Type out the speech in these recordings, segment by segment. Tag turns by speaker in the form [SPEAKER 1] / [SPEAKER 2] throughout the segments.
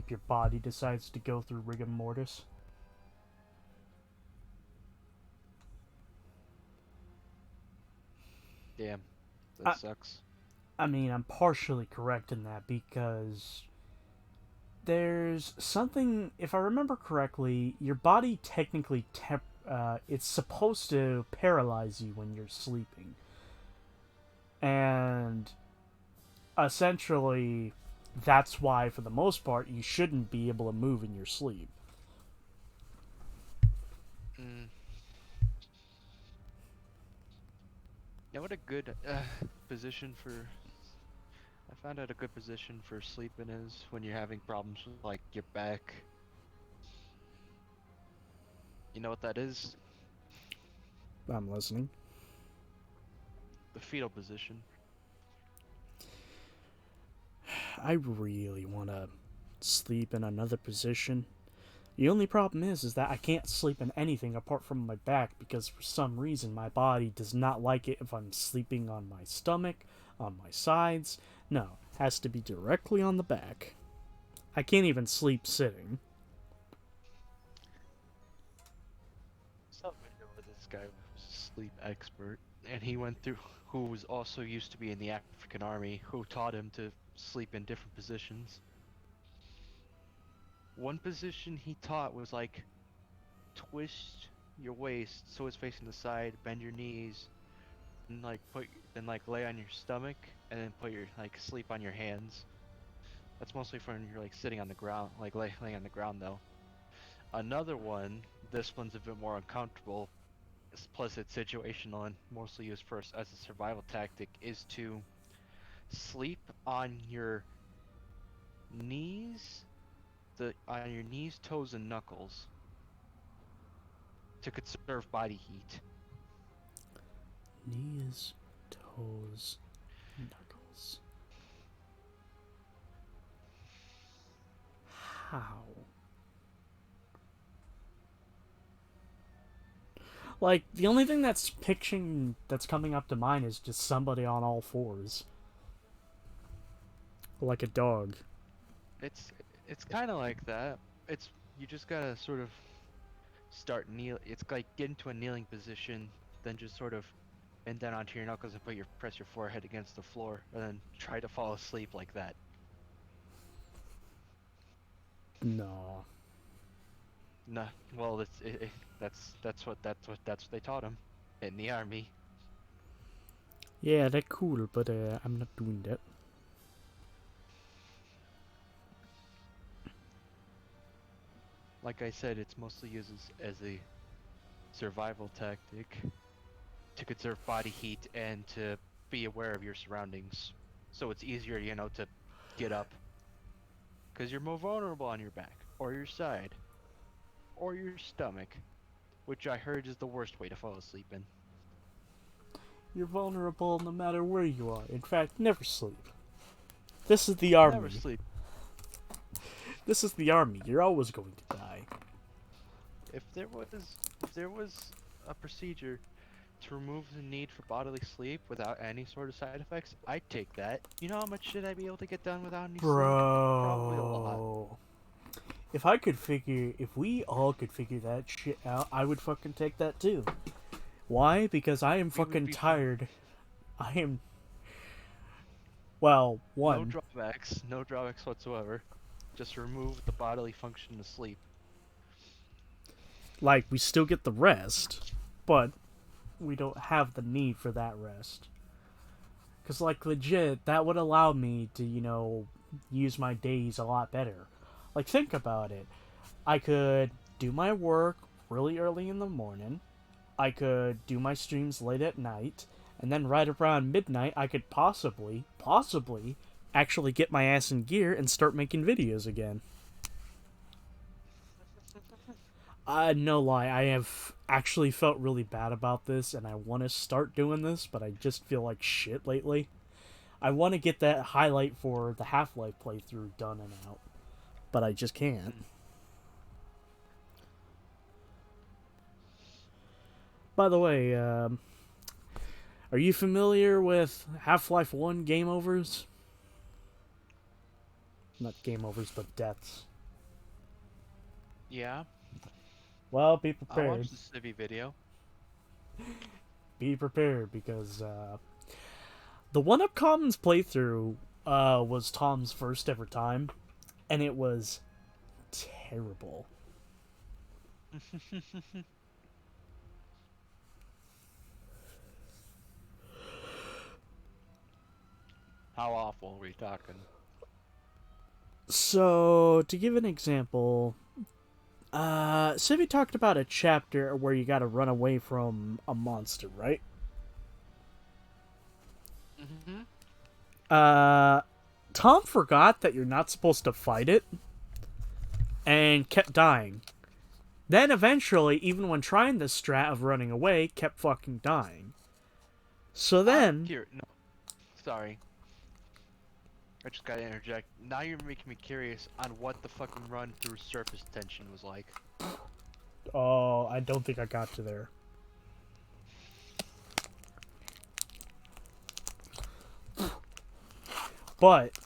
[SPEAKER 1] your body decides to go through rigor mortis.
[SPEAKER 2] Damn, that
[SPEAKER 1] I,
[SPEAKER 2] sucks.
[SPEAKER 1] I mean, I'm partially correct in that because there's something, if I remember correctly, your body technically it's supposed to paralyze you when you're sleeping. And essentially that's why for the most part you shouldn't be able to move in your sleep.
[SPEAKER 2] Mm. You know what a good position for I found out a good position for sleeping is when you're having problems with like your back. You know what that is?
[SPEAKER 1] I'm listening.
[SPEAKER 2] The fetal position.
[SPEAKER 1] I really want to sleep in another position. The only problem is that I can't sleep in anything apart from my back because for some reason my body does not like it if I'm sleeping on my stomach, on my sides. No, it has to be directly on the back. I can't even sleep sitting.
[SPEAKER 2] Some video where this guy was a sleep expert, and he went through who was also used to be in the African army, who taught him to sleep in different positions. One position he taught was like twist your waist so it's facing the side, bend your knees, and like lay on your stomach, and then put your like sleep on your hands. That's mostly for when you're like sitting on the ground, like laying on the ground though. Another one, this one's a bit more uncomfortable, plus it's situational and mostly used first as a survival tactic, is to sleep on your knees, on your knees, toes, and knuckles to conserve body heat.
[SPEAKER 1] Knees, toes, knuckles. How? Like, the only thing that's coming up to mind is just somebody on all fours. Like a dog.
[SPEAKER 2] It's it's kind of like that. It's you just gotta sort of start kneel. It's like get into a kneeling position, then just sort of bend down onto your knuckles and press your forehead against the floor, and then try to fall asleep like that.
[SPEAKER 1] No.
[SPEAKER 2] Nah, well, that's what they taught him in the army.
[SPEAKER 1] Yeah, they're cool, but I'm not doing that.
[SPEAKER 2] Like I said, it's mostly used as a survival tactic to conserve body heat and to be aware of your surroundings. So it's easier, to get up because you're more vulnerable on your back or your side or your stomach, which I heard is the worst way to fall asleep in.
[SPEAKER 1] You're vulnerable no matter where you are. In fact, never sleep. This is the
[SPEAKER 2] Never
[SPEAKER 1] army.
[SPEAKER 2] sleep.
[SPEAKER 1] This is the army. You're always going to die.
[SPEAKER 2] If there was a procedure to remove the need for bodily sleep without any sort of side effects, I'd take that. You know how much shit I'd be able to get done without any sleep? Probably a lot.
[SPEAKER 1] Bro. If we all could figure that shit out, I would fucking take that too. Why? Because I am
[SPEAKER 2] We would
[SPEAKER 1] fucking
[SPEAKER 2] be
[SPEAKER 1] tired. I am, well,
[SPEAKER 2] no
[SPEAKER 1] one,
[SPEAKER 2] drawbacks, no drawbacks whatsoever. Just remove the bodily function of sleep.
[SPEAKER 1] like, we still get the rest, but we don't have the need for that rest. Because, like, legit, that would allow me to, use my days a lot better. Like, think about it. I could do my work really early in the morning, I could do my streams late at night, and then right around midnight, I could possibly, actually get my ass in gear and start making videos again. No lie, I have actually felt really bad about this, and I want to start doing this, but I just feel like shit lately. I want to get that highlight for the Half Life playthrough done and out, but I just can't.
[SPEAKER 2] Hmm.
[SPEAKER 1] By the way, are you familiar with Half Life 1 game overs? Not game overs, but deaths.
[SPEAKER 2] Yeah,
[SPEAKER 1] Well, be
[SPEAKER 2] I
[SPEAKER 1] prepared.
[SPEAKER 2] watched the Civvy video.
[SPEAKER 1] Be prepared, because the One Up Commons playthrough was Tom's first ever time, and it was terrible.
[SPEAKER 2] How awful are we talking?
[SPEAKER 1] So, to give an example, Civi talked about a chapter where you gotta run away from a monster, right?
[SPEAKER 2] Mm-hmm.
[SPEAKER 1] Tom forgot that you're not supposed to fight it, and kept dying. Then eventually, even when trying this strat of running away, kept fucking dying. So then,
[SPEAKER 2] No, sorry. I just gotta interject. Now you're making me curious on what the fucking run through surface tension was like.
[SPEAKER 1] oh, I don't think I got to there. But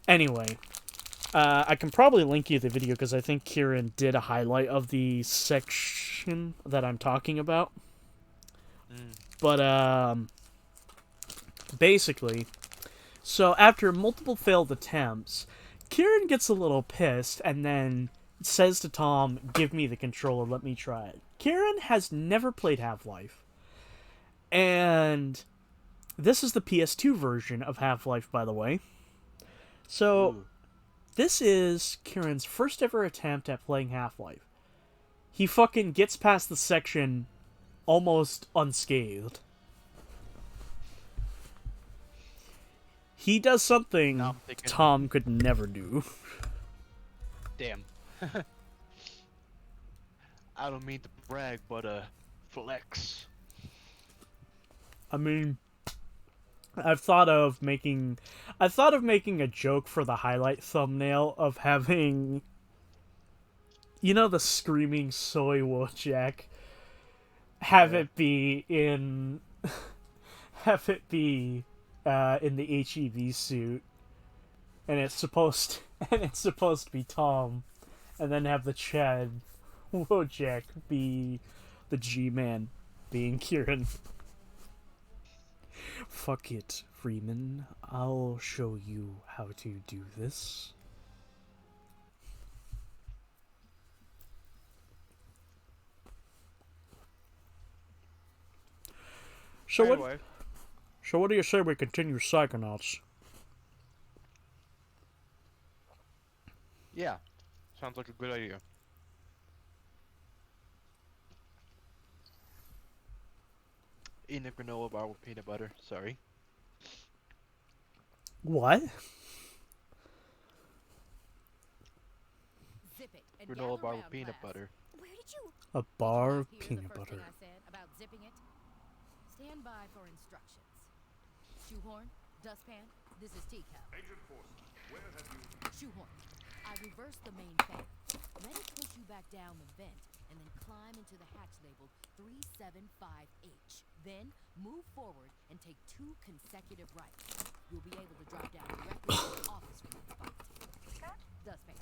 [SPEAKER 1] anyway, I can probably link you the video because I think Kieran did a highlight of the section that I'm talking about.
[SPEAKER 2] Mm.
[SPEAKER 1] But basically, so after multiple failed attempts, Kieran gets a little pissed and then says to Tom, "Give me the controller, let me try it." Kieran has never played Half-Life, and this is the PS2 version of Half-Life, by the way. So
[SPEAKER 2] Ooh.
[SPEAKER 1] this is Kieran's first ever attempt at playing Half-Life. He fucking gets past the section almost unscathed. He does something
[SPEAKER 2] Now I'm thinking,
[SPEAKER 1] Tom could never do.
[SPEAKER 2] damn. I don't mean to brag, but flex.
[SPEAKER 1] I mean, I've thought of making a joke for the highlight thumbnail of having, you know, the screaming soy Wojak. Have
[SPEAKER 2] Yeah.
[SPEAKER 1] it be in, have it be, in the HEV suit, and it's supposed to be Tom, and then have the Chad Wojak be the G-Man, being Kieran. Fuck it, Freeman. I'll show you how to do this.
[SPEAKER 2] Anyway,
[SPEAKER 1] So what do you say we continue Psychonauts?
[SPEAKER 2] yeah, sounds like a good idea. Eating a granola bar with peanut butter. Sorry.
[SPEAKER 1] What?
[SPEAKER 3] Zip it and
[SPEAKER 2] Granola
[SPEAKER 3] gather
[SPEAKER 2] bar with
[SPEAKER 3] round,
[SPEAKER 2] peanut
[SPEAKER 3] class.
[SPEAKER 2] butter.
[SPEAKER 3] Where did you
[SPEAKER 1] A
[SPEAKER 3] Did you
[SPEAKER 1] bar
[SPEAKER 3] not
[SPEAKER 1] of
[SPEAKER 3] hear the
[SPEAKER 1] peanut
[SPEAKER 3] first
[SPEAKER 1] butter.
[SPEAKER 3] thing I said about zipping it? Stand by for instructions. Shoehorn, dustpan, this is teacup.
[SPEAKER 4] Agent Force, where have you...
[SPEAKER 3] Shoehorn, I reversed the main fan. Let it push you back down the vent and then climb into the hatch labeled 375H. Then move forward and take 2 consecutive rights. You'll be able to drop down directly to the office room spot. Dustpan.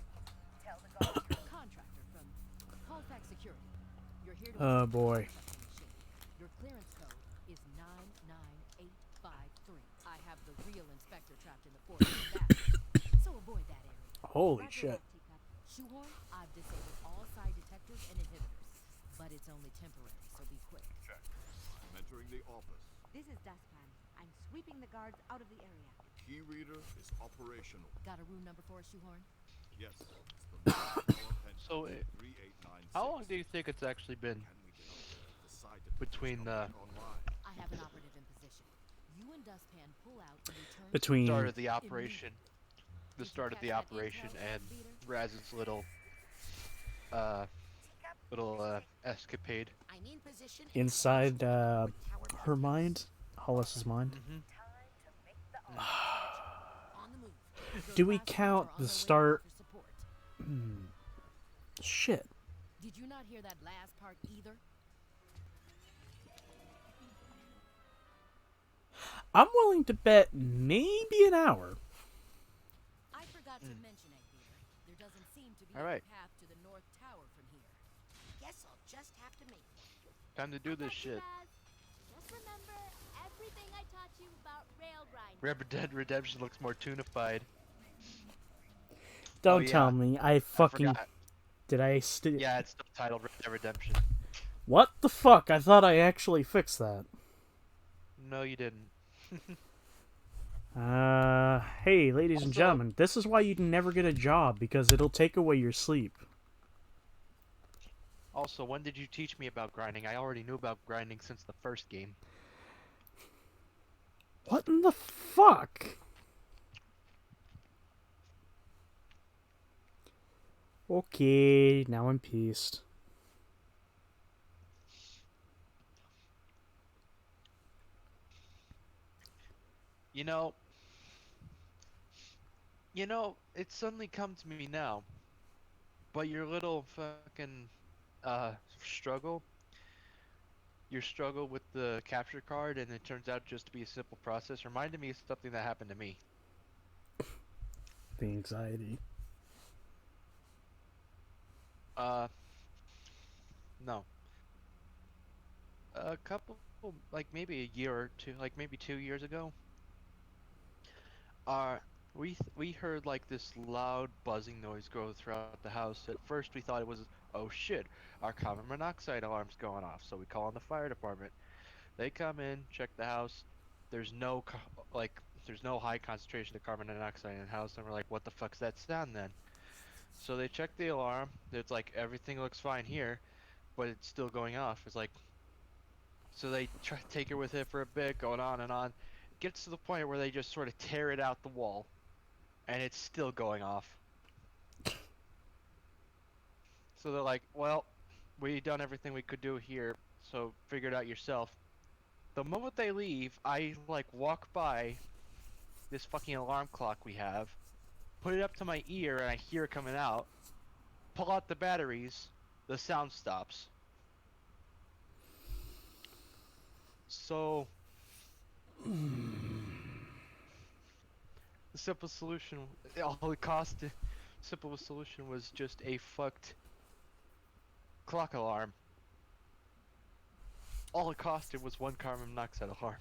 [SPEAKER 3] Tell the guard you're a contractor from Halifax Security. You're here to
[SPEAKER 1] Oh boy.
[SPEAKER 3] machine. Your clearance code is 99853. I have the real inspector trapped in the fourth bathroom, so avoid that area.
[SPEAKER 1] Holy
[SPEAKER 3] Roger
[SPEAKER 1] shit.
[SPEAKER 3] that, Teacup. Shoehorn, I've disabled all side detectors and inhibitors, but it's only temporary, so be quick.
[SPEAKER 4] Check. I'm entering the office.
[SPEAKER 5] This is Dustpan. I'm sweeping the guards out of the area.
[SPEAKER 4] The key reader is operational.
[SPEAKER 3] Got a room number for us, Shoehorn?
[SPEAKER 4] Yes, it's the
[SPEAKER 2] So,
[SPEAKER 4] 3896.
[SPEAKER 2] how long do you think it's actually been
[SPEAKER 4] Can we get up? Decide to
[SPEAKER 2] between
[SPEAKER 4] come back online.
[SPEAKER 3] I have an operative in position. You and Dustpan pull out and return
[SPEAKER 1] Between
[SPEAKER 2] start of the operation? The
[SPEAKER 3] Did you
[SPEAKER 2] start of
[SPEAKER 3] catch
[SPEAKER 2] the
[SPEAKER 3] that
[SPEAKER 2] operation
[SPEAKER 3] intel,
[SPEAKER 2] and
[SPEAKER 3] Speeder?
[SPEAKER 2] Raz's little escapade.
[SPEAKER 3] I'm in position
[SPEAKER 1] inside her mind, Hollis's mind.
[SPEAKER 2] Mm-hmm.
[SPEAKER 3] on the move.
[SPEAKER 1] Do
[SPEAKER 3] Those
[SPEAKER 1] we
[SPEAKER 3] bastards
[SPEAKER 1] count
[SPEAKER 3] are on
[SPEAKER 1] the
[SPEAKER 3] their way to
[SPEAKER 1] start?
[SPEAKER 3] offer support.
[SPEAKER 1] Shit.
[SPEAKER 3] Did you not hear that last part either?
[SPEAKER 1] I'm willing to bet maybe an hour.
[SPEAKER 3] forgot to mention it, Peter. There doesn't seem to be
[SPEAKER 2] All
[SPEAKER 3] any
[SPEAKER 2] right.
[SPEAKER 3] path to the North Tower from here.
[SPEAKER 5] Guess I'll just have to make one.
[SPEAKER 2] Time to do this
[SPEAKER 6] Got you,
[SPEAKER 2] shit.
[SPEAKER 6] Raz. Just remember everything I taught you about rail grinding.
[SPEAKER 2] Red Dead Redemption looks more tunified.
[SPEAKER 1] Don't
[SPEAKER 2] yeah.
[SPEAKER 1] tell me. I
[SPEAKER 2] I
[SPEAKER 1] fucking...
[SPEAKER 2] forgot.
[SPEAKER 1] Did I
[SPEAKER 2] Yeah, it's still titled Red Dead Redemption.
[SPEAKER 1] What the fuck? I thought I actually fixed that.
[SPEAKER 2] No, you didn't.
[SPEAKER 1] Hey, ladies and
[SPEAKER 2] Also-
[SPEAKER 1] gentlemen, this is why you never get a job, because it'll take away your sleep.
[SPEAKER 2] Also, when did you teach me about grinding? I already knew about grinding since the first game.
[SPEAKER 1] What in the fuck? Okay, now I'm pissed.
[SPEAKER 2] You know, it suddenly come to me now. But your little fucking struggle, your struggle with the capture card, and it turns out just to be a simple process, reminded me of something that happened to me.
[SPEAKER 1] The anxiety.
[SPEAKER 2] No. A couple, like maybe a year or two, like maybe 2 years ago. We heard like this loud buzzing noise go throughout the house. At first we thought it was, oh shit, our carbon monoxide alarm's going off. So we call on the fire department. They come in, check the house. There's no there's no high concentration of carbon monoxide in the house, and we're like, what the fuck's that sound then? So they check the alarm. It's like everything looks fine here, but it's still going off. It's like, so they try to take it with it for a bit, going on and on. It gets to the point where they just sort of tear it out the wall, and it's still going off. So they're like, well, we done everything we could do here, so figure it out yourself. The moment they leave, I like walk by this fucking alarm clock we have, put it up to my ear, and I hear it coming out. Pull out the batteries, the sound stops. So the simple solution, all it cost, simple solution was just a fucked clock alarm. All it costed was one carbon monoxide alarm.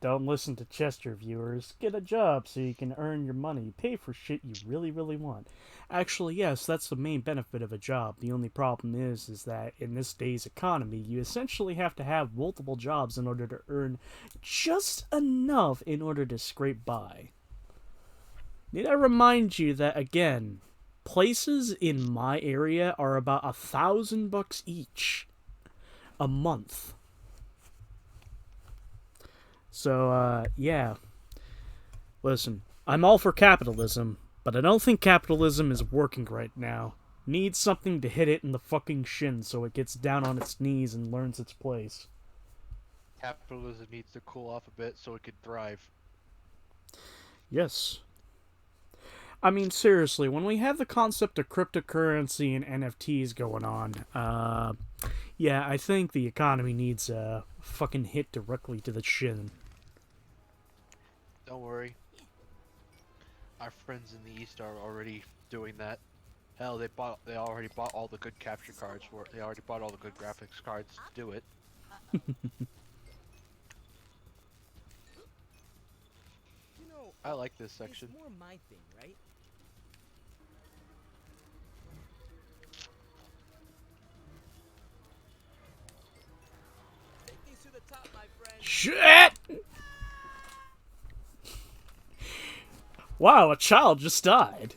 [SPEAKER 1] Don't listen to Chester, viewers. Get a job so you can earn your money. Pay for shit you really, really want. Actually, yes, that's the main benefit of a job. The only problem is that in this day's economy, you essentially have to have multiple jobs in order to earn just enough in order to scrape by. Need I remind you that, again, places in my area are about $1,000 each a month. So, yeah. Listen, I'm all for capitalism, but I don't think capitalism is working right now. Needs something to hit it in the fucking shin so it gets down on its knees and learns its place.
[SPEAKER 2] Capitalism needs to cool off a bit so it could thrive.
[SPEAKER 1] Yes. I mean, seriously, when we have the concept of cryptocurrency and NFTs going on, yeah, I think the economy needs a fucking hit directly to the shin.
[SPEAKER 2] Don't worry. Our friends in the East are already doing that. Hell, they already bought all the good capture cards for it. They already bought all the good graphics cards to do it.
[SPEAKER 7] You know,
[SPEAKER 2] I like this section.
[SPEAKER 7] it's more my thing, right? Take things to the top, my friend.
[SPEAKER 1] Shit! Wow, a child just died.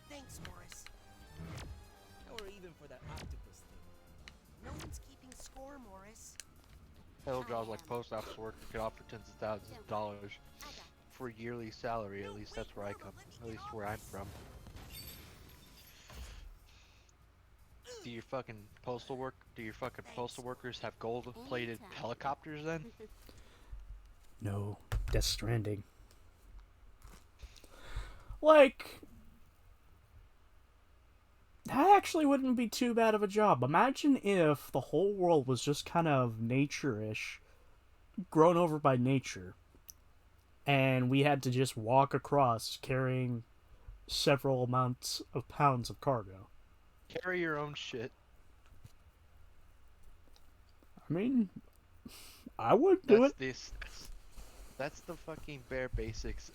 [SPEAKER 5] Thanks, Morris.
[SPEAKER 7] Or even for that octopus thing.
[SPEAKER 5] No one's keeping score, Morris.
[SPEAKER 2] Hell, jobs like post office work could offer tens of thousands of dollars for yearly salary. At least that's where I come. At least where I'm from. Do your fucking postal workers have gold-plated helicopters then?
[SPEAKER 1] No, Death Stranding. Like, that actually wouldn't be too bad of a job. Imagine if the whole world was just kind of nature-ish, grown over by nature, and we had to just walk across carrying several amounts of pounds of cargo.
[SPEAKER 2] Carry your own shit.
[SPEAKER 1] I mean, I would do
[SPEAKER 2] That's
[SPEAKER 1] it.
[SPEAKER 2] this. That's the fucking bare basics.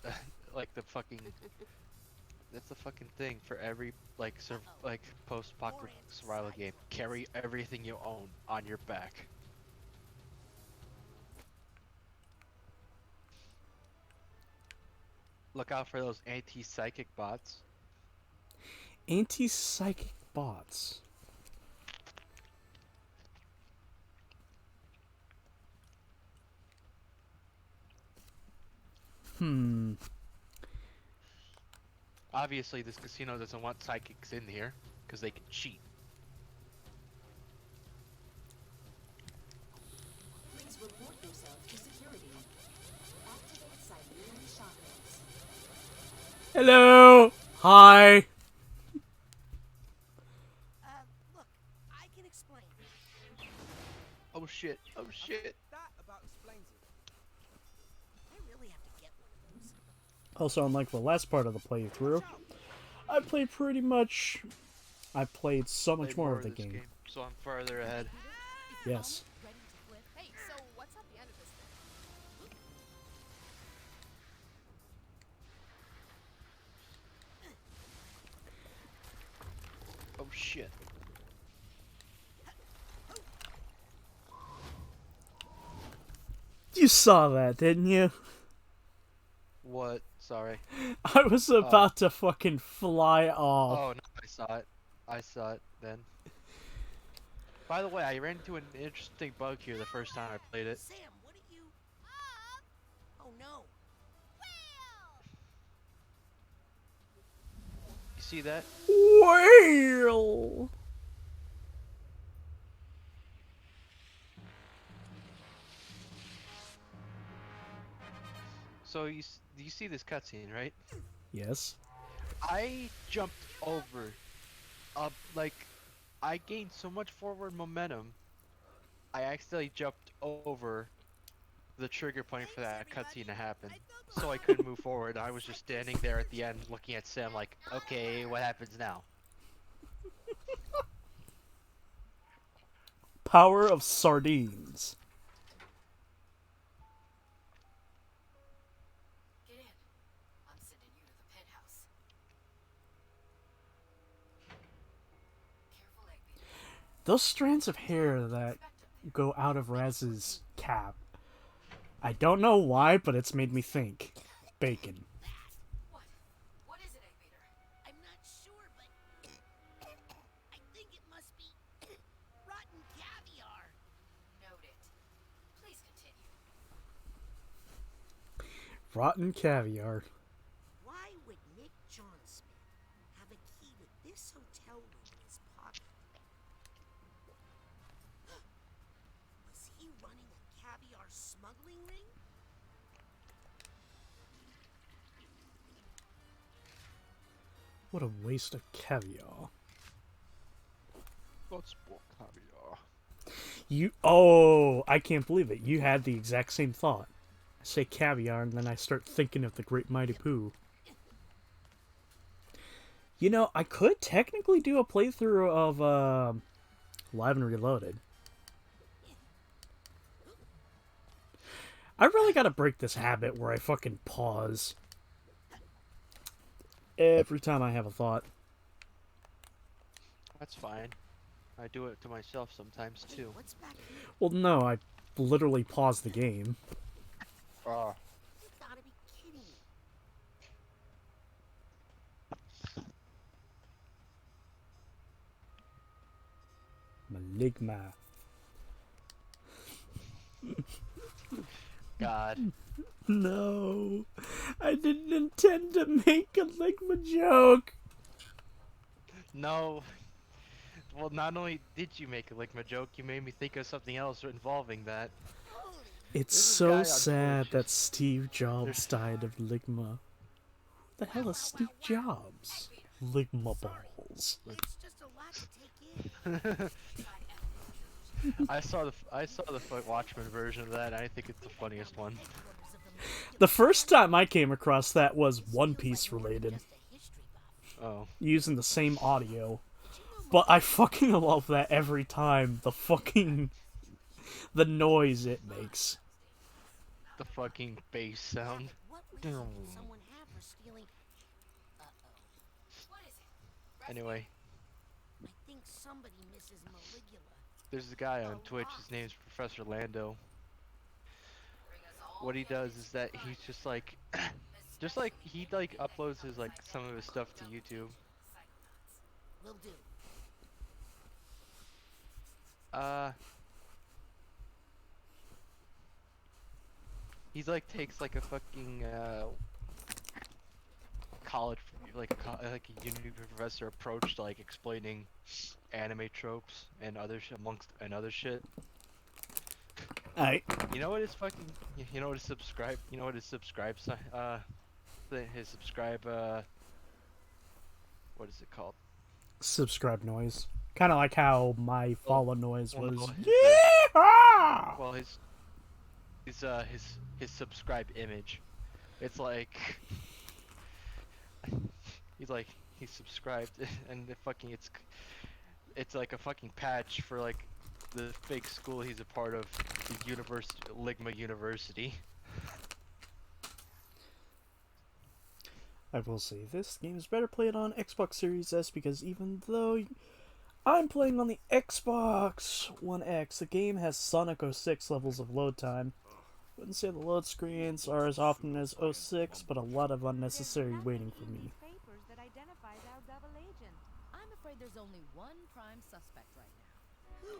[SPEAKER 2] Like the fucking. That's the fucking thing for every like post-apocalyptic survival game. Carry everything you own on your back. Look out for those anti-psychic bots.
[SPEAKER 1] Anti-psychic bots. Hmm.
[SPEAKER 2] Obviously, this casino doesn't want psychics in here because they can cheat.
[SPEAKER 8] Please report yourself to security. Activate Siberian shotguns.
[SPEAKER 1] Hello. Hi.
[SPEAKER 7] Look, I can explain.
[SPEAKER 2] Oh shit! Oh shit!
[SPEAKER 7] That about explains it. I really have to get one of those.
[SPEAKER 1] Also, unlike the last part of the playthrough, I played pretty much. I played so much
[SPEAKER 2] Played
[SPEAKER 1] more of the
[SPEAKER 2] this
[SPEAKER 1] game.
[SPEAKER 2] so I'm farther ahead.
[SPEAKER 1] Yes.
[SPEAKER 3] Ready to flip. Hey, so what's at the end of this thing?
[SPEAKER 2] Oh shit!
[SPEAKER 1] You saw that, didn't you?
[SPEAKER 2] What? Sorry.
[SPEAKER 1] I was about to fucking fly off.
[SPEAKER 2] Oh no, I saw it. I saw it then. By the way, I ran into an interesting bug here the first time I played it.
[SPEAKER 7] Sam, what are you? Oh no.
[SPEAKER 2] You see that?
[SPEAKER 1] Whale!
[SPEAKER 2] So you see this cutscene, right?
[SPEAKER 1] Yes.
[SPEAKER 2] I jumped over. Like, I gained so much forward momentum. I accidentally jumped over the trigger point for that cutscene to happen. So I couldn't move forward. I was just standing there at the end looking at Sam like, okay, what happens now?
[SPEAKER 1] Power of sardines.
[SPEAKER 8] Get in. I'm sending you to the penthouse. Careful, Egby.
[SPEAKER 1] Those strands of hair that go out of Raz's cap. I don't know why, but it's made me think. Bacon.
[SPEAKER 8] What? What is it, Egbeater?
[SPEAKER 7] I'm not sure, but I think it must be rotten caviar.
[SPEAKER 8] Noted. Please continue.
[SPEAKER 1] Rotten caviar.
[SPEAKER 7] Why would Nick Johnsmith have a key with this hotel room in his pocket? Was he running a caviar smuggling ring?
[SPEAKER 1] What a waste of caviar.
[SPEAKER 2] What's more caviar?
[SPEAKER 1] Oh, I can't believe it. You had the exact same thought. I say caviar, and then I start thinking of the Great Mighty Pooh. You know, I could technically do a playthrough of Live and Reloaded. I really gotta break this habit where I fucking pause every time I have a thought.
[SPEAKER 2] That's fine. I do it to myself sometimes too.
[SPEAKER 7] What's back here?
[SPEAKER 1] Well, no, I literally pause the game.
[SPEAKER 2] Oh.
[SPEAKER 7] You gotta be kidding me.
[SPEAKER 1] Maligma.
[SPEAKER 2] God.
[SPEAKER 1] No, I didn't intend to make a Ligma joke.
[SPEAKER 2] No. Well, not only did you make a Ligma joke, you made me think of something else involving that.
[SPEAKER 1] It's
[SPEAKER 2] This
[SPEAKER 1] so
[SPEAKER 2] guy on
[SPEAKER 1] sad
[SPEAKER 2] Twitch
[SPEAKER 1] that
[SPEAKER 2] is-
[SPEAKER 1] Steve Jobs died of Ligma. Who the hell is Steve Jobs? Ligma balls.
[SPEAKER 7] It's just a lot to take in.
[SPEAKER 2] I saw the Watchmen version of that. And I think it's the funniest one.
[SPEAKER 7] Headquarters of the molecular
[SPEAKER 1] The first
[SPEAKER 7] science.
[SPEAKER 1] time I came across that was
[SPEAKER 7] This
[SPEAKER 1] One
[SPEAKER 7] feels
[SPEAKER 1] Piece
[SPEAKER 7] like more than
[SPEAKER 1] related,
[SPEAKER 7] just a history buff.
[SPEAKER 2] Oh,
[SPEAKER 1] using the same audio.
[SPEAKER 7] Did you know
[SPEAKER 1] But
[SPEAKER 7] most
[SPEAKER 1] I
[SPEAKER 7] of the
[SPEAKER 1] fucking love that every time. The noise it makes.
[SPEAKER 2] the fucking bass sound.
[SPEAKER 7] What reason can someone have for stealing? Uh-oh. What is it?
[SPEAKER 2] Anyway,
[SPEAKER 7] I think somebody misses Maligula.
[SPEAKER 2] there's a guy on Twitch. His name's Professor Lando. What he does is that he's just like he like uploads his like some of his stuff to YouTube.
[SPEAKER 7] Will do.
[SPEAKER 2] Uh, he's like takes like a fucking college like a uni professor approach to like explaining anime tropes and other shit.
[SPEAKER 1] Alright.
[SPEAKER 2] You know what his fucking you know what his subscribe his subscribe what is it called?
[SPEAKER 1] Subscribe noise. Kind of like how my follow noise
[SPEAKER 2] well,
[SPEAKER 1] was.
[SPEAKER 2] no, his,
[SPEAKER 1] Yeehaw!
[SPEAKER 2] Well, his subscribe image. It's like he's subscribed and it's like a fucking patch for like the fake school he's a part of, the Ligma University.
[SPEAKER 1] I will say this game is better played on Xbox Series S because even though I'm playing on the Xbox One X, the game has Sonic 06 levels of load time. Wouldn't say the load screens are as often as 06, but a lot of unnecessary waiting for me.
[SPEAKER 5] Papers that identifies our double agent.
[SPEAKER 3] I'm afraid there's only one prime suspect right now.
[SPEAKER 7] Who?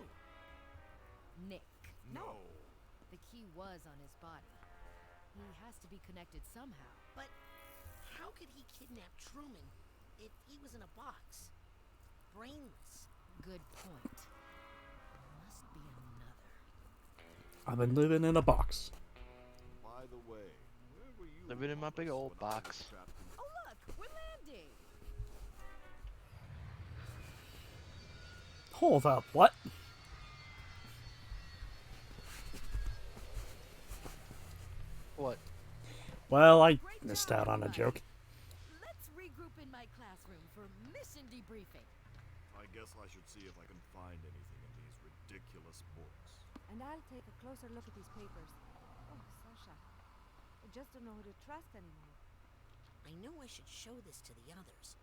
[SPEAKER 3] Nick.
[SPEAKER 4] No.
[SPEAKER 3] The key was on his body. He has to be connected somehow.
[SPEAKER 7] But how could he kidnap Truman if he was in a box? Brainless.
[SPEAKER 3] Good point. Must be another.
[SPEAKER 1] I've been living in a box.
[SPEAKER 4] By the way, where were you?
[SPEAKER 2] Living in my big old
[SPEAKER 4] when I was
[SPEAKER 2] box.
[SPEAKER 4] trapped in-
[SPEAKER 3] Oh look, we're landing.
[SPEAKER 1] Hold up, what?
[SPEAKER 2] What?
[SPEAKER 1] Well, I missed out on a joke.
[SPEAKER 3] Let's regroup in my classroom for mission debriefing.
[SPEAKER 4] I guess I should see if I can find anything in these ridiculous books.
[SPEAKER 5] And I'll take a closer look at these papers. Oh, Sasha. I just don't know who to trust anymore.
[SPEAKER 7] I know I should show this to the others,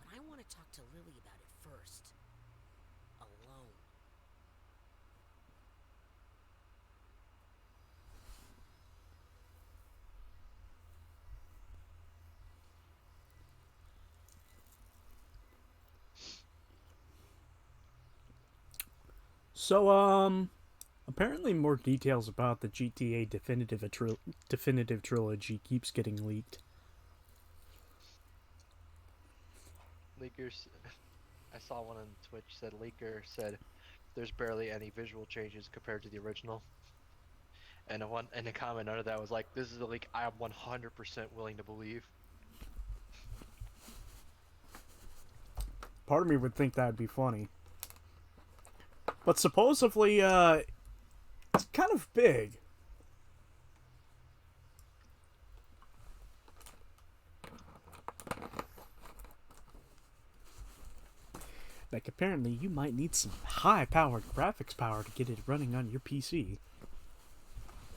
[SPEAKER 7] but I want to talk to Lily about it first. Alone.
[SPEAKER 1] So, apparently more details about the GTA definitive trilogy keeps getting leaked.
[SPEAKER 2] Leakers. I saw one on Twitch said Leaker said there's barely any visual changes compared to the original. And a comment under that was like, "This is a leak I am 100% willing to believe."
[SPEAKER 1] Part of me would think that'd be funny. But supposedly, it's kind of big. Like, apparently you might need some high-powered graphics power to get it running on your PC.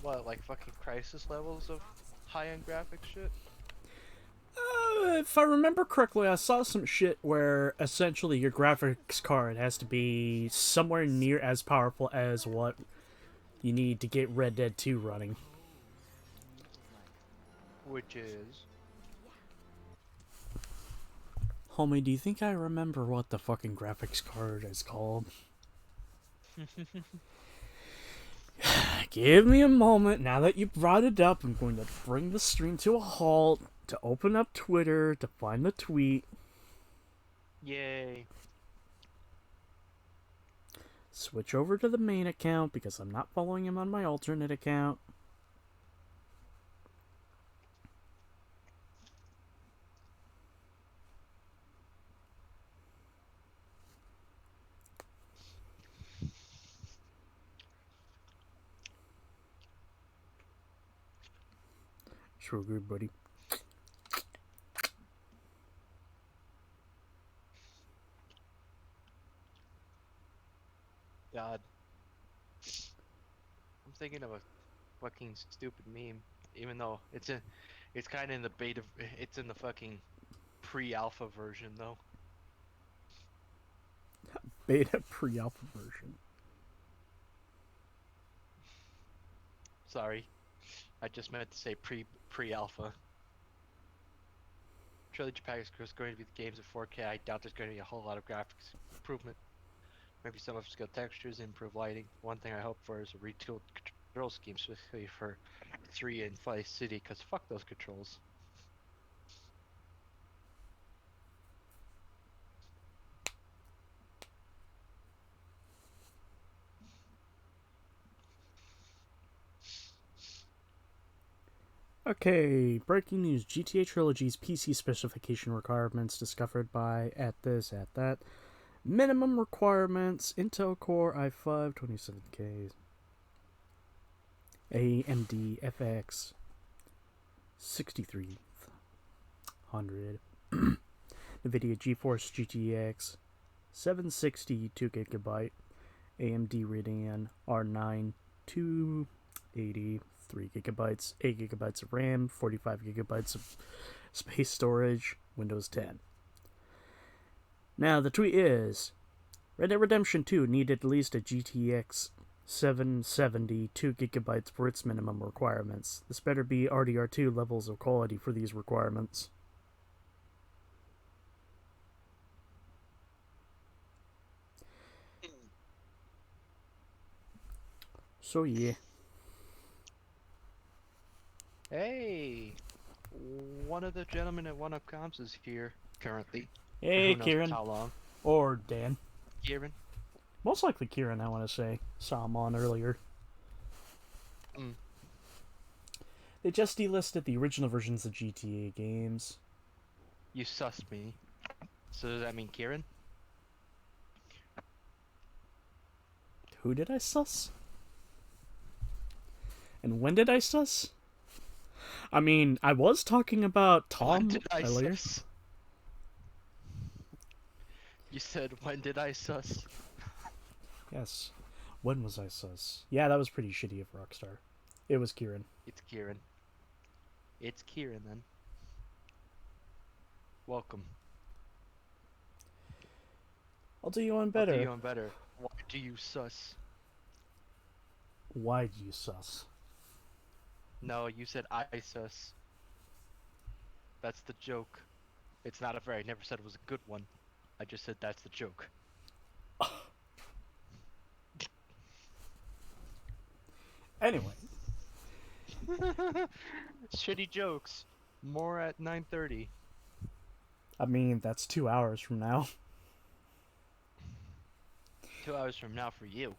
[SPEAKER 2] What, like fucking Crisis levels of high-end graphics shit?
[SPEAKER 1] If I remember correctly, I saw some shit where essentially your graphics card has to be somewhere near as powerful as what you need to get Red Dead 2 running.
[SPEAKER 2] Which is...
[SPEAKER 1] Homie, do you think I remember what the fucking graphics card is called? Give me a moment. Now that you brought it up, I'm going to bring the stream to a halt, to open up Twitter, to find the tweet.
[SPEAKER 2] Yay.
[SPEAKER 1] Switch over to the main account because I'm not following him on my alternate account. So good, buddy.
[SPEAKER 2] God. I'm thinking of a fucking stupid meme, even though it's kind of in the beta. It's in the fucking pre-alpha version though.
[SPEAKER 1] Beta pre-alpha version.
[SPEAKER 2] Sorry, I just meant to say pre-alpha. Trilogy Pack is going to be the games in 4K. I doubt there's going to be a whole lot of graphics improvement. Maybe some upscale textures, improved lighting. One thing I hope for is a retooled control scheme specifically for 3 and Vice City, because fuck those controls.
[SPEAKER 1] Okay, breaking news. GTA Trilogy's PC specification requirements discovered by at that. Minimum requirements: Intel Core i5 27K, AMD FX 6300, NVIDIA GeForce GTX 760 2GB, AMD Radeon R9 280 3GB, 8GB of RAM, 45GB of space storage, Windows 10. Now, the tweet is, Red Dead Redemption 2 needed at least a GTX 770 2GB for its minimum requirements. This better be RDR2 levels of quality for these requirements. So, yeah.
[SPEAKER 2] Hey, one of the gentlemen at One Up Comms is here currently.
[SPEAKER 1] Hey,
[SPEAKER 2] Who knows
[SPEAKER 1] Kieran.
[SPEAKER 2] how long?
[SPEAKER 1] Or Dan.
[SPEAKER 2] Kieran.
[SPEAKER 1] Most likely Kieran, I want to say. Saw him on earlier. They just delisted the original versions of GTA games.
[SPEAKER 2] You sussed me. So does that mean Kieran?
[SPEAKER 1] Who did I suss? And when did I suss? I mean, I was talking about Tom
[SPEAKER 2] When did I
[SPEAKER 1] earlier.
[SPEAKER 2] suss? You said, when did I suss?
[SPEAKER 1] Yes. When was I sus? Yeah, that was pretty shitty of Rockstar. It was Kieran.
[SPEAKER 2] It's Kieran. It's Kieran then. Welcome.
[SPEAKER 1] I'll do you one
[SPEAKER 2] I'll
[SPEAKER 1] better.
[SPEAKER 2] do you one better. Why do you sus?
[SPEAKER 1] Why do you sus?
[SPEAKER 2] No, you said I sus. That's the joke. It's not a very. I never said it was a good one. I just said that's the joke.
[SPEAKER 1] Anyway.
[SPEAKER 2] Shitty jokes. More at 9:30.
[SPEAKER 1] I mean, that's 2 hours from now.
[SPEAKER 2] 2 hours from now for you.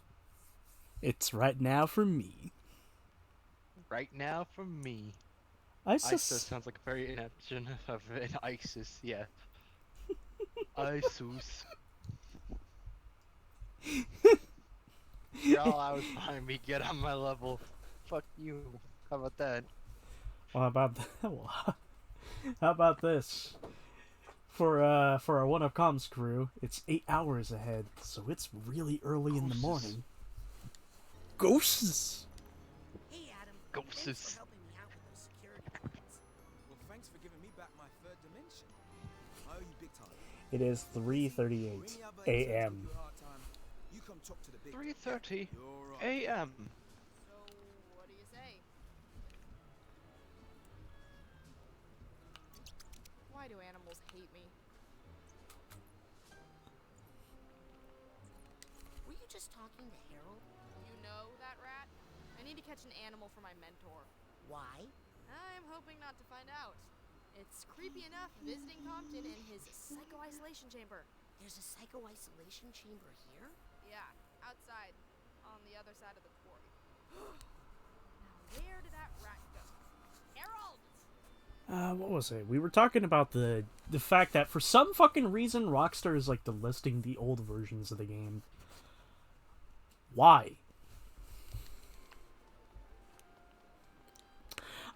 [SPEAKER 1] It's right now for me.
[SPEAKER 2] Right now for me.
[SPEAKER 1] ISIS.
[SPEAKER 2] ISIS sounds like a very ineption of an ISIS, yeah. ISIS. You're all hours behind me, get on my level. Fuck you. How about that?
[SPEAKER 1] Well, how about how about this? For our One Up Comms crew, it's 8 hours ahead, so it's really early in the morning. Ghosts.
[SPEAKER 7] Hey, Adam.
[SPEAKER 2] Ghosts.
[SPEAKER 7] Thanks for helping me out with those security plans.
[SPEAKER 9] Well, thanks for giving me back my third dimension. I owe you big time.
[SPEAKER 1] It is 3:38 a.m.
[SPEAKER 9] You come talk to the big
[SPEAKER 2] 3:30
[SPEAKER 9] You're right.
[SPEAKER 2] a.m.
[SPEAKER 3] So, what do you say? Why do animals hate me?
[SPEAKER 7] Were you just talking to Harold?
[SPEAKER 3] You know that rat? I need to catch an animal for my mentor.
[SPEAKER 7] Why?
[SPEAKER 3] I'm hoping not to find out. It's creepy enough visiting Compton in his psycho-isolation chamber.
[SPEAKER 7] There's a psycho-isolation chamber here?
[SPEAKER 3] Yeah, outside, on the other side of the quarry. Now, where did that rat go? Harold!
[SPEAKER 1] What was it? We were talking about the fact that for some fucking reason Rockstar is like delisting the old versions of the game. Why?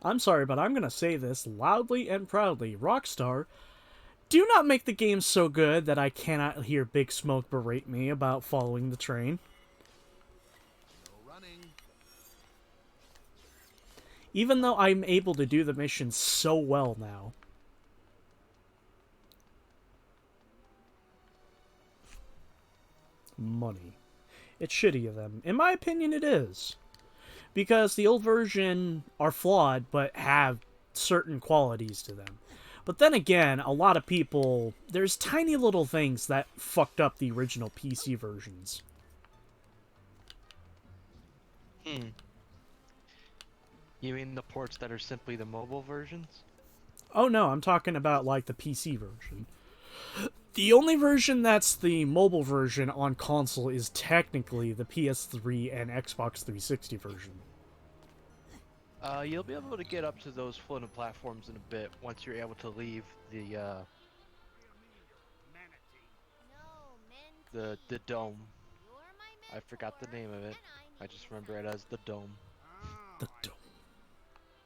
[SPEAKER 1] I'm sorry, but I'm gonna say this loudly and proudly. Rockstar, do not make the game so good that I cannot hear Big Smoke berate me about following the train.
[SPEAKER 4] No running.
[SPEAKER 1] Even though I'm able to do the mission so well now. Money. It's shitty of them. In my opinion, it is. Because the old version are flawed, but have certain qualities to them. But then again, a lot of people... There's tiny little things that fucked up the original PC versions.
[SPEAKER 2] You mean the ports that are simply the mobile versions?
[SPEAKER 1] Oh no, I'm talking about, like, the PC version. The only version that's the mobile version on console is technically the PS3 and Xbox 360 version.
[SPEAKER 2] You'll be able to get up to those floating platforms in a bit once you're able to leave the
[SPEAKER 6] No, Mentee.
[SPEAKER 2] dome.
[SPEAKER 6] You're my
[SPEAKER 2] I forgot the
[SPEAKER 6] mentor,
[SPEAKER 2] name of it.
[SPEAKER 6] and
[SPEAKER 2] I
[SPEAKER 6] need
[SPEAKER 2] just remember it as the dome.
[SPEAKER 1] The dome.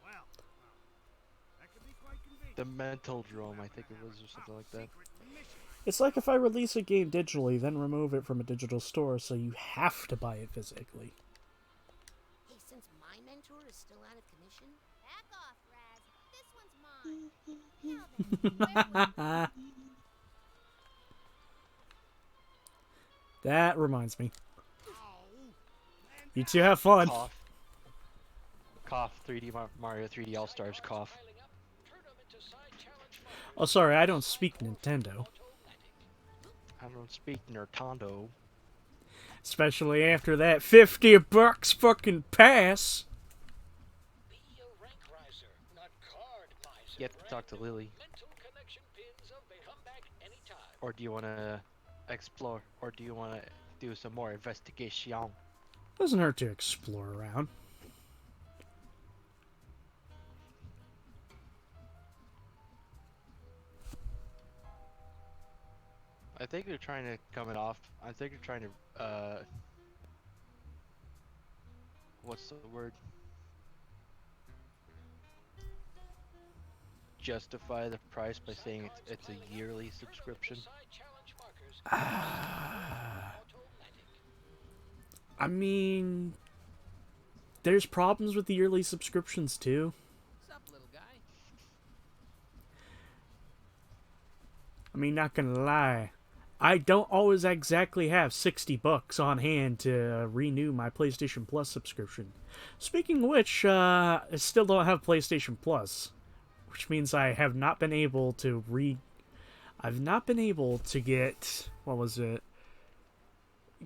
[SPEAKER 4] Well, that could be quite convenient.
[SPEAKER 2] The mental drome, I think it was, or something like that.
[SPEAKER 1] It's like if I release a game digitally, then remove it from a digital store, so you have to buy it physically.
[SPEAKER 7] Hey, since my mentor is still out of commission,
[SPEAKER 6] Back off, Raz. This one's mine. Now then, where
[SPEAKER 1] That reminds me. You two have fun.
[SPEAKER 2] Cough. Cough. 3D Mario 3D All Stars. Cough.
[SPEAKER 1] Oh, sorry, I don't speak Nintendo.
[SPEAKER 2] I don't speak Nintendo.
[SPEAKER 1] Especially after that $50 fucking pass.
[SPEAKER 2] You have to talk to Lily. Or do you want to explore? Or do you want to do some more investigation?
[SPEAKER 1] Doesn't hurt to explore around.
[SPEAKER 2] I think you're trying to come it off. I think you're trying to, what's the word? Justify the price by saying it's a yearly subscription.
[SPEAKER 1] I mean, there's problems with the yearly subscriptions too.
[SPEAKER 10] Sup, little guy?
[SPEAKER 1] I mean, not gonna lie, I don't always exactly have $60 on hand to renew my PlayStation Plus subscription. Speaking of which, I still don't have PlayStation Plus, which means I have not been able to I've not been able to get, what was it?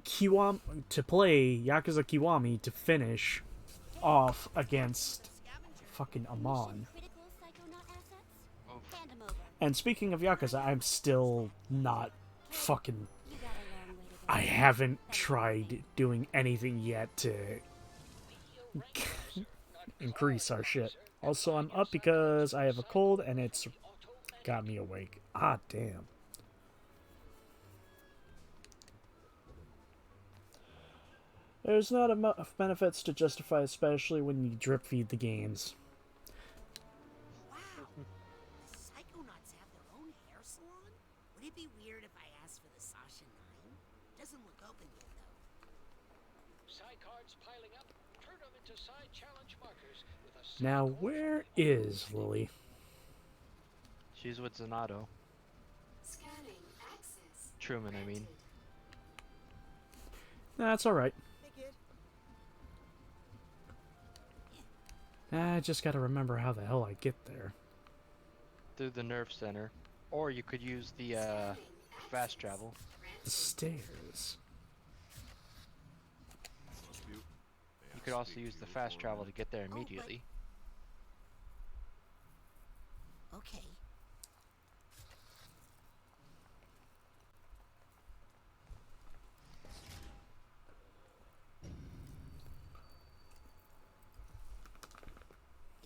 [SPEAKER 1] To play Yakuza Kiwami to finish off against fucking Amon.
[SPEAKER 6] critical Psychonaut assets? Hand 'em over.
[SPEAKER 1] And speaking of Yakuza, I'm still not fucking...
[SPEAKER 6] You got a long way to go.
[SPEAKER 1] I haven't tried doing anything yet to increase our shit. Also, I'm up because I have a cold and it's got me awake. Ah, damn. There's not enough benefits to justify, especially when you drip feed the games.
[SPEAKER 7] wow. The Psychonauts have their own hair salon? Would it be weird if I asked for the Sasha 9? Doesn't look open yet, though.
[SPEAKER 10] Psi cards piling up. Turn them into Psi challenge markers with a
[SPEAKER 1] Now, where is Lily?
[SPEAKER 2] She's with Zanato.
[SPEAKER 8] Scanning access.
[SPEAKER 2] Truman, I mean.
[SPEAKER 1] That's alright.
[SPEAKER 9] Hey, kid.
[SPEAKER 1] I just gotta remember how the hell I get there.
[SPEAKER 2] Through the nerve center. Or you could use the, fast travel.
[SPEAKER 1] The stairs.
[SPEAKER 4] Dispute.
[SPEAKER 2] You could also use the fast travel to get there immediately.
[SPEAKER 7] Okay.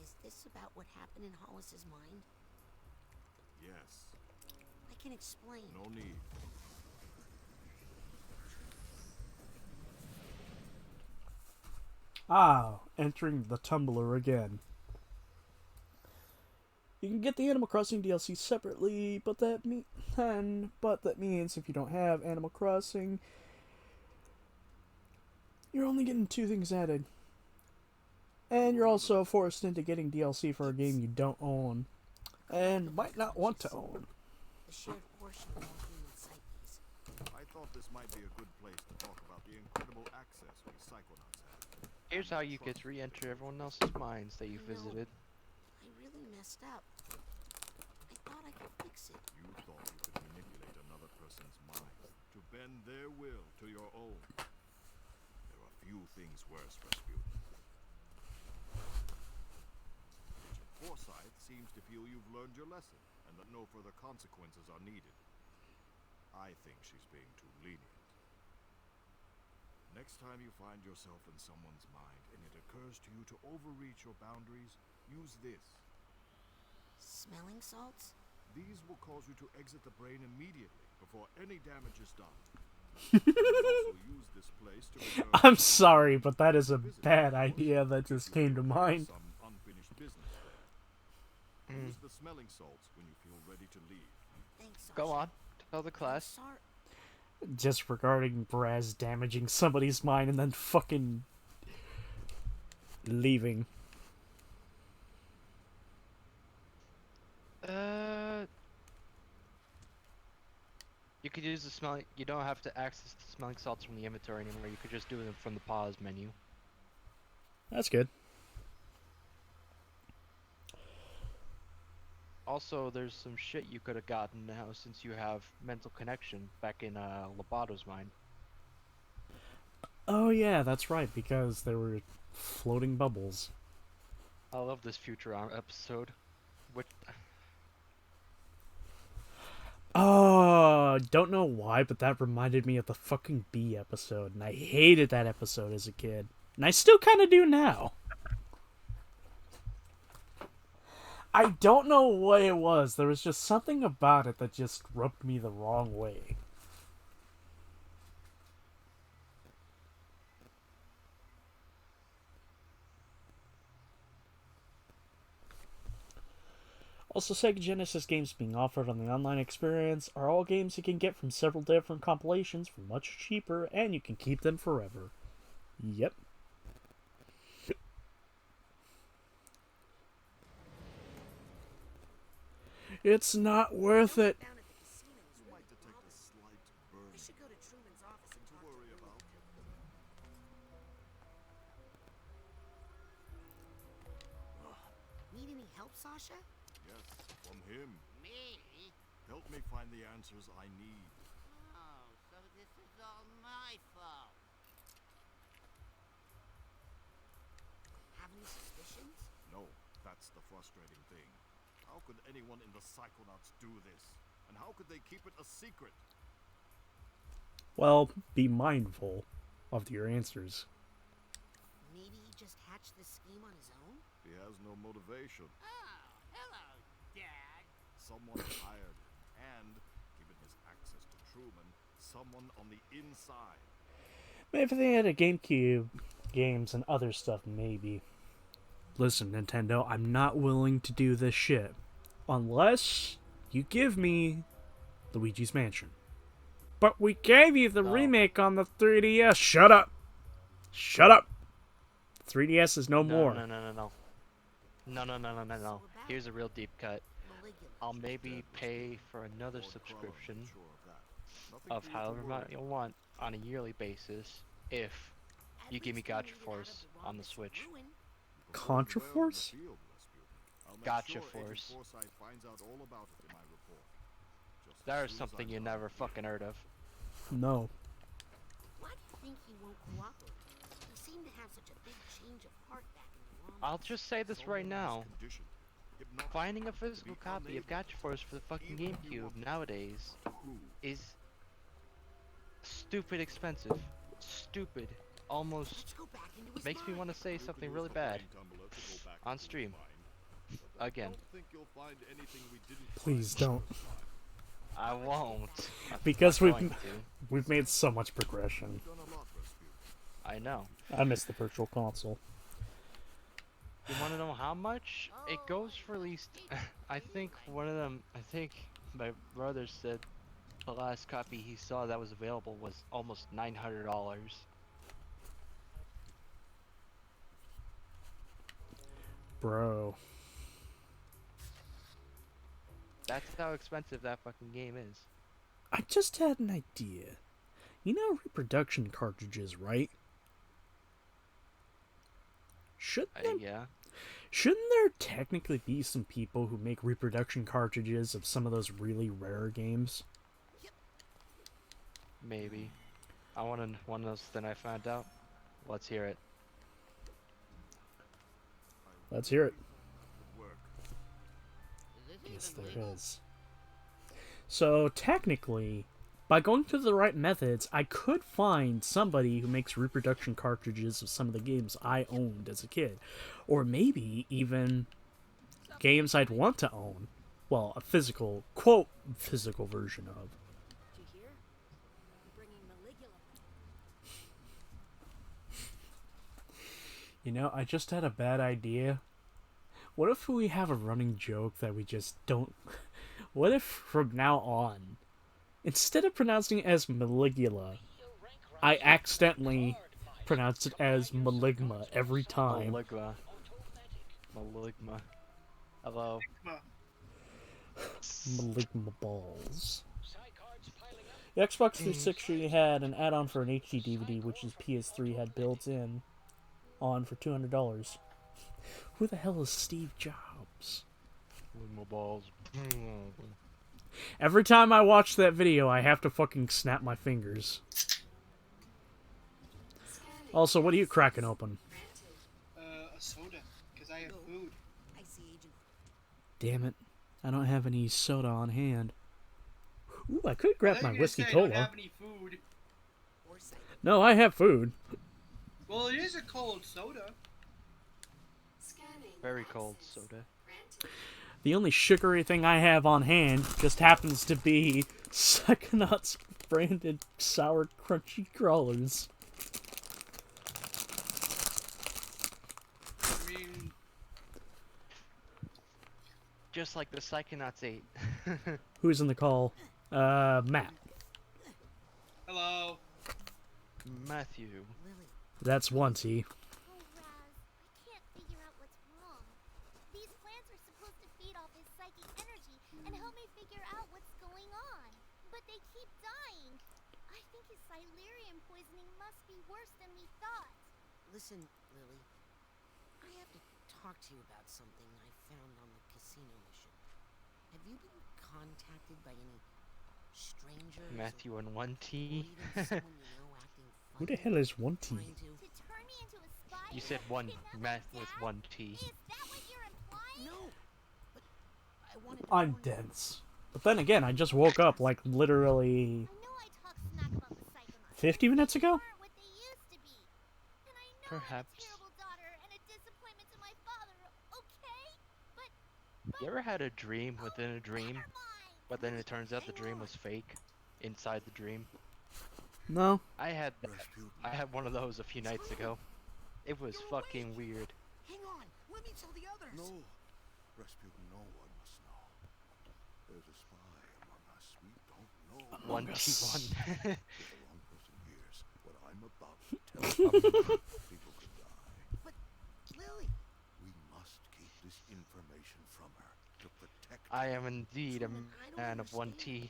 [SPEAKER 7] Is this about what happened in Hollis's mind?
[SPEAKER 4] Yes.
[SPEAKER 7] I can explain.
[SPEAKER 4] No need.
[SPEAKER 1] Ah, entering the tumbler again. You can get the Animal Crossing DLC separately, but that means if you don't have Animal Crossing, you're only getting 2 things added. And you're also forced into getting DLC for a game you don't own and might not want to own.
[SPEAKER 7] The shared portion of all human psyches.
[SPEAKER 4] I thought this might be a good place to talk about the incredible access we Psychonauts have.
[SPEAKER 2] Here's how you get to re-enter everyone else's minds that you visited.
[SPEAKER 7] I really messed up. I thought I could fix it.
[SPEAKER 4] You thought you could manipulate another person's mind to bend their will to your own. There are few things worse, Rasputin. Agent Forsyth seems to feel you've learned your lesson and that no further consequences are needed. I think she's being too lenient. Next time you find yourself in someone's mind and it occurs to you to overreach your boundaries, use this.
[SPEAKER 7] Smelling salts?
[SPEAKER 4] These will cause you to exit the brain immediately before any damage is done. You can also use this place to reserve
[SPEAKER 1] I'm sorry, but that is a bad idea that just came to mind.
[SPEAKER 4] some unfinished business there. Use the smelling salts when you feel ready to leave.
[SPEAKER 7] Thanks, Sasha.
[SPEAKER 2] Go on, tell the class.
[SPEAKER 7] Sorry.
[SPEAKER 1] Just regarding Braz damaging somebody's mind and then fucking leaving.
[SPEAKER 2] You could use the smelling. You don't have to access the smelling salts from the inventory anymore. You could just do them from the pause menu.
[SPEAKER 1] That's good.
[SPEAKER 2] Also, there's some shit you could have gotten now since you have mental connection back in Lobato's mind.
[SPEAKER 1] Oh yeah, that's right, because there were floating bubbles.
[SPEAKER 2] I love this Futurama episode. Which
[SPEAKER 1] Oh, don't know why, but that reminded me of the fucking Bee episode, and I hated that episode as a kid. And I still kind of do now. I don't know what it was. There was just something about it that just rubbed me the wrong way. Also, Sega Genesis games being offered on the online experience are all games you can get from several different compilations for much cheaper, and you can keep them forever. Yep. It's not worth it.
[SPEAKER 7] Down at the casino is
[SPEAKER 4] You
[SPEAKER 7] really
[SPEAKER 4] might detect a
[SPEAKER 7] bothersome.
[SPEAKER 4] slight burn
[SPEAKER 7] I should go to Truman's office and
[SPEAKER 4] to
[SPEAKER 7] talk
[SPEAKER 4] worry
[SPEAKER 7] to him.
[SPEAKER 4] about.
[SPEAKER 7] Need any help, Sasha?
[SPEAKER 4] Yes, from him.
[SPEAKER 7] Me?
[SPEAKER 4] Help me find the answers I need.
[SPEAKER 7] Oh, so this is all my fault. Have any suspicions?
[SPEAKER 4] No, that's the frustrating thing. How could anyone in the Psychonauts do this? And how could they keep it a secret?
[SPEAKER 1] Well, be mindful of your answers.
[SPEAKER 7] Maybe he just hatched this scheme on his own?
[SPEAKER 4] He has no motivation.
[SPEAKER 7] Oh, hello, Dad.
[SPEAKER 4] Someone hired him, and, given his access to Truman, someone on the inside.
[SPEAKER 1] Maybe if they had a GameCube games and other stuff, maybe. Listen, Nintendo, I'm not willing to do this shit. Unless you give me Luigi's Mansion. But we gave you the remake on the 3DS. Shut up! Shut up! 3DS is no more.
[SPEAKER 2] No. Here's a real deep cut. I'll maybe pay for another subscription of however much you want on a yearly basis if you give me Gotcha Force on the Switch.
[SPEAKER 1] Contra Force?
[SPEAKER 2] Gotcha Force. That is something you never fucking heard of.
[SPEAKER 1] No.
[SPEAKER 7] Why do you think he won't cooperate? He seemed to have such a big change of heart back in the wrong.
[SPEAKER 2] I'll just say this right now. Finding a physical copy of Gotcha Force for the fucking GameCube nowadays is stupid expensive. Stupid. Almost makes me want to say something really bad on stream. Again.
[SPEAKER 1] Please don't.
[SPEAKER 2] I won't.
[SPEAKER 1] Because
[SPEAKER 2] I'm going
[SPEAKER 1] we've made so much progression.
[SPEAKER 2] I know.
[SPEAKER 1] I miss the Virtual Console.
[SPEAKER 2] You want to know how much? It goes for at least. I think one of them. I think my brother said the last copy he saw that was available was almost $900.
[SPEAKER 1] Bro.
[SPEAKER 2] That's how expensive that fucking game is.
[SPEAKER 1] I just had an idea. You know reproduction cartridges, right?
[SPEAKER 2] Yeah.
[SPEAKER 1] Shouldn't there technically be some people who make reproduction cartridges of some of those really rare games?
[SPEAKER 2] Maybe. I want one of those. Then I found out. Let's hear it.
[SPEAKER 1] Let's hear it.
[SPEAKER 4] Work.
[SPEAKER 1] Yes, there is. So, technically, by going through the right methods, I could find somebody who makes reproduction cartridges of some of the games I owned as a kid. Or maybe even games I'd want to own. Well, a physical, quote, physical version of.
[SPEAKER 3] Did you hear? I'm bringing Maligula.
[SPEAKER 1] You know, I just had a bad idea. What if we have a running joke that we just don't... What if, from now on, instead of pronouncing it as Maligula, I accidentally pronounce it as Maligma every time?
[SPEAKER 2] Maligma. Maligma. Hello.
[SPEAKER 1] Maligma balls. The Xbox 360 had an add-on for an HD DVD, which is PS3 had built in on for $200. Who the hell is Steve Jobs?
[SPEAKER 2] Maligma balls.
[SPEAKER 1] Every time I watch that video, I have to fucking snap my fingers. Also, what are you cracking open?
[SPEAKER 11] A soda, because I have food.
[SPEAKER 7] I see, Agent.
[SPEAKER 1] Damn it. I don't have any soda on hand. Ooh, I could grab my whiskey
[SPEAKER 11] I
[SPEAKER 1] cola.
[SPEAKER 11] don't have any food.
[SPEAKER 1] No, I have food.
[SPEAKER 11] Well, it is a cold soda.
[SPEAKER 2] Very cold soda.
[SPEAKER 1] The only sugary thing I have on hand just happens to be Psychonauts branded sour crunchy crawlers.
[SPEAKER 11] I mean,
[SPEAKER 2] Just like the Psychonauts 8.
[SPEAKER 1] Who's in the call? Matt.
[SPEAKER 11] hello.
[SPEAKER 2] Matthew.
[SPEAKER 1] That's one T.
[SPEAKER 6] Oh, Raz, I can't figure out what's wrong. These plants are supposed to feed off his psychic energy and help me figure out what's going on. But they keep dying. I think his Silurian poisoning must be worse than we thought.
[SPEAKER 7] Listen, Lily. I have to talk to you about something I found on the casino mission. Have you been contacted by any strangers?
[SPEAKER 2] Matthew and
[SPEAKER 7] Or
[SPEAKER 2] 1T.
[SPEAKER 7] even someone you know acting
[SPEAKER 1] Who the
[SPEAKER 7] funny,
[SPEAKER 1] hell is one T?
[SPEAKER 7] trying to...
[SPEAKER 6] To turn me into a spy?
[SPEAKER 2] You said one. Matt with 1T.
[SPEAKER 6] Is that what you're implying?
[SPEAKER 7] No, but I wanted to
[SPEAKER 1] I'm
[SPEAKER 7] warn you.
[SPEAKER 1] dense. But then again, I just woke up like literally
[SPEAKER 6] I know I talked smack about the Psychonauts.
[SPEAKER 1] 50 minutes ago?
[SPEAKER 6] They aren't what they used to be. And I know
[SPEAKER 2] Perhaps.
[SPEAKER 6] I'm a terrible daughter and a disappointment to my father, okay? But
[SPEAKER 2] You ever had a dream within a dream,
[SPEAKER 6] never mind.
[SPEAKER 2] but then it turns out the dream was fake inside the dream?
[SPEAKER 1] No.
[SPEAKER 2] I had one of those a few nights ago. It was fucking weird.
[SPEAKER 7] Hang on, let me tell the others.
[SPEAKER 4] No, Rasputin, no one must know. There's a spy among us. We don't know.
[SPEAKER 2] 1T1.
[SPEAKER 4] If the wrong person hears what I'm about to tell you, people could die.
[SPEAKER 7] But, Lily,
[SPEAKER 4] We must keep this information from her to protect
[SPEAKER 2] I
[SPEAKER 4] her.
[SPEAKER 2] am indeed a man of 1T.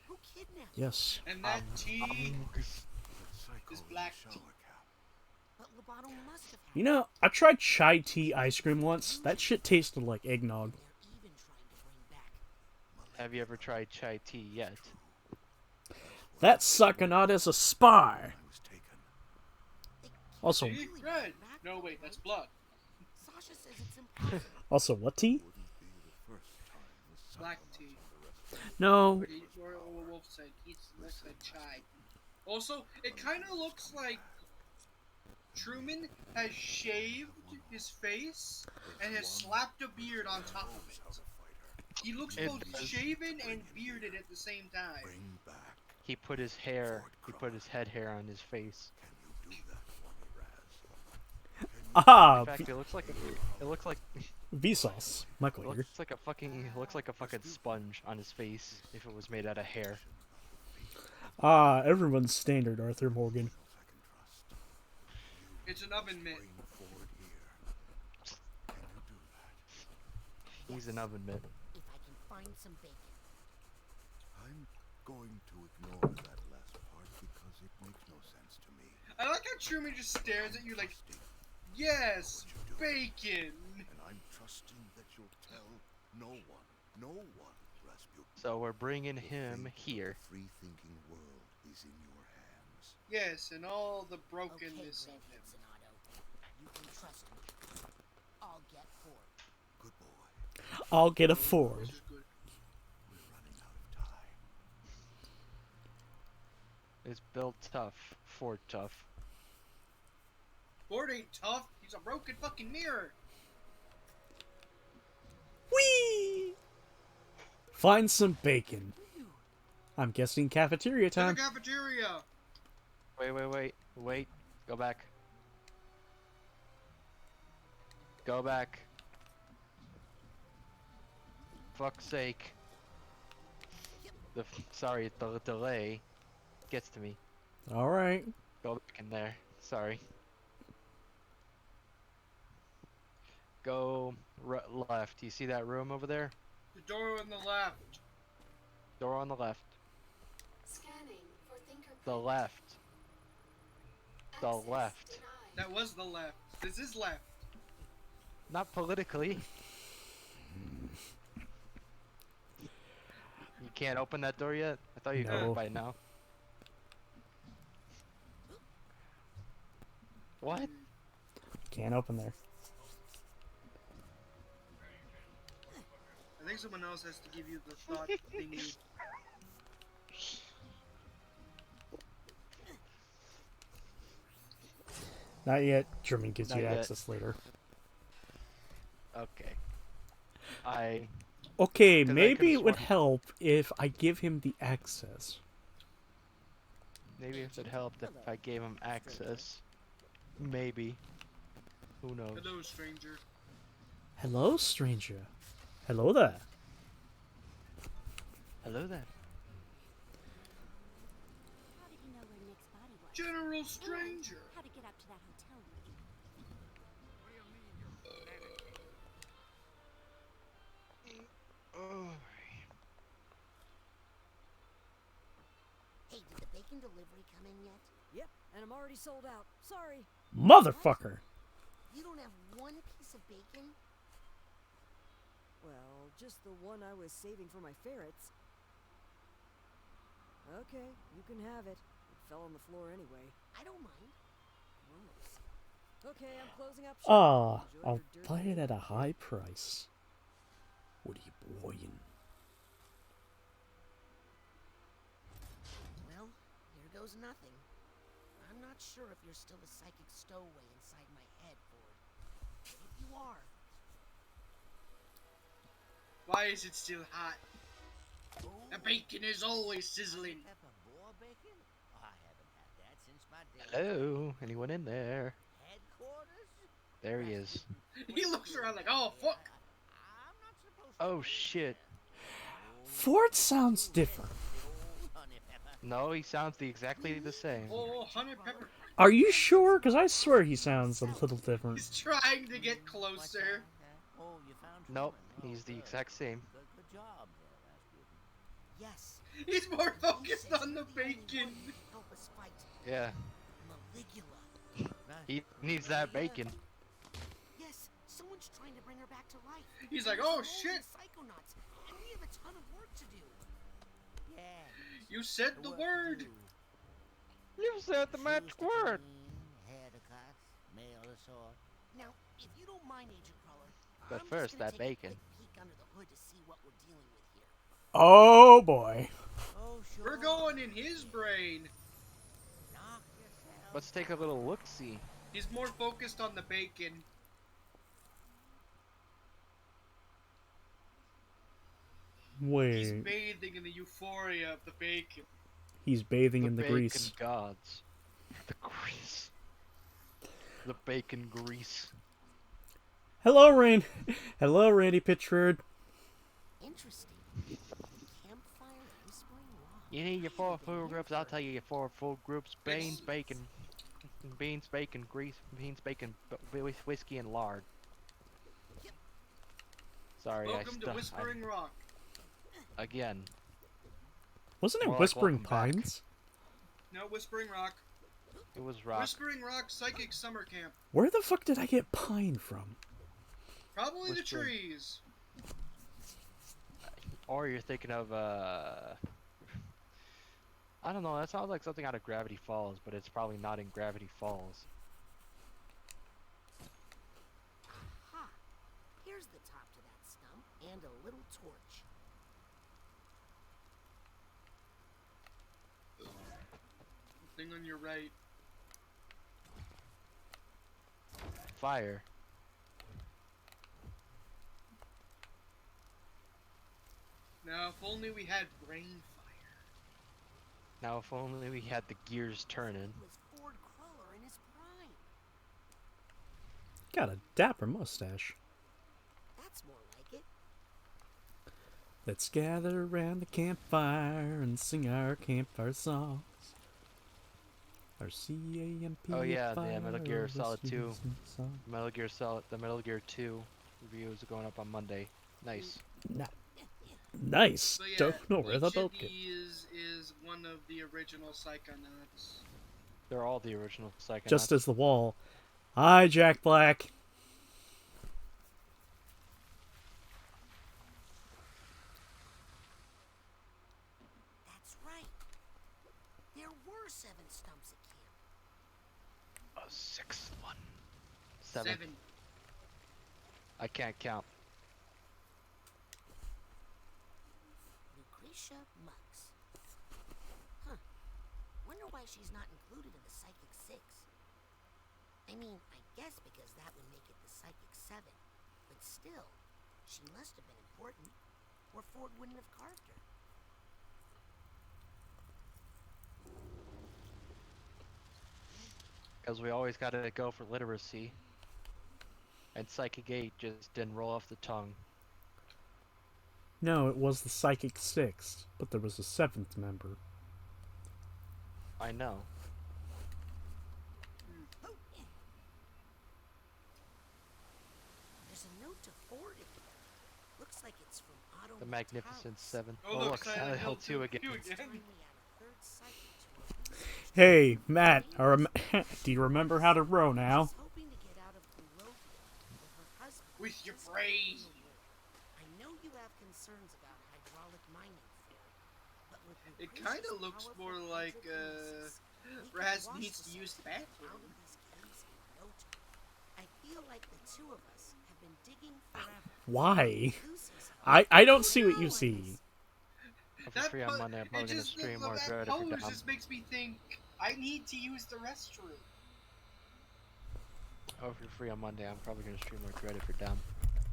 [SPEAKER 7] who kidnapped
[SPEAKER 1] Yes.
[SPEAKER 11] And that tea
[SPEAKER 4] That
[SPEAKER 11] is
[SPEAKER 4] psycho
[SPEAKER 11] black
[SPEAKER 4] shower
[SPEAKER 11] tea.
[SPEAKER 4] cap.
[SPEAKER 7] But Lobato must have had
[SPEAKER 1] You know, I tried chai tea ice cream once. That shit tasted like eggnog.
[SPEAKER 7] They're even trying to bring back.
[SPEAKER 2] Have you ever tried chai tea yet?
[SPEAKER 1] That Psychonaut is a spy.
[SPEAKER 4] I was taken.
[SPEAKER 1] Also,
[SPEAKER 11] See? Red. No, wait, that's blood.
[SPEAKER 7] Sasha says it's impossible.
[SPEAKER 1] also, what tea?
[SPEAKER 4] Wouldn't be the first time the
[SPEAKER 11] Black
[SPEAKER 4] Psychonauts
[SPEAKER 11] tea.
[SPEAKER 4] arrested
[SPEAKER 1] No.
[SPEAKER 11] Or Wolf said he's looks like chai. Also, it kind of looks like Truman has shaved his face and has slapped a beard on top of
[SPEAKER 4] knows how
[SPEAKER 11] it.
[SPEAKER 4] to fight her.
[SPEAKER 11] He looks
[SPEAKER 2] It
[SPEAKER 11] both
[SPEAKER 2] does.
[SPEAKER 11] shaven and bearded at the same time.
[SPEAKER 4] Bring back.
[SPEAKER 2] He put his hair, he put his head hair on his face.
[SPEAKER 4] Can you do that for me, Raz? Can
[SPEAKER 1] Ah,
[SPEAKER 2] In fact, it looks like
[SPEAKER 1] Vsauce. Michael here.
[SPEAKER 2] it looks like a fucking sponge on his face if it was made out of hair.
[SPEAKER 1] Ah, everyone's standard, Arthur Morgan.
[SPEAKER 11] It's an oven mitt.
[SPEAKER 2] He's an oven mitt.
[SPEAKER 7] If I can find some bacon.
[SPEAKER 4] I'm going to ignore that last part because it makes no sense to me.
[SPEAKER 11] I like how Truman just stares at you like, yes, bacon.
[SPEAKER 4] And I'm trusting that you'll tell no one, Rasputin.
[SPEAKER 2] So we're bringing him here.
[SPEAKER 4] The free-thinking world is in your hands.
[SPEAKER 11] Yes, and all the brokenness
[SPEAKER 7] Okay,
[SPEAKER 11] of him.
[SPEAKER 7] Grandpa Zanato. You can trust me. I'll get Ford.
[SPEAKER 4] Good boy.
[SPEAKER 1] I'll get a Ford.
[SPEAKER 11] This is good.
[SPEAKER 4] We're running out of time.
[SPEAKER 2] It's built tough. Ford tough.
[SPEAKER 11] Ford ain't tough. He's a broken fucking mirror.
[SPEAKER 1] Whee! Find some bacon. I'm guessing cafeteria
[SPEAKER 11] To the
[SPEAKER 1] time.
[SPEAKER 11] cafeteria.
[SPEAKER 2] Wait. Go back. Go back. Fuck's sake. Sorry, the delay gets to me.
[SPEAKER 1] All right.
[SPEAKER 2] Go back in there. Sorry. Go left. You see that room over there?
[SPEAKER 11] The door on the left.
[SPEAKER 2] Door on the left.
[SPEAKER 8] Scanning for fingerprint.
[SPEAKER 2] The left. The
[SPEAKER 8] Access
[SPEAKER 2] left.
[SPEAKER 8] denied.
[SPEAKER 11] That was the left. This is left.
[SPEAKER 2] Not politically. You can't open that door yet? I thought you could
[SPEAKER 1] No.
[SPEAKER 2] by now. What?
[SPEAKER 1] Can't open there.
[SPEAKER 11] I think someone else has to give you the thought thingy.
[SPEAKER 1] Not yet. German gives
[SPEAKER 2] Not
[SPEAKER 1] you
[SPEAKER 2] yet.
[SPEAKER 1] access later.
[SPEAKER 2] Okay.
[SPEAKER 1] Okay,
[SPEAKER 2] 'Cause I
[SPEAKER 1] maybe
[SPEAKER 2] could've
[SPEAKER 1] it would
[SPEAKER 2] sworn-
[SPEAKER 1] help if I give him the access.
[SPEAKER 2] Maybe if it helped if I gave him access. Maybe. Who knows?
[SPEAKER 11] Hello, stranger.
[SPEAKER 1] Hello, stranger. Hello there.
[SPEAKER 2] Hello there.
[SPEAKER 6] How did you know where Nick's body was?
[SPEAKER 11] General Stranger.
[SPEAKER 6] How to get up to that hotel room?
[SPEAKER 7] Hey, did the bacon delivery come in yet?
[SPEAKER 12] Yep, and I'm already sold out. Sorry.
[SPEAKER 1] Motherfucker.
[SPEAKER 7] You don't have one piece of bacon?
[SPEAKER 12] Well, just the one I was saving for my ferrets. Okay, you can have it. It fell on the floor anyway.
[SPEAKER 7] I don't mind. Gross.
[SPEAKER 12] Okay, I'm closing up shop.
[SPEAKER 1] Ah,
[SPEAKER 12] Enjoy
[SPEAKER 1] I'll
[SPEAKER 12] your dirty
[SPEAKER 1] buy it
[SPEAKER 12] bacon.
[SPEAKER 1] at a high price. What are you boying?
[SPEAKER 7] Well, here goes nothing. I'm not sure if you're still a psychic stowaway inside my head, Ford. But if you are,
[SPEAKER 11] Why is it still hot? The bacon is always sizzling.
[SPEAKER 13] Pepper boar bacon? Oh, I haven't had that since my day.
[SPEAKER 2] Hello? Anyone in there?
[SPEAKER 13] Headquarters?
[SPEAKER 2] There he is.
[SPEAKER 11] He looks around like, oh fuck.
[SPEAKER 13] I'm not supposed
[SPEAKER 2] Oh shit.
[SPEAKER 1] Ford sounds different.
[SPEAKER 13] to honey pepper.
[SPEAKER 2] No, he sounds exactly the same.
[SPEAKER 11] Oh, honey pepper.
[SPEAKER 1] Are you sure? Because I swear he sounds a little different.
[SPEAKER 11] He's trying to get closer.
[SPEAKER 13] Oh, you found
[SPEAKER 2] Nope,
[SPEAKER 13] Truman.
[SPEAKER 2] he's the
[SPEAKER 13] good.
[SPEAKER 2] exact same.
[SPEAKER 13] Good job there, Rasputin.
[SPEAKER 7] yes.
[SPEAKER 11] He's more focused on the bacon.
[SPEAKER 7] Help us fight
[SPEAKER 2] Yeah,
[SPEAKER 7] Maligula.
[SPEAKER 2] he needs that bacon.
[SPEAKER 7] Yes, someone's trying to bring her back to life.
[SPEAKER 11] He's like,
[SPEAKER 7] There's
[SPEAKER 11] oh
[SPEAKER 7] a hole in
[SPEAKER 11] shit.
[SPEAKER 7] the Psychonauts, and we have a ton of work to do.
[SPEAKER 13] Yes.
[SPEAKER 11] You said the
[SPEAKER 13] What to
[SPEAKER 11] word.
[SPEAKER 13] do.
[SPEAKER 2] You said the magic
[SPEAKER 13] Shoes to
[SPEAKER 2] word.
[SPEAKER 13] clean, hair to cut, mail to sort.
[SPEAKER 7] Now, if you don't mind, Agent Crawler,
[SPEAKER 2] But
[SPEAKER 7] I'm just
[SPEAKER 2] first,
[SPEAKER 7] gonna
[SPEAKER 2] that
[SPEAKER 7] take a
[SPEAKER 2] bacon.
[SPEAKER 7] quick peek under the hood to see what we're dealing with here.
[SPEAKER 1] Oh boy.
[SPEAKER 13] Oh, sure.
[SPEAKER 11] We're going in his brain.
[SPEAKER 13] Knock yourself
[SPEAKER 2] Let's take a little look-see.
[SPEAKER 11] He's more focused on the bacon. He's
[SPEAKER 1] Wait.
[SPEAKER 11] bathing in the euphoria of the bacon.
[SPEAKER 1] He's bathing in the
[SPEAKER 2] bacon
[SPEAKER 1] grease.
[SPEAKER 2] gods. The grease. The bacon grease.
[SPEAKER 1] Hello, Rain. Hello, Randy Pitchford.
[SPEAKER 7] Interesting. Campfire, whispering rock.
[SPEAKER 2] You need your 4 food groups. I'll tell you your 4 food groups: beans, bacon, grease, beans, bacon, whiskey, and lard. Sorry,
[SPEAKER 11] Welcome to Whispering Rock.
[SPEAKER 2] Again.
[SPEAKER 1] Wasn't it
[SPEAKER 2] More like
[SPEAKER 1] Whispering
[SPEAKER 2] welcome back.
[SPEAKER 1] Pines?
[SPEAKER 11] No, Whispering Rock.
[SPEAKER 2] It was rock.
[SPEAKER 11] Whispering Rock Psychic Summer Camp.
[SPEAKER 1] Where the fuck did I get pine from?
[SPEAKER 11] Probably the
[SPEAKER 2] Whispering.
[SPEAKER 11] trees.
[SPEAKER 2] Or you're thinking of I don't know. That sounds like something out of Gravity Falls, but it's probably not in Gravity Falls.
[SPEAKER 7] Ha! Here's the top to that stump and a little torch.
[SPEAKER 11] Thing on your right.
[SPEAKER 2] Fire.
[SPEAKER 11] Now, if only we had brain fire.
[SPEAKER 2] Now, if only we had the gears turning.
[SPEAKER 7] It was Ford Cruller in his prime.
[SPEAKER 1] Got a dapper mustache.
[SPEAKER 7] That's more like it.
[SPEAKER 1] Let's gather around the campfire and sing our campfire songs. Our C-A-M-P.
[SPEAKER 2] Oh yeah, the
[SPEAKER 1] fire
[SPEAKER 2] Metal Gear
[SPEAKER 1] of the
[SPEAKER 2] Solid 2.
[SPEAKER 1] season song.
[SPEAKER 2] The Metal Gear 2 reviews are going up on Monday. Nice.
[SPEAKER 1] Nice.
[SPEAKER 11] So yeah,
[SPEAKER 1] Don't know where the
[SPEAKER 11] each of
[SPEAKER 1] boat came.
[SPEAKER 11] these is one of the original Psychonauts.
[SPEAKER 2] They're all the original Psychonauts.
[SPEAKER 1] Just as the wall. Hi, Jack Black.
[SPEAKER 7] That's right. There were 7 stumps at camp.
[SPEAKER 2] A 6th one.
[SPEAKER 11] 7.
[SPEAKER 2] I can't count.
[SPEAKER 7] Lucretia Mux. Huh. Wonder why she's not included in the Psychic 6. I mean, I guess because that would make it the Psychic 7. But still, she must have been important, or Ford wouldn't have carved her.
[SPEAKER 2] Because we always gotta go for literacy. And Psychic 8 just didn't roll off the tongue.
[SPEAKER 1] No, it was the Psychic 6th, but there was a 7th member.
[SPEAKER 2] I know.
[SPEAKER 7] There's a note to Ford in here. Looks like it's from Otto
[SPEAKER 2] The Magnificent 7.
[SPEAKER 11] Oh, look, Silent Hill 2
[SPEAKER 2] again.
[SPEAKER 1] Hey, Matt, do you remember how to row now?
[SPEAKER 11] With your brain.
[SPEAKER 7] I know you have concerns about hydraulic mining, but with
[SPEAKER 11] It kind of looks more like Raz needs to use the bathroom.
[SPEAKER 7] I feel like the two of us have been digging forever.
[SPEAKER 1] Why? I don't see what you see.
[SPEAKER 2] If I'm free on Monday, I'm probably gonna stream more Dread if you're down.
[SPEAKER 11] Just makes me think I need to use the restroom.
[SPEAKER 2] Oh, if you're free on Monday, I'm probably gonna stream more Dread if you're down.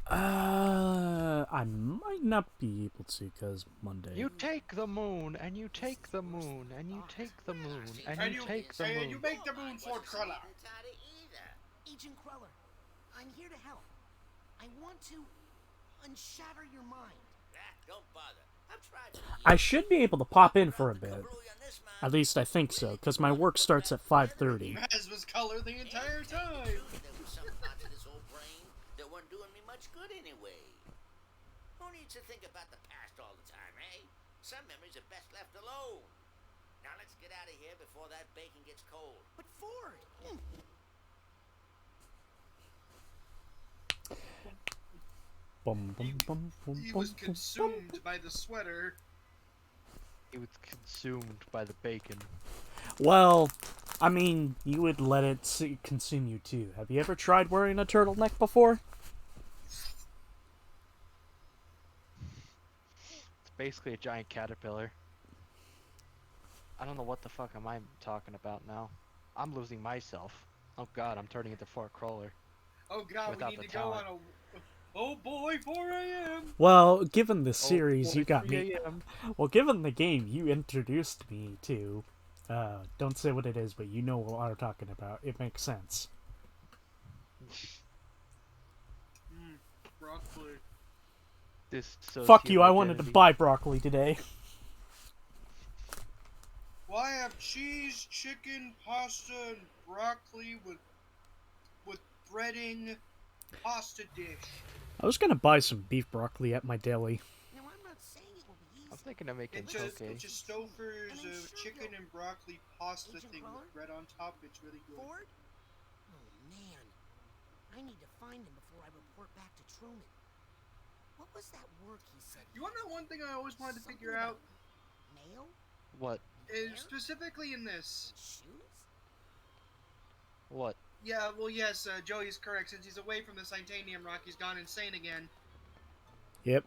[SPEAKER 1] I might not be able to, cause Monday.
[SPEAKER 2] You take the moon, and you take the moon, and you take the moon, and you take the moon.
[SPEAKER 11] And you make the moon for Cruller.
[SPEAKER 7] Agent Cruller, I'm here to help. I want to unshatter your mind.
[SPEAKER 13] Don't bother.
[SPEAKER 1] I should be able to pop in for a bit. At least I think so, because my work starts at 5:30.
[SPEAKER 11] Raz was color the entire time.
[SPEAKER 13] There was some parts of this old brain that weren't doing me much good anyway. Who needs to think about the past all the time, eh? Some memories are best left alone. Now let's get out of here before that bacon gets cold.
[SPEAKER 7] But Ford!
[SPEAKER 1] Bum, bum, bum, bum,
[SPEAKER 11] He
[SPEAKER 1] bum,
[SPEAKER 11] was
[SPEAKER 1] bum,
[SPEAKER 11] consumed by the sweater.
[SPEAKER 2] He was consumed by the bacon.
[SPEAKER 1] Well, I mean, you would let it consume you too. Have you ever tried wearing a turtleneck before?
[SPEAKER 2] It's basically a giant caterpillar. I don't know what the fuck am I talking about now. I'm losing myself. Oh god, I'm turning into Fort Crawler.
[SPEAKER 11] Oh god,
[SPEAKER 2] Without
[SPEAKER 11] we need
[SPEAKER 2] the
[SPEAKER 11] to go on
[SPEAKER 2] talent.
[SPEAKER 11] a... Oh boy, 4 a.m.
[SPEAKER 1] Well, given the series
[SPEAKER 2] boy,
[SPEAKER 1] you got
[SPEAKER 2] 3
[SPEAKER 1] me...
[SPEAKER 2] a.m..
[SPEAKER 1] Well, given the game you introduced me to... don't say what it is, but you know what I'm talking about. It makes sense.
[SPEAKER 11] Broccoli.
[SPEAKER 1] Fuck you, I wanted to buy broccoli today.
[SPEAKER 11] Well, I have cheese, chicken, pasta, and broccoli with breading pasta dish.
[SPEAKER 1] I was gonna buy some beef broccoli at my deli.
[SPEAKER 7] Now, I'm not saying it will be easy.
[SPEAKER 2] I'm thinking of making
[SPEAKER 11] It's
[SPEAKER 2] poke.
[SPEAKER 11] a Stouffer's
[SPEAKER 7] And I'm sure
[SPEAKER 11] chicken
[SPEAKER 7] you'll-
[SPEAKER 11] and broccoli pasta
[SPEAKER 7] Agent
[SPEAKER 11] thing
[SPEAKER 7] Crawler?
[SPEAKER 11] with bread on top. It's really good.
[SPEAKER 7] Ford? Oh, man. I need to find him before I report back to Truman. What was that work he said?
[SPEAKER 11] You want to know one thing I always wanted to
[SPEAKER 7] Something
[SPEAKER 11] figure out?
[SPEAKER 7] about Mail?
[SPEAKER 2] What?
[SPEAKER 11] Is specifically in this.
[SPEAKER 7] Shoes?
[SPEAKER 2] What?
[SPEAKER 11] Yeah, well, yes, Joey's correct. Since he's away from the Titanium Rock, he's gone insane again.
[SPEAKER 1] Yep.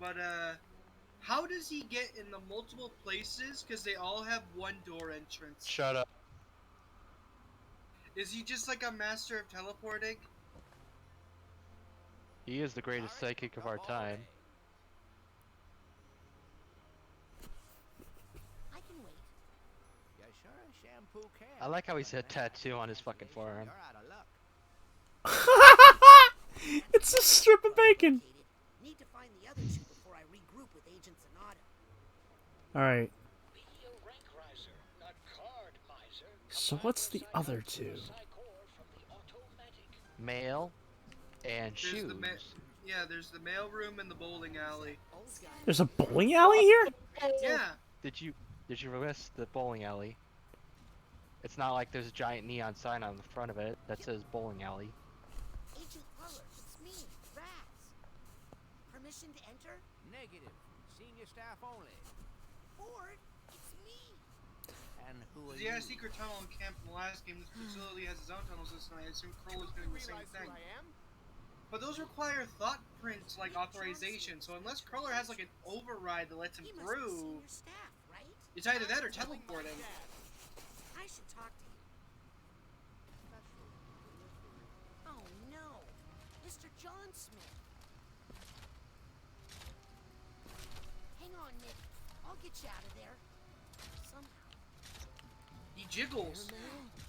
[SPEAKER 11] But, how does he get in the multiple places? Because they all have one door entrance.
[SPEAKER 2] Shut up.
[SPEAKER 11] Is he just like a master of teleporting?
[SPEAKER 2] He is the greatest psychic of our time.
[SPEAKER 7] I can wait.
[SPEAKER 13] Yeah, sure, a shampoo can.
[SPEAKER 2] I like how he's a tattoo on his fucking forearm.
[SPEAKER 13] You're out of luck.
[SPEAKER 1] It's a strip of bacon.
[SPEAKER 7] Need to find the other two before I regroup with Agent Sonata.
[SPEAKER 1] Alright,
[SPEAKER 10] Be a rank riser, not card miser.
[SPEAKER 1] so what's the other two?
[SPEAKER 10] Psychor from the automatic.
[SPEAKER 2] Mail and shoes.
[SPEAKER 11] There's the mailroom and the bowling alley.
[SPEAKER 1] There's a bowling alley here?
[SPEAKER 11] Yeah.
[SPEAKER 2] Did you notice the bowling alley? It's not like there's a giant neon sign on the front of it that says bowling alley.
[SPEAKER 7] Agent Crawler, it's me, Raz. Permission to enter?
[SPEAKER 13] Negative. Senior staff only.
[SPEAKER 7] Ford, it's me.
[SPEAKER 13] And who are
[SPEAKER 11] He
[SPEAKER 13] you?
[SPEAKER 11] had a secret tunnel in camp in the last game. This facility has its own tunnels this night. I assume Crowler's doing the same thing. But those require thought prints like authorization, so unless Crawler has like an override that lets him
[SPEAKER 7] He must be
[SPEAKER 11] through,
[SPEAKER 7] senior staff, right?
[SPEAKER 11] it's either that or teleporting.
[SPEAKER 7] I should talk to him. Oh no, Mr. John Smith. Hang on, Nick. I'll get you out of there. Somehow.
[SPEAKER 11] He jiggles.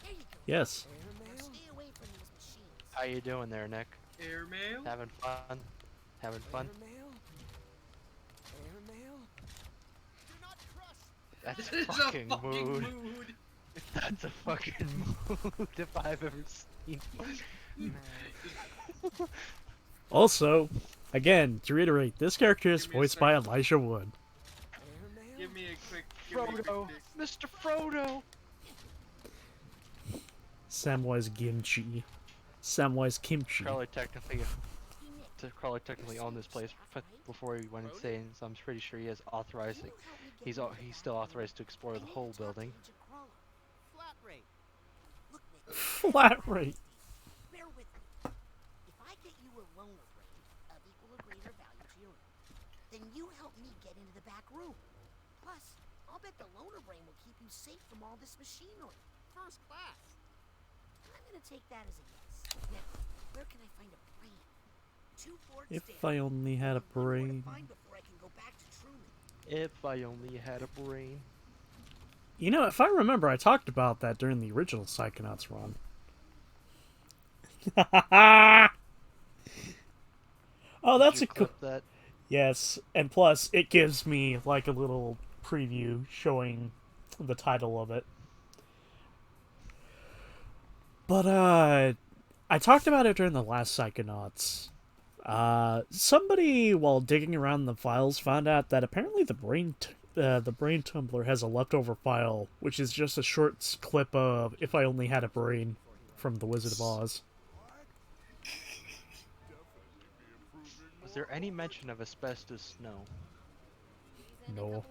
[SPEAKER 7] There you go.
[SPEAKER 1] Yes.
[SPEAKER 7] Now stay away from these machines.
[SPEAKER 2] How you doing there, Nick?
[SPEAKER 11] Airmail?
[SPEAKER 2] Having fun? Having fun? That's
[SPEAKER 11] It's
[SPEAKER 2] a
[SPEAKER 11] a
[SPEAKER 2] fucking
[SPEAKER 11] fucking
[SPEAKER 2] mood.
[SPEAKER 11] mood.
[SPEAKER 2] That's a fucking mood if I've ever seen one.
[SPEAKER 1] Also, again, to reiterate, this character is
[SPEAKER 11] Give me a
[SPEAKER 1] voiced by
[SPEAKER 11] second.
[SPEAKER 1] Elijah Wood.
[SPEAKER 11] Give me a quick
[SPEAKER 2] Frodo! Mr. Frodo!
[SPEAKER 1] Samwise Kimchi. Samwise Kimchi.
[SPEAKER 2] Crawler technically owned this place before he went insane, so I'm pretty sure he has authorized. He's still authorized to explore the whole building.
[SPEAKER 7] Flat rate. Look, Nick.
[SPEAKER 1] Flat rate.
[SPEAKER 7] Bear with me. If I get you a loaner brain of equal or greater value to your own, then you help me get into the back room. Plus, I'll bet the loaner brain will keep you safe from all this machinery. First class. I'm gonna take that as a yes. Now, where can I find a brain? Two Ford
[SPEAKER 1] If
[SPEAKER 7] stands.
[SPEAKER 1] I only had a
[SPEAKER 7] One more to
[SPEAKER 1] brain.
[SPEAKER 7] find before I can go back to Truman.
[SPEAKER 2] If I only had a brain.
[SPEAKER 1] You know, if I remember, I talked about that during the original Psychonauts run. Oh, that's
[SPEAKER 2] Did
[SPEAKER 1] a
[SPEAKER 2] you
[SPEAKER 1] cool.
[SPEAKER 2] clip that?
[SPEAKER 1] Yes, and plus, it gives me like a little preview showing the title of it. But, I talked about it during the last Psychonauts. Somebody, while digging around the files, found out that apparently the brain tumbler has a leftover file, which is just a short clip of "If I Only Had a Brain" from The Wizard of Oz.
[SPEAKER 2] Was there any mention of asbestos? No.
[SPEAKER 1] No.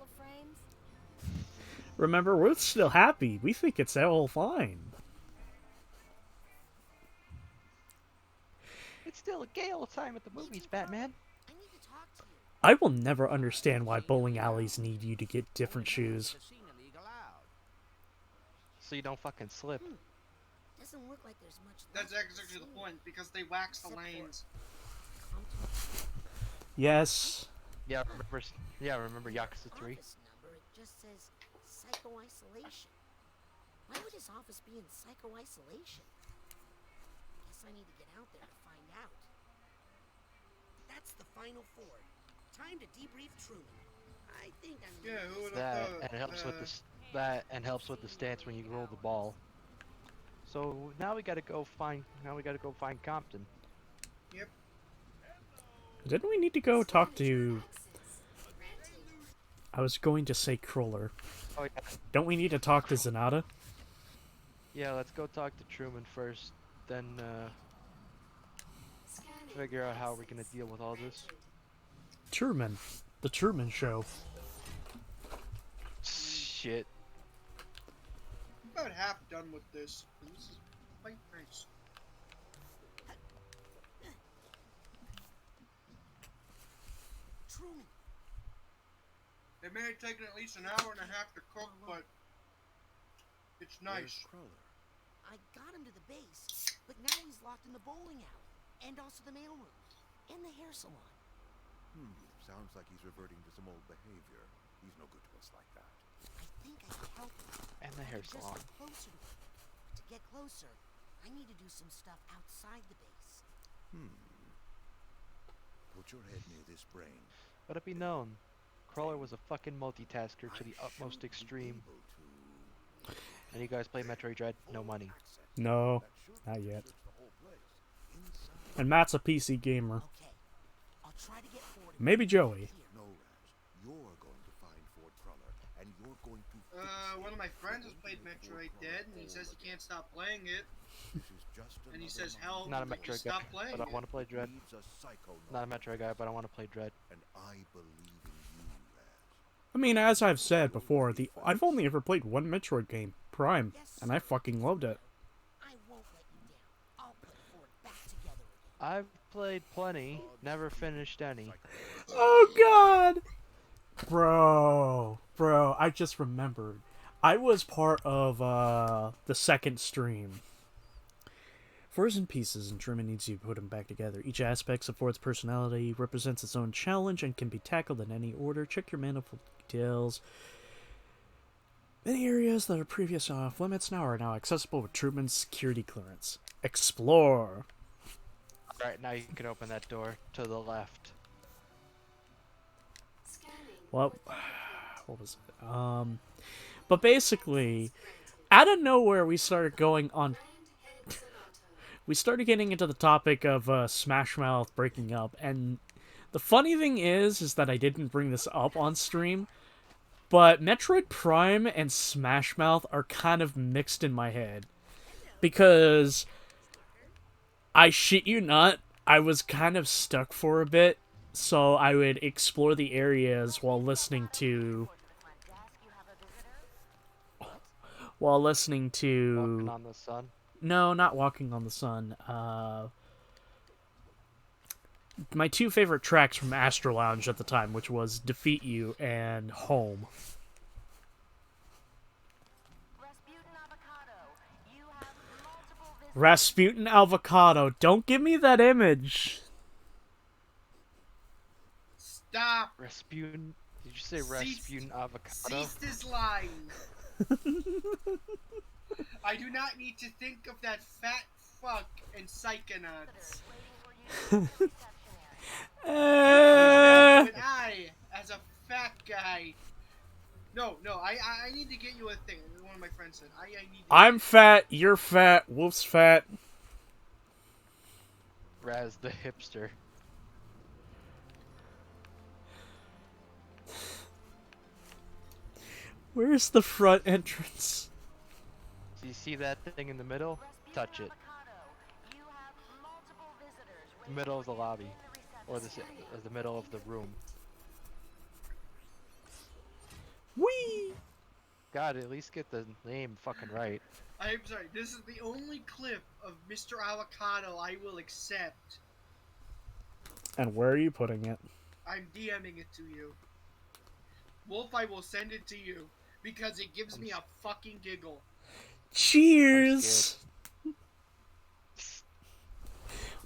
[SPEAKER 1] Remember, we're still happy. We think it's all fine.
[SPEAKER 2] It's still a gay old time at the movies, Batman.
[SPEAKER 7] I need to talk to you.
[SPEAKER 1] I will never understand why bowling alleys need you to get different shoes.
[SPEAKER 2] So you don't fucking slip.
[SPEAKER 7] Doesn't look like there's much.
[SPEAKER 11] That's exactly the point, because they wax the lanes.
[SPEAKER 1] Yes.
[SPEAKER 2] Yeah, remember Yakuza 3?
[SPEAKER 7] Office number, it just says psycho-isolation. Why would his office be in psycho-isolation? Guess guess I need to get out there to find out. That's the final ford. Time to debrief Truman. I think I'm gonna
[SPEAKER 11] Yeah, who would
[SPEAKER 2] That
[SPEAKER 11] have
[SPEAKER 2] and it helps with
[SPEAKER 11] thought?
[SPEAKER 2] this. That and helps with the stance when you roll the ball. So now we gotta go find. Now we gotta go find Compton.
[SPEAKER 11] Yep.
[SPEAKER 1] Didn't we need to go talk to... I was going to say Cruller.
[SPEAKER 2] Oh yeah.
[SPEAKER 1] Don't we need to talk to Zanata?
[SPEAKER 2] Yeah, let's go talk to Truman first. Then figure out how we're gonna deal with all this.
[SPEAKER 1] Truman. The Truman Show.
[SPEAKER 2] Shit.
[SPEAKER 11] I'm about half done with this. This is quite nice.
[SPEAKER 7] Truman.
[SPEAKER 11] It may have taken at least an hour and a half to cook, but it's nice.
[SPEAKER 7] I got him to the base, but now he's locked in the bowling alley, and also the mailroom, and the hair salon.
[SPEAKER 4] Sounds like he's reverting to some old behavior. He's no good to us like that.
[SPEAKER 7] I think I can help him.
[SPEAKER 2] And the hair
[SPEAKER 7] Just
[SPEAKER 2] salon.
[SPEAKER 7] get closer to him. To get closer, I need to do some stuff outside the base.
[SPEAKER 4] Put your head near this brain.
[SPEAKER 2] Let it be known, Crawler was a fucking multitasker to the utmost extreme. And you guys play Metroid Dread? No money.
[SPEAKER 1] No, not yet. And Matt's a PC gamer.
[SPEAKER 7] Okay, I'll try to get forward.
[SPEAKER 1] Maybe Joey.
[SPEAKER 4] No, Raz. You're going to find Ford Cruller, and you're going to...
[SPEAKER 11] One of my friends has played Metroid Dead, and he says he can't stop playing it.
[SPEAKER 4] This is just
[SPEAKER 11] And he says, hell,
[SPEAKER 2] Not a
[SPEAKER 11] we
[SPEAKER 2] Metroid guy,
[SPEAKER 11] stop playing
[SPEAKER 2] but I
[SPEAKER 11] it.
[SPEAKER 2] want to play Dread.
[SPEAKER 4] Needs a Psychonaut.
[SPEAKER 2] Not a Metroid guy, but I want to play Dread.
[SPEAKER 4] And I believe in you, Raz.
[SPEAKER 1] I mean, as I've said before, I've only ever played one Metroid game, Prime, and I fucking loved it.
[SPEAKER 7] I won't let you down. I'll put Ford back together again.
[SPEAKER 2] I've played plenty, never finished any.
[SPEAKER 1] Oh god! Bro, I just remembered. I was part of the second stream. Frozen pieces, and Truman needs you to put them back together. Each aspect of Ford's personality represents its own challenge and can be tackled in any order. Check your manifold details. Many areas that are previously off limits are now accessible with Truman's security clearance. Explore!
[SPEAKER 2] Alright, now you can open that door to the left.
[SPEAKER 1] Well, what was it? But basically, out of nowhere, we started going on. We started getting into the topic of Smash Mouth breaking up, and the funny thing is that I didn't bring this up on stream, but Metroid Prime and Smash Mouth are kind of mixed in my head, because I shit you not, I was kind of stuck for a bit, so I would explore the areas while listening to.
[SPEAKER 2] Walking on the Sun.
[SPEAKER 1] No, not Walking on the Sun. My two favorite tracks from Astro Lounge at the time, which was Defeat You and Home. Rasputin Avocado. Don't give me that image.
[SPEAKER 11] Stop.
[SPEAKER 2] Rasputin. Did you say Rasputin Avocado?
[SPEAKER 11] Cease this lying. I do not need to think of that fat fuck in Psychonauts. But I, as a fat guy... No, I need to get you a thing. One of my friends said, I need to...
[SPEAKER 1] I'm fat, you're fat, Wolf's fat.
[SPEAKER 2] Raz the hipster.
[SPEAKER 1] Where's the front entrance?
[SPEAKER 2] Do you see that thing in the middle? Touch it. The middle of the lobby. Or the middle of the room.
[SPEAKER 1] Whee!
[SPEAKER 2] God, at least get the name fucking right.
[SPEAKER 11] I'm sorry, this is the only clip of Mr. Avocado I will accept.
[SPEAKER 1] And where are you putting it?
[SPEAKER 11] I'm DMing it to you. Wolf, I will send it to you. Because it gives me a fucking giggle.
[SPEAKER 1] Cheers!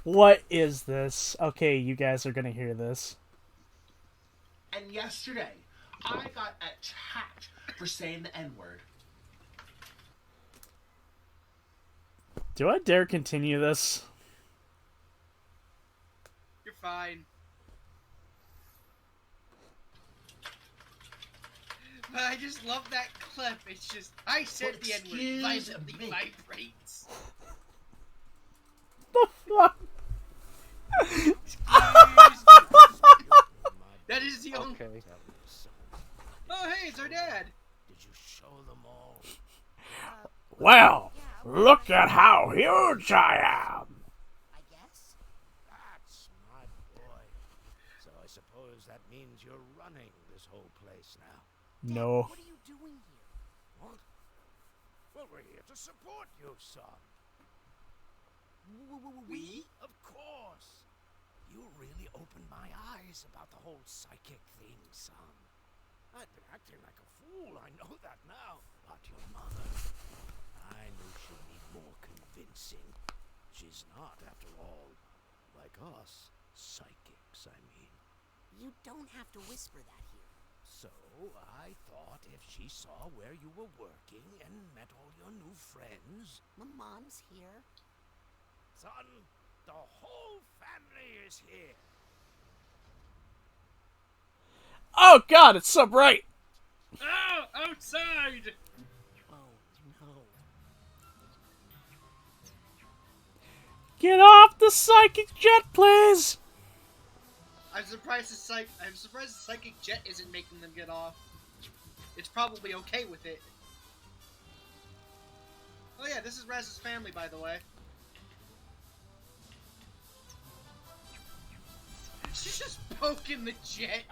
[SPEAKER 1] What is this? Okay, you guys are gonna hear this.
[SPEAKER 14] And yesterday, I got attacked for saying the N-word.
[SPEAKER 1] Do I dare continue this?
[SPEAKER 11] fine. But I just love that clip. It's just, I said the N-word,
[SPEAKER 14] Excuse
[SPEAKER 11] violently
[SPEAKER 14] me.
[SPEAKER 11] vibrates.
[SPEAKER 1] The fuck?
[SPEAKER 11] That is the only...
[SPEAKER 2] Okay.
[SPEAKER 11] Oh, hey, it's our dad.
[SPEAKER 7] Did you show them all?
[SPEAKER 1] Well, look at how huge I am.
[SPEAKER 7] I guess.
[SPEAKER 15] That's my boy. So I suppose that means you're running this whole place now.
[SPEAKER 1] No.
[SPEAKER 7] What are you doing here?
[SPEAKER 15] What? Well, we're here to support you, son.
[SPEAKER 7] We?
[SPEAKER 15] Of course. You really opened my eyes about the whole psychic thing, son. I've been acting like a fool, I know that now. But your mother, I knew she'd need more convincing. She's not, after all, like us, psychics, I mean.
[SPEAKER 7] You don't have to whisper that here.
[SPEAKER 15] So I thought if she saw where you were working and met all your new friends...
[SPEAKER 7] My mom's here.
[SPEAKER 15] Son, the whole family is here.
[SPEAKER 1] Oh god, it's so bright!
[SPEAKER 11] Oh, outside!
[SPEAKER 7] Oh, no.
[SPEAKER 1] Get off the psychic jet, please!
[SPEAKER 11] I'm surprised the psychic jet isn't making them get off. It's probably okay with it. Oh yeah, this is Raz's family, by the way. She's just poking the jet.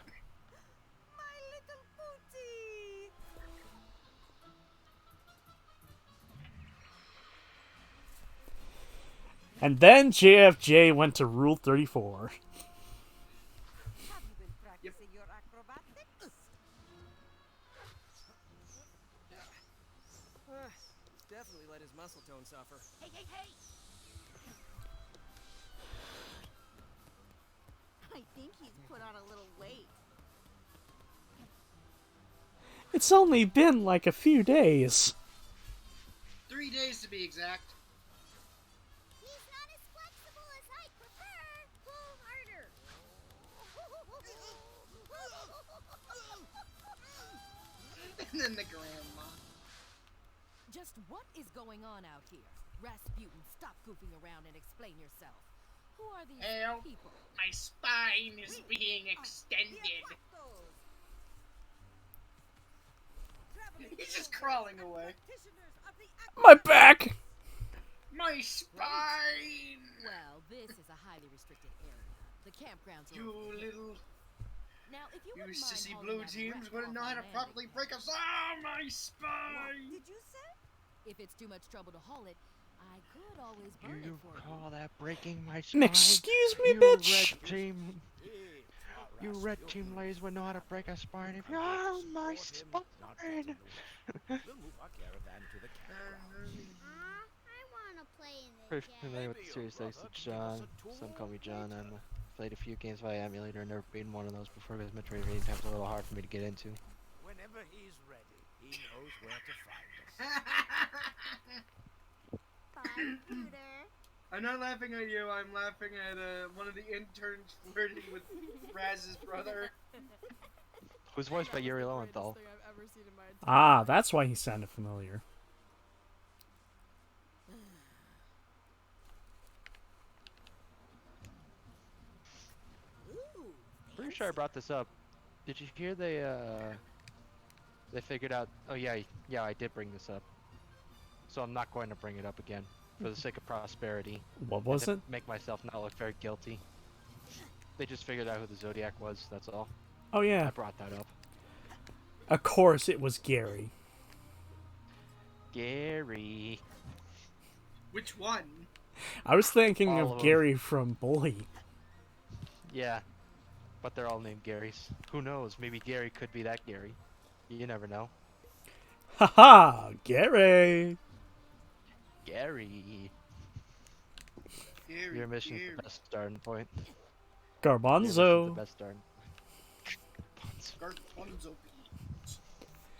[SPEAKER 5] My little booty!
[SPEAKER 1] And then JFJ went to Rule 34.
[SPEAKER 5] Have you been practicing your acrobatics?
[SPEAKER 9] Definitely let his muscle tone suffer.
[SPEAKER 7] Hey, hey, hey!
[SPEAKER 6] I think he's put on a little weight.
[SPEAKER 1] It's only been like a few days.
[SPEAKER 11] 3 days to be exact.
[SPEAKER 6] He's not as flexible as I'd prefer. Pull harder.
[SPEAKER 11] And then the grandma.
[SPEAKER 3] Just what is going on out here? Rasputin, stop goofing around and explain yourself. Who are these
[SPEAKER 11] Help.
[SPEAKER 3] people?
[SPEAKER 11] My spine is being extended. He's just crawling away.
[SPEAKER 1] My back!
[SPEAKER 11] My spine!
[SPEAKER 3] Well, this is a highly restricted area. The campgrounds are
[SPEAKER 11] You
[SPEAKER 3] over here.
[SPEAKER 11] little...
[SPEAKER 3] Now, if you
[SPEAKER 11] You
[SPEAKER 3] wouldn't mind
[SPEAKER 11] sissy
[SPEAKER 3] hauling
[SPEAKER 11] blue
[SPEAKER 3] that
[SPEAKER 11] teams
[SPEAKER 3] wreck
[SPEAKER 11] wouldn't
[SPEAKER 3] off
[SPEAKER 11] know how
[SPEAKER 3] our
[SPEAKER 11] to
[SPEAKER 3] landing
[SPEAKER 11] properly
[SPEAKER 3] pad.
[SPEAKER 11] break us. Oh, my spine!
[SPEAKER 5] Did you say?
[SPEAKER 3] If it's too much trouble to haul it, I could always burn
[SPEAKER 2] You
[SPEAKER 3] it for
[SPEAKER 2] call that breaking my spine?
[SPEAKER 1] Excuse me,
[SPEAKER 2] you
[SPEAKER 1] bitch!
[SPEAKER 2] Red team. You red team ladies would know how to break a spine if you are my spine.
[SPEAKER 15] We'll move our caravan to the campground.
[SPEAKER 6] I want to play in the jet.
[SPEAKER 2] Familiar with the series thanks to John. Some call me John. I've played a few games via emulator and never beaten one of those before because Metroid rating time's a little hard for me to get into.
[SPEAKER 15] Whenever he's ready, he knows where to find us.
[SPEAKER 6] Bye, Scooter.
[SPEAKER 11] I'm not laughing at you, I'm laughing at one of the interns flirting with Raz's brother.
[SPEAKER 2] Who's voiced by Yuri Lowenthal.
[SPEAKER 1] Ah, that's why he sounded familiar.
[SPEAKER 7] Ooh,
[SPEAKER 2] Pretty sure I brought this up. Did you hear they figured out? Oh yeah, I did bring this up. So I'm not going to bring it up again for the sake of prosperity.
[SPEAKER 1] What was
[SPEAKER 2] and
[SPEAKER 1] it?
[SPEAKER 2] to make myself not look very guilty. They just figured out who the Zodiac was. That's all.
[SPEAKER 1] Oh yeah.
[SPEAKER 2] I brought that up.
[SPEAKER 1] Of course it was Gary.
[SPEAKER 2] Gary.
[SPEAKER 11] Which one?
[SPEAKER 1] I was thinking
[SPEAKER 2] All
[SPEAKER 1] of
[SPEAKER 2] of 'em.
[SPEAKER 1] Gary from Bully.
[SPEAKER 2] Yeah, but they're all named Garys. Who knows? Maybe Gary could be that Gary. You never know.
[SPEAKER 1] Haha, Gary!
[SPEAKER 2] Gary.
[SPEAKER 11] Gary,
[SPEAKER 2] Your mission's
[SPEAKER 11] Gary.
[SPEAKER 2] the best starting point. Your mission's
[SPEAKER 1] Garbanzo.
[SPEAKER 2] the best starting.
[SPEAKER 11] Garbanzo.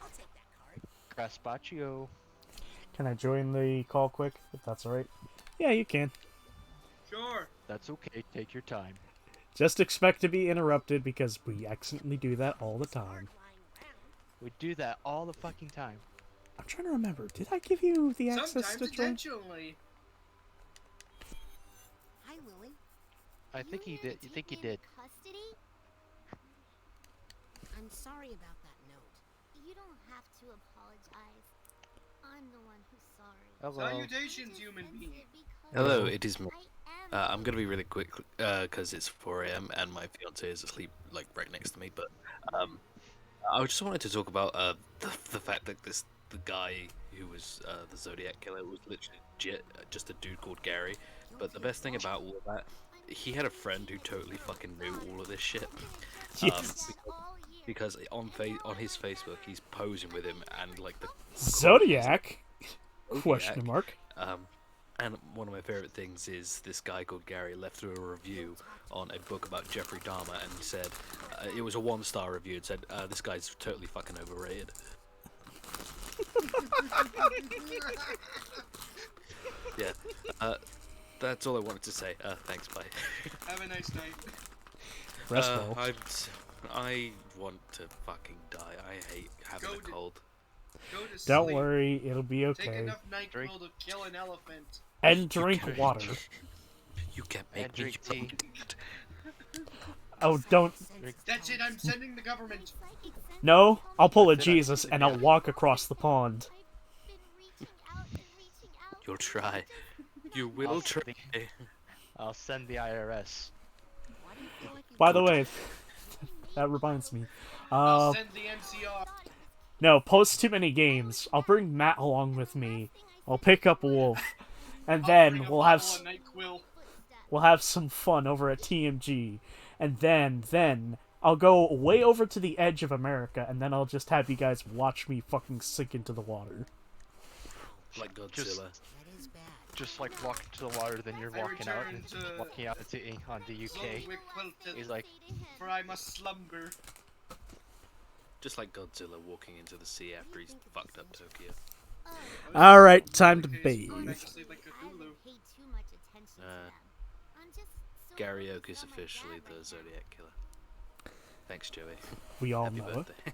[SPEAKER 7] I'll take that card.
[SPEAKER 2] Graspaccio.
[SPEAKER 1] Can I join the call quick, if that's alright? Yeah, you can.
[SPEAKER 11] Sure.
[SPEAKER 2] That's okay. Take your time.
[SPEAKER 1] Just expect to be interrupted because we accidentally do that all the time.
[SPEAKER 2] We do that all the fucking time.
[SPEAKER 1] I'm trying to remember. Did I give you the access
[SPEAKER 11] Sometimes
[SPEAKER 1] to join?
[SPEAKER 11] intentionally.
[SPEAKER 7] Hi, Lily.
[SPEAKER 2] I think he did. You think he did?
[SPEAKER 6] Custody?
[SPEAKER 7] I'm sorry about that note.
[SPEAKER 6] You don't have to apologize. I'm the one who's sorry.
[SPEAKER 2] Hello.
[SPEAKER 11] Salutations, human being.
[SPEAKER 16] Hello, it is me. I'm gonna be really quick because it's 4 a.m. and my fiance is asleep like right next to me. But I just wanted to talk about the fact that the guy who was the Zodiac killer was literally just a dude called Gary. But the best thing about all of that, he had a friend who totally fucking knew all of this shit.
[SPEAKER 1] Yes.
[SPEAKER 16] Because on his Facebook, he's posing with him and like the
[SPEAKER 1] Zodiac? Question mark.
[SPEAKER 16] And one of my favorite things is this guy called Gary left through a review on a book about Jeffrey Dahmer and said it was a 1-star review. It said this guy's totally fucking overrated. Yeah, that's all I wanted to say. Thanks, bye.
[SPEAKER 11] Have a nice night.
[SPEAKER 1] Restful.
[SPEAKER 16] I want to fucking die. I hate having a cold.
[SPEAKER 11] Go to
[SPEAKER 1] Don't
[SPEAKER 11] sleep.
[SPEAKER 1] worry, it'll be
[SPEAKER 11] Take
[SPEAKER 1] okay.
[SPEAKER 11] enough NyQuil to kill an elephant.
[SPEAKER 1] And drink water.
[SPEAKER 16] You can't make me
[SPEAKER 2] drink tea.
[SPEAKER 1] Oh, don't.
[SPEAKER 11] That's it, I'm sending the government.
[SPEAKER 1] No, I'll pull a Jesus and I'll walk across the pond.
[SPEAKER 16] You'll try. You will try.
[SPEAKER 2] I'll send the IRS.
[SPEAKER 1] By the way, that reminds me.
[SPEAKER 11] I'll send the NCR.
[SPEAKER 1] No, post too many games. I'll bring Matt along with me. I'll pick up Wolf, and then we'll have some fun over at TMG, and then I'll go way over to the edge of America, and then I'll just have you guys watch me fucking sink into the water.
[SPEAKER 16] Like Godzilla.
[SPEAKER 2] Just like walking to the water, then you're walking out and walking out onto UK. He's like,
[SPEAKER 11] for I must slumber.
[SPEAKER 16] Just like Godzilla walking into the sea after he's fucked up Tokyo.
[SPEAKER 1] Alright, time to bathe.
[SPEAKER 16] Gary Oak is officially the Zodiac killer. Thanks, Joey.
[SPEAKER 1] We all
[SPEAKER 16] Happy
[SPEAKER 1] know
[SPEAKER 16] birthday.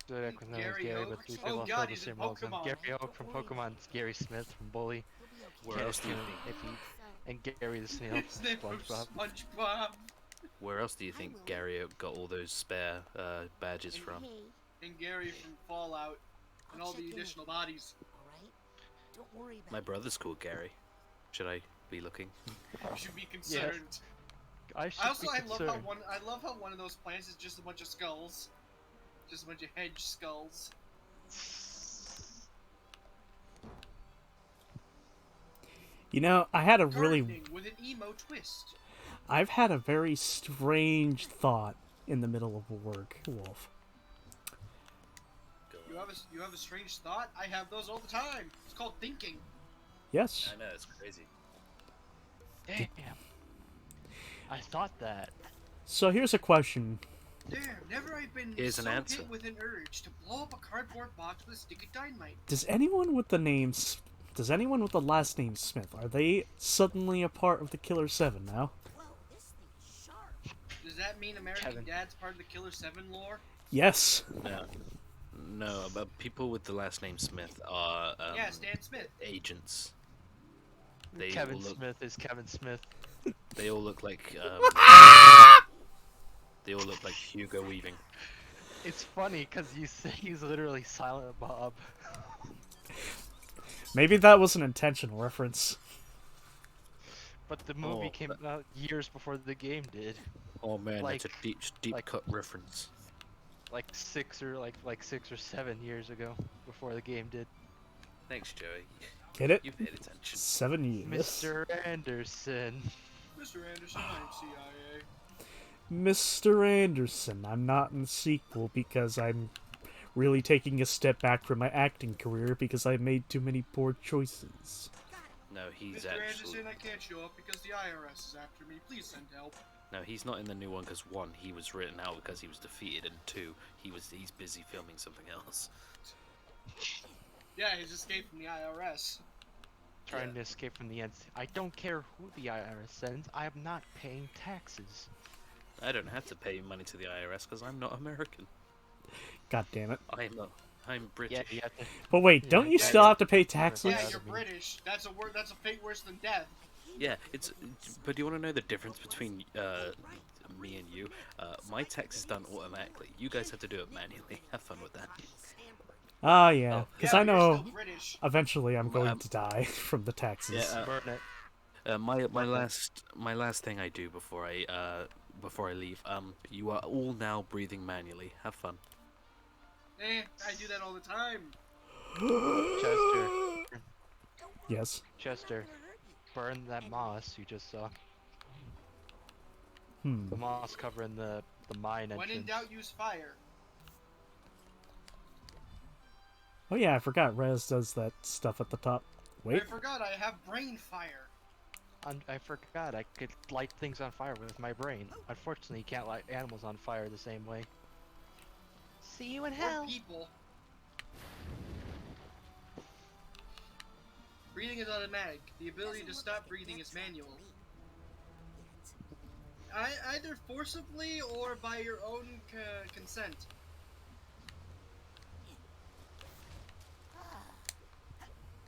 [SPEAKER 2] Zodiac was known as Gary, but three people filled the same roles. Gary Oak from Pokemon, Gary Smith from Bully,
[SPEAKER 16] Where else do you
[SPEAKER 2] and Gary the Snail from SpongeBob.
[SPEAKER 16] Where else do you think Gary Oak got all those spare badges from?
[SPEAKER 11] And Gary from Fallout, and all the additional bodies.
[SPEAKER 7] Don't worry about
[SPEAKER 16] My brother's called Gary. Should I be looking?
[SPEAKER 11] You should be concerned.
[SPEAKER 2] Yes.
[SPEAKER 11] I love how one of those plants is just a bunch of skulls. Just a bunch of hedge skulls.
[SPEAKER 1] You know, I had a
[SPEAKER 11] Gardening with an emo twist.
[SPEAKER 1] I've had a very strange thought in the middle of work, Wolf.
[SPEAKER 11] You have a strange thought? I have those all the time. It's called thinking.
[SPEAKER 1] Yes.
[SPEAKER 16] I know, it's crazy.
[SPEAKER 2] Damn. I thought that.
[SPEAKER 1] So here's a question.
[SPEAKER 11] Damn, never I've been
[SPEAKER 16] Here's an answer.
[SPEAKER 11] hit with an urge to blow up a cardboard box with a stick of dynamite.
[SPEAKER 1] Does anyone with the last name Smith, are they suddenly a part of the Killer 7 now?
[SPEAKER 11] Does that mean American Dad's part of the Killer 7 lore?
[SPEAKER 1] Yes.
[SPEAKER 16] No, but people with the last name Smith are
[SPEAKER 11] yeah, Stan Smith.
[SPEAKER 16] Agents.
[SPEAKER 2] Kevin Smith is Kevin Smith.
[SPEAKER 16] They all look like they all look like Hugo Weaving.
[SPEAKER 2] It's funny because you say he's literally Silent Bob.
[SPEAKER 1] Maybe that was an intentional reference.
[SPEAKER 2] But the movie came out years before the game did.
[SPEAKER 16] Oh man,
[SPEAKER 2] like,
[SPEAKER 16] that's a deep cut reference.
[SPEAKER 2] Like 6 or 7 years ago, before the game did.
[SPEAKER 16] Thanks, Joey.
[SPEAKER 1] Get it?
[SPEAKER 16] You paid attention.
[SPEAKER 1] 7 years.
[SPEAKER 2] Mr. Anderson.
[SPEAKER 11] Mr. Anderson, I'm CIA.
[SPEAKER 1] Mr. Anderson, I'm not in the sequel because I'm really taking a step back from my acting career because I made too many poor choices.
[SPEAKER 16] No, he's
[SPEAKER 11] Mr.
[SPEAKER 16] actually...
[SPEAKER 11] Anderson, I can't show up because the IRS is after me. Please send help.
[SPEAKER 16] No, he's not in the new one because 1, he was written out because he was defeated, and 2, he's busy filming something else.
[SPEAKER 11] Yeah, he's escaped from the IRS.
[SPEAKER 2] trying to escape from the ends. I don't care who the IRS sends. I am not paying taxes.
[SPEAKER 16] I don't have to pay money to the IRS because I'm not American.
[SPEAKER 1] God damn it.
[SPEAKER 16] I'm British.
[SPEAKER 2] Yeah, you have to.
[SPEAKER 1] But wait, don't you still have to pay taxes?
[SPEAKER 11] Yeah, you're British. That's a fate worse than death.
[SPEAKER 16] Yeah, but do you want to know the difference between me and you? My tax is done automatically. You guys have to do it manually. Have fun with that.
[SPEAKER 1] Ah, yeah.
[SPEAKER 16] Oh.
[SPEAKER 1] Because
[SPEAKER 11] Yeah,
[SPEAKER 1] I
[SPEAKER 11] but you're
[SPEAKER 1] know
[SPEAKER 11] still British.
[SPEAKER 1] eventually I'm going to die from the taxes.
[SPEAKER 16] Yeah,
[SPEAKER 2] Burn it.
[SPEAKER 16] my last thing I do before I leave. You are all now breathing manually. Have fun.
[SPEAKER 11] I do that all the time.
[SPEAKER 2] Chester.
[SPEAKER 1] Yes.
[SPEAKER 2] Chester, burn that moss you just saw.
[SPEAKER 1] Hmm.
[SPEAKER 2] The moss covering the mine entrance.
[SPEAKER 11] When in doubt, use fire.
[SPEAKER 1] Oh yeah, I forgot Rez does that stuff at the top. Wait.
[SPEAKER 11] I forgot I have brain fire.
[SPEAKER 2] I forgot I could light things on fire with my brain. Unfortunately, you can't light animals on fire the same way. See you in hell.
[SPEAKER 11] Or people. Breathing is automatic. The ability to stop breathing is manual. Either forcibly or by your own consent.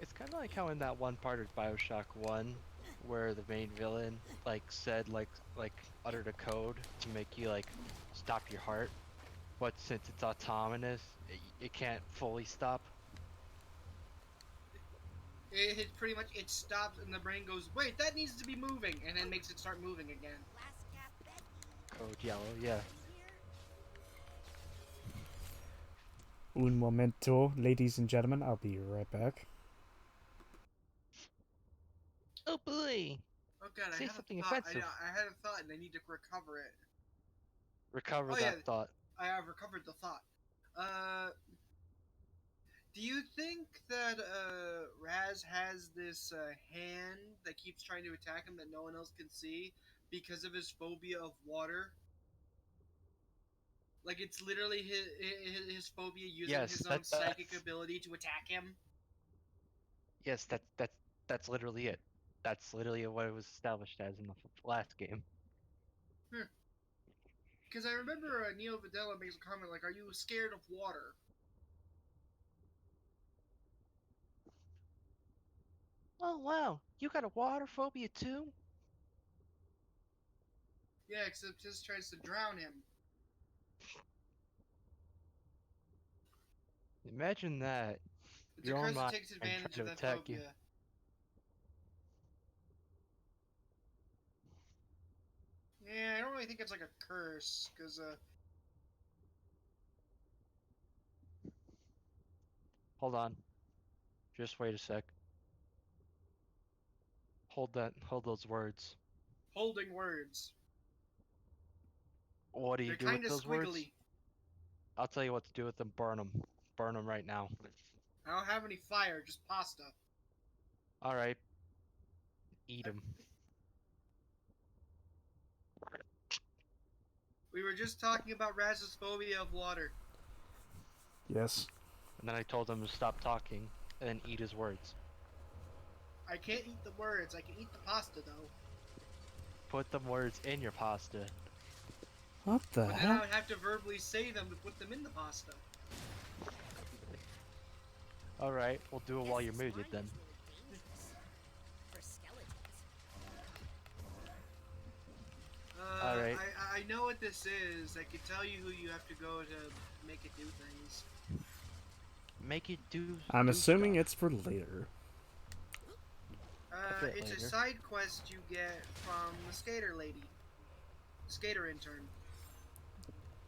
[SPEAKER 2] It's kind of like how in that one part of Bioshock 1, where the main villain said uttered a code to make you stop your heart, but since it's autonomous, it can't fully stop.
[SPEAKER 11] It pretty much it stops and the brain goes, wait, that needs to be moving, and then makes it start moving again.
[SPEAKER 2] Code yellow, yeah.
[SPEAKER 1] Un momento, ladies and gentlemen, I'll be right back.
[SPEAKER 2] Oh boy!
[SPEAKER 11] Oh god,
[SPEAKER 2] Say
[SPEAKER 11] I had
[SPEAKER 2] something
[SPEAKER 11] a thought.
[SPEAKER 2] offensive.
[SPEAKER 11] I had a thought and I need to recover it.
[SPEAKER 2] Recover
[SPEAKER 11] Oh,
[SPEAKER 2] that
[SPEAKER 11] yeah.
[SPEAKER 2] thought.
[SPEAKER 11] I have recovered the thought. Do you think that Raz has this hand that keeps trying to attack him that no one else can see because of his phobia of water? Like it's literally his phobia using
[SPEAKER 2] Yes,
[SPEAKER 11] his own psychic ability to attack him?
[SPEAKER 2] Yes, that's literally it. That's literally what it was established as in the last game.
[SPEAKER 11] Because I remember Neo Videla makes a comment like, "Are you scared of water?"
[SPEAKER 2] Oh wow, you got a water phobia too?
[SPEAKER 11] Yeah, except his tries to drown him.
[SPEAKER 2] Imagine that.
[SPEAKER 11] It's
[SPEAKER 2] Your
[SPEAKER 11] a
[SPEAKER 2] own
[SPEAKER 11] curse that
[SPEAKER 2] mind
[SPEAKER 11] takes
[SPEAKER 2] trying
[SPEAKER 11] advantage
[SPEAKER 2] to
[SPEAKER 11] of that
[SPEAKER 2] attack
[SPEAKER 11] phobia.
[SPEAKER 2] you.
[SPEAKER 11] Yeah, I don't really think it's like a curse, because
[SPEAKER 2] Hold on. Just wait a sec. Hold those words.
[SPEAKER 11] holding words.
[SPEAKER 2] What do you
[SPEAKER 11] They're
[SPEAKER 2] do with
[SPEAKER 11] kind of
[SPEAKER 2] those words?
[SPEAKER 11] squiggly.
[SPEAKER 2] I'll tell you what to do with them. Burn them. Burn them right now.
[SPEAKER 11] I don't have any fire, just pasta.
[SPEAKER 2] Alright. Eat them.
[SPEAKER 11] We were just talking about Raz's phobia of water.
[SPEAKER 1] Yes.
[SPEAKER 2] And then I told him to stop talking and then eat his words.
[SPEAKER 11] I can't eat the words, I can eat the pasta though.
[SPEAKER 2] Put them words in your pasta.
[SPEAKER 1] What the
[SPEAKER 11] But then I
[SPEAKER 1] hell?
[SPEAKER 11] would have to verbally say them to put them in the pasta.
[SPEAKER 2] Alright, we'll do it while you're muted then. Alright.
[SPEAKER 11] I know what this is. I can tell you who you have to go to make it do things.
[SPEAKER 2] Make it do.
[SPEAKER 1] I'm
[SPEAKER 2] do
[SPEAKER 1] assuming
[SPEAKER 2] stuff.
[SPEAKER 1] it's for later.
[SPEAKER 2] bit
[SPEAKER 11] It's
[SPEAKER 2] later.
[SPEAKER 11] a side quest you get from the skater lady. Skater intern.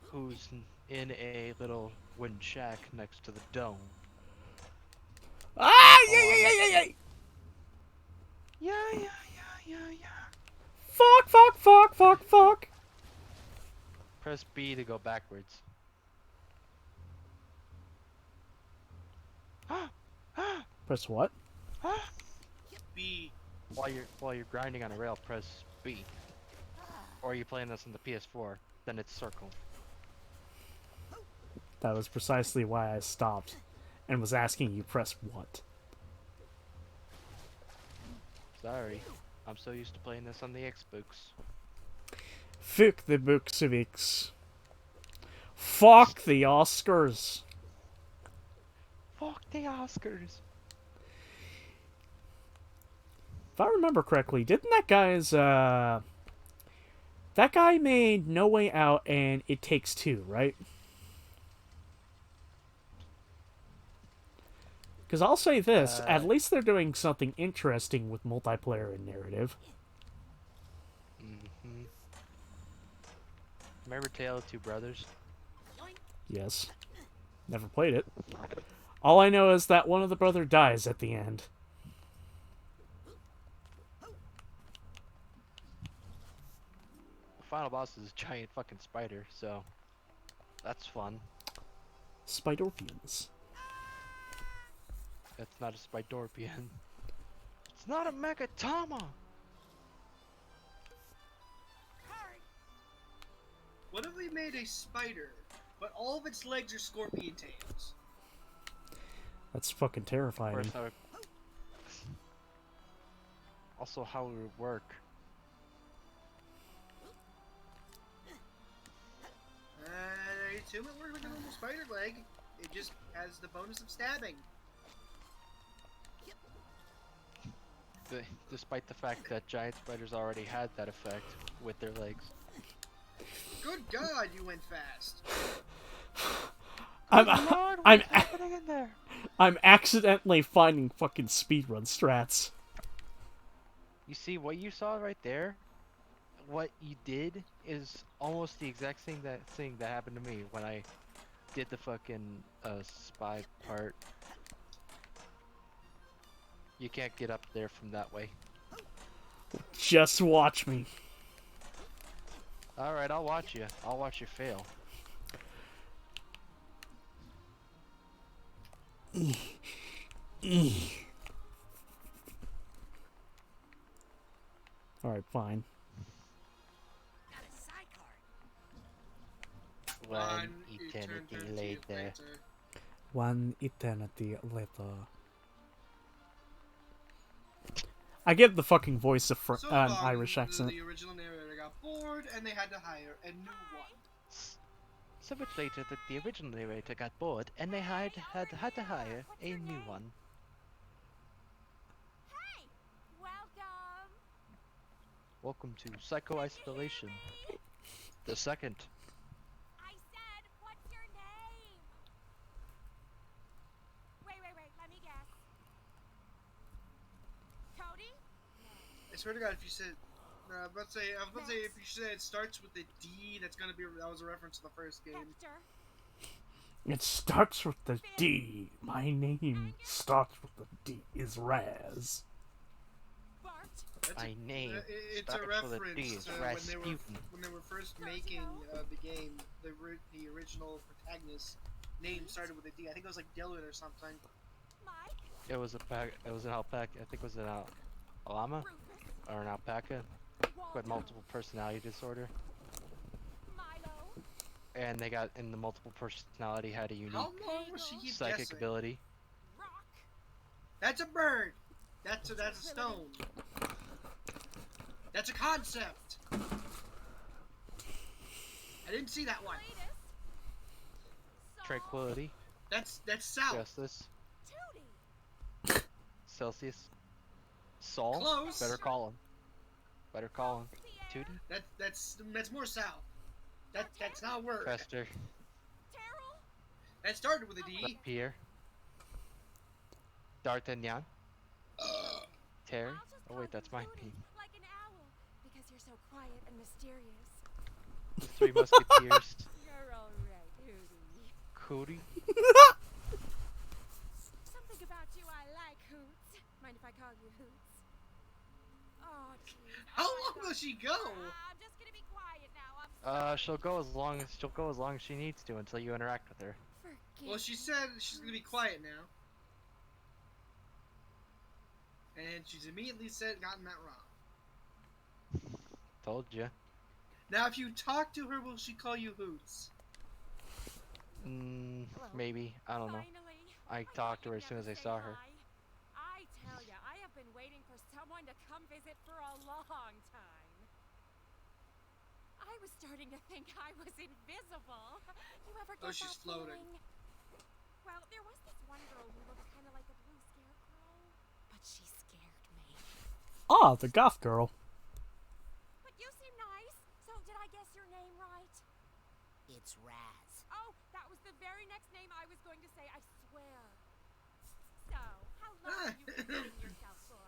[SPEAKER 2] Who's in a little wooden shack next to the dome.
[SPEAKER 1] Ah! Yeah!
[SPEAKER 2] Yeah.
[SPEAKER 1] Fuck!
[SPEAKER 2] Press B to go backwards.
[SPEAKER 1] Press what?
[SPEAKER 11] B.
[SPEAKER 2] While you're grinding on a rail, press B. Or you playing this on the PS4, then it's circle.
[SPEAKER 1] That was precisely why I stopped and was asking you press what.
[SPEAKER 2] Sorry. I'm so used to playing this on the Xbox.
[SPEAKER 1] Fuck the Bolsheviks. Fuck the Oscars.
[SPEAKER 2] Fuck the Oscars.
[SPEAKER 1] If I remember correctly, didn't that guy's that guy made No Way Out and It Takes Two, right? Because I'll say this, at least they're doing something interesting with multiplayer and narrative.
[SPEAKER 2] Mm-hmm. Remember Tale of Two Brothers?
[SPEAKER 1] Yes. Never played it. All I know is that one of the brother dies at the end.
[SPEAKER 2] The final boss is a giant fucking spider, so that's fun.
[SPEAKER 1] Spiderpians.
[SPEAKER 2] That's not a Spidorpian. It's not a Megatama!
[SPEAKER 11] What if we made a spider, but all of its legs are scorpion tails?
[SPEAKER 1] That's fucking terrifying.
[SPEAKER 2] Also, how it would work.
[SPEAKER 11] I assume it works like a normal spider leg. It just has the bonus of stabbing.
[SPEAKER 2] Despite the fact that giant spiders already had that effect with their legs.
[SPEAKER 11] Good God, you went fast.
[SPEAKER 1] I'm accidentally finding fucking speedrun strats.
[SPEAKER 2] You see, what you saw right there, what you did is almost the exact thing that happened to me when I did the fucking spy part. You can't get up there from that way.
[SPEAKER 1] Just watch me.
[SPEAKER 2] Alright, I'll watch you. I'll watch you fail.
[SPEAKER 1] Alright, fine.
[SPEAKER 2] One eternity later.
[SPEAKER 1] One eternity later. I get the fucking voice of an Irish accent.
[SPEAKER 11] The original narrator got bored and they had to hire a new one.
[SPEAKER 2] So much later that the original narrator got bored and they had to hire a new one.
[SPEAKER 6] Hey! Welcome!
[SPEAKER 2] Welcome to Psycho Isolation. The second.
[SPEAKER 6] I said, what's your name? Wait, let me guess. Cody?
[SPEAKER 11] I swear to God, if you said, I was about to say if you said it starts with a D, that was a reference to the first game.
[SPEAKER 1] It starts with the D. My name starts with the D. Is Raz.
[SPEAKER 2] My name
[SPEAKER 11] It's a
[SPEAKER 2] starts with a D.
[SPEAKER 11] reference
[SPEAKER 2] It's
[SPEAKER 11] to
[SPEAKER 2] Rasputin.
[SPEAKER 11] when they were first making the game. The original protagonist's name started with a D. I think it was like Dylan or something.
[SPEAKER 2] It was an alpaca. I think it was a llama or an alpaca who had multiple personality disorder. And they got in the multiple personality had a unique
[SPEAKER 11] How long was she keep
[SPEAKER 2] psychic
[SPEAKER 11] guessing?
[SPEAKER 2] ability.
[SPEAKER 11] That's a bird. That's a stone. That's a concept. I didn't see that one.
[SPEAKER 2] Tranquility.
[SPEAKER 11] That's south.
[SPEAKER 2] Justice. Celsius. Sol.
[SPEAKER 11] Close.
[SPEAKER 2] Better call him. Better call him. Tootie.
[SPEAKER 11] That's more south. That's not a word.
[SPEAKER 2] Fester.
[SPEAKER 11] That started with a D.
[SPEAKER 2] Pierre. D'Artagnan. Terry. Oh wait, that's my name.
[SPEAKER 5] Like an owl, because you're so quiet and mysterious.
[SPEAKER 2] The Three Musketeers.
[SPEAKER 5] You're alright, Hootie.
[SPEAKER 2] Cody.
[SPEAKER 5] Something about you I like, Hoots. Mind if I call you Hoots? Oh, jeez.
[SPEAKER 11] How long will she go?
[SPEAKER 5] I'm just gonna be quiet now.
[SPEAKER 2] She'll go as long as she needs to until you interact with her.
[SPEAKER 11] Well, she said she's gonna be quiet now. And she's immediately gotten that wrong.
[SPEAKER 2] Told you.
[SPEAKER 11] Now, if you talk to her, will she call you Hoots?
[SPEAKER 2] Maybe. I don't know. I talked to her as soon as I saw her.
[SPEAKER 5] I tell ya, I have been waiting for someone
[SPEAKER 17] going to come visit for a long time. I was starting to think I was invisible. You ever get
[SPEAKER 11] she's
[SPEAKER 17] that
[SPEAKER 11] floating.
[SPEAKER 17] feeling? Well, there was this one girl who looked kind of like a blue scarecrow, but she scared me.
[SPEAKER 1] Ah, the goth girl.
[SPEAKER 17] But you seem nice, so did I guess your name right?
[SPEAKER 7] It's Raz.
[SPEAKER 17] Oh, that was the very next name I was going to say, I swear. So, how long have you been hiding yourself for?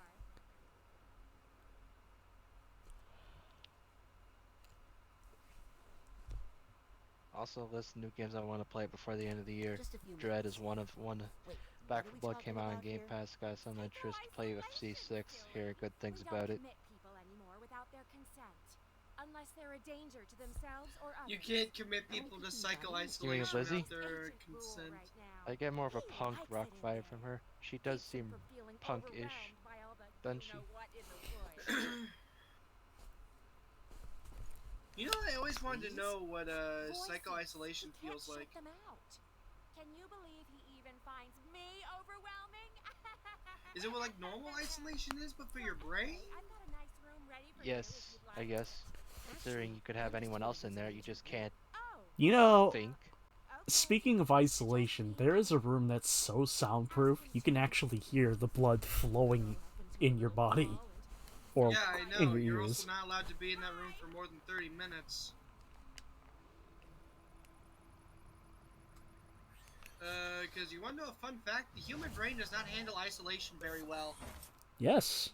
[SPEAKER 2] Also, list new games I want to play before the end of the year.
[SPEAKER 7] Just a few
[SPEAKER 2] Dread
[SPEAKER 7] minutes.
[SPEAKER 2] is one of one.
[SPEAKER 7] Wait,
[SPEAKER 2] Back
[SPEAKER 7] what are
[SPEAKER 2] 4
[SPEAKER 7] we
[SPEAKER 2] Blood
[SPEAKER 7] talking
[SPEAKER 2] came out on
[SPEAKER 7] about
[SPEAKER 2] Game
[SPEAKER 7] here?
[SPEAKER 2] Pass. Got some interest to play FC6. Hear good things
[SPEAKER 17] We
[SPEAKER 2] about
[SPEAKER 17] don't
[SPEAKER 2] it.
[SPEAKER 17] commit people anymore without their consent. Unless they're a danger to themselves or others.
[SPEAKER 11] You can't commit people to psycho-isolation
[SPEAKER 2] Lizzie?
[SPEAKER 11] without their consent.
[SPEAKER 2] I get more of a punk rock vibe from her. She does seem punk-ish, doesn't she?
[SPEAKER 11] You know, I always wanted to know what psycho-isolation feels like.
[SPEAKER 17] Them out. Can you believe he even finds me overwhelming?
[SPEAKER 11] Is it what like normal isolation is, but for your brain?
[SPEAKER 17] I've got a nice room ready for
[SPEAKER 2] Yes, I guess. Considering you could have anyone else in there, you just can't
[SPEAKER 1] You know,
[SPEAKER 2] think.
[SPEAKER 1] speaking of isolation, there is a room that's so soundproof you can actually hear the blood flowing in your body. Or
[SPEAKER 11] Yeah, I
[SPEAKER 1] in
[SPEAKER 11] know.
[SPEAKER 1] your
[SPEAKER 11] You're
[SPEAKER 1] ears.
[SPEAKER 11] also not allowed to be in that room for more than 30 minutes. Because you want to know a fun fact? The human brain does not handle isolation very well.
[SPEAKER 1] Yes.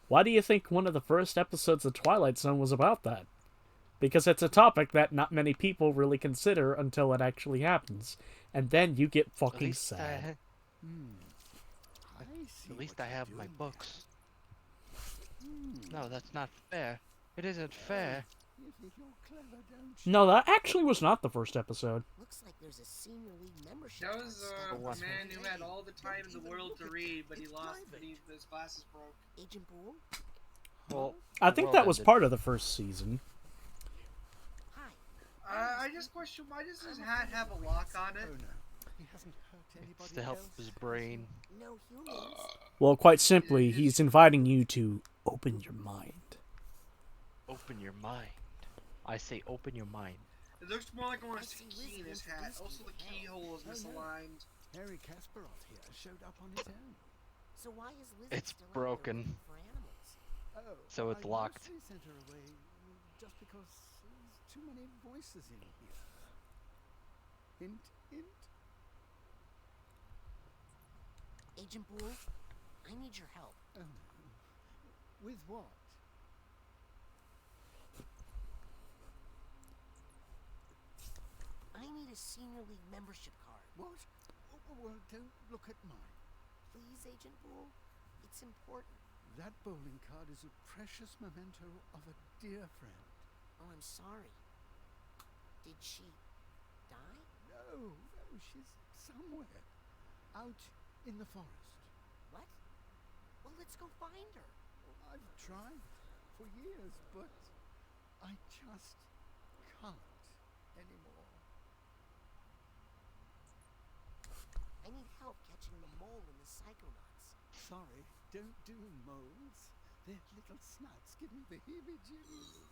[SPEAKER 1] Why do you think one of the first episodes of Twilight Zone was about that? Because it's a topic that not many people really consider until it actually happens. And then you get fucking sad.
[SPEAKER 2] At least I have my books. No, that's not fair. It isn't fair.
[SPEAKER 1] No, that actually was not the first episode.
[SPEAKER 7] Looks like there's a senior league membership.
[SPEAKER 11] That was
[SPEAKER 2] what?
[SPEAKER 11] a man who had all the time in the world to read, but he lost when his glasses broke.
[SPEAKER 7] Agent Bull?
[SPEAKER 2] Well,
[SPEAKER 1] I think that was part of the first season.
[SPEAKER 11] I just question, why does his hat have a lock on it?
[SPEAKER 2] It's to help his brain.
[SPEAKER 7] No humans.
[SPEAKER 1] Well, quite simply, he's inviting you to open your mind.
[SPEAKER 2] Open your mind. I say open your mind.
[SPEAKER 11] It looks more like I want to see key in his hat. Also, the keyhole is misaligned.
[SPEAKER 15] Harry Kasparov here showed up on his own.
[SPEAKER 7] So why is Liz
[SPEAKER 2] It's
[SPEAKER 7] still
[SPEAKER 2] broken.
[SPEAKER 7] for animals?
[SPEAKER 15] Oh,
[SPEAKER 2] So it's
[SPEAKER 15] I
[SPEAKER 2] locked.
[SPEAKER 15] mostly sent her away just because there's too many voices in here. Hint, hint.
[SPEAKER 7] Agent Bull, I need your help.
[SPEAKER 15] Oh no. With what?
[SPEAKER 7] I need a senior league membership card.
[SPEAKER 15] What? Well, don't look at mine.
[SPEAKER 7] Please, Agent Bull. It's important.
[SPEAKER 15] That bowling card is a precious memento of a dear friend.
[SPEAKER 7] Oh, I'm sorry. Did she die?
[SPEAKER 15] No, she's somewhere. Out in the forest.
[SPEAKER 7] What? Well, let's go find her.
[SPEAKER 15] I've tried for years, but I just can't anymore.
[SPEAKER 7] I need help catching the mole in the Psychonauts.
[SPEAKER 15] Sorry, don't do moles. They're little snouts. Give me the heebie-jeebies.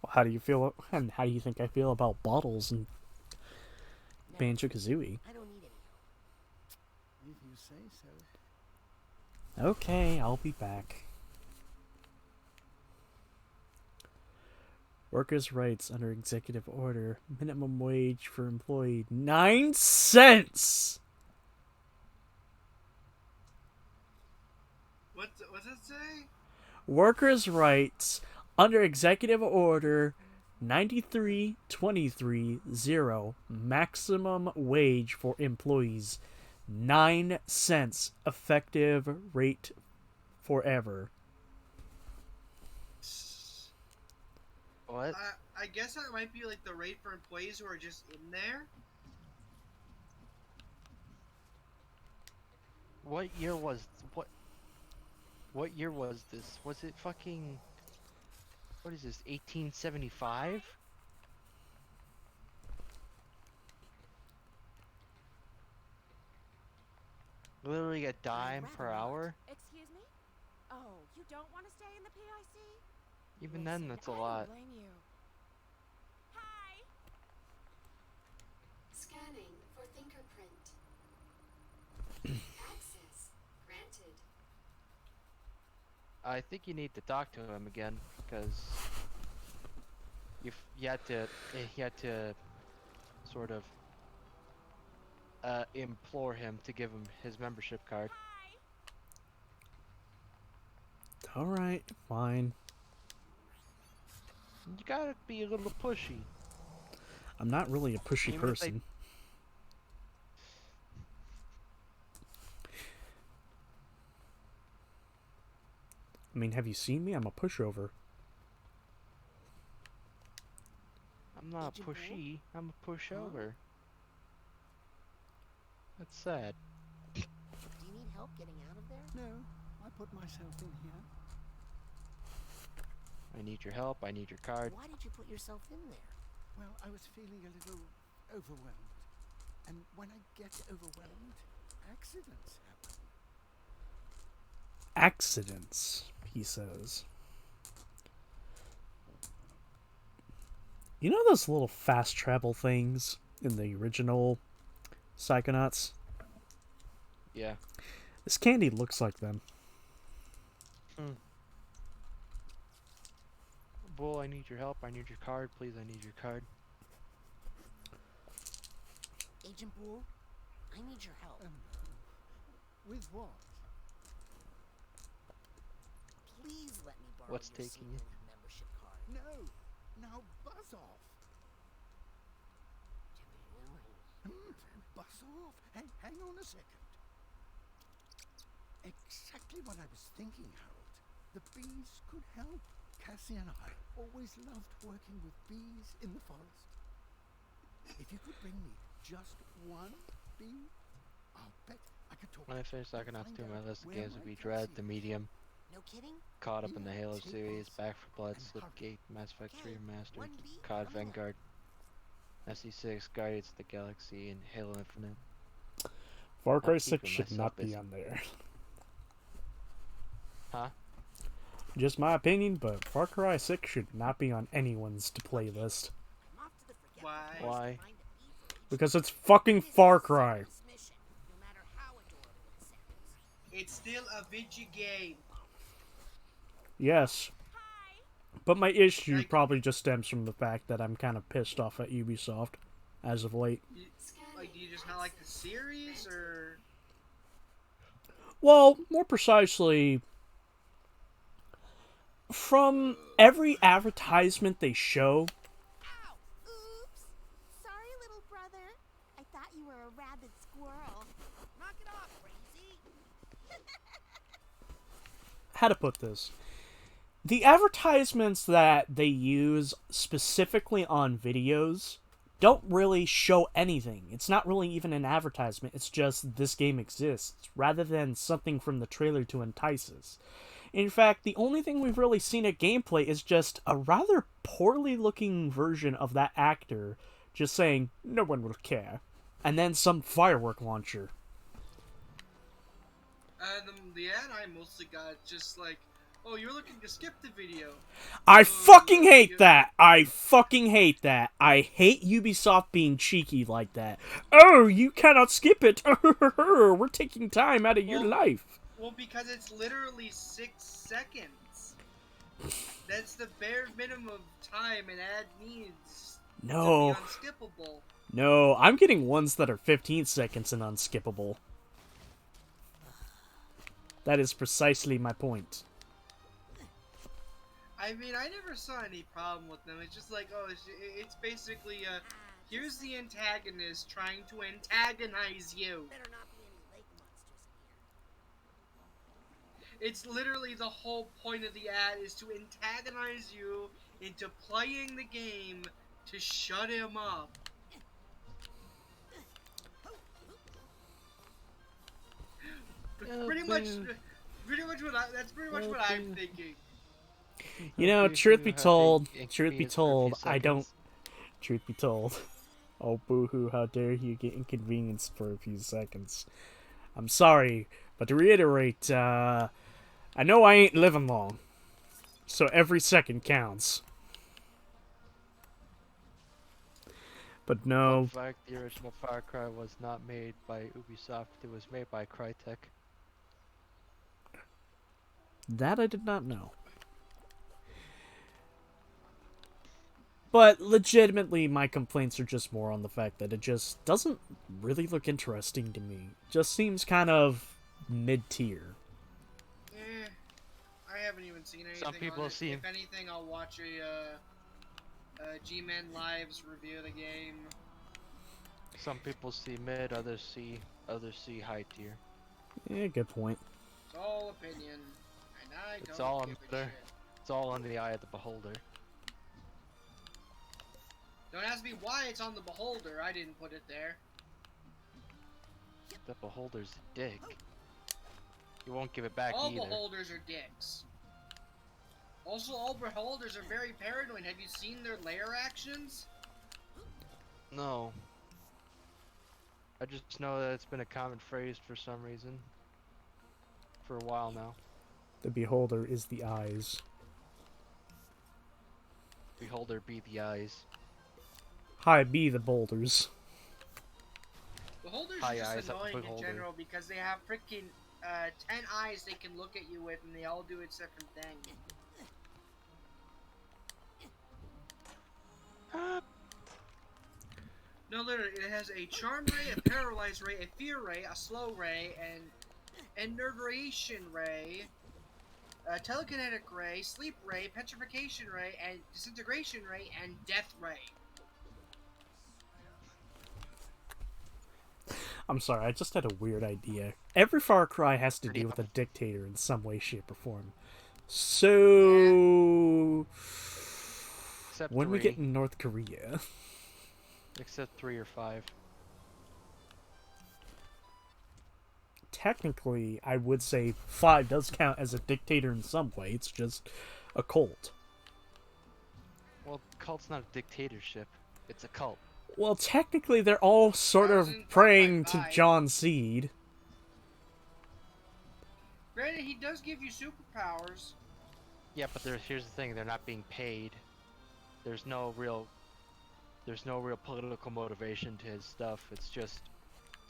[SPEAKER 1] Well, how do you feel? And how do you think I feel about bottles and Banjo-Kazooie?
[SPEAKER 7] I don't need any help.
[SPEAKER 15] If you say so.
[SPEAKER 1] Okay, I'll be back. Workers' rights under executive order. Minimum wage for employee 9 cents.
[SPEAKER 11] What's that say?
[SPEAKER 1] Workers' rights under executive order 93-23-0. Maximum wage for employees 9 cents. Effective rate forever.
[SPEAKER 2] What?
[SPEAKER 11] I guess that might be like the rate for employees who are just in there.
[SPEAKER 2] What year was what year was this? Was it fucking, what is this, 1875? Literally a dime per hour?
[SPEAKER 17] Excuse me? Oh, you don't want to stay in the PIC?
[SPEAKER 2] Even then, that's a
[SPEAKER 17] I
[SPEAKER 2] lot.
[SPEAKER 17] don't blame you. Hi.
[SPEAKER 8] Scanning for fingerprint. Access granted.
[SPEAKER 2] I think you need to talk to him again because you had to sort of implore him to give him his membership card.
[SPEAKER 1] Alright, fine.
[SPEAKER 2] You gotta be a little pushy.
[SPEAKER 1] I'm not really a pushy
[SPEAKER 2] Even if they-
[SPEAKER 1] person. I mean, have you seen me? I'm a pushover.
[SPEAKER 2] I'm not pushy. I'm a pushover. That's sad.
[SPEAKER 7] Do you need help getting out of there?
[SPEAKER 15] No, I put myself in here.
[SPEAKER 2] I need your help. I need your card.
[SPEAKER 7] Why did you put yourself in there?
[SPEAKER 15] Well, I was feeling a little overwhelmed. And when I get overwhelmed, accidents happen.
[SPEAKER 1] Accidents, he says. You know those little fast travel things in the original Psychonauts?
[SPEAKER 2] Yeah.
[SPEAKER 1] This candy looks like them.
[SPEAKER 2] Bull, I need your help. I need your card. Please, I need your card.
[SPEAKER 7] Agent Bull, I need your help.
[SPEAKER 15] With what?
[SPEAKER 7] Please let me borrow
[SPEAKER 2] What's
[SPEAKER 7] your
[SPEAKER 2] taking you?
[SPEAKER 7] CNN membership card.
[SPEAKER 15] No, now buzz off. Buzz off. Hang on a second. Exactly what I was thinking, Harold. The bees could help. Cassie and I always loved working with bees in the forest. If you could bring me just one bee, I'll bet I could talk.
[SPEAKER 2] When I finish Psychonauts 2, my list of
[SPEAKER 15] where
[SPEAKER 2] games
[SPEAKER 15] my
[SPEAKER 2] would be Dread, The Medium,
[SPEAKER 7] No kidding?
[SPEAKER 2] Caught Up in the Halo series, Back for Blood, Slipgate, Mass Effect 3 Remastered, COD Vanguard, SE6, Guardians of the Galaxy, and Halo Infinite.
[SPEAKER 1] Far Cry
[SPEAKER 2] I'm
[SPEAKER 1] 6
[SPEAKER 2] keeping
[SPEAKER 1] should
[SPEAKER 2] myself
[SPEAKER 1] not be
[SPEAKER 2] busy.
[SPEAKER 1] on there.
[SPEAKER 2] Huh?
[SPEAKER 1] Just my opinion, but Far Cry 6 should not be on anyone's to play list.
[SPEAKER 11] Why?
[SPEAKER 2] Why?
[SPEAKER 1] Because it's fucking Far Cry.
[SPEAKER 11] It's still a video game.
[SPEAKER 1] Yes. But my issue probably just stems from the fact that I'm kind of pissed off at Ubisoft as of late.
[SPEAKER 11] Like, do you just not like the series, or?
[SPEAKER 1] Well, more precisely, from every advertisement they show,
[SPEAKER 6] Oops. Sorry, little brother. I thought you were a rabid squirrel.
[SPEAKER 7] Knock it off, crazy.
[SPEAKER 1] how to put this? The advertisements that they use specifically on videos don't really show anything. It's not really even an advertisement. It's just this game exists, rather than something from the trailer to entice us. In fact, the only thing we've really seen at gameplay is just a rather poorly looking version of that actor just saying, "No one will care," and then some firework launcher.
[SPEAKER 11] The ad I mostly got just like, oh, you're looking to skip the video.
[SPEAKER 1] I fucking hate that! I fucking hate that! I hate Ubisoft being cheeky like that. Oh, you cannot skip it! We're taking time out of your life.
[SPEAKER 11] Well, because it's literally 6 seconds. That's the bare minimum time an ad needs
[SPEAKER 1] No.
[SPEAKER 11] to be unskippable.
[SPEAKER 1] No, I'm getting ones that are 15 seconds and unskippable. That is precisely my point.
[SPEAKER 11] I mean, I never saw any problem with them. It's just like, oh, it's basically, here's the antagonist trying to antagonize you.
[SPEAKER 7] Better not be any lake monsters in here.
[SPEAKER 11] It's literally the whole point of the ad is to antagonize you into playing the game to shut him up. Pretty much that's pretty much what I'm thinking.
[SPEAKER 1] You know, truth be told, I don't... Truth be told. Oh, boo-hoo, how dare you get inconvenienced for a few seconds. I'm sorry, but to reiterate, I know I ain't living long, so every second counts. But no.
[SPEAKER 2] Fun fact, the original Far Cry was not made by Ubisoft, it was made by Crytek.
[SPEAKER 1] That I did not know. But legitimately, my complaints are just more on the fact that it just doesn't really look interesting to me. Just seems kind of mid-tier.
[SPEAKER 11] I haven't even seen anything.
[SPEAKER 2] Some people
[SPEAKER 11] on it.
[SPEAKER 2] seem.
[SPEAKER 11] If anything, I'll watch a G-Men Lives review of the game.
[SPEAKER 2] Some people see mid, others see high tier.
[SPEAKER 1] Yeah, good point.
[SPEAKER 11] It's all opinion, and I
[SPEAKER 2] It's
[SPEAKER 11] don't
[SPEAKER 2] all
[SPEAKER 11] give a shit.
[SPEAKER 2] It's all under the eye of the beholder.
[SPEAKER 11] Don't ask me why it's on the beholder. I didn't put it there.
[SPEAKER 2] The beholder's a dick. You won't give it back
[SPEAKER 11] All
[SPEAKER 2] either.
[SPEAKER 11] beholders are dicks. Also, all beholders are very paranoid. Have you seen their lair actions?
[SPEAKER 2] No. I just know that it's been a common phrase for some reason. For a while now.
[SPEAKER 1] The beholder is the eyes.
[SPEAKER 2] Beholder be the eyes.
[SPEAKER 1] Hi, be the boulders.
[SPEAKER 11] Beholders
[SPEAKER 2] Hi,
[SPEAKER 11] are
[SPEAKER 2] eyes,
[SPEAKER 11] just annoying in
[SPEAKER 2] beholder.
[SPEAKER 11] general because they have freaking 10 eyes they can look at you with, and they all do a different thing. No, literally, it has a charm ray, a paralyze ray, a fear ray, a slow ray, and enervation ray, a telekinetic ray, sleep ray, petrification ray, and disintegration ray, and death ray.
[SPEAKER 1] I'm sorry, I just had a weird idea. Every Far Cry has to do with a dictator in some way, shape, or form. So...
[SPEAKER 2] Except
[SPEAKER 1] when
[SPEAKER 2] 3.
[SPEAKER 1] we get in North Korea...
[SPEAKER 2] Except 3 or 5.
[SPEAKER 1] Technically, I would say 5 does count as a dictator in some way. It's just a cult.
[SPEAKER 2] Well, cult's not a dictatorship. It's a cult.
[SPEAKER 1] Well, technically, they're all sort of praying to John Seed.
[SPEAKER 11] Granted, he does give you superpowers.
[SPEAKER 2] Yeah, but here's the thing: they're not being paid. There's no real political motivation to his stuff. It's just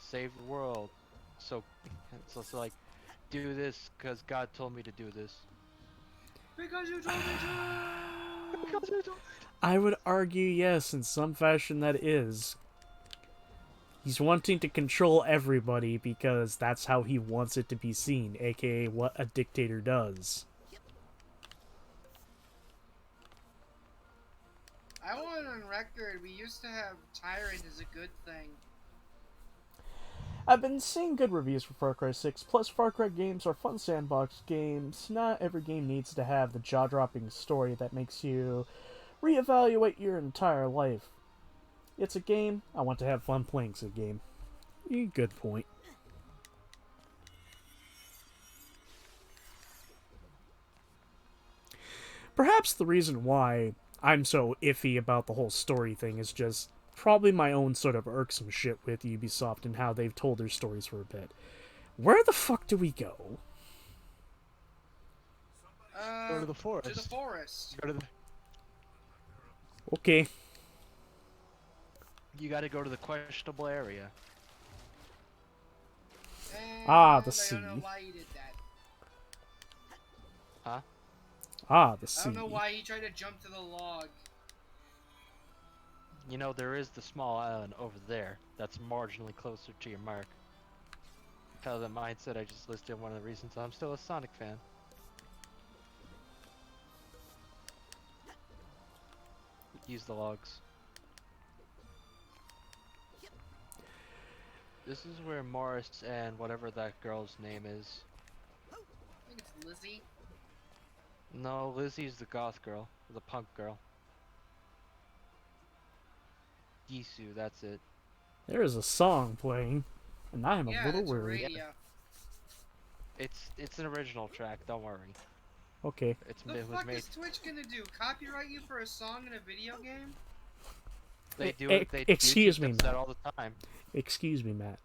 [SPEAKER 2] save the world. So it's like, do this because God told me to do this.
[SPEAKER 11] Because you told me to. Because you told me to.
[SPEAKER 1] I would argue yes, in some fashion that is. He's wanting to control everybody because that's how he wants it to be seen, aka what a dictator does.
[SPEAKER 11] I want on record, we used to have Tyrant as a good thing.
[SPEAKER 1] I've been seeing good reviews for Far Cry 6, plus Far Cry games are fun sandbox games. Not every game needs to have the jaw-dropping story that makes you reevaluate your entire life. It's a game, I want to have fun playing the game. Good point. Perhaps the reason why I'm so iffy about the whole story thing is just probably my own sort of irksome shit with Ubisoft and how they've told their stories for a bit. Where the fuck do we go?
[SPEAKER 2] Go to the forest.
[SPEAKER 11] To the forest.
[SPEAKER 2] Go to the...
[SPEAKER 1] Okay.
[SPEAKER 2] You gotta go to the questionable area.
[SPEAKER 1] The sea.
[SPEAKER 11] I don't know why he did that.
[SPEAKER 2] Huh?
[SPEAKER 1] The sea.
[SPEAKER 11] I don't know why he tried to jump to the log.
[SPEAKER 2] You know, there is the small island over there that's marginally closer to your mark. Hell, the mindset I just listed one of the reasons I'm still a Sonic fan. Use the logs. This is where Morris and whatever that girl's name is.
[SPEAKER 11] I think it's Lizzie.
[SPEAKER 2] No, Lizzie's the goth girl, the punk girl. Gisu, that's it.
[SPEAKER 1] There is a song playing, and I am a little worried.
[SPEAKER 2] It's an original track, don't worry.
[SPEAKER 1] Okay.
[SPEAKER 11] The fuck is Twitch gonna do? Copyright you for a song in a video game?
[SPEAKER 2] They do it. They
[SPEAKER 1] Excuse me,
[SPEAKER 2] that
[SPEAKER 1] Matt.
[SPEAKER 2] all the time.
[SPEAKER 1] Excuse me, Matt.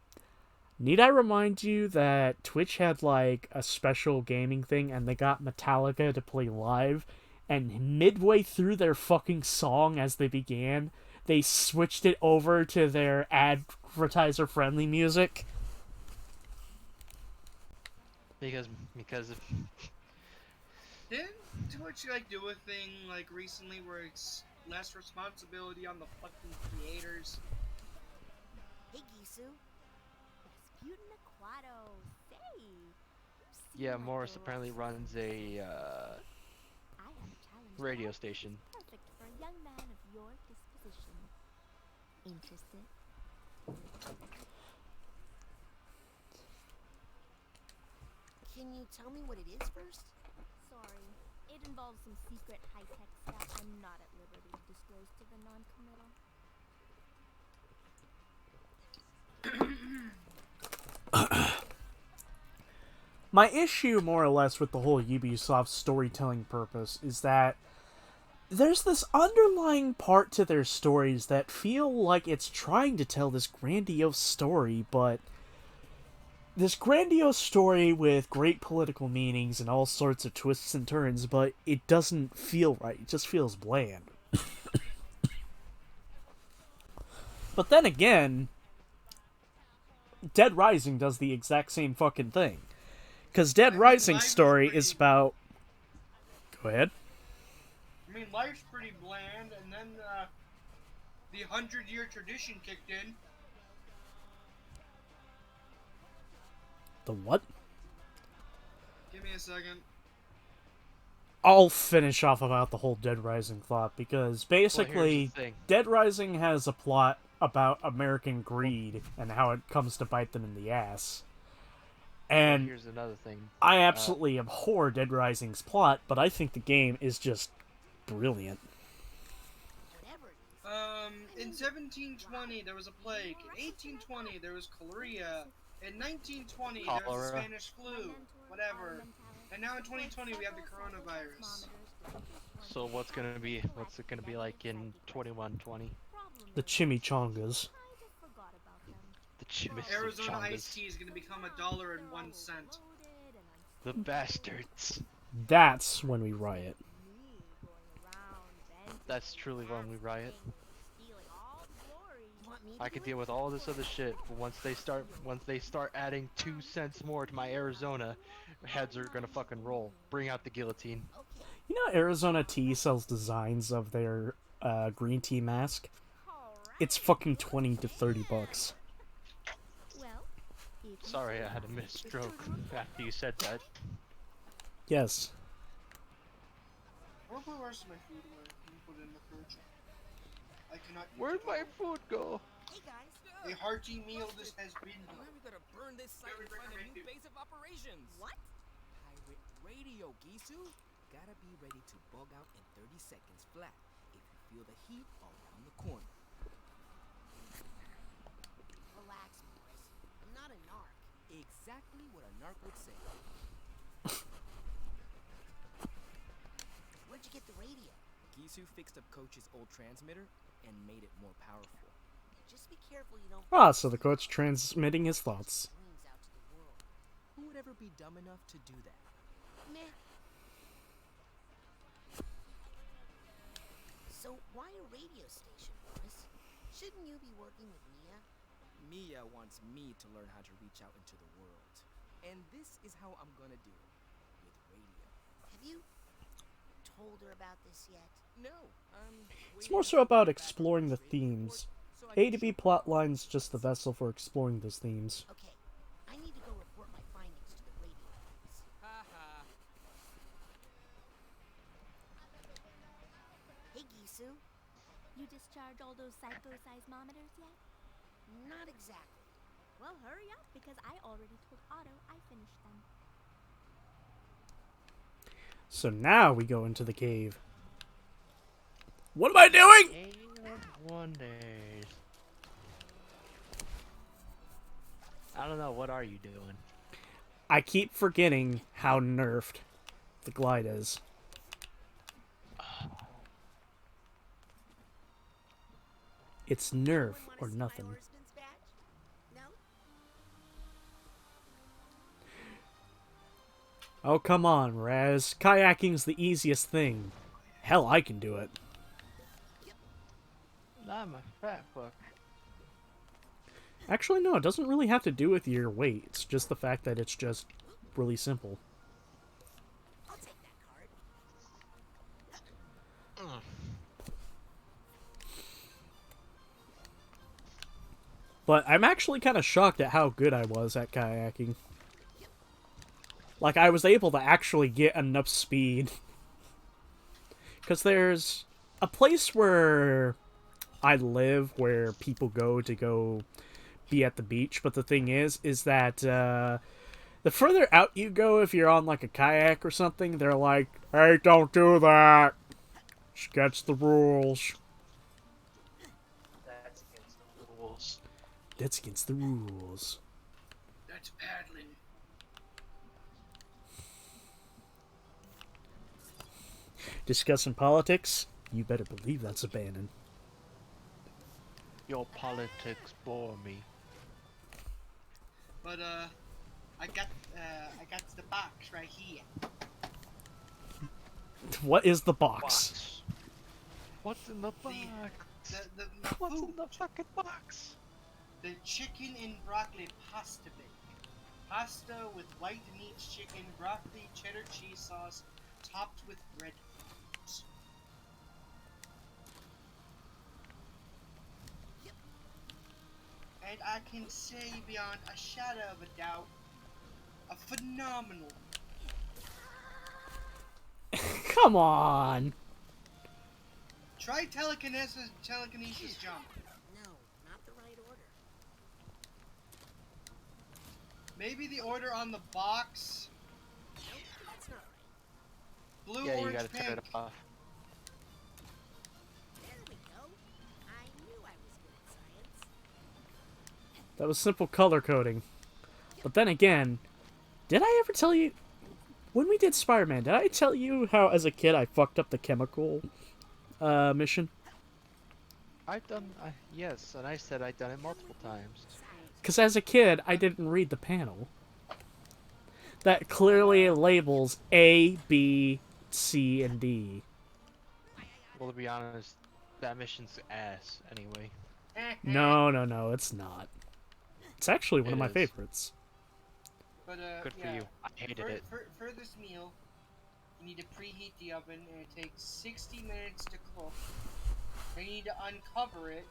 [SPEAKER 1] Need I remind you that Twitch had like a special gaming thing and they got Metallica to play live, and midway through their fucking song as they began, they switched it over to their advertiser friendly music?
[SPEAKER 2] Because of
[SPEAKER 11] Didn't Twitch like do a thing like recently where it's less responsibility on the fucking creators?
[SPEAKER 6] Hey, Gisu. Rasputin Aquato. Say,
[SPEAKER 2] yeah, Morris apparently runs a radio station.
[SPEAKER 6] perfect for a young man of your disposition. Interested?
[SPEAKER 7] Can you tell me what it is first?
[SPEAKER 6] Sorry, it involves some secret high-tech stuff I'm not at liberty to disclose to the non-committal.
[SPEAKER 1] My issue, more or less, with the whole Ubisoft storytelling purpose is that there's this underlying part to their stories that feel like it's trying to tell this grandiose story, but this grandiose story with great political meanings and all sorts of twists and turns, but it doesn't feel right. It just feels bland. But then again, Dead Rising does the exact same fucking thing. Because Dead Rising's story is about... Go ahead.
[SPEAKER 11] I mean, life's pretty bland, and then the 100-year tradition kicked in.
[SPEAKER 1] The what?
[SPEAKER 11] Give me a second.
[SPEAKER 1] I'll finish off about the whole Dead Rising plot, because basically, Dead Rising has a plot about American greed and how it comes to bite them in the ass. And
[SPEAKER 2] here's another thing.
[SPEAKER 1] I absolutely abhor Dead Rising's plot, but I think the game is just brilliant.
[SPEAKER 11] In 1720 there was a plague. In 1820 there was cholera. In 1920 there was the Spanish flu. Whatever. And now in 2020 we have the coronavirus.
[SPEAKER 2] So what's it gonna be like in 2120?
[SPEAKER 1] The chimichangas.
[SPEAKER 2] The chimichangas.
[SPEAKER 11] Arizona iced tea is gonna become $1.01.
[SPEAKER 2] The bastards.
[SPEAKER 1] That's when we riot.
[SPEAKER 2] That's truly when we riot. I could deal with all this other shit, but once they start adding 2 cents more to my Arizona, heads are gonna fucking roll. Bring out the guillotine.
[SPEAKER 1] You know Arizona Tea sells designs of their green tea mask? It's fucking 20 to 30 bucks.
[SPEAKER 2] Sorry, I had a misstroke after you said that.
[SPEAKER 1] Yes.
[SPEAKER 11] Where the rest of my food away? Can you put it in the fridge? I cannot.
[SPEAKER 2] Where'd my food go?
[SPEAKER 7] Hey guys.
[SPEAKER 11] A hearty meal this has been.
[SPEAKER 9] Now we gotta burn this site and find a new base of operations.
[SPEAKER 7] What?
[SPEAKER 9] Pirate radio, Gisu. Gotta be ready to bug out in 30 seconds flat if you feel the heat around the corner.
[SPEAKER 7] Relax, Morris. I'm not a narc.
[SPEAKER 9] Exactly what a narc would say.
[SPEAKER 7] Where'd you get the radio?
[SPEAKER 9] Gisu fixed up Coach's old transmitter and made it more powerful.
[SPEAKER 7] Just be careful you don't.
[SPEAKER 1] Ah, so the coach transmitting his thoughts.
[SPEAKER 7] Out to the world.
[SPEAKER 9] Who would ever be dumb enough to do that?
[SPEAKER 7] Meh. So why a radio station, Morris? Shouldn't you be working with Mia?
[SPEAKER 9] Mia wants me to learn how to reach out into the world. And this is how I'm gonna do it. With radio.
[SPEAKER 7] Have you told her about this yet?
[SPEAKER 9] No.
[SPEAKER 1] It's more so about exploring the themes. A to B plotline's just the vessel for exploring those themes.
[SPEAKER 7] Okay. I need to go report my findings to the radio guys.
[SPEAKER 9] Haha.
[SPEAKER 7] Hey, Gisu.
[SPEAKER 6] You discharge all those psycho-seismometers yet?
[SPEAKER 7] Not exactly.
[SPEAKER 6] Well, hurry up, because I already told Otto I finished them.
[SPEAKER 1] So now we go into the cave. What am I doing?
[SPEAKER 2] Wonders. I don't know, what are you doing?
[SPEAKER 1] I keep forgetting how nerfed the glide is. It's nerf or nothing.
[SPEAKER 7] No?
[SPEAKER 1] Oh, come on, Raz. Kayaking's the easiest thing. Hell, I can do it.
[SPEAKER 2] I'm a fat fuck.
[SPEAKER 1] Actually, no, it doesn't really have to do with your weight. It's just the fact that it's just really simple.
[SPEAKER 7] I'll take that card.
[SPEAKER 1] But I'm actually kind of shocked at how good I was at kayaking. Like, I was able to actually get enough speed. Because there's a place where I live where people go to go be at the beach, but the thing is that the further out you go, if you're on like a kayak or something, they're like, "Hey, don't do that. It's against the rules."
[SPEAKER 2] That's against the rules.
[SPEAKER 1] That's against the rules.
[SPEAKER 11] That's paddling.
[SPEAKER 1] Discussing politics? You better believe that's a banning.
[SPEAKER 2] Your politics bore me.
[SPEAKER 11] But I got the box right here.
[SPEAKER 1] What is the box?
[SPEAKER 2] What's in the box?
[SPEAKER 11] What's
[SPEAKER 2] in the fucking box?
[SPEAKER 11] The chicken and broccoli pasta bake. Pasta with white meat chicken, broccoli, cheddar cheese sauce, topped with breadcrumbs. And I can say beyond a shadow of a doubt, a phenomenal.
[SPEAKER 1] Come on.
[SPEAKER 11] Try telekinesis jump.
[SPEAKER 7] No, not the right order.
[SPEAKER 11] Maybe the order on the box.
[SPEAKER 7] Nope, that's not right.
[SPEAKER 11] Blue,
[SPEAKER 2] Yeah, you
[SPEAKER 11] orange,
[SPEAKER 2] gotta
[SPEAKER 11] pink.
[SPEAKER 2] turn it off.
[SPEAKER 7] There we go. I knew I was good at science.
[SPEAKER 1] That was simple color coding. But then again, did I ever tell you... When we did Spider-Man, did I tell you how as a kid I fucked up the chemical mission?
[SPEAKER 2] Yes, and I said I'd done it multiple times.
[SPEAKER 1] Because as a kid, I didn't read the panel. That clearly labels A, B, C, and D.
[SPEAKER 2] Well, to be honest, that mission's ass, anyway.
[SPEAKER 1] No, it's not. It's actually one of my
[SPEAKER 2] is.
[SPEAKER 1] favorites.
[SPEAKER 11] But,
[SPEAKER 2] Good for you. I hated it.
[SPEAKER 11] For this meal, you need to preheat the oven, and it takes 60 minutes to cook. Then you need to uncover it,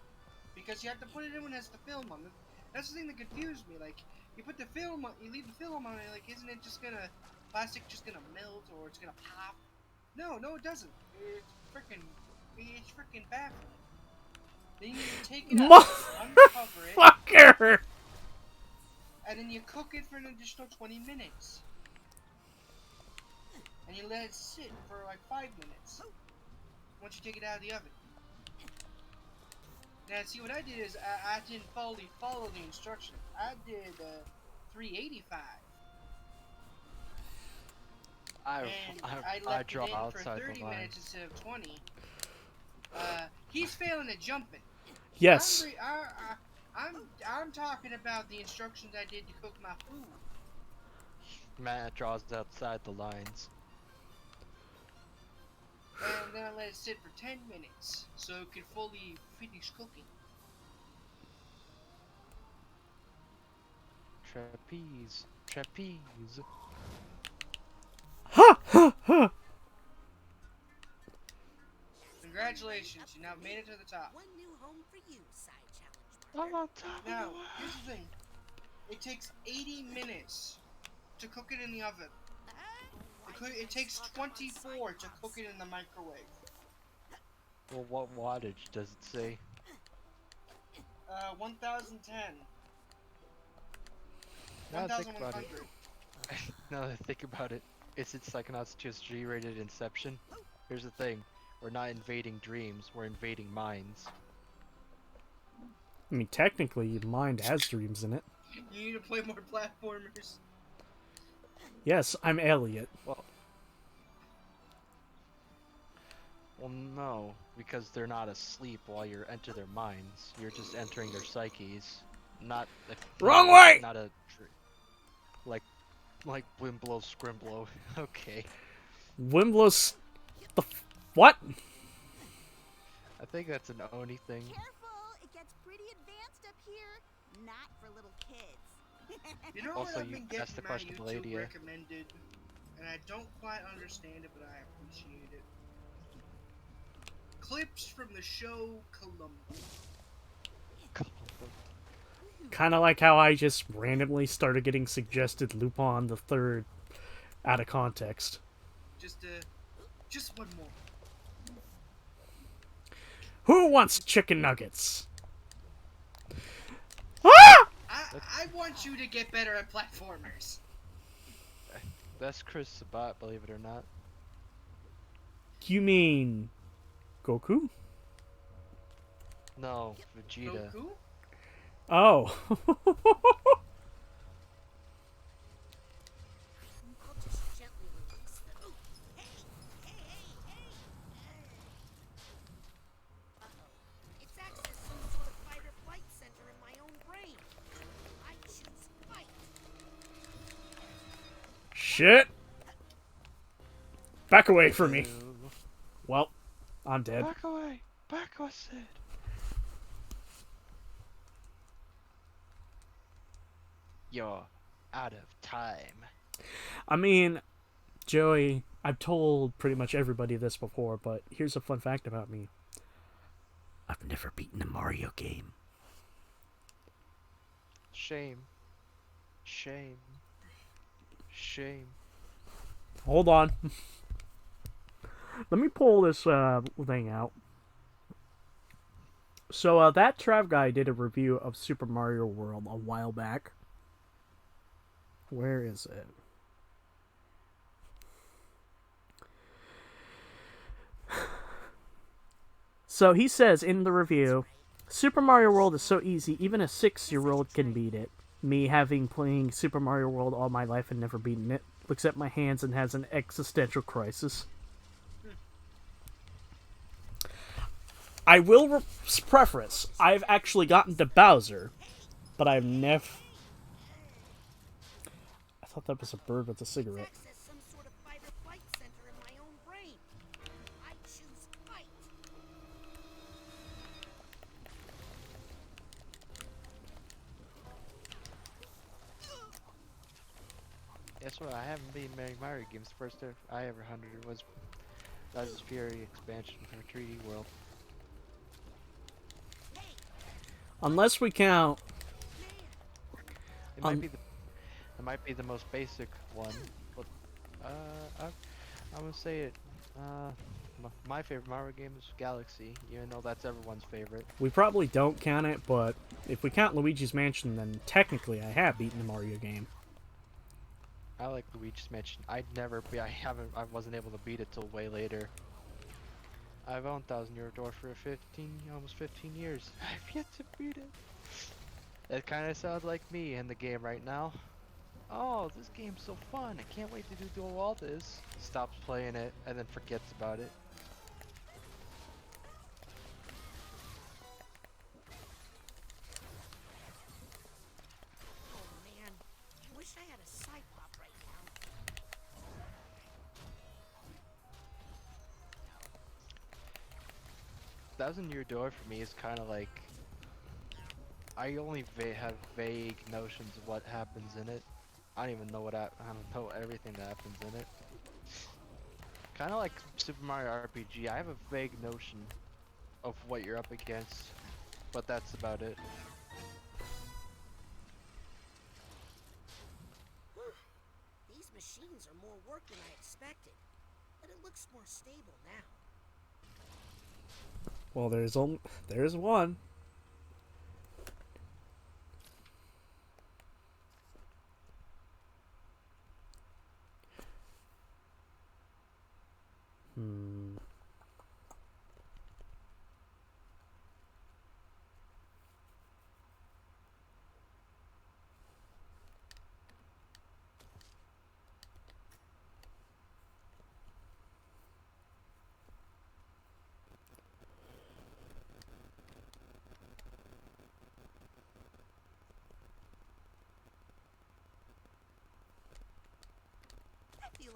[SPEAKER 11] because you have to put it in when it has the film on it. That's the thing that confused me. Like, you put the film on, you leave the film on it, like, isn't it just gonna, plastic just gonna melt, or it's gonna pop? No, it doesn't. It's freaking baffling. Then you need to take it out, uncover it.
[SPEAKER 1] Fucker!
[SPEAKER 11] And then you cook it for an additional 20 minutes. And you let it sit for like 5 minutes. Once you take it out of the oven. Now, see, what I did is I didn't fully follow the instructions. I did 385. I left
[SPEAKER 2] draw
[SPEAKER 11] it in for
[SPEAKER 2] outside
[SPEAKER 11] 30
[SPEAKER 2] the line.
[SPEAKER 11] minutes instead of 20. He's failing at jumping.
[SPEAKER 1] Yes.
[SPEAKER 11] I'm talking about the instructions I did to cook my food.
[SPEAKER 2] Matt draws outside the lines.
[SPEAKER 11] And then I let it sit for 10 minutes so it could fully finish cooking.
[SPEAKER 2] Trapeze.
[SPEAKER 1] Ha ha ha!
[SPEAKER 11] Congratulations, you now made it to the top.
[SPEAKER 7] One new home for you, side challenge.
[SPEAKER 11] Now, here's the thing. It takes 80 minutes to cook it in the oven. It takes 24 to cook it in the microwave.
[SPEAKER 2] Well, what wattage does it say?
[SPEAKER 11] 1010.
[SPEAKER 2] Now that I think about
[SPEAKER 11] 1100.
[SPEAKER 2] it. Now that I think about it, isn't Psychonauts just G-rated Inception? Here's the thing. We're not invading dreams, we're invading minds.
[SPEAKER 1] I mean, technically, your mind has dreams in it.
[SPEAKER 11] You need to play more platformers.
[SPEAKER 1] Yes, I'm Elliot.
[SPEAKER 2] Well, no, because they're not asleep while you enter their minds. You're just entering their psyches, not
[SPEAKER 1] Wrong way!
[SPEAKER 2] Not a like Like Wimblow Scrimblow. Okay.
[SPEAKER 1] Wimblow's what?
[SPEAKER 2] I think that's an Oni thing.
[SPEAKER 7] Careful, it gets pretty advanced up here. Not for little kids.
[SPEAKER 11] You know
[SPEAKER 2] Also,
[SPEAKER 11] what I've
[SPEAKER 2] you
[SPEAKER 11] been
[SPEAKER 2] asked
[SPEAKER 11] getting
[SPEAKER 2] the
[SPEAKER 11] my
[SPEAKER 2] question,
[SPEAKER 11] YouTube
[SPEAKER 2] Ladia.
[SPEAKER 11] recommended, and I don't quite understand it, but I appreciate it. Clips from the show Columbo.
[SPEAKER 1] Kind of like how I just randomly started getting suggested Lupin the Third out of context.
[SPEAKER 11] Just one more.
[SPEAKER 1] Who wants chicken nuggets? Ah!
[SPEAKER 11] I want you to get better at platformers.
[SPEAKER 2] That's Chris Sabat, believe it or not.
[SPEAKER 1] You mean Goku?
[SPEAKER 2] No, Vegeta.
[SPEAKER 11] Goku?
[SPEAKER 1] Oh.
[SPEAKER 7] I'll just gently release the. Ooh, hey, hey. Uh-oh. It's accessed some sort of fight or flight center in my own brain. I choose fight.
[SPEAKER 1] Shit. Back away from me. Well, I'm dead.
[SPEAKER 2] Back away. Back, I said. You're out of time.
[SPEAKER 1] I mean, Joey, I've told pretty much everybody this before, but here's a fun fact about me. I've never beaten a Mario game.
[SPEAKER 2] Shame. Shame. Shame.
[SPEAKER 1] Hold on. Let me pull this thing out. So that Trav guy did a review of Super Mario World a while back. Where is it? So he says in the review, Super Mario World is so easy, even a 6-year-old can beat it. Me having playing Super Mario World all my life and never beaten it, looks at my hands and has an existential crisis. I will preface, I've actually gotten to Bowser, but I've never... I thought that was a bird with a cigarette.
[SPEAKER 7] Some sort of fight or flight center in my own brain. I choose fight.
[SPEAKER 2] Guess what? I haven't beaten many Mario games. The first I ever hunted was Bowser's Fury expansion from 3D World.
[SPEAKER 1] Unless we count...
[SPEAKER 2] It might be the most basic one, but I'm gonna say it. My favorite Mario game is Galaxy, even though that's everyone's favorite.
[SPEAKER 1] We probably don't count it, but if we count Luigi's Mansion, then technically I have beaten a Mario game.
[SPEAKER 2] I like Luigi's Mansion. I wasn't able to beat it till way later. I've owned 1,000 Year Door for almost 15 years. I've yet to beat it. It kind of sounds like me in the game right now. Oh, this game's so fun. I can't wait to do all this. Stops playing it and then forgets about it.
[SPEAKER 7] Oh man, I wish I had a Cyclop right now.
[SPEAKER 2] 1,000 Year Door for me is kind of like I only have vague notions of what happens in it. I don't even know I don't know everything that happens in it. Kind of like Super Mario RPG. I have a vague notion of what you're up against, but that's about it.
[SPEAKER 7] These machines are more work than I expected, but it looks more stable now.
[SPEAKER 1] Well, there's one.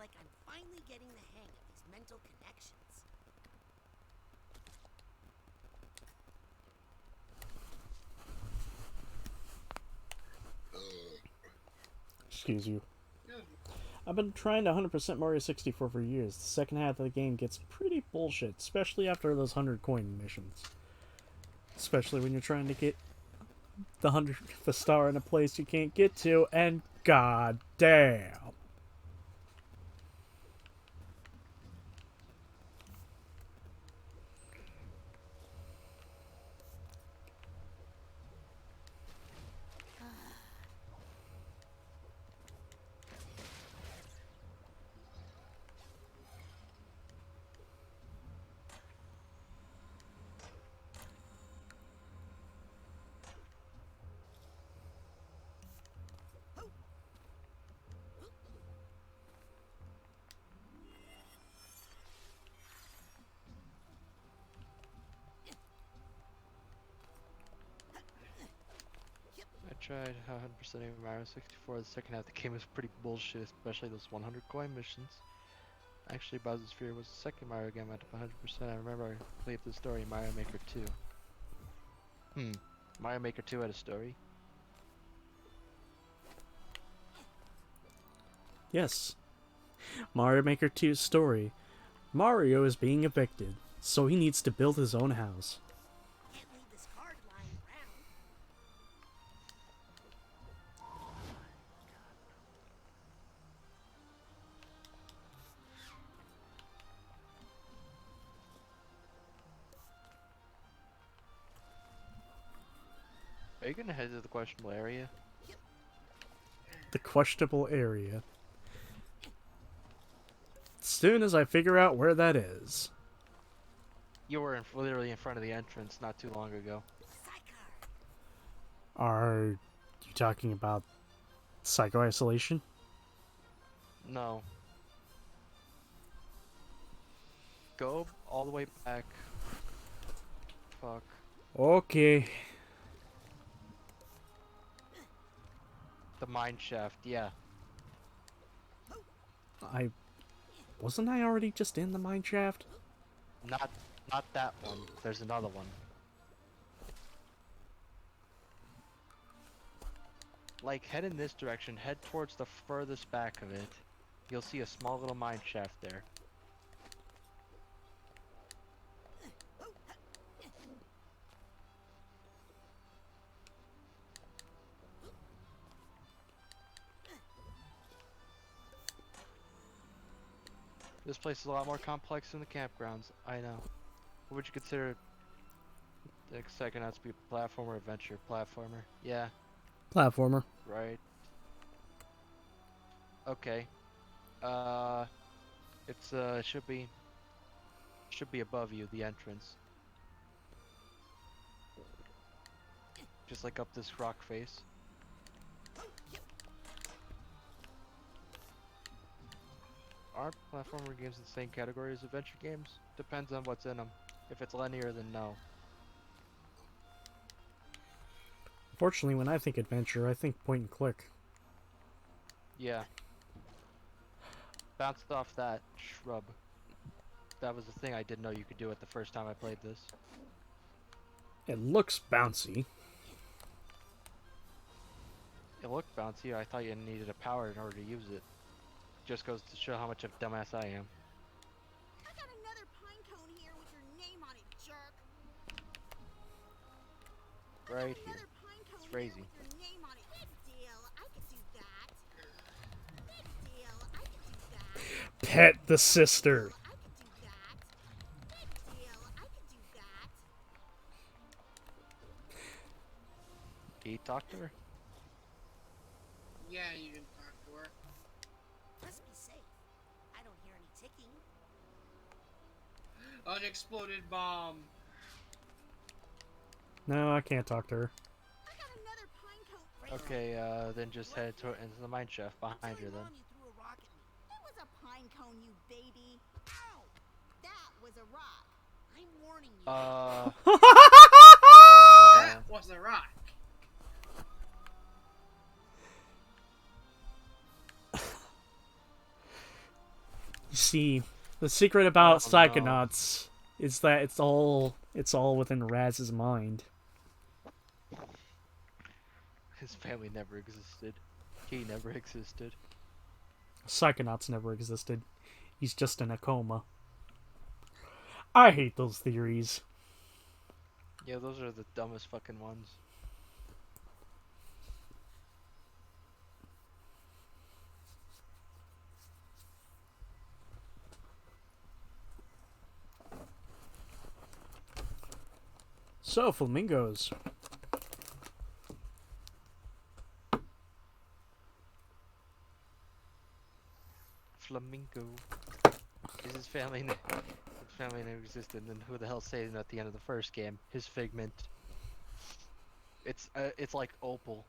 [SPEAKER 7] like I'm finally getting the hang of these mental connections.
[SPEAKER 1] Excuse you. I've been trying to 100% Mario 64 for years. The second half of the game gets pretty bullshit, especially after those 100 coin missions. Especially when you're trying to get the 100th star in a place you can't get to, and god damn.
[SPEAKER 2] I tried 100% Mario 64. The second half of the game was pretty bullshit, especially those 100 coin missions. Actually, Bowser's Fury was the second Mario game at 100%. I remember I played the story in Mario Maker 2. Mario Maker 2 had a story?
[SPEAKER 1] Yes. Mario Maker 2's story. Mario is being evicted, so he needs to build his own house.
[SPEAKER 7] Can't leave this card lying around.
[SPEAKER 2] Are you gonna head to the questionable area?
[SPEAKER 1] The questionable area. As soon as I figure out where that is.
[SPEAKER 2] You were literally in front of the entrance not too long ago.
[SPEAKER 1] Are you talking about Psycho Isolation?
[SPEAKER 2] No. Go all the way back. Fuck.
[SPEAKER 1] Okay.
[SPEAKER 2] The mine shaft, yeah.
[SPEAKER 1] Wasn't I already just in the mine shaft?
[SPEAKER 2] Not that one. There's another one. Like, head in this direction, head towards the furthest back of it. You'll see a small little mine shaft there. This place is a lot more complex than the campgrounds, I know. What would you consider the Psychonauts to be a platformer, adventure, platformer? Yeah.
[SPEAKER 1] Platformer.
[SPEAKER 2] Right. Okay. It's should be above you, the entrance. Just like up this rock face. Are platformer games in the same category as adventure games? Depends on what's in them. If it's linear, then no.
[SPEAKER 1] Unfortunately, when I think adventure, I think point and click.
[SPEAKER 2] Yeah. Bounced off that shrub. That was the thing I didn't know you could do it the first time I played this.
[SPEAKER 1] It looks bouncy.
[SPEAKER 2] It looked bouncy. I thought you needed a power in order to use it. Just goes to show how much of a dumbass I am.
[SPEAKER 7] I got another pine cone here with your name on it, jerk.
[SPEAKER 2] Right here. It's crazy.
[SPEAKER 7] Your name on it. Big deal. I could do that. Big deal. I could do that.
[SPEAKER 1] Pet the sister.
[SPEAKER 7] I could do that. Big deal. I could do that.
[SPEAKER 2] Can you talk to her?
[SPEAKER 11] Yeah, you can talk to her.
[SPEAKER 7] Must be safe. I don't hear any ticking.
[SPEAKER 11] Unexploded bomb.
[SPEAKER 1] No, I can't talk to her.
[SPEAKER 7] I got another pine cone.
[SPEAKER 2] Okay, then just head into the mine shaft behind her then.
[SPEAKER 7] You threw a rock at me. It was a pine cone, you baby. Ow! That was a rock. I'm warning you.
[SPEAKER 11] That was a rock.
[SPEAKER 1] You see, the secret about
[SPEAKER 2] Oh, no.
[SPEAKER 1] Psychonauts is that it's all within Raz's mind.
[SPEAKER 2] His family never existed. He never existed.
[SPEAKER 1] Psychonauts never existed. He's just in a coma. I hate those theories.
[SPEAKER 2] Yeah, those are the dumbest fucking ones.
[SPEAKER 1] So, flamingos.
[SPEAKER 2] Flamingo. Is his family never existed, and who the hell saved him at the end of the first game? His figment. It's like Opal.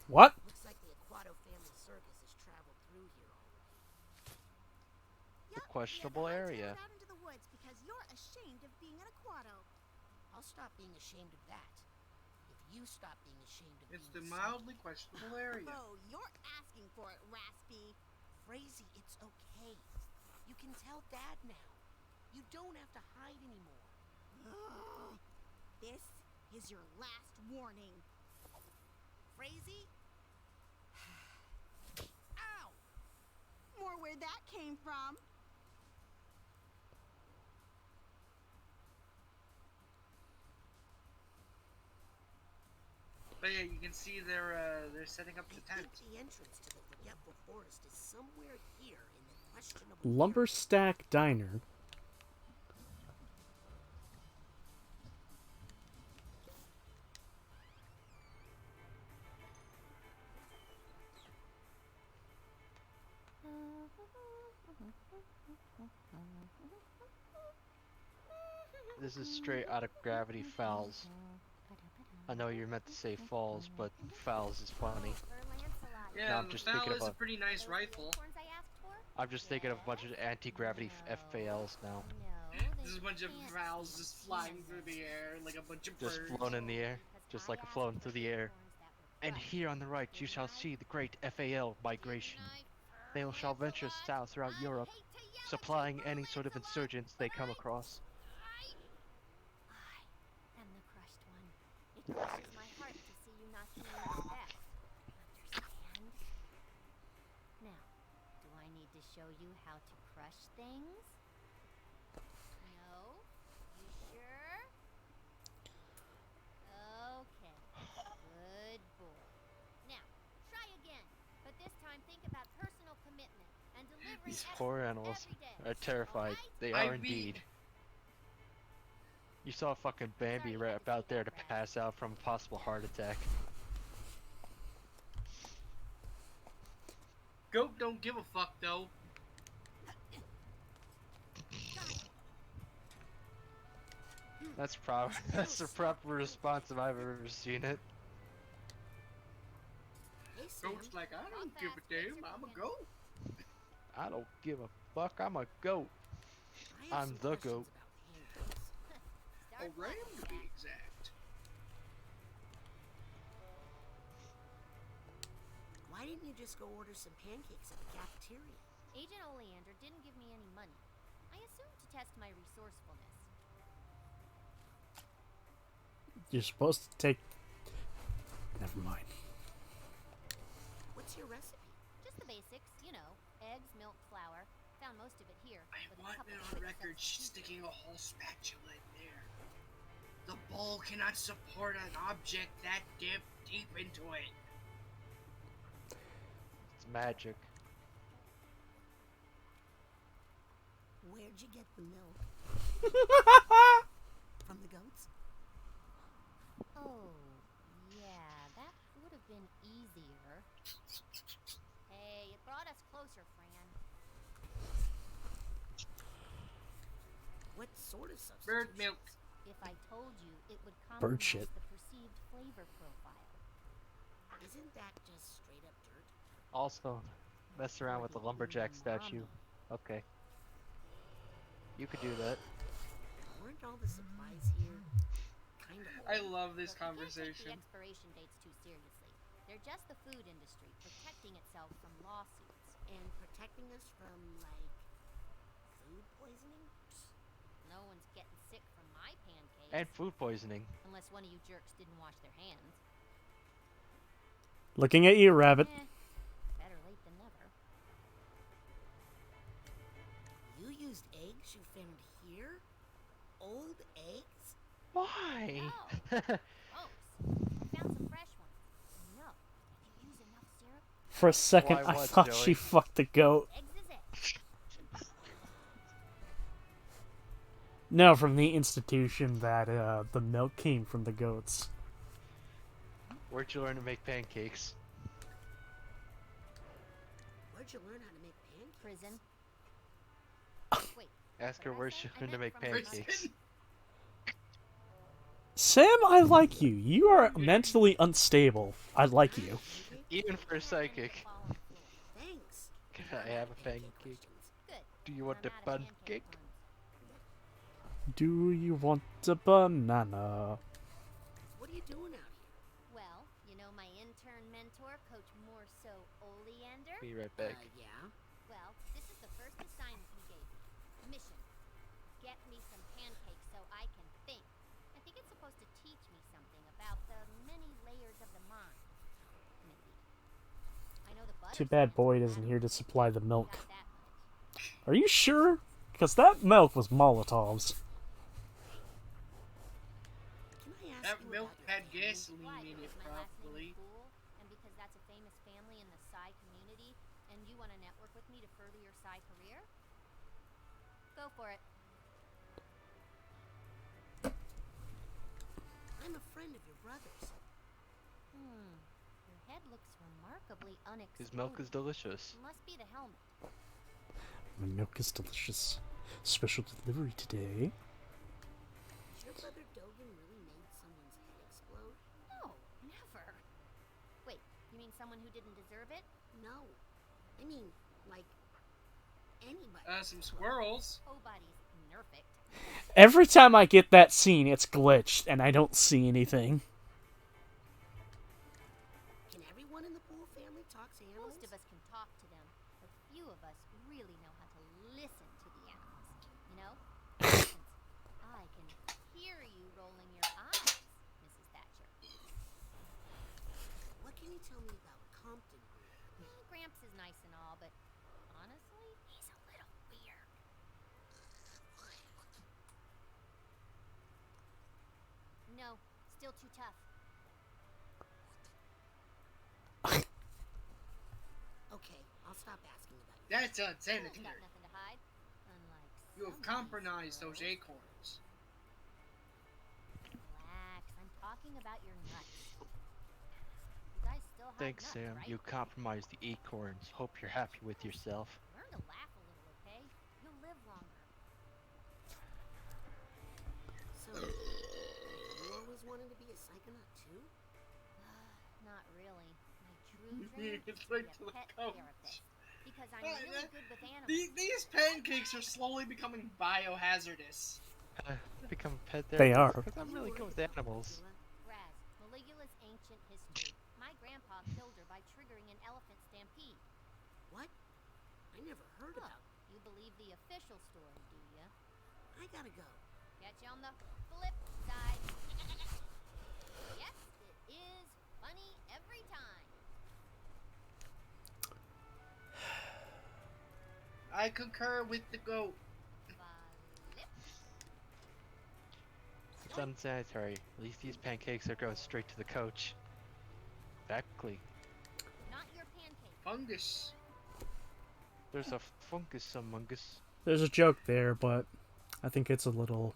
[SPEAKER 1] What?
[SPEAKER 7] Looks like the Aquato family circus has traveled through here already.
[SPEAKER 2] The questionable area.
[SPEAKER 6] Out into the woods because you're ashamed of being an Aquato.
[SPEAKER 7] I'll stop being ashamed of that. If you stop being ashamed of
[SPEAKER 11] It's the
[SPEAKER 7] being
[SPEAKER 11] mildly questionable area.
[SPEAKER 6] Oh, you're asking for it, Raspy.
[SPEAKER 7] Crazy, it's okay. You can tell Dad now. You don't have to hide anymore.
[SPEAKER 6] This is your last warning.
[SPEAKER 7] Crazy? Ow!
[SPEAKER 6] More where that came from.
[SPEAKER 11] But yeah, you can see they're setting up the
[SPEAKER 7] I
[SPEAKER 11] tent.
[SPEAKER 7] think the entrance to the Forgetful Forest is somewhere here in the questionable
[SPEAKER 1] Lumberstack Diner.
[SPEAKER 2] This is straight out of Gravity Falls. I know you're meant to say Falls, but Falls is funny.
[SPEAKER 11] Yeah,
[SPEAKER 2] No, I'm
[SPEAKER 11] the
[SPEAKER 2] just
[SPEAKER 11] FAL
[SPEAKER 2] thinking
[SPEAKER 11] is a
[SPEAKER 2] about.
[SPEAKER 11] pretty nice rifle.
[SPEAKER 2] I'm just thinking of a bunch of anti-gravity FALs now.
[SPEAKER 11] There's a bunch of FALs just flying through the air like a bunch of
[SPEAKER 2] Just
[SPEAKER 11] birds.
[SPEAKER 2] flown in the air, just like flown through the air. And here on the right, you shall see the great FAL migration. They shall venture south throughout Europe, supplying any sort of insurgents they come across.
[SPEAKER 6] I am the crushed one. It crushes my heart to see you not being respect. Understand? Now, do I need to show you how to crush things? No? You sure? Okay. Good boy. Now, try again. But this time think about personal commitment and delivering
[SPEAKER 2] These poor animals
[SPEAKER 6] every day.
[SPEAKER 2] are terrified. They
[SPEAKER 11] I
[SPEAKER 2] are indeed. You saw fucking Bambi right about there to pass out from a possible heart attack.
[SPEAKER 11] Goat don't give a fuck though.
[SPEAKER 2] That's the proper response if I've ever seen it.
[SPEAKER 11] Goat's like, I don't give a damn, I'm a goat.
[SPEAKER 2] I don't give a fuck. I'm a goat. I'm the goat.
[SPEAKER 11] A ram to be exact.
[SPEAKER 7] Why didn't you just go order some pancakes at the cafeteria?
[SPEAKER 6] Agent Oleander didn't give me any money. I assumed to test my resourcefulness.
[SPEAKER 1] You're supposed to take... Never mind.
[SPEAKER 7] What's your recipe?
[SPEAKER 6] Just the basics, you know. Eggs, milk, flour. Found most of it here.
[SPEAKER 11] I
[SPEAKER 6] with a
[SPEAKER 11] want
[SPEAKER 6] couple
[SPEAKER 11] it
[SPEAKER 6] quick
[SPEAKER 11] on record
[SPEAKER 6] substitutions.
[SPEAKER 11] sticking a whole spatula in there. The bowl cannot support an object that deep into it.
[SPEAKER 2] It's magic.
[SPEAKER 7] Where'd you get the milk? From the goats?
[SPEAKER 6] Oh, yeah, that would have been easier. Hey, it brought us closer, Fran.
[SPEAKER 7] What sort of substance?
[SPEAKER 11] Bird milk.
[SPEAKER 6] If I told you, it would
[SPEAKER 1] Bird
[SPEAKER 6] compromise
[SPEAKER 1] shit.
[SPEAKER 6] the perceived flavor profile.
[SPEAKER 7] Isn't that just straight up dirt?
[SPEAKER 2] Also, mess around with the lumberjack statue. Okay. You could do that.
[SPEAKER 7] Weren't all the supplies here kind of
[SPEAKER 11] I
[SPEAKER 7] old?
[SPEAKER 11] love this
[SPEAKER 6] Look, you can't
[SPEAKER 11] conversation.
[SPEAKER 6] take the expiration dates too seriously. They're just the food industry protecting itself from lawsuits.
[SPEAKER 7] And protecting us from, like, food poisoning?
[SPEAKER 6] No one's getting sick from my pancakes.
[SPEAKER 2] And food poisoning.
[SPEAKER 6] Unless one of you jerks didn't wash their hands.
[SPEAKER 1] Looking at you, Rabbit.
[SPEAKER 6] Better late than never.
[SPEAKER 7] You used eggs you found here? Old eggs?
[SPEAKER 2] Why?
[SPEAKER 6] Close. I found some fresh ones. No, if you use enough syrup.
[SPEAKER 1] For a second,
[SPEAKER 2] Why
[SPEAKER 1] I
[SPEAKER 2] what,
[SPEAKER 1] thought
[SPEAKER 2] Joey?
[SPEAKER 1] she fucked the goat.
[SPEAKER 6] Eggs is it.
[SPEAKER 1] No, from the institution that the milk came from the goats.
[SPEAKER 2] Where'd you learn to make pancakes?
[SPEAKER 7] Where'd you learn how to make pancakes?
[SPEAKER 6] Prison. Wait.
[SPEAKER 2] Ask her where she learned to make pancakes.
[SPEAKER 1] Sam, I like you. You are mentally unstable. I like you.
[SPEAKER 2] Even for a psychic.
[SPEAKER 7] Thanks.
[SPEAKER 2] Can I have a pancake? Do you want a pancake?
[SPEAKER 1] Do you want a banana?
[SPEAKER 7] What are you doing out here?
[SPEAKER 6] Well, you know my intern mentor, Coach Morso Oleander?
[SPEAKER 2] Be right back.
[SPEAKER 7] Yeah?
[SPEAKER 6] Well, this is the first assignment he gave me. Mission. Get me some pancakes so I can think. I think it's supposed to teach me something about the many layers of the mind. Maybe. I know the butter.
[SPEAKER 1] Too bad Boyd isn't here to supply the milk. Are you sure? Because that milk was Molotov's.
[SPEAKER 11] That milk had gasoline in it, probably.
[SPEAKER 6] And because that's a famous family in the Psy community, and you want to network with me to further your Psy career? Go for it.
[SPEAKER 7] I'm a friend of your brother's.
[SPEAKER 6] Your head looks remarkably unexploded.
[SPEAKER 2] His milk is delicious.
[SPEAKER 6] Must be the helmet.
[SPEAKER 1] My milk is delicious. Special delivery today.
[SPEAKER 7] Your brother Dogan really made someone's head explode?
[SPEAKER 6] No, never. Wait, you mean someone who didn't deserve it?
[SPEAKER 7] No. I mean, like, anybody.
[SPEAKER 11] Some squirrels.
[SPEAKER 6] Nobody's nerfect.
[SPEAKER 1] Every time I get that scene, it's glitched, and I don't see anything.
[SPEAKER 7] Can everyone in the Pool family talk to animals?
[SPEAKER 6] Most of us can talk to them, but few of us really know how to listen to the animals. You know? For instance, I can hear you rolling your eyes, Mrs. Thatcher.
[SPEAKER 7] What can you tell me about Compton?
[SPEAKER 6] Gramps is nice and all, but honestly, he's a little weird. No, still too tough.
[SPEAKER 7] Okay, I'll stop asking about you.
[SPEAKER 11] That's
[SPEAKER 6] Got
[SPEAKER 11] unsanitary.
[SPEAKER 6] nothing to hide. Unlike
[SPEAKER 11] You have compromised those acorns.
[SPEAKER 6] Relax, I'm talking about your nuts. You guys still have
[SPEAKER 2] Thanks,
[SPEAKER 6] nuts,
[SPEAKER 2] Sam.
[SPEAKER 6] right?
[SPEAKER 2] You compromised the acorns. Hope you're happy with yourself.
[SPEAKER 6] Learn to laugh a little, okay? You'll live longer.
[SPEAKER 7] So, you always wanted to be a psychonaut too?
[SPEAKER 6] Not really. My true dream is
[SPEAKER 11] It's
[SPEAKER 6] to be
[SPEAKER 11] right
[SPEAKER 6] a
[SPEAKER 11] to the
[SPEAKER 6] pet
[SPEAKER 11] couch.
[SPEAKER 6] therapist. Because I'm really good with animals.
[SPEAKER 11] These pancakes are slowly becoming biohazardous.
[SPEAKER 2] Become a pet
[SPEAKER 1] They
[SPEAKER 2] therapist,
[SPEAKER 1] are.
[SPEAKER 2] because I'm really good with animals.
[SPEAKER 6] Raz, Maligula's ancient history. My grandpa killed her by triggering an elephant stampede.
[SPEAKER 7] What? I never heard about.
[SPEAKER 6] You believe the official story, do ya?
[SPEAKER 7] I gotta go.
[SPEAKER 6] Catch you on the flip side. Yes, it is funny every time.
[SPEAKER 11] I concur with the goat.
[SPEAKER 2] It's unsanitary. At least these pancakes are going straight to the coach. Exactly.
[SPEAKER 6] Not your pancake.
[SPEAKER 11] Fungus.
[SPEAKER 2] There's a fungus among us.
[SPEAKER 1] There's a joke there, but I think it's a little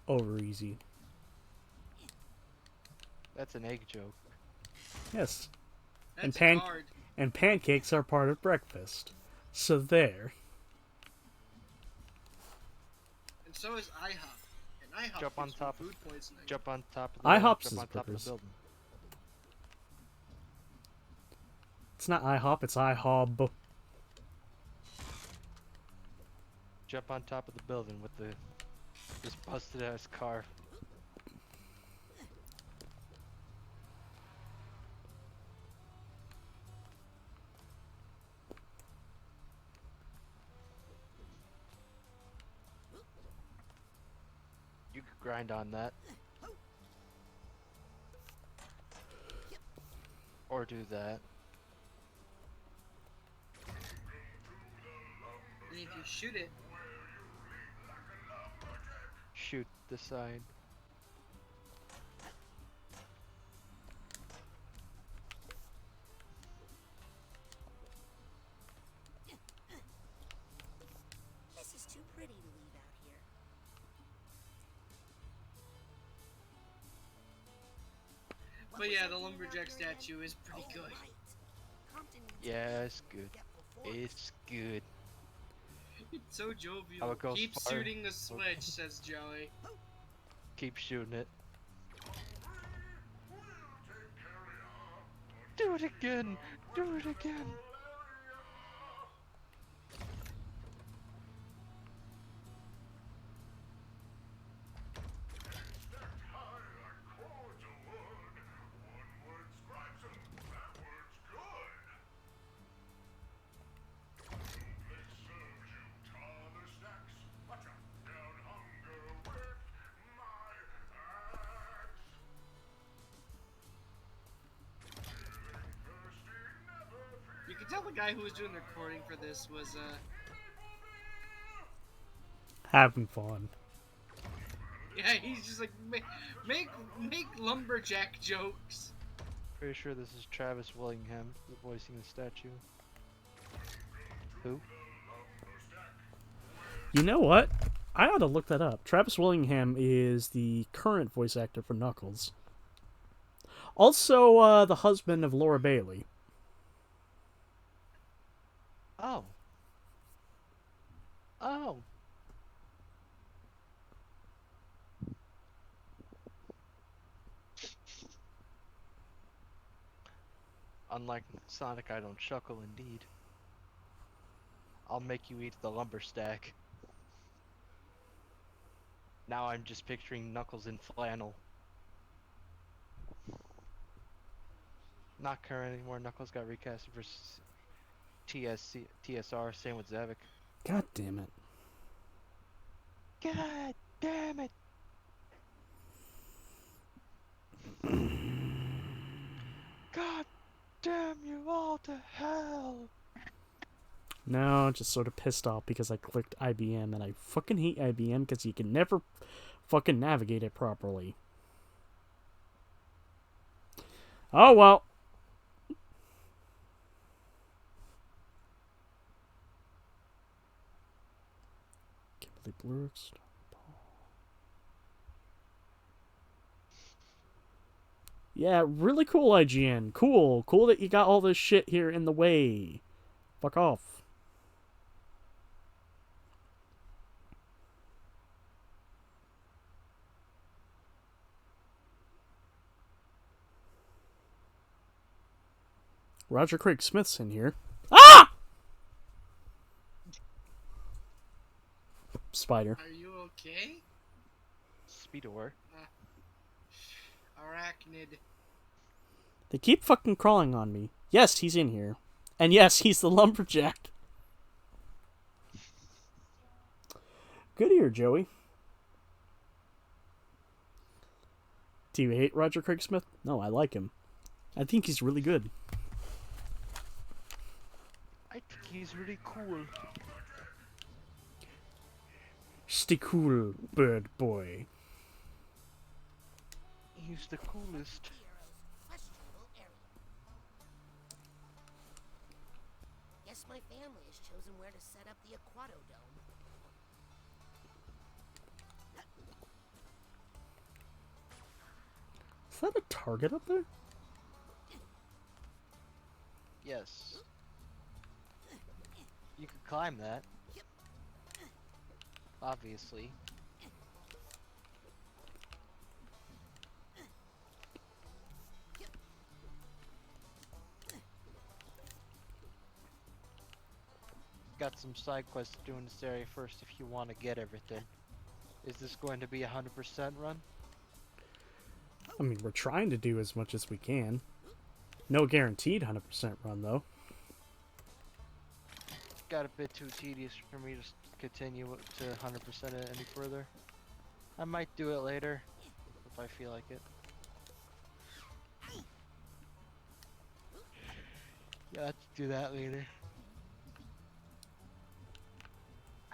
[SPEAKER 1] over easy.
[SPEAKER 2] That's an egg joke.
[SPEAKER 1] Yes.
[SPEAKER 11] That's
[SPEAKER 1] and
[SPEAKER 11] hard.
[SPEAKER 1] And pancakes are part of breakfast. So there.
[SPEAKER 11] And so is IHOP. And IHOP
[SPEAKER 2] Jump on
[SPEAKER 11] gives me
[SPEAKER 2] top.
[SPEAKER 11] food poisoning.
[SPEAKER 2] Jump on top of the
[SPEAKER 1] IHOP's
[SPEAKER 2] jump
[SPEAKER 1] is
[SPEAKER 2] on top of
[SPEAKER 1] burgers.
[SPEAKER 2] the building.
[SPEAKER 1] It's not IHOP, it's IHOB.
[SPEAKER 2] Jump on top of the building with the this busted ass car. You could grind on that. Or do that.
[SPEAKER 11] And if you shoot it,
[SPEAKER 2] Shoot the sign.
[SPEAKER 7] This is too pretty to leave out here.
[SPEAKER 11] but yeah, the lumberjack statue is pretty
[SPEAKER 7] Oh,
[SPEAKER 11] good.
[SPEAKER 7] right. Compton needs
[SPEAKER 2] Yeah, it's good.
[SPEAKER 7] get before
[SPEAKER 2] It's good.
[SPEAKER 11] It's so
[SPEAKER 2] How
[SPEAKER 11] jovial.
[SPEAKER 2] it goes
[SPEAKER 11] Keep
[SPEAKER 2] far.
[SPEAKER 11] shooting the switch, says Joey.
[SPEAKER 2] Keep shooting it. Do it again! Do it again!
[SPEAKER 11] You can tell the guy who was doing the recording for this was
[SPEAKER 1] Having fun.
[SPEAKER 11] yeah, he's just like make lumberjack jokes.
[SPEAKER 2] Pretty sure this is Travis Willingham voicing the statue. Who?
[SPEAKER 1] You know what? I ought to look that up. Travis Willingham is the current voice actor for Knuckles. Also, the husband of Laura Bailey.
[SPEAKER 2] Oh. Oh. Unlike Sonic, I don't chuckle indeed. I'll make you eat the lumber stack. Now I'm just picturing Knuckles in flannel. Not current anymore. Knuckles got recasted for TSR. Same with Zavik.
[SPEAKER 1] God damn it.
[SPEAKER 2] God damn it. God damn you all to hell.
[SPEAKER 1] No, just sort of pissed off because I clicked IBM, and I fucking hate IBM because you can never fucking navigate it properly. Oh well. Kimberly Blurks. Yeah, really cool, IGN. Cool. Cool that you got all this shit here in the way. Fuck off. Roger Craig Smith's in here. Ah! Spider.
[SPEAKER 11] Are you okay?
[SPEAKER 2] Speedor.
[SPEAKER 11] Arachnid.
[SPEAKER 1] They keep fucking crawling on me. Yes, he's in here. And yes, he's the lumberjack. Good ear, Joey. Do you hate Roger Craig Smith? No, I like him. I think he's really good.
[SPEAKER 2] I think he's really cool.
[SPEAKER 1] Stay cool, bird boy.
[SPEAKER 2] He's the coolest.
[SPEAKER 7] Guess my family has chosen where to set up the Aquatodome.
[SPEAKER 1] Is that a target up there?
[SPEAKER 2] Yes. You could climb that. Obviously. got some side quests to do in this area first if you want to get everything. Is this going to be a 100% run?
[SPEAKER 1] I mean, we're trying to do as much as we can. No guaranteed 100% run, though.
[SPEAKER 2] Got a bit too tedious for me to continue to 100% it any further. I might do it later if I feel like it. Yeah, let's do that later.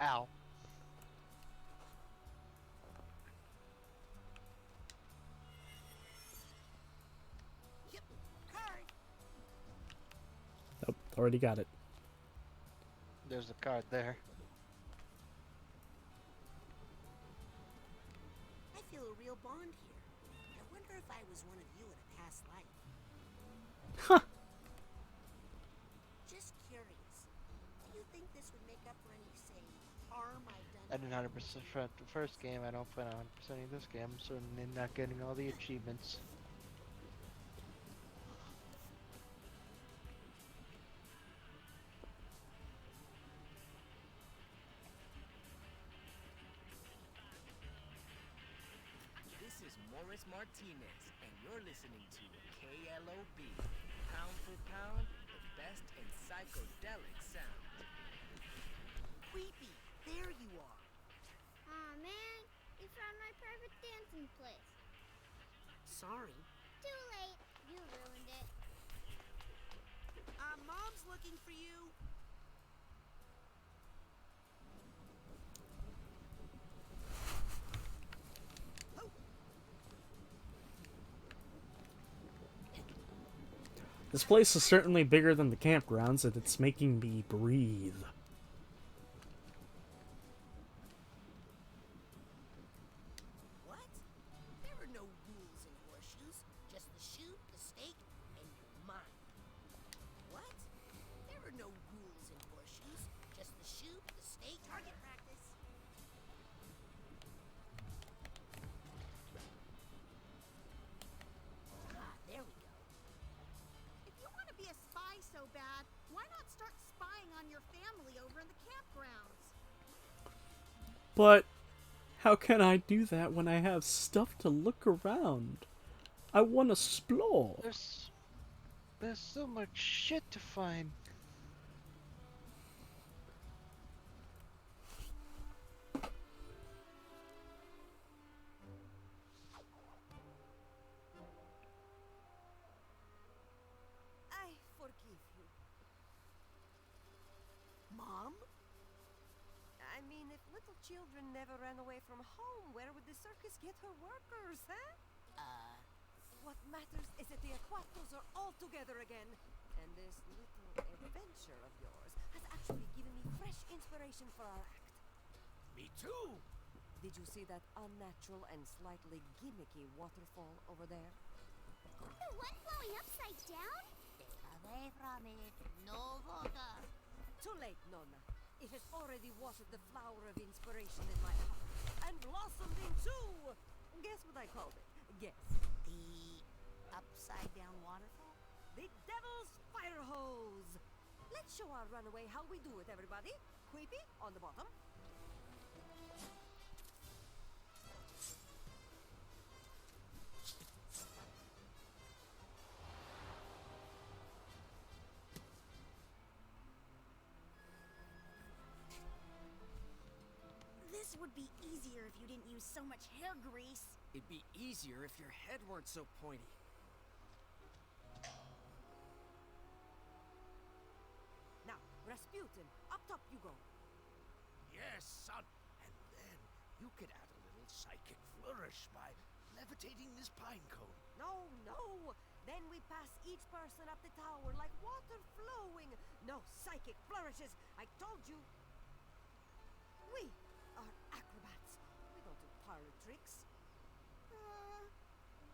[SPEAKER 2] Ow.
[SPEAKER 1] Nope, already got it.
[SPEAKER 2] There's a card there.
[SPEAKER 7] I feel a real bond here. I wonder if I was one of you in a past life.
[SPEAKER 1] Huh.
[SPEAKER 7] Just curious. Do you think this would make up for any, say, harm I've done?
[SPEAKER 2] I did 100% the first game. I don't plan on 100%ing this game. I'm certainly not getting all the achievements.
[SPEAKER 9] This is Morris Martinez, and you're listening to KLOB. Pound for pound, the best in psychedelic sound.
[SPEAKER 7] Creepy, there you are.
[SPEAKER 6] Aw, man. You found my private dancing place.
[SPEAKER 7] Sorry.
[SPEAKER 6] Too late. You ruined it.
[SPEAKER 7] Mom's looking for you.
[SPEAKER 1] This place is certainly bigger than the campgrounds, and it's making me breathe.
[SPEAKER 7] What? There are no rules in horseshoes. Just the shoot, the stake, and your mind. What? There are no rules in horseshoes. Just the shoot, the stake, target practice. Ah, there we go.
[SPEAKER 18] If you want to be a spy so bad, why not start spying on your family over in the campgrounds?
[SPEAKER 1] But how can I do that when I have stuff to look around? I want to explore.
[SPEAKER 2] There's so much shit to find.
[SPEAKER 12] I forgive you.
[SPEAKER 7] Mom?
[SPEAKER 12] I mean, if little children never ran away from home, where would the circus get her workers, huh? What matters is that the Aquatos are all together again. And this little adventure of yours has actually given me fresh inspiration for our act.
[SPEAKER 15] Me too.
[SPEAKER 12] Did you see that unnatural and slightly gimmicky waterfall over there?
[SPEAKER 6] The one flowing upside down? Stay away from it. No water.
[SPEAKER 12] Too late, Nonna. It has already watered the flower of inspiration in my heart and blossomed into... Guess what I called it? Guess.
[SPEAKER 7] The upside down waterfall?
[SPEAKER 12] The Devil's Fire Hose! Let's show our runaway how we do it, everybody. Creepy, on the bottom.
[SPEAKER 18] This would be easier if you didn't use so much hair grease.
[SPEAKER 9] It'd be easier if your head weren't so pointy.
[SPEAKER 12] Now, Rasputin, up top you go.
[SPEAKER 15] Yes, son. And then you could add a little psychic flourish by levitating this pine cone.
[SPEAKER 12] No, no! Then we pass each person up the tower like water flowing. No psychic flourishes, I told you. We are acrobats. We don't do parlor tricks.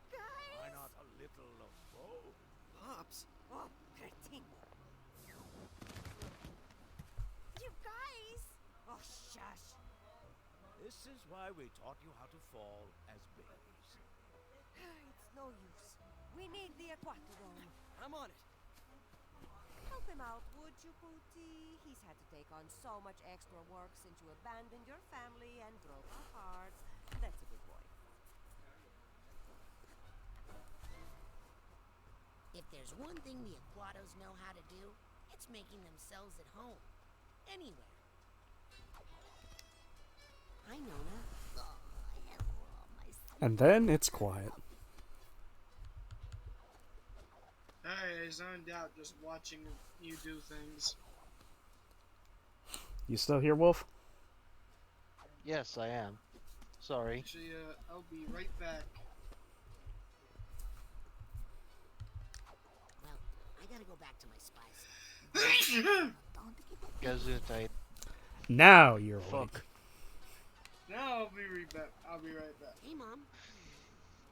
[SPEAKER 18] Guys?
[SPEAKER 15] Why not a little of both?
[SPEAKER 9] Pops?
[SPEAKER 12] Oh, cretin.
[SPEAKER 18] You guys!
[SPEAKER 12] Oh, shush.
[SPEAKER 15] This is why we taught you how to fall as babies.
[SPEAKER 12] It's no use. We need the aquatodrome.
[SPEAKER 9] I'm on it.
[SPEAKER 6] How
[SPEAKER 12] him out, would you, Pooty? He's had to take on so much extra work since you abandoned your family and broke our hearts. That's a good boy.
[SPEAKER 7] If there's one thing the Aquatos know how to do, it's making themselves at home. Anywhere. Hi, Nona.
[SPEAKER 1] And then it's quiet.
[SPEAKER 11] I zoned out just watching you do things.
[SPEAKER 1] You still here, Wolf?
[SPEAKER 2] Yes, I am. Sorry.
[SPEAKER 11] Actually, I'll be right back.
[SPEAKER 7] Well, I gotta go back to my spy stuff.
[SPEAKER 2] Gesundheit.
[SPEAKER 1] Now you're awake.
[SPEAKER 2] Fuck.
[SPEAKER 11] Now I'll be right back.
[SPEAKER 7] Hey, Mom.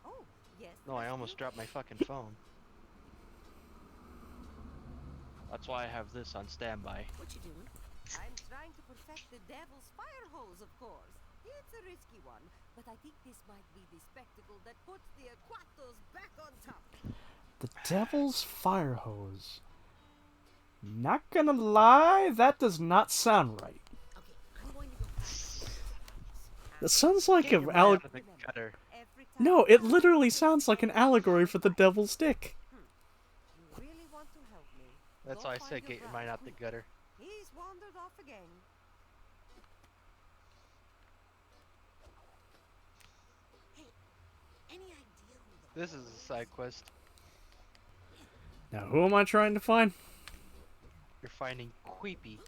[SPEAKER 12] Oh, yes.
[SPEAKER 2] No, I almost dropped my fucking phone. That's why I have this on standby.
[SPEAKER 7] What you doing?
[SPEAKER 12] I'm trying to perfect the devil's fire hose, of course. It's a risky one, but I think this might be the spectacle that puts the Aquatos back on top.
[SPEAKER 1] The devil's fire hose. Not gonna lie, that does not sound right. That sounds like an allegory. No, it literally sounds like an allegory for the devil's dick.
[SPEAKER 12] You really want to help me?
[SPEAKER 2] That's
[SPEAKER 12] Go
[SPEAKER 2] why I
[SPEAKER 12] find
[SPEAKER 2] said
[SPEAKER 12] your
[SPEAKER 2] get your
[SPEAKER 12] brother.
[SPEAKER 2] mind out the gutter.
[SPEAKER 12] He's wandered off again.
[SPEAKER 7] Any idea who the
[SPEAKER 2] This is a side quest.
[SPEAKER 1] Now, who am I trying to find?
[SPEAKER 2] You're finding Queepy.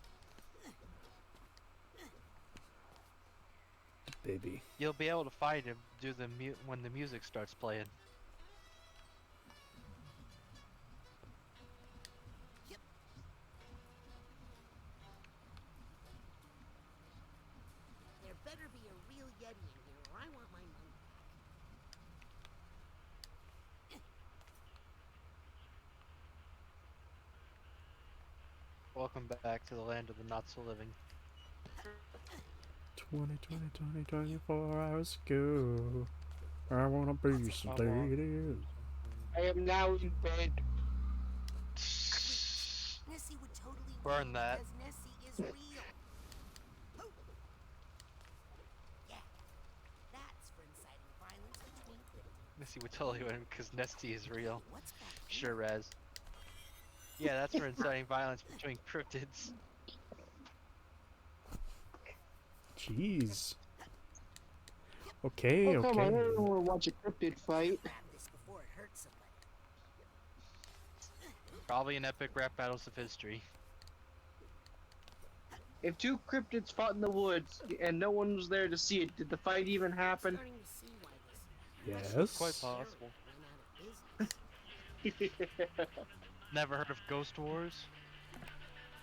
[SPEAKER 1] Baby.
[SPEAKER 2] You'll be able to find him when the music starts playing.
[SPEAKER 7] There better be a real Yeti in here, or I want my money back.
[SPEAKER 2] Welcome back to the land of the not so living.
[SPEAKER 1] 24 hours ago. I wanna be sedated.
[SPEAKER 11] I am now in bed.
[SPEAKER 7] Nessie would totally
[SPEAKER 2] Burn that.
[SPEAKER 7] because Nessie is real. Oh. Yeah, that's for inciting violence between cryptids.
[SPEAKER 2] Missy would tell you because Nesty is real.
[SPEAKER 7] What's back
[SPEAKER 2] Sure, Raz. Yeah, that's for inciting violence between cryptids.
[SPEAKER 1] Jeez. Okay,
[SPEAKER 11] How come I
[SPEAKER 1] okay.
[SPEAKER 11] don't want to watch a cryptid fight?
[SPEAKER 7] Grab this before it hurts somebody.
[SPEAKER 2] Probably an epic rap battles of history.
[SPEAKER 11] If two cryptids fought in the woods and no one was there to see it, did the fight even happen?
[SPEAKER 7] Starting to see why this
[SPEAKER 1] Yes.
[SPEAKER 2] Quite possible.
[SPEAKER 7] ran out of business.
[SPEAKER 2] Never heard of Ghost Wars?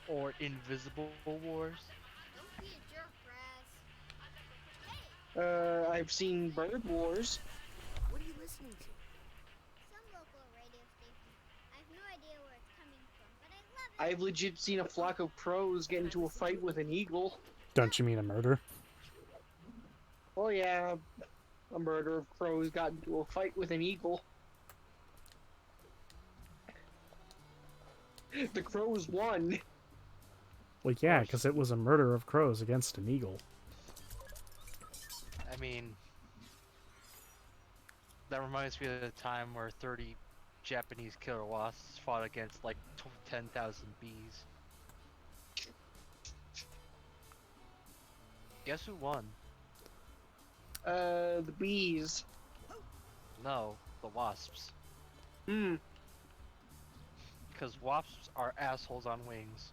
[SPEAKER 2] Or Invisible Wars?
[SPEAKER 6] Don't be a jerk, Raz.
[SPEAKER 11] I've seen Bird Wars.
[SPEAKER 7] What are you listening to?
[SPEAKER 6] Some local radio station. I have no idea where it's coming from, but I love it.
[SPEAKER 11] I've legit seen a flock of crows get into a fight with an eagle.
[SPEAKER 1] Don't you mean a murder?
[SPEAKER 11] Oh yeah, a murder of crows got into a fight with an eagle. The crows won.
[SPEAKER 1] Well, yeah, because it was a murder of crows against an eagle.
[SPEAKER 2] I mean, that reminds me of the time where 30 Japanese killer wasps fought against like 10,000 bees. Guess who won?
[SPEAKER 11] The bees.
[SPEAKER 2] No, the wasps.
[SPEAKER 11] Hmm.
[SPEAKER 2] Because wasps are assholes on wings.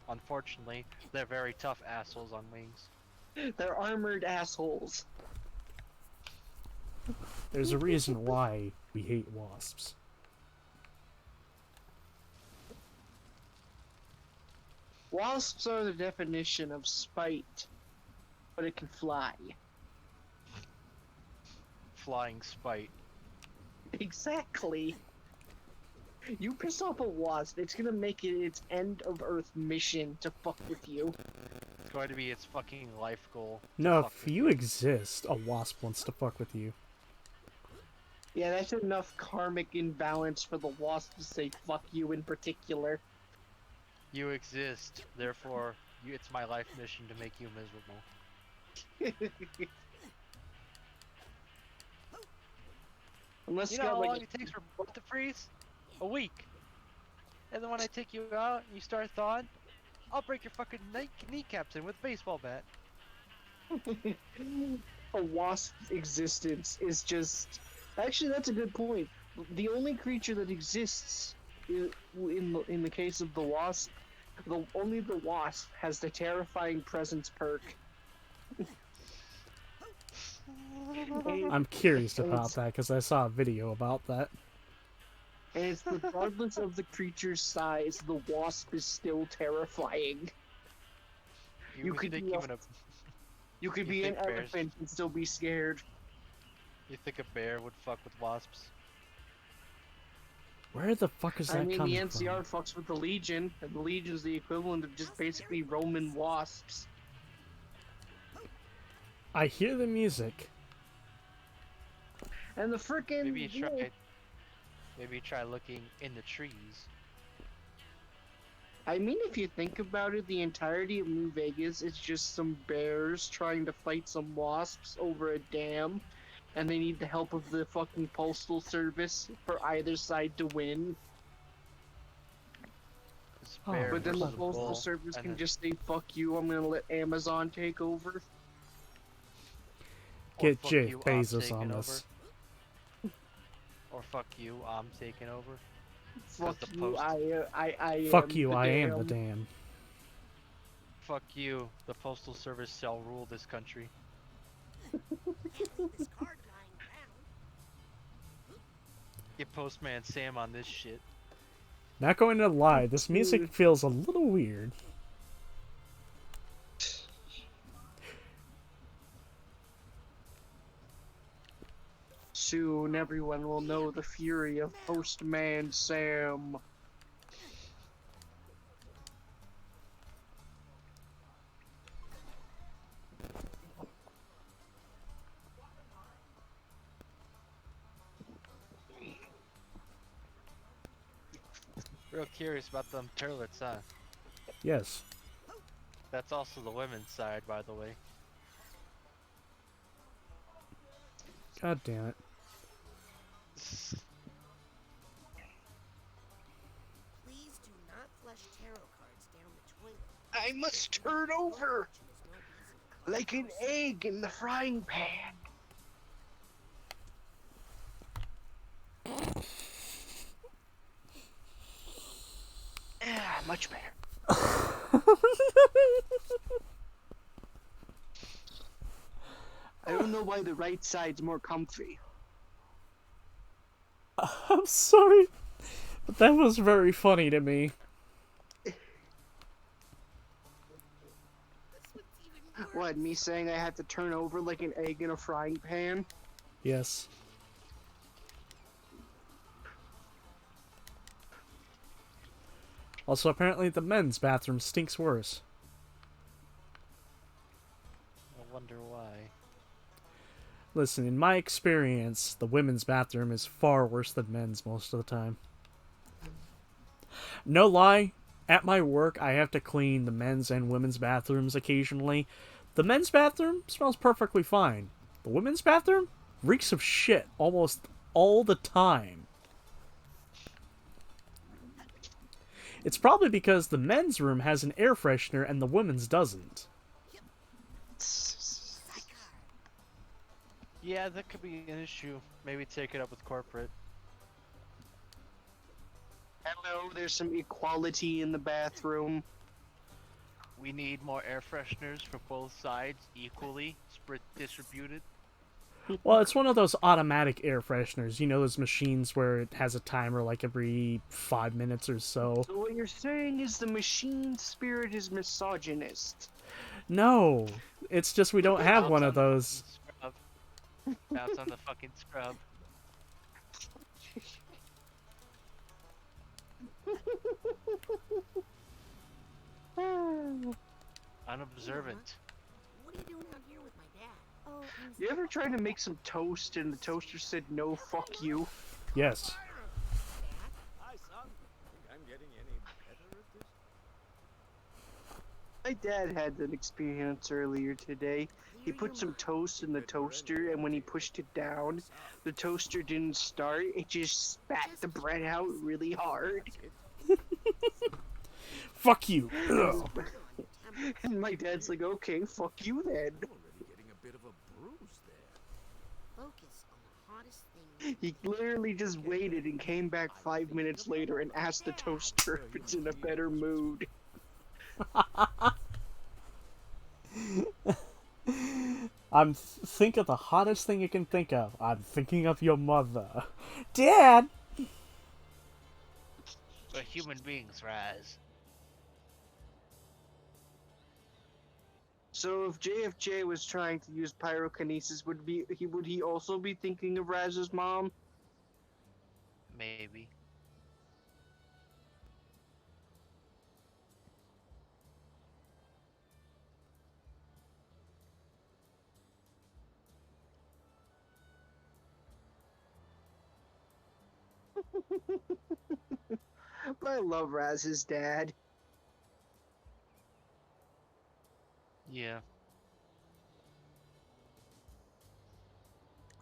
[SPEAKER 2] Unfortunately, they're very tough assholes on wings.
[SPEAKER 11] They're armored assholes.
[SPEAKER 1] There's a reason why we hate wasps.
[SPEAKER 11] Wasps are the definition of spite, but it can fly.
[SPEAKER 2] Flying spite.
[SPEAKER 11] Exactly. You piss off a wasp, it's gonna make it its end of Earth mission to fuck with you.
[SPEAKER 2] It's going to be its fucking life goal. to
[SPEAKER 1] No,
[SPEAKER 2] fuck
[SPEAKER 1] if
[SPEAKER 2] with
[SPEAKER 1] you exist, a wasp wants to fuck with you.
[SPEAKER 11] Yeah, that's enough karmic imbalance for the wasp to say fuck you in particular.
[SPEAKER 2] You exist, therefore, it's my life mission to make you miserable.
[SPEAKER 19] Unless
[SPEAKER 2] You
[SPEAKER 19] you
[SPEAKER 2] know
[SPEAKER 19] got
[SPEAKER 2] how
[SPEAKER 19] like
[SPEAKER 2] long it takes for both to freeze? A week. And then when I take you out and you start thawing, I'll break your fucking kneecaps in with a baseball bat.
[SPEAKER 19] a wasp's existence is just. Actually, that's a good point. The only creature that exists in the case of the wasp, only the wasp has the terrifying presence perk.
[SPEAKER 1] I'm curious about that because I saw a video about that.
[SPEAKER 19] And it's regardless of the creature's size, the wasp is still terrifying. You could be you could be an elephant and still be scared.
[SPEAKER 2] You think a bear would fuck with wasps?
[SPEAKER 1] Where the fuck is that coming from?
[SPEAKER 19] I mean, the NCR fucks with the Legion, and the Legion's the equivalent of just basically Roman wasps.
[SPEAKER 1] I hear the music.
[SPEAKER 19] And the frickin'
[SPEAKER 2] Maybe try looking in the trees.
[SPEAKER 19] I mean, if you think about it, the entirety of New Vegas is just some bears trying to fight some wasps over a dam, and they need the help of the fucking postal service for either side to win. But then the postal service can just say, "Fuck you, I'm gonna let Amazon take over."
[SPEAKER 1] Get Jeff Bezos on this.
[SPEAKER 2] Or fuck you, I'm taking over.
[SPEAKER 19] Fuck you, I
[SPEAKER 1] fuck you, I am the dam.
[SPEAKER 2] Fuck you, the postal service shall rule this country. Get Postman Sam on this shit.
[SPEAKER 1] Not going to lie, this music feels a little weird.
[SPEAKER 19] Soon everyone will know the fury of Postman Sam.
[SPEAKER 2] Real curious about them turlets, huh?
[SPEAKER 1] Yes.
[SPEAKER 2] That's also the women's side, by the way.
[SPEAKER 1] God damn it.
[SPEAKER 7] Please do not flush tarot cards down the toilet.
[SPEAKER 19] I must turn over like an egg in the frying pan. Much better. I don't know why the right side's more comfy.
[SPEAKER 1] I'm sorry, but that was very funny to me.
[SPEAKER 19] What, me saying I had to turn over like an egg in a frying pan?
[SPEAKER 1] Yes. Also, apparently the men's bathroom stinks worse.
[SPEAKER 2] I wonder why.
[SPEAKER 1] Listen, in my experience, the women's bathroom is far worse than men's most of the time. No lie, at my work, I have to clean the men's and women's bathrooms occasionally. The men's bathroom smells perfectly fine. The women's bathroom reeks of shit almost all the time. It's probably because the men's room has an air freshener and the women's doesn't.
[SPEAKER 2] Yeah, that could be an issue. Maybe take it up with corporate.
[SPEAKER 19] Hello, there's some equality in the bathroom.
[SPEAKER 2] We need more air fresheners for both sides, equally distributed.
[SPEAKER 1] Well, it's one of those automatic air fresheners. You know, those machines where it has a timer like every 5 minutes or so.
[SPEAKER 19] So what you're saying is the machine spirit is misogynist.
[SPEAKER 1] No, it's just we don't have one of those.
[SPEAKER 2] Bounce on the fucking scrub. Unobservant.
[SPEAKER 7] What are you doing out here with my dad?
[SPEAKER 6] Oh,
[SPEAKER 19] You ever tried to make some toast and the toaster said no, fuck you?
[SPEAKER 1] Yes.
[SPEAKER 4] Hi, son. Think I'm getting any better at this?
[SPEAKER 19] My dad had that experience earlier today. He put some toast in the toaster, and when he pushed it down, the toaster didn't start. It just spat the bread out really hard.
[SPEAKER 1] Fuck you. Ugh.
[SPEAKER 19] And my dad's like, okay, fuck you then.
[SPEAKER 4] Already getting a bit of a bruise there.
[SPEAKER 7] Focus on the hottest thing.
[SPEAKER 19] He literally just waited and came back 5 minutes later and asked the toaster if it's in a better mood.
[SPEAKER 1] Think of the hottest thing you can think of. I'm thinking of your mother. Dad!
[SPEAKER 2] We're human beings, Raz.
[SPEAKER 19] So if JFJ was trying to use pyrokinesis, would he also be thinking of Raz's mom?
[SPEAKER 2] Maybe.
[SPEAKER 19] But I love Raz's dad.
[SPEAKER 2] Yeah.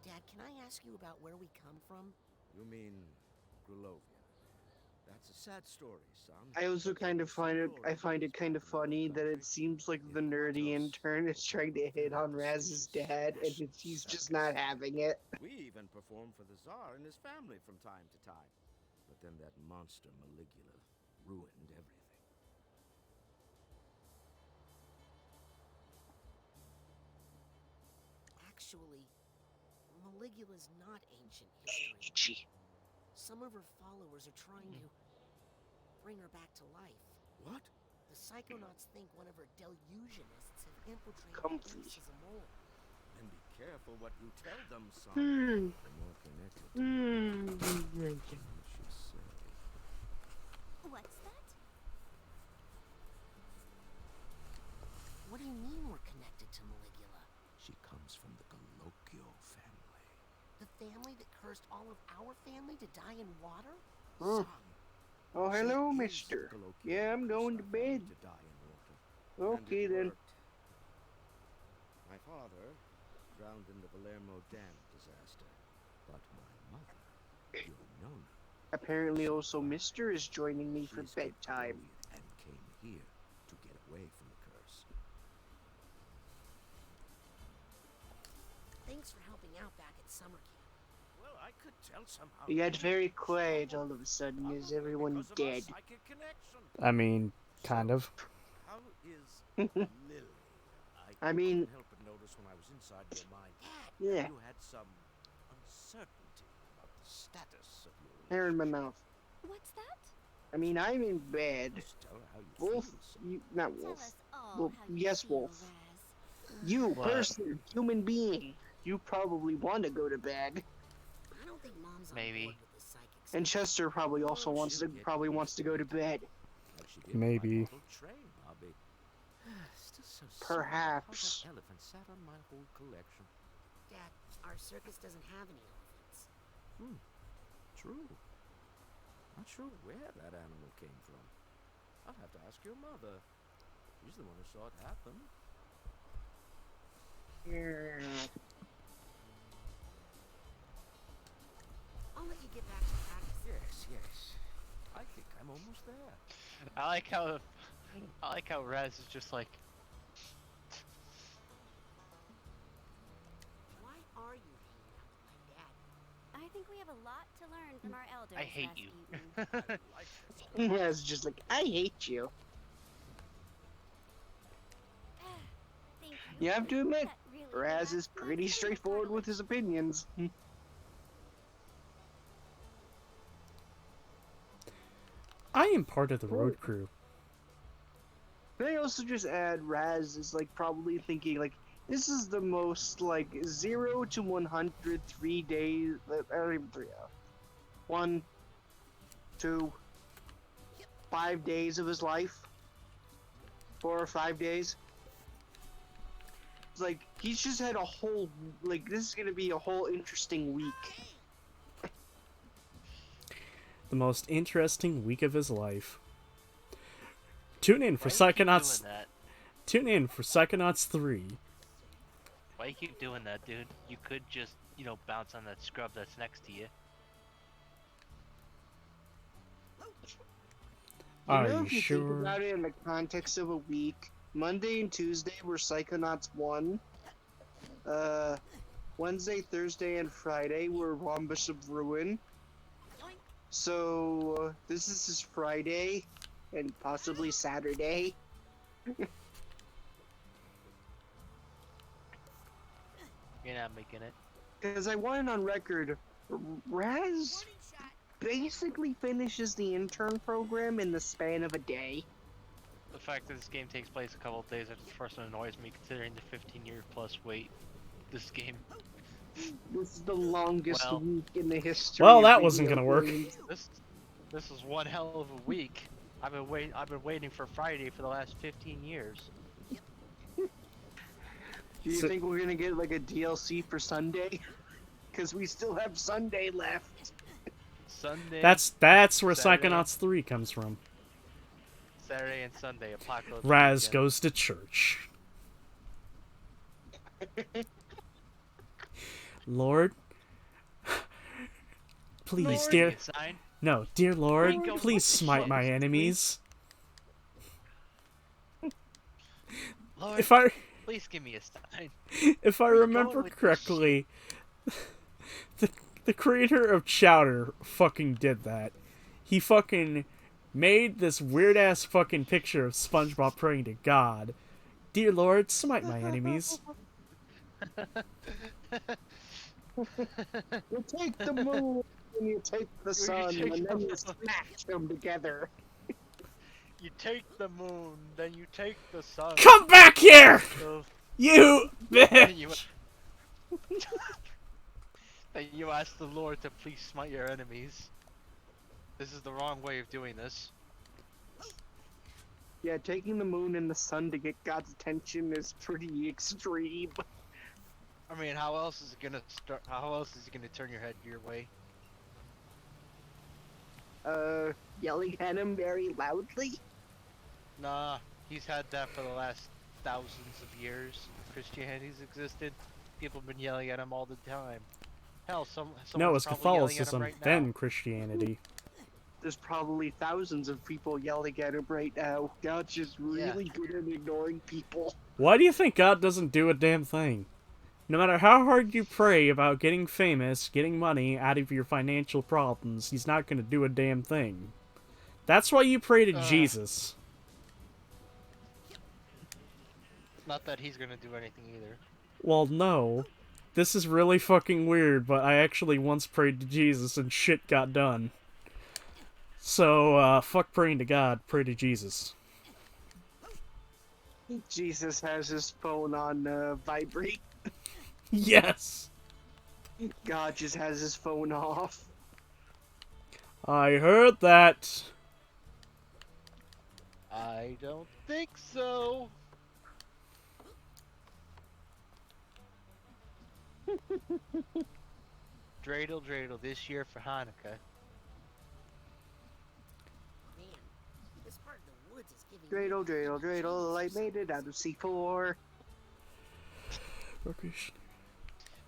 [SPEAKER 7] Dad, can I ask you about where we come from?
[SPEAKER 4] You mean Grulovia? That's a sad story, son.
[SPEAKER 19] I also kind of find it kind of funny that it seems like the nerdy intern is trying to hit on Raz's dad, and he's just not having it.
[SPEAKER 4] We even performed for the Tsar and his family from time to time. But then that monster Maligula ruined everything.
[SPEAKER 7] Actually, Maligula's not ancient history. Some of her followers are trying to bring her back to life.
[SPEAKER 4] What?
[SPEAKER 7] The Psychonauts think one of her delusionists have infiltrated
[SPEAKER 19] Comfy.
[SPEAKER 7] the base as a mole.
[SPEAKER 4] And be careful what you tell them, son.
[SPEAKER 19] Hmm.
[SPEAKER 4] They're more connected to you than you should say.
[SPEAKER 6] What's that?
[SPEAKER 7] What do you mean we're connected to Maligula?
[SPEAKER 4] She comes from the Galocchio family.
[SPEAKER 7] The family that cursed all of our family to die in water?
[SPEAKER 19] Oh, oh hello,
[SPEAKER 4] She is
[SPEAKER 19] mister.
[SPEAKER 4] the Galocchio
[SPEAKER 19] Yeah, I'm going to bed.
[SPEAKER 4] to die in water.
[SPEAKER 19] Okay,
[SPEAKER 4] And it
[SPEAKER 19] then.
[SPEAKER 4] worked. My father drowned in the Palermo Dam disaster, but my mother, your Nona,
[SPEAKER 19] Apparently also Mister is joining me for
[SPEAKER 4] she escaped
[SPEAKER 19] bedtime.
[SPEAKER 4] Grulovia and came here to get away from the curse.
[SPEAKER 7] Thanks for helping out back at summer camp.
[SPEAKER 15] Well, I could tell somehow.
[SPEAKER 19] He got very quiet all of a sudden. Is everyone dead?
[SPEAKER 15] Psychic connection.
[SPEAKER 1] I mean, kind of.
[SPEAKER 15] How is Lily?
[SPEAKER 19] I mean,
[SPEAKER 15] couldn't help but notice when I was inside your mind.
[SPEAKER 19] yeah,
[SPEAKER 15] You had some uncertainty about the status of your
[SPEAKER 19] hair in my mouth.
[SPEAKER 6] What's that?
[SPEAKER 19] I mean, I'm in bed.
[SPEAKER 15] Just tell her how you
[SPEAKER 19] Wolf,
[SPEAKER 15] feel.
[SPEAKER 19] you, not
[SPEAKER 6] Tell
[SPEAKER 19] Wolf.
[SPEAKER 6] us all
[SPEAKER 19] Well,
[SPEAKER 6] how you
[SPEAKER 19] yes,
[SPEAKER 6] feel,
[SPEAKER 19] Wolf.
[SPEAKER 6] Raz.
[SPEAKER 19] You,
[SPEAKER 2] What?
[SPEAKER 19] person, human being. You probably want to go to bed.
[SPEAKER 7] I don't think Mom's on
[SPEAKER 2] Maybe.
[SPEAKER 7] board with the psychics.
[SPEAKER 19] And Chester probably also wants to go to bed.
[SPEAKER 4] Like she did with my
[SPEAKER 1] Maybe.
[SPEAKER 4] model train, Bobby.
[SPEAKER 15] Still so
[SPEAKER 19] Perhaps.
[SPEAKER 15] sad how that elephant sat on my whole collection.
[SPEAKER 7] Dad, our circus doesn't have any elephants.
[SPEAKER 4] True. Not sure where that animal came from. I'll have to ask your mother. She's the one who saw it happen.
[SPEAKER 7] I'll let you get back to practice.
[SPEAKER 15] Yes. I think I'm almost there.
[SPEAKER 2] I like how Raz is just like,
[SPEAKER 7] Why are you hanging out with my dad?
[SPEAKER 6] I think we have a lot to learn from our elders.
[SPEAKER 2] I hate
[SPEAKER 6] Rasputin.
[SPEAKER 2] you.
[SPEAKER 19] Yeah, it's just like, I hate you.
[SPEAKER 6] Thank you.
[SPEAKER 19] You have to admit,
[SPEAKER 6] That really
[SPEAKER 19] Raz is
[SPEAKER 6] relaxed my
[SPEAKER 19] pretty straightforward with his opinions.
[SPEAKER 1] I am part of the road crew.
[SPEAKER 19] Can I also just add, Raz is like probably thinking like, this is the most like 0 to 100 3 days. I don't even 3. 1, 2, 5 days of his life. 4 or 5 days. It's like he's just had a whole like this is gonna be a whole interesting week.
[SPEAKER 1] The most interesting week of his life. Tune in for
[SPEAKER 2] Why do you keep
[SPEAKER 1] Psychonauts.
[SPEAKER 2] doing that?
[SPEAKER 1] Tune in for Psychonauts 3.
[SPEAKER 2] Why you keep doing that, dude? You could just, bounce on that scrub that's next to you.
[SPEAKER 1] Are
[SPEAKER 19] know,
[SPEAKER 1] you
[SPEAKER 19] if you
[SPEAKER 1] sure?
[SPEAKER 19] think about it in the context of a week, Monday and Tuesday were Psychonauts 1. Wednesday, Thursday, and Friday were Rhombus of Ruin. So, this is his Friday, and possibly Saturday.
[SPEAKER 2] You're not making it.
[SPEAKER 19] Because I want it on record, Raz basically finishes the intern program in the span of a day.
[SPEAKER 2] The fact that this game takes place a couple of days after the first one annoys me, considering the 15-year plus wait this game.
[SPEAKER 19] This is the longest week in the history.
[SPEAKER 1] Well,
[SPEAKER 19] of
[SPEAKER 1] that wasn't
[SPEAKER 19] video
[SPEAKER 1] gonna work.
[SPEAKER 19] games.
[SPEAKER 2] This is one hell of a week. I've been waiting for Friday for the last 15 years.
[SPEAKER 19] Do you think we're gonna get like a DLC for Sunday? Because we still have Sunday left.
[SPEAKER 2] Sunday.
[SPEAKER 1] That's where
[SPEAKER 2] Saturday.
[SPEAKER 1] Psychonauts 3 comes from.
[SPEAKER 2] Saturday and Sunday, Apocalypse.
[SPEAKER 1] Raz
[SPEAKER 2] weekend.
[SPEAKER 1] goes to church. Lord, please,
[SPEAKER 2] Lord,
[SPEAKER 1] dear.
[SPEAKER 2] you sign?
[SPEAKER 1] No, dear Lord,
[SPEAKER 2] Ringo,
[SPEAKER 1] please
[SPEAKER 2] what the
[SPEAKER 1] smite
[SPEAKER 2] shit
[SPEAKER 1] my
[SPEAKER 2] is this,
[SPEAKER 1] enemies.
[SPEAKER 2] Lord,
[SPEAKER 1] If I
[SPEAKER 2] please give me a sign.
[SPEAKER 1] if I
[SPEAKER 2] Where you
[SPEAKER 1] remember
[SPEAKER 2] going with this
[SPEAKER 1] correctly, the creator of Chowder fucking did that. He fucking made this weird ass fucking picture of SpongeBob praying to God. Dear Lord, smite my enemies.
[SPEAKER 19] You take the moon and you take the sun,
[SPEAKER 2] take
[SPEAKER 19] and
[SPEAKER 2] the
[SPEAKER 19] then you
[SPEAKER 2] moon.
[SPEAKER 19] smash them together.
[SPEAKER 2] You take the moon, then you take the sun.
[SPEAKER 1] Come back here!
[SPEAKER 2] So-
[SPEAKER 1] You
[SPEAKER 2] Then
[SPEAKER 1] bitch!
[SPEAKER 2] Then you ask the Lord to please smite your enemies. This is the wrong way of doing this.
[SPEAKER 19] Yeah, taking the moon and the sun to get God's attention is pretty extreme.
[SPEAKER 2] I mean, how else is it gonna start? How else is it gonna turn your head your way?
[SPEAKER 19] Yelling at him very loudly?
[SPEAKER 2] Nah, he's had that for the last thousands of years. Christianity's existed. People have been yelling at him all the time. Hell,
[SPEAKER 1] No,
[SPEAKER 2] someone's
[SPEAKER 1] it's
[SPEAKER 2] probably yelling at him
[SPEAKER 1] Catholicism,
[SPEAKER 2] right now.
[SPEAKER 1] then Christianity.
[SPEAKER 19] There's probably thousands of people yelling at him right now. God's just really good at ignoring people.
[SPEAKER 1] Why do you think God doesn't do a damn thing? No matter how hard you pray about getting famous, getting money out of your financial problems, he's not going to do a damn thing. That's why you pray to Jesus.
[SPEAKER 2] Not that he's gonna do anything either.
[SPEAKER 1] Well, no. This is really fucking weird, but I actually once prayed to Jesus and shit got done. So, fuck praying to God, pray to Jesus.
[SPEAKER 19] Jesus has his phone on vibrate.
[SPEAKER 1] Yes!
[SPEAKER 19] God just has his phone off.
[SPEAKER 1] I heard that.
[SPEAKER 2] I don't think so. Dreidel, dreidel, this year for Hanukkah.
[SPEAKER 7] Man, this part of the woods is giving
[SPEAKER 19] Dreidel, dreidel, dreidel, the light made it out of C4.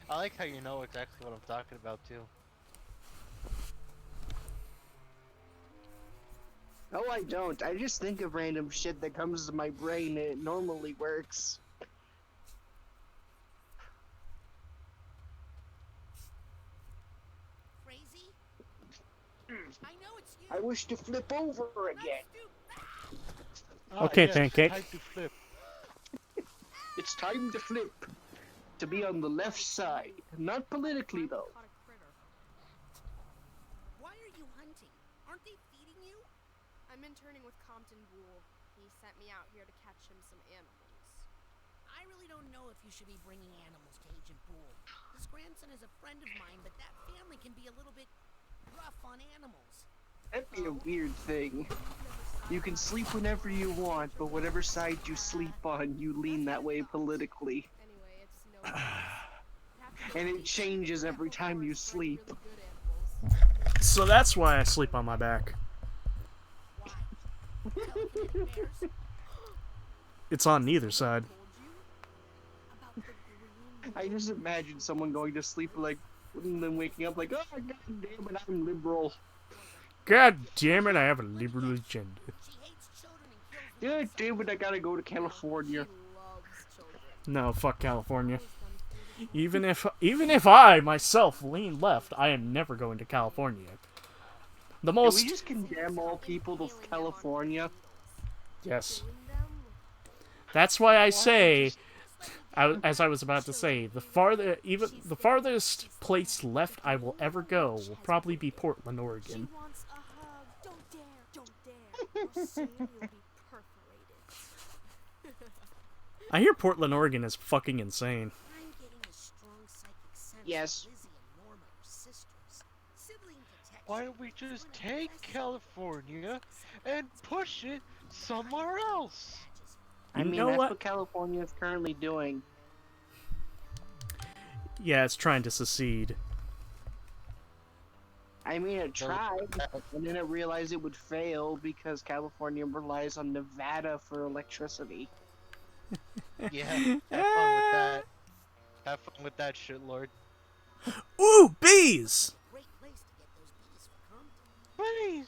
[SPEAKER 2] I like how you know exactly what I'm talking about too.
[SPEAKER 19] No, I don't. I just think of random shit that comes to my brain and it normally works.
[SPEAKER 7] crazy. I know it's you.
[SPEAKER 19] I wish to flip over again.
[SPEAKER 1] Okay,
[SPEAKER 2] yes,
[SPEAKER 1] Pancake.
[SPEAKER 2] time to flip.
[SPEAKER 19] It's time to flip. To be on the left side. Not politically, though.
[SPEAKER 18] Why are you hunting? Aren't they feeding you?
[SPEAKER 5] I'm interning with Compton Bull. He sent me out here to catch him some animals.
[SPEAKER 7] I really don't know if you should be bringing animals to Agent Pool. His grandson is a friend of mine, but that family can be a little bit rough on animals.
[SPEAKER 19] That'd be a weird thing. You can sleep whenever you want, but whatever side you sleep on, you lean that way politically.
[SPEAKER 5] Anyway, it's no
[SPEAKER 19] And it changes every time you sleep.
[SPEAKER 1] So that's why I sleep on my back. It's on neither side.
[SPEAKER 19] I just imagine someone going to sleep like, and then waking up like, oh god damn it, I'm liberal.
[SPEAKER 1] God damn it, I have a liberal agenda.
[SPEAKER 19] God damn it, I gotta go to California.
[SPEAKER 1] No, fuck California. Even if I myself lean left, I am never going to California. The
[SPEAKER 19] Can
[SPEAKER 1] most
[SPEAKER 19] we just condemn all people to California?
[SPEAKER 1] Yes. That's why I say, as I was about to say, the farthest place left I will ever go will probably be Portland, Oregon. I hear Portland, Oregon is fucking insane.
[SPEAKER 19] Yes.
[SPEAKER 2] Why don't we just take California and push it somewhere else?
[SPEAKER 19] I mean, that's what California is currently doing.
[SPEAKER 1] Yeah, it's trying to secede.
[SPEAKER 19] I mean, it tried, and then it realized it would fail because California relies on Nevada for electricity.
[SPEAKER 2] Yeah, have fun with that. Have fun with that shit, Lord.
[SPEAKER 1] Ooh, bees!
[SPEAKER 2] Bees!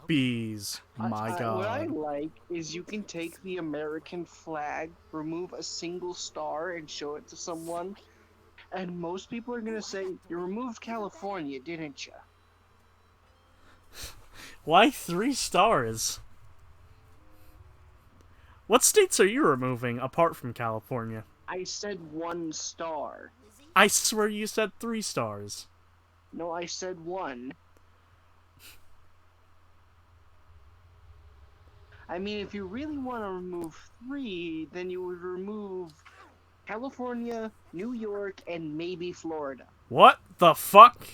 [SPEAKER 1] Bees. My god.
[SPEAKER 19] What I like is you can take the American flag, remove a single star, and show it to someone, and most people are gonna say, you removed California, didn't you?
[SPEAKER 1] Why 3 stars? What states are you removing apart from California?
[SPEAKER 19] I said 1 star.
[SPEAKER 1] I swear you said 3 stars.
[SPEAKER 19] No, I said 1. I mean, if you really want to remove 3, then you would remove California, New York, and maybe Florida.
[SPEAKER 1] What the fuck?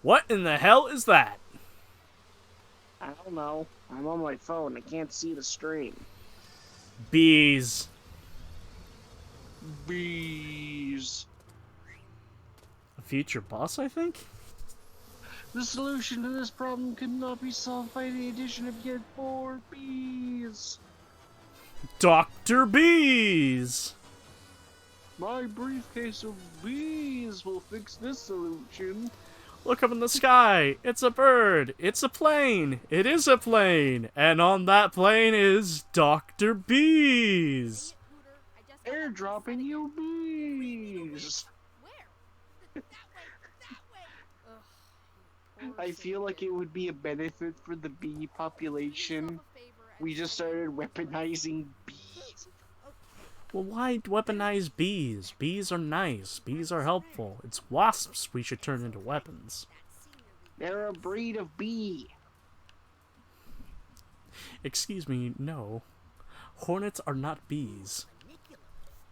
[SPEAKER 1] What in the hell is that?
[SPEAKER 19] I don't know. I'm on my phone. I can't see the stream.
[SPEAKER 1] Bees.
[SPEAKER 19] Bees.
[SPEAKER 1] A future boss, I think?
[SPEAKER 19] The solution to this problem could not be solved by the addition of yet more bees.
[SPEAKER 1] Dr. Bees!
[SPEAKER 19] My briefcase of bees will fix this solution.
[SPEAKER 1] Look up in the sky. It's a bird. It's a plane. It is a plane. And on that plane is Dr. Bees.
[SPEAKER 19] Airdropping you bees. I feel like it would be a benefit for the bee population. We just started weaponizing bees.
[SPEAKER 1] Well, why weaponize bees? Bees are nice. Bees are helpful. It's wasps we should turn into weapons.
[SPEAKER 19] They're a breed of bee.
[SPEAKER 1] Excuse me, no. Hornets are not bees.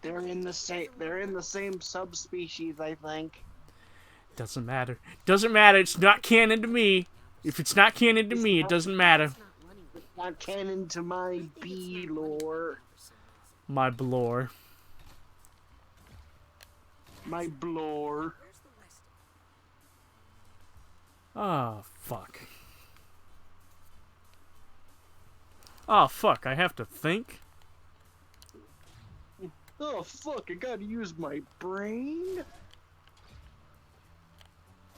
[SPEAKER 19] They're in the same subspecies, I think.
[SPEAKER 1] Doesn't matter. Doesn't matter. It's not canon to me. If it's not canon to me, it doesn't matter.
[SPEAKER 19] It's not canon to my bee lore.
[SPEAKER 1] My blore.
[SPEAKER 19] My blore.
[SPEAKER 1] Oh, fuck. Oh, fuck. I have to think?
[SPEAKER 19] Oh, fuck. I gotta use my brain?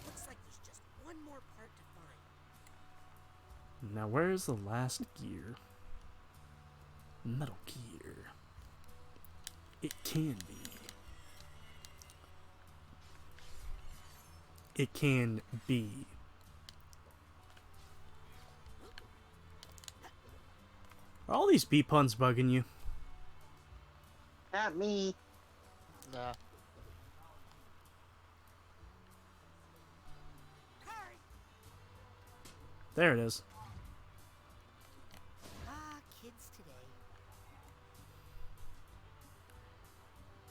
[SPEAKER 7] Looks like there's just one more part to find.
[SPEAKER 1] Now, where's the last gear? Metal Gear. It can be. It can be. Are all these bee puns bugging you?
[SPEAKER 19] Not me.
[SPEAKER 2] Nah.
[SPEAKER 1] There it is.
[SPEAKER 7] Kids today.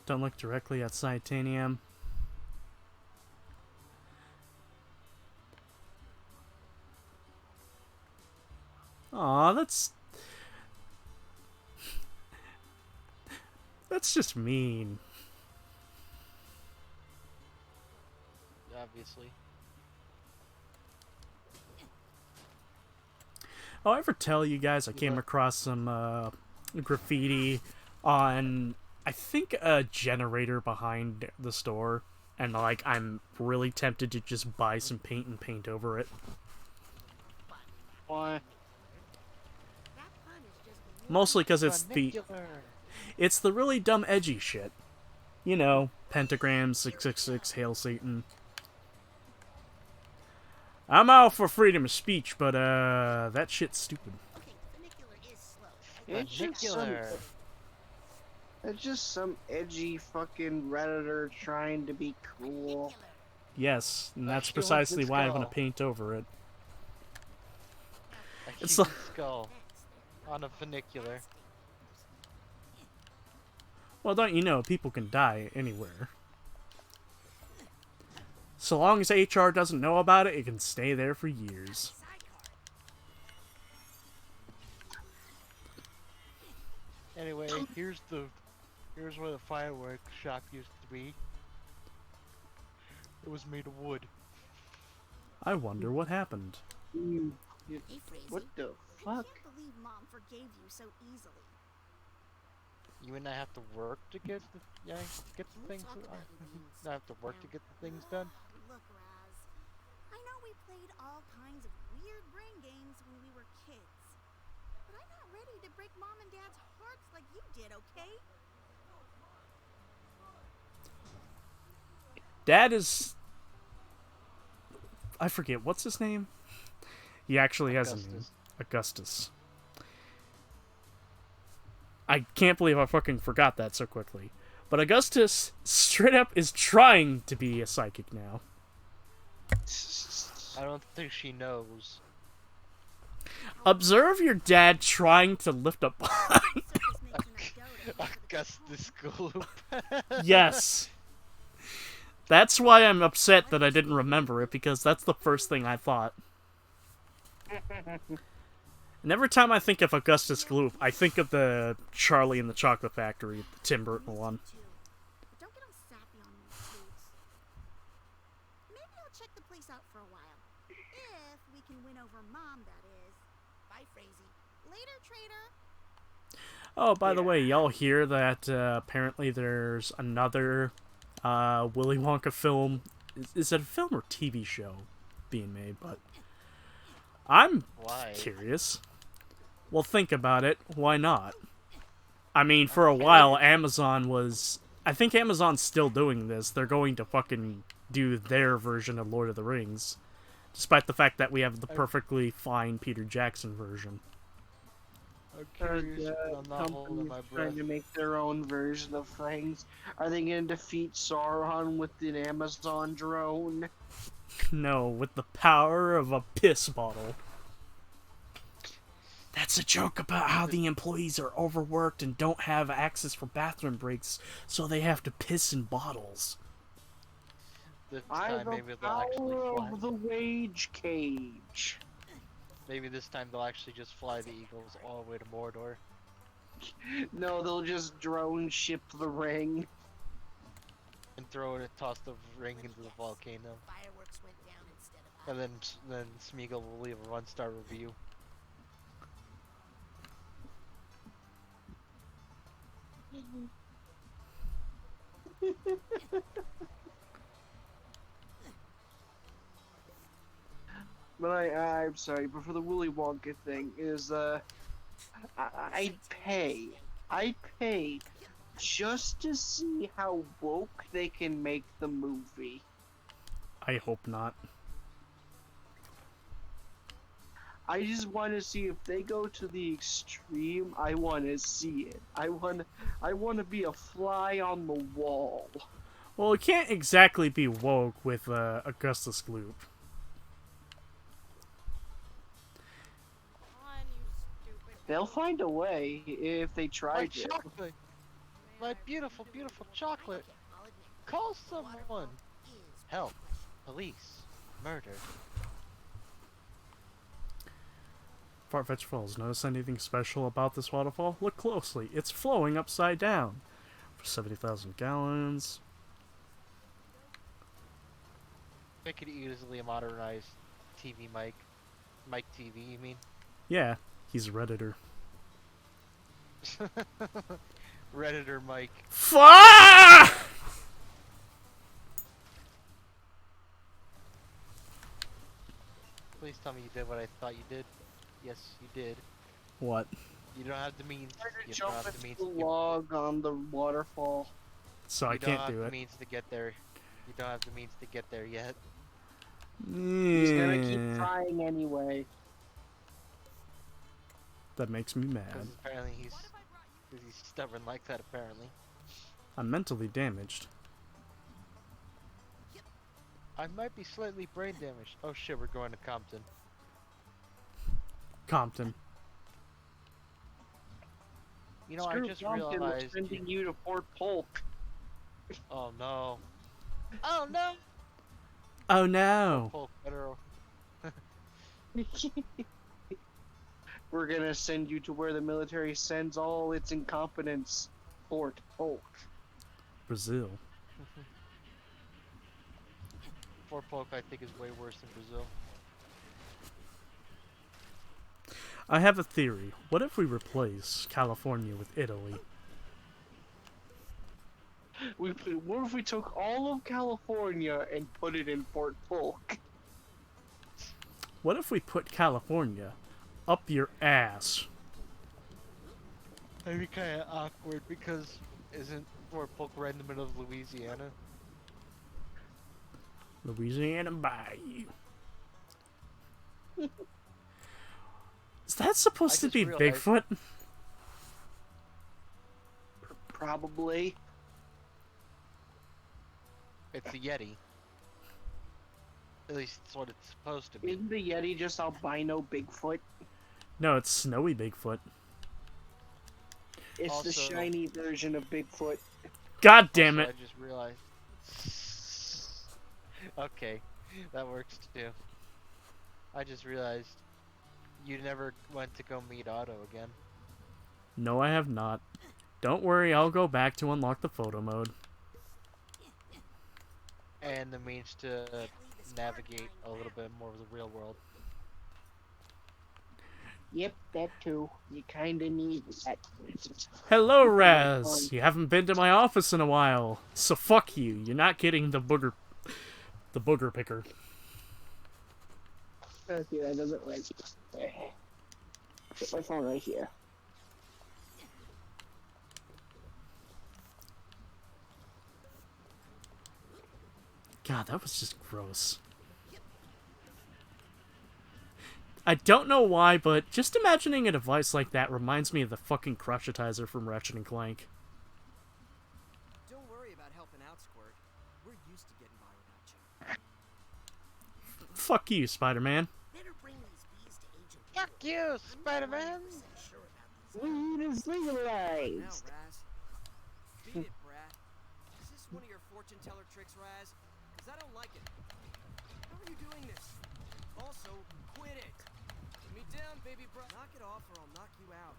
[SPEAKER 1] Don't look directly at Titanium. Aw, that's just mean.
[SPEAKER 2] Obviously.
[SPEAKER 1] Oh, I ever tell you guys I came across some graffiti on, I think, a generator behind the store, and like I'm really tempted to just buy some paint and paint over it.
[SPEAKER 19] Why?
[SPEAKER 1] Mostly because it's the really dumb edgy shit. You know, pentagram, 666, hail Satan. I'm out for freedom of speech, but that shit's stupid.
[SPEAKER 19] It's just some edgy fucking Redditor trying to be cool.
[SPEAKER 1] Yes, and that's precisely why I'm gonna paint over it.
[SPEAKER 2] A
[SPEAKER 1] It's
[SPEAKER 2] human
[SPEAKER 1] like,
[SPEAKER 2] skull on a funicular.
[SPEAKER 1] well, don't you know, people can die anywhere. So long as HR doesn't know about it, it can stay there for years.
[SPEAKER 2] Anyway, here's where the fireworks shop used to be. It was made of wood.
[SPEAKER 1] I wonder what happened.
[SPEAKER 19] What the fuck?
[SPEAKER 18] I can't believe Mom forgave you so easily.
[SPEAKER 2] You and I have to work to get the things. I have to work to get the things done.
[SPEAKER 18] Look, Raz. I know we played all kinds of weird brain games when we were kids. But I'm not ready to break Mom and Dad's hearts like you did, okay?
[SPEAKER 1] Dad is... I forget, what's his name? He actually has a name. Augustus. I can't believe I fucking forgot that so quickly. But Augustus, straight up, is trying to be a psychic now.
[SPEAKER 2] I don't think she knows.
[SPEAKER 1] Observe your dad trying to lift up.
[SPEAKER 2] Augustus Gloop.
[SPEAKER 1] Yes. That's why I'm upset that I didn't remember it, because that's the first thing I thought. And every time I think of Augustus Gloop, I think of the Charlie and the Chocolate Factory, the Tim Burton one.
[SPEAKER 18] Don't get all sappy on me, Toots. Maybe I'll check the place out for a while. If we can win over Mom, that is. Bye, Frazee. Later, Trader.
[SPEAKER 1] Oh, by the way, y'all hear that apparently there's another Willy Wonka film. Is it a film or TV show being made? But I'm curious. Well, think about it. Why not? I mean, for a while, Amazon was... I think Amazon's still doing this. They're going to fucking do their version of Lord of the Rings. Despite the fact that we have the perfectly fine Peter Jackson version.
[SPEAKER 19] Companies trying to make their own version of things. Are they going to defeat Sauron with an Amazon drone?
[SPEAKER 1] No, with the power of a piss bottle. That's a joke about how the employees are overworked and don't have access for bathroom breaks, so they have to piss in bottles.
[SPEAKER 2] This time, maybe they'll actually fly.
[SPEAKER 19] Of the wage cage.
[SPEAKER 2] Maybe this time they'll actually just fly the eagles all the way to Mordor.
[SPEAKER 19] No, they'll just drone ship the ring.
[SPEAKER 2] And toss the ring into the volcano. And then Smeagol will leave a 1-star review.
[SPEAKER 19] But I'm sorry, but for the Willy Wonka thing is I'd pay just to see how woke they can make the movie.
[SPEAKER 1] I hope not.
[SPEAKER 19] I just want to see if they go to the extreme. I want to see it. I want to be a fly on the wall.
[SPEAKER 1] Well, it can't exactly be woke with Augustus Gloop.
[SPEAKER 19] They'll find a way if they try
[SPEAKER 2] My
[SPEAKER 19] to.
[SPEAKER 2] chocolate! My beautiful, beautiful chocolate! Call someone! Help! Police! Murder!
[SPEAKER 1] Farfetch Falls. Notice anything special about this waterfall? Look closely. It's flowing upside down. For 70,000 gallons.
[SPEAKER 2] They could easily modernize TV mic. Mic TV, you mean?
[SPEAKER 1] Yeah, he's a Redditor.
[SPEAKER 2] Redditor Mike.
[SPEAKER 1] Fuck!
[SPEAKER 2] Please tell me you did what I thought you did. Yes, you did.
[SPEAKER 1] What?
[SPEAKER 2] You don't have the means. You don't
[SPEAKER 19] Jump
[SPEAKER 2] have the
[SPEAKER 19] into
[SPEAKER 2] means.
[SPEAKER 19] the log on the waterfall.
[SPEAKER 1] So I
[SPEAKER 2] You don't
[SPEAKER 1] can't
[SPEAKER 2] have
[SPEAKER 1] do
[SPEAKER 2] the
[SPEAKER 1] it.
[SPEAKER 2] means to get there. You don't have the means to get there yet.
[SPEAKER 19] He's gonna keep
[SPEAKER 1] Yeah.
[SPEAKER 19] trying anyway.
[SPEAKER 1] That makes me
[SPEAKER 2] Because
[SPEAKER 1] mad.
[SPEAKER 2] apparently he's stubborn like that. Apparently.
[SPEAKER 1] I'm mentally damaged.
[SPEAKER 2] I might be slightly brain damaged. Oh shit, we're going to Compton.
[SPEAKER 1] Compton.
[SPEAKER 2] You know,
[SPEAKER 19] Screw
[SPEAKER 2] I just
[SPEAKER 19] Compton, we're
[SPEAKER 2] realized.
[SPEAKER 19] sending you to Fort Polk.
[SPEAKER 2] Oh no. Oh no.
[SPEAKER 1] Oh no.
[SPEAKER 2] Polk Federal.
[SPEAKER 19] We're gonna send you to where the military sends all its incompetence. Fort Polk.
[SPEAKER 1] Brazil.
[SPEAKER 2] Fort Polk, I think, is way worse than Brazil.
[SPEAKER 1] I have a theory. What if we replace California with Italy?
[SPEAKER 19] What if we took all of California and put it in Fort Polk?
[SPEAKER 1] What if we put California up your ass?
[SPEAKER 2] That'd be kind of awkward because isn't Fort Polk right in the middle of Louisiana?
[SPEAKER 1] Louisiana Bayou. Is that supposed to be
[SPEAKER 2] realized-
[SPEAKER 1] Bigfoot?
[SPEAKER 19] Probably.
[SPEAKER 2] It's a Yeti. At least it's what it's supposed to be.
[SPEAKER 19] Isn't the Yeti just albino Bigfoot?
[SPEAKER 1] No, it's snowy Bigfoot.
[SPEAKER 19] It's the
[SPEAKER 2] Also-
[SPEAKER 19] shiny version of Bigfoot.
[SPEAKER 1] God damn
[SPEAKER 2] Also,
[SPEAKER 1] it.
[SPEAKER 2] I just realized. Okay, that works too. I just realized you never went to go meet Otto again.
[SPEAKER 1] No, I have not. Don't worry, I'll go back to unlock the photo mode.
[SPEAKER 2] And the means to navigate a little bit more of the real world.
[SPEAKER 19] Yep, that too. You kinda need that.
[SPEAKER 1] Hello, Raz! You haven't been to my office in a while, so fuck you. You're not getting the booger picker.
[SPEAKER 19] Okay, that doesn't work. Put my phone right here.
[SPEAKER 1] God, that was just gross. I don't know why, but just imagining a device like that reminds me of the fucking crushitizer from Ratchet and Clank.
[SPEAKER 20] Don't worry about helping out, Squirt. We're used to getting by without you.
[SPEAKER 1] Fuck you, Spider-Man.
[SPEAKER 2] Fuck you, Spider-Man!
[SPEAKER 19] Weed is legalized.
[SPEAKER 20] Now, Raz. Beat it, Brad. Is this one of your fortune teller tricks, Raz? Because I don't like it. How are you doing this? Also, quit it. Put me down, baby bro. Knock it off or I'll knock you out.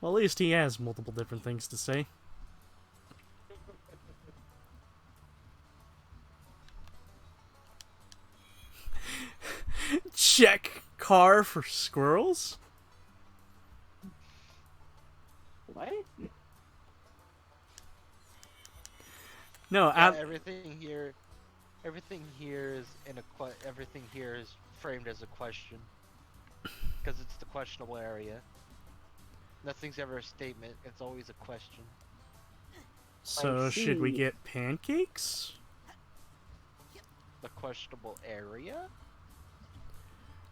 [SPEAKER 1] Well, at least he has multiple different things to say. Check car for squirrels?
[SPEAKER 19] What?
[SPEAKER 1] No,
[SPEAKER 2] Yeah, everything here is everything here is framed as a question, because it's the questionable area. Nothing's ever a statement; it's always a question.
[SPEAKER 1] So should we get pancakes?
[SPEAKER 2] The questionable area?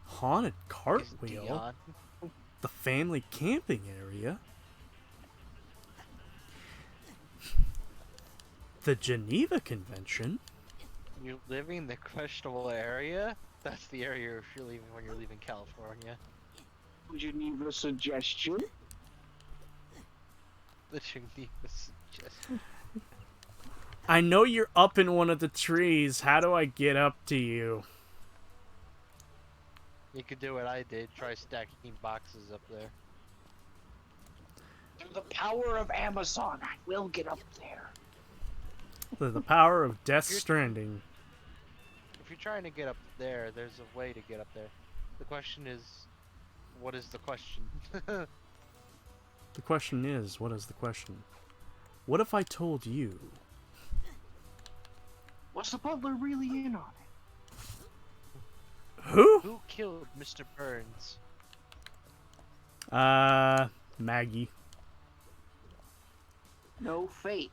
[SPEAKER 1] Haunted
[SPEAKER 2] Is
[SPEAKER 1] cartwheel?
[SPEAKER 2] Dion.
[SPEAKER 1] The family camping area? The Geneva Convention?
[SPEAKER 2] You living in the questionable area? That's the area if you're leaving when you're leaving California.
[SPEAKER 19] Would you need a suggestion?
[SPEAKER 2] The Geneva suggestion.
[SPEAKER 1] I know you're up in one of the trees. How do I get up to you?
[SPEAKER 2] You could do what I did. Try stacking boxes up there.
[SPEAKER 19] Through the power of Amazon, I will get up there.
[SPEAKER 1] The power of Death Stranding.
[SPEAKER 2] If you're trying to get up there, there's a way to get up there. The question is, What is the question?
[SPEAKER 1] The question is, what is the question? What if I told you?
[SPEAKER 19] Was the butler really in on it?
[SPEAKER 1] Who?
[SPEAKER 2] Who killed Mr. Burns?
[SPEAKER 1] Maggie.
[SPEAKER 19] No fate.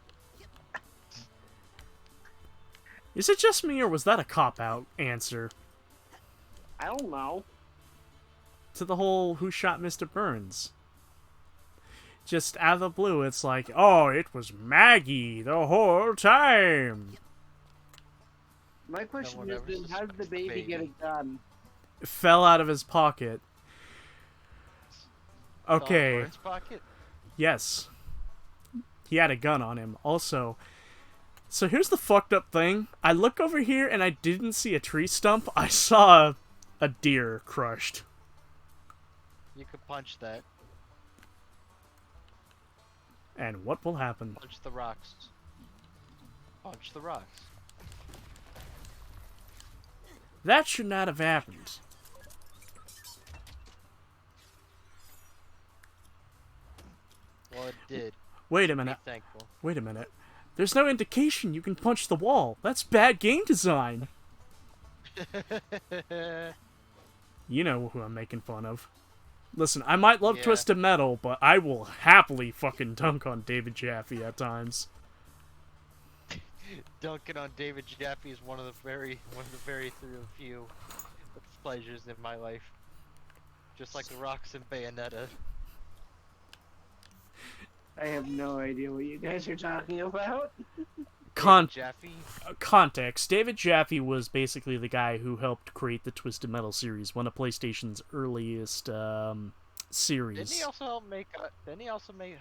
[SPEAKER 1] Is it just me, or was that a cop-out answer
[SPEAKER 19] I don't know.
[SPEAKER 1] to the whole who shot Mr. Burns? Just out of the blue, it's like, oh, it was Maggie the whole time.
[SPEAKER 19] My question is then, how did the baby get a gun?
[SPEAKER 1] It fell out of his pocket. Okay.
[SPEAKER 2] Burns' pocket?
[SPEAKER 1] Yes. He had a gun on him. Also, so here's the fucked up thing. I look over here and I didn't see a tree stump. I saw a deer crushed.
[SPEAKER 2] You could punch that.
[SPEAKER 1] And what will happen?
[SPEAKER 2] Punch the rocks. Punch the rocks.
[SPEAKER 1] That should not have happened.
[SPEAKER 2] Well, it did.
[SPEAKER 1] Wait a minute.
[SPEAKER 2] Be thankful.
[SPEAKER 1] Wait a minute. There's no indication you can punch the wall. That's bad game design. You know who I'm making fun of. Listen, I might love Twisted Metal, but I will happily fucking dunk on David Jaffe at times.
[SPEAKER 2] Dunking on David Jaffe is one of the very few pleasures in my life. Just like the rocks in Bayonetta.
[SPEAKER 19] I have no idea what you guys are talking about.
[SPEAKER 1] Context. David Jaffe was basically the guy who helped create the Twisted Metal series, one of PlayStation's earliest series.
[SPEAKER 2] Didn't he also help make?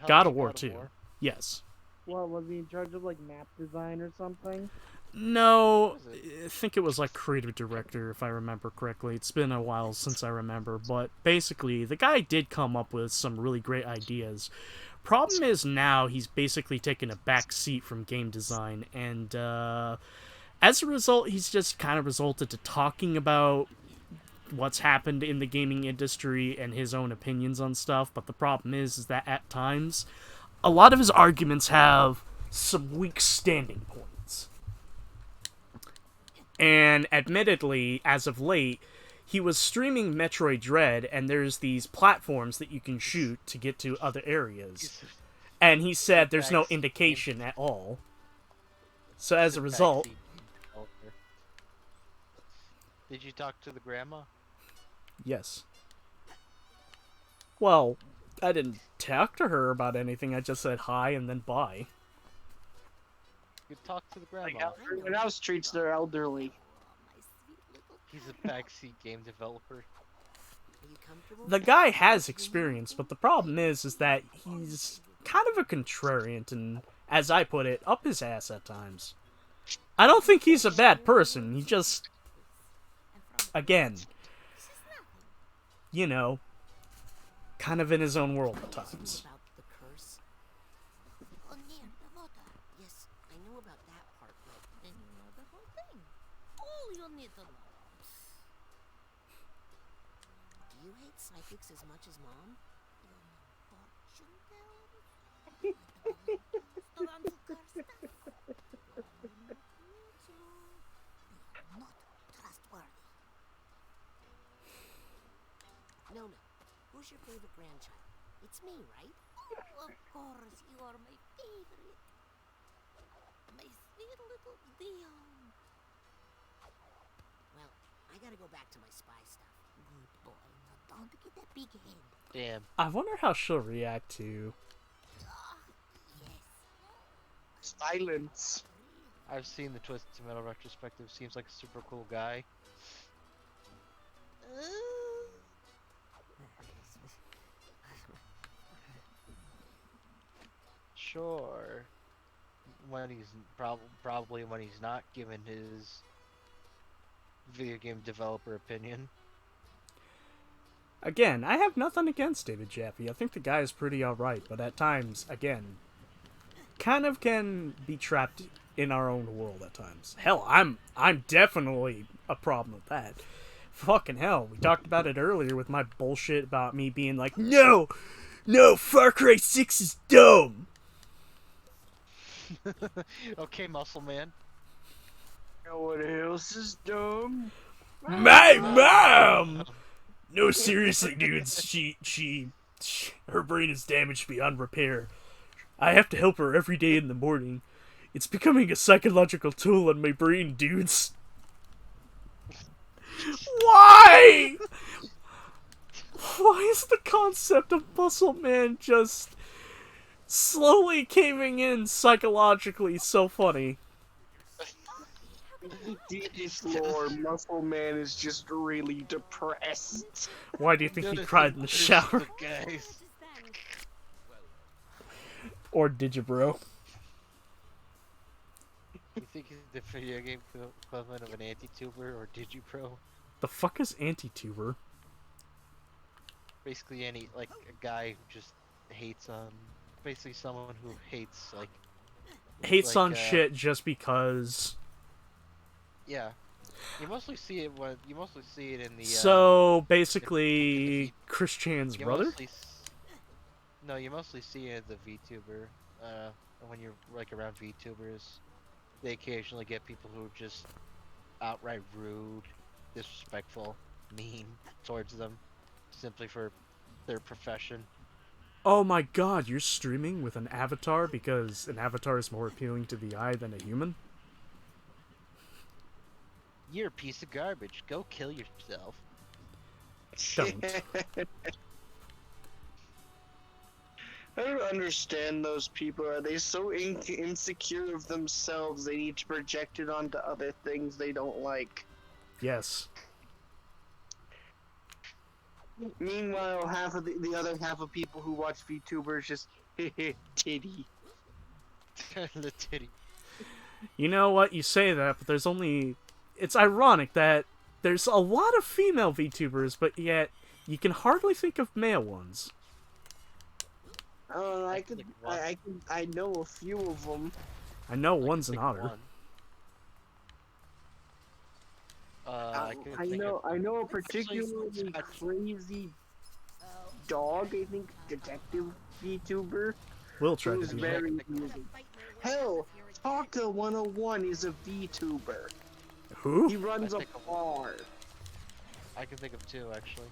[SPEAKER 1] God of War 2? Yes.
[SPEAKER 21] What, was he in charge of like map design or something?
[SPEAKER 1] No, I think it was like creative director, if I remember correctly. It's been a while since I remember, but basically the guy did come up with some really great ideas. Problem is now he's basically taken a back seat from game design, and as a result, he's just kind of resulted to talking about what's happened in the gaming industry and his own opinions on stuff. But the problem is that at times, a lot of his arguments have some weak standing points. And admittedly, as of late, he was streaming Metroid Dread, and there's these platforms that you can shoot to get to other areas. And he said there's no indication at all. So as a result...
[SPEAKER 2] Did you talk to the grandma?
[SPEAKER 1] Yes. Well, I didn't talk to her about anything. I just said hi and then bye.
[SPEAKER 2] You talk to the grandma.
[SPEAKER 19] Like how everyone else treats their elderly.
[SPEAKER 2] He's a backseat game developer.
[SPEAKER 1] The guy has experience, but the problem is that he's kind of a contrarian and, as I put it, up his ass at times. I don't think he's a bad person. He just, again, you know, kind of in his own world at times.
[SPEAKER 7] Yes, I know about that part, but then you know the whole thing. All you need to know. Do you hate psychics as much as Mom? Not trustworthy. No. Who's your favorite grandchild? It's me, right? Of course, you are my favorite. My sweet little Dion. Well, I gotta go back to my spy stuff. Good boy. Now don't get that big head.
[SPEAKER 2] Damn.
[SPEAKER 1] I wonder how she'll react to...
[SPEAKER 19] Silence.
[SPEAKER 2] I've seen the Twisted Metal retrospective. Seems like a super cool guy. Sure. When he's probably when he's not giving his video game developer opinion.
[SPEAKER 1] Again, I have nothing against David Jaffe. I think the guy is pretty alright, but at times, again, kind of can be trapped in our own world at times. Hell, I'm definitely a problem with that. Fucking hell, we talked about it earlier with my bullshit about me being like, no, Far Cry 6 is dumb.
[SPEAKER 2] Okay, Muscle Man.
[SPEAKER 19] You know what else is dumb?
[SPEAKER 1] My mom! No, seriously, dudes, she, her brain is damaged beyond repair. I have to help her every day in the morning. It's becoming a psychological toll on my brain, dudes. Why? Why is the concept of Muscle Man just slowly caving in psychologically so funny?
[SPEAKER 19] Deepest lore, Muscle Man is just really depressed.
[SPEAKER 1] Why do you think he cried in the shower? Or did you, bro?
[SPEAKER 2] You think he's the video game equivalent of an anti-tuber, or did you, pro?
[SPEAKER 1] The fuck is anti-tuber?
[SPEAKER 2] Basically, like a guy who just hates on, basically someone who hates
[SPEAKER 1] Hates on shit just because.
[SPEAKER 2] Yeah, you mostly see it in the.
[SPEAKER 1] So basically, Chris Chan's brother.
[SPEAKER 2] No, you mostly see it as a VTuber. When you're like around VTubers, they occasionally get people who are just outright rude, disrespectful, mean towards them, simply for their profession.
[SPEAKER 1] Oh my god, you're streaming with an avatar because an avatar is more appealing to the eye than a human?
[SPEAKER 2] You're a piece of garbage. Go kill yourself.
[SPEAKER 1] Don't.
[SPEAKER 19] I don't understand those people. Are they so insecure of themselves they need to project it onto other things they don't like?
[SPEAKER 1] Yes.
[SPEAKER 19] Meanwhile, half of the other half of people who watch VTubers just titty.
[SPEAKER 2] The titty.
[SPEAKER 1] You know what? You say that, but there's only. It's ironic that there's a lot of female VTubers, but yet you can hardly think of male ones.
[SPEAKER 19] I know a few of them.
[SPEAKER 1] I know one's an otter.
[SPEAKER 19] I know a particularly crazy dog. I think detective VTuber.
[SPEAKER 1] We'll try
[SPEAKER 19] who's
[SPEAKER 1] to do
[SPEAKER 19] very
[SPEAKER 1] that.
[SPEAKER 19] amusing. Hell, Taka 101 is a VTuber.
[SPEAKER 1] Who?
[SPEAKER 19] He runs a bar.
[SPEAKER 2] I can think of two actually.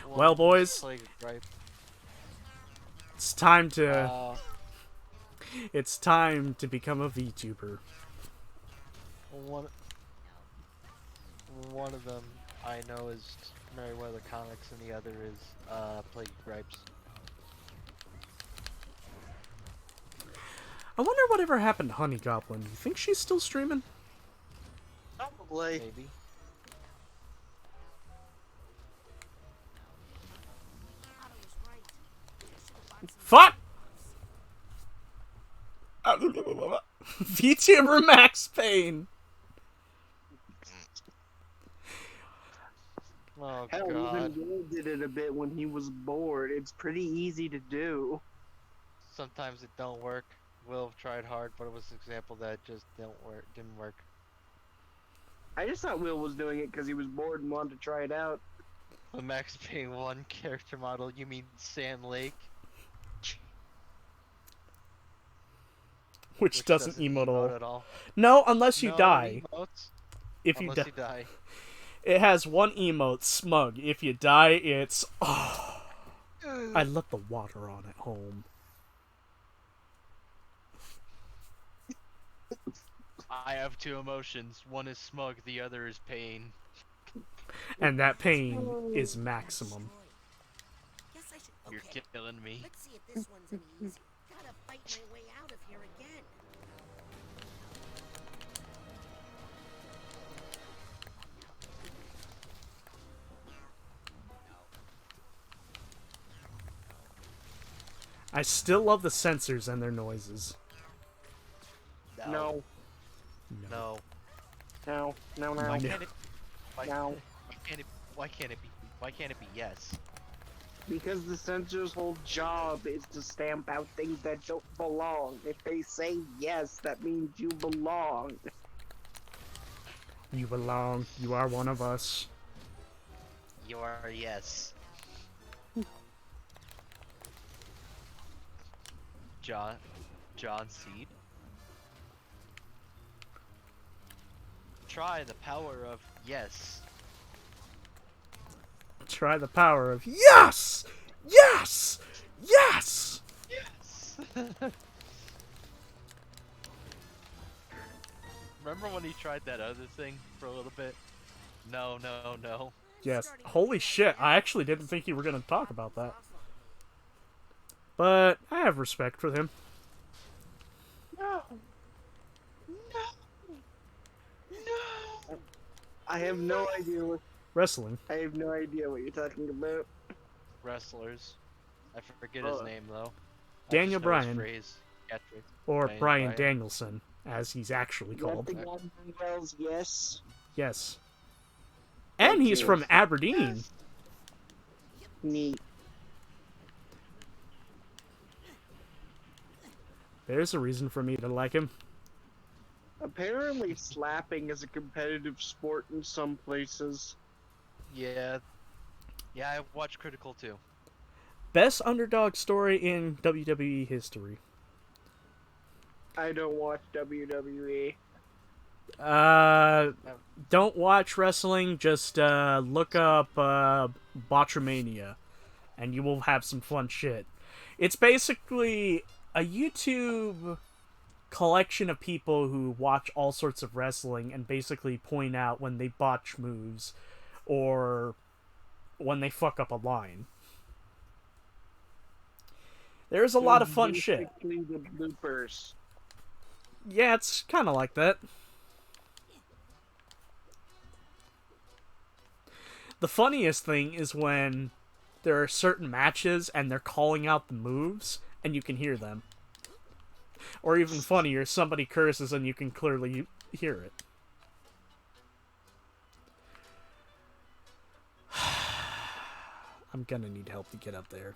[SPEAKER 1] Well, boys, it's time to. It's time to become a VTuber.
[SPEAKER 2] One of them I know is Merryweather Comics, and the other is Plague Gripes.
[SPEAKER 1] I wonder whatever happened to Honey Goblin. You think she's still streaming?
[SPEAKER 19] Probably.
[SPEAKER 2] Maybe.
[SPEAKER 1] Fuck! VTuber Max Payne.
[SPEAKER 2] Oh,
[SPEAKER 19] Hell,
[SPEAKER 2] God.
[SPEAKER 19] even Will did it a bit when he was bored. It's pretty easy to do.
[SPEAKER 2] Sometimes it don't work. Will tried hard, but it was an example that just didn't work.
[SPEAKER 19] I just thought Will was doing it because he was bored and wanted to try it out.
[SPEAKER 2] The Max Payne 1 character model, you mean Sam Lake?
[SPEAKER 1] Which doesn't emote at all. No, unless you die.
[SPEAKER 2] Unless you die.
[SPEAKER 1] It has one emote, Smug. If you die, it's... Oh, I let the water on at home.
[SPEAKER 2] I have two emotions. One is smug, the other is pain.
[SPEAKER 1] And that pain is maximum.
[SPEAKER 2] You're killing me.
[SPEAKER 7] Let's see if this one's any easier. Gotta fight my way out of here again.
[SPEAKER 1] I still love the sensors and their noises.
[SPEAKER 19] No.
[SPEAKER 2] No.
[SPEAKER 19] No. No.
[SPEAKER 2] Why can't it?
[SPEAKER 19] No.
[SPEAKER 2] Why can't it be yes?
[SPEAKER 19] Because the censor's whole job is to stamp out things that don't belong. If they say yes, that means you belong.
[SPEAKER 1] You belong. You are one of us.
[SPEAKER 2] You are yes. John Seed. Try the power of yes.
[SPEAKER 1] Try the power of yes! Yes! Yes!
[SPEAKER 2] Yes! Remember when he tried that other thing for a little bit? No, no, no.
[SPEAKER 1] Yes. Holy shit, I actually didn't think you were going to talk about that. But I have respect for him.
[SPEAKER 19] No. No. No. I have no idea what...
[SPEAKER 1] Wrestling.
[SPEAKER 19] I have no idea what you're talking about.
[SPEAKER 2] Wrestlers. I forget his name, though.
[SPEAKER 1] Daniel
[SPEAKER 2] I just know his
[SPEAKER 1] Bryan.
[SPEAKER 2] phrase, catchphrase.
[SPEAKER 1] Or
[SPEAKER 2] Daniel
[SPEAKER 1] Bryan Danielson, as he's actually
[SPEAKER 19] Let
[SPEAKER 1] called.
[SPEAKER 19] the God wells, yes.
[SPEAKER 1] Yes. And
[SPEAKER 19] Thank
[SPEAKER 1] he's
[SPEAKER 19] you.
[SPEAKER 1] from Aberdeen.
[SPEAKER 19] Neat.
[SPEAKER 1] There's a reason for me to like him.
[SPEAKER 19] Apparently slapping is a competitive sport in some places.
[SPEAKER 2] Yeah. Yeah, I watched Critical too.
[SPEAKER 1] Best underdog story in WWE history.
[SPEAKER 19] I don't watch WWE.
[SPEAKER 1] Don't watch wrestling, just look up Botchamania, and you will have some fun shit. It's basically a YouTube collection of people who watch all sorts of wrestling and basically point out when they botch moves or when they fuck up a line. There's a lot of fun shit.
[SPEAKER 19] Basically the bloopers.
[SPEAKER 1] Yeah, it's kind of like that. The funniest thing is when there are certain matches and they're calling out the moves and you can hear them. Or even funnier, somebody curses and you can clearly hear it. I'm gonna need help to get up there.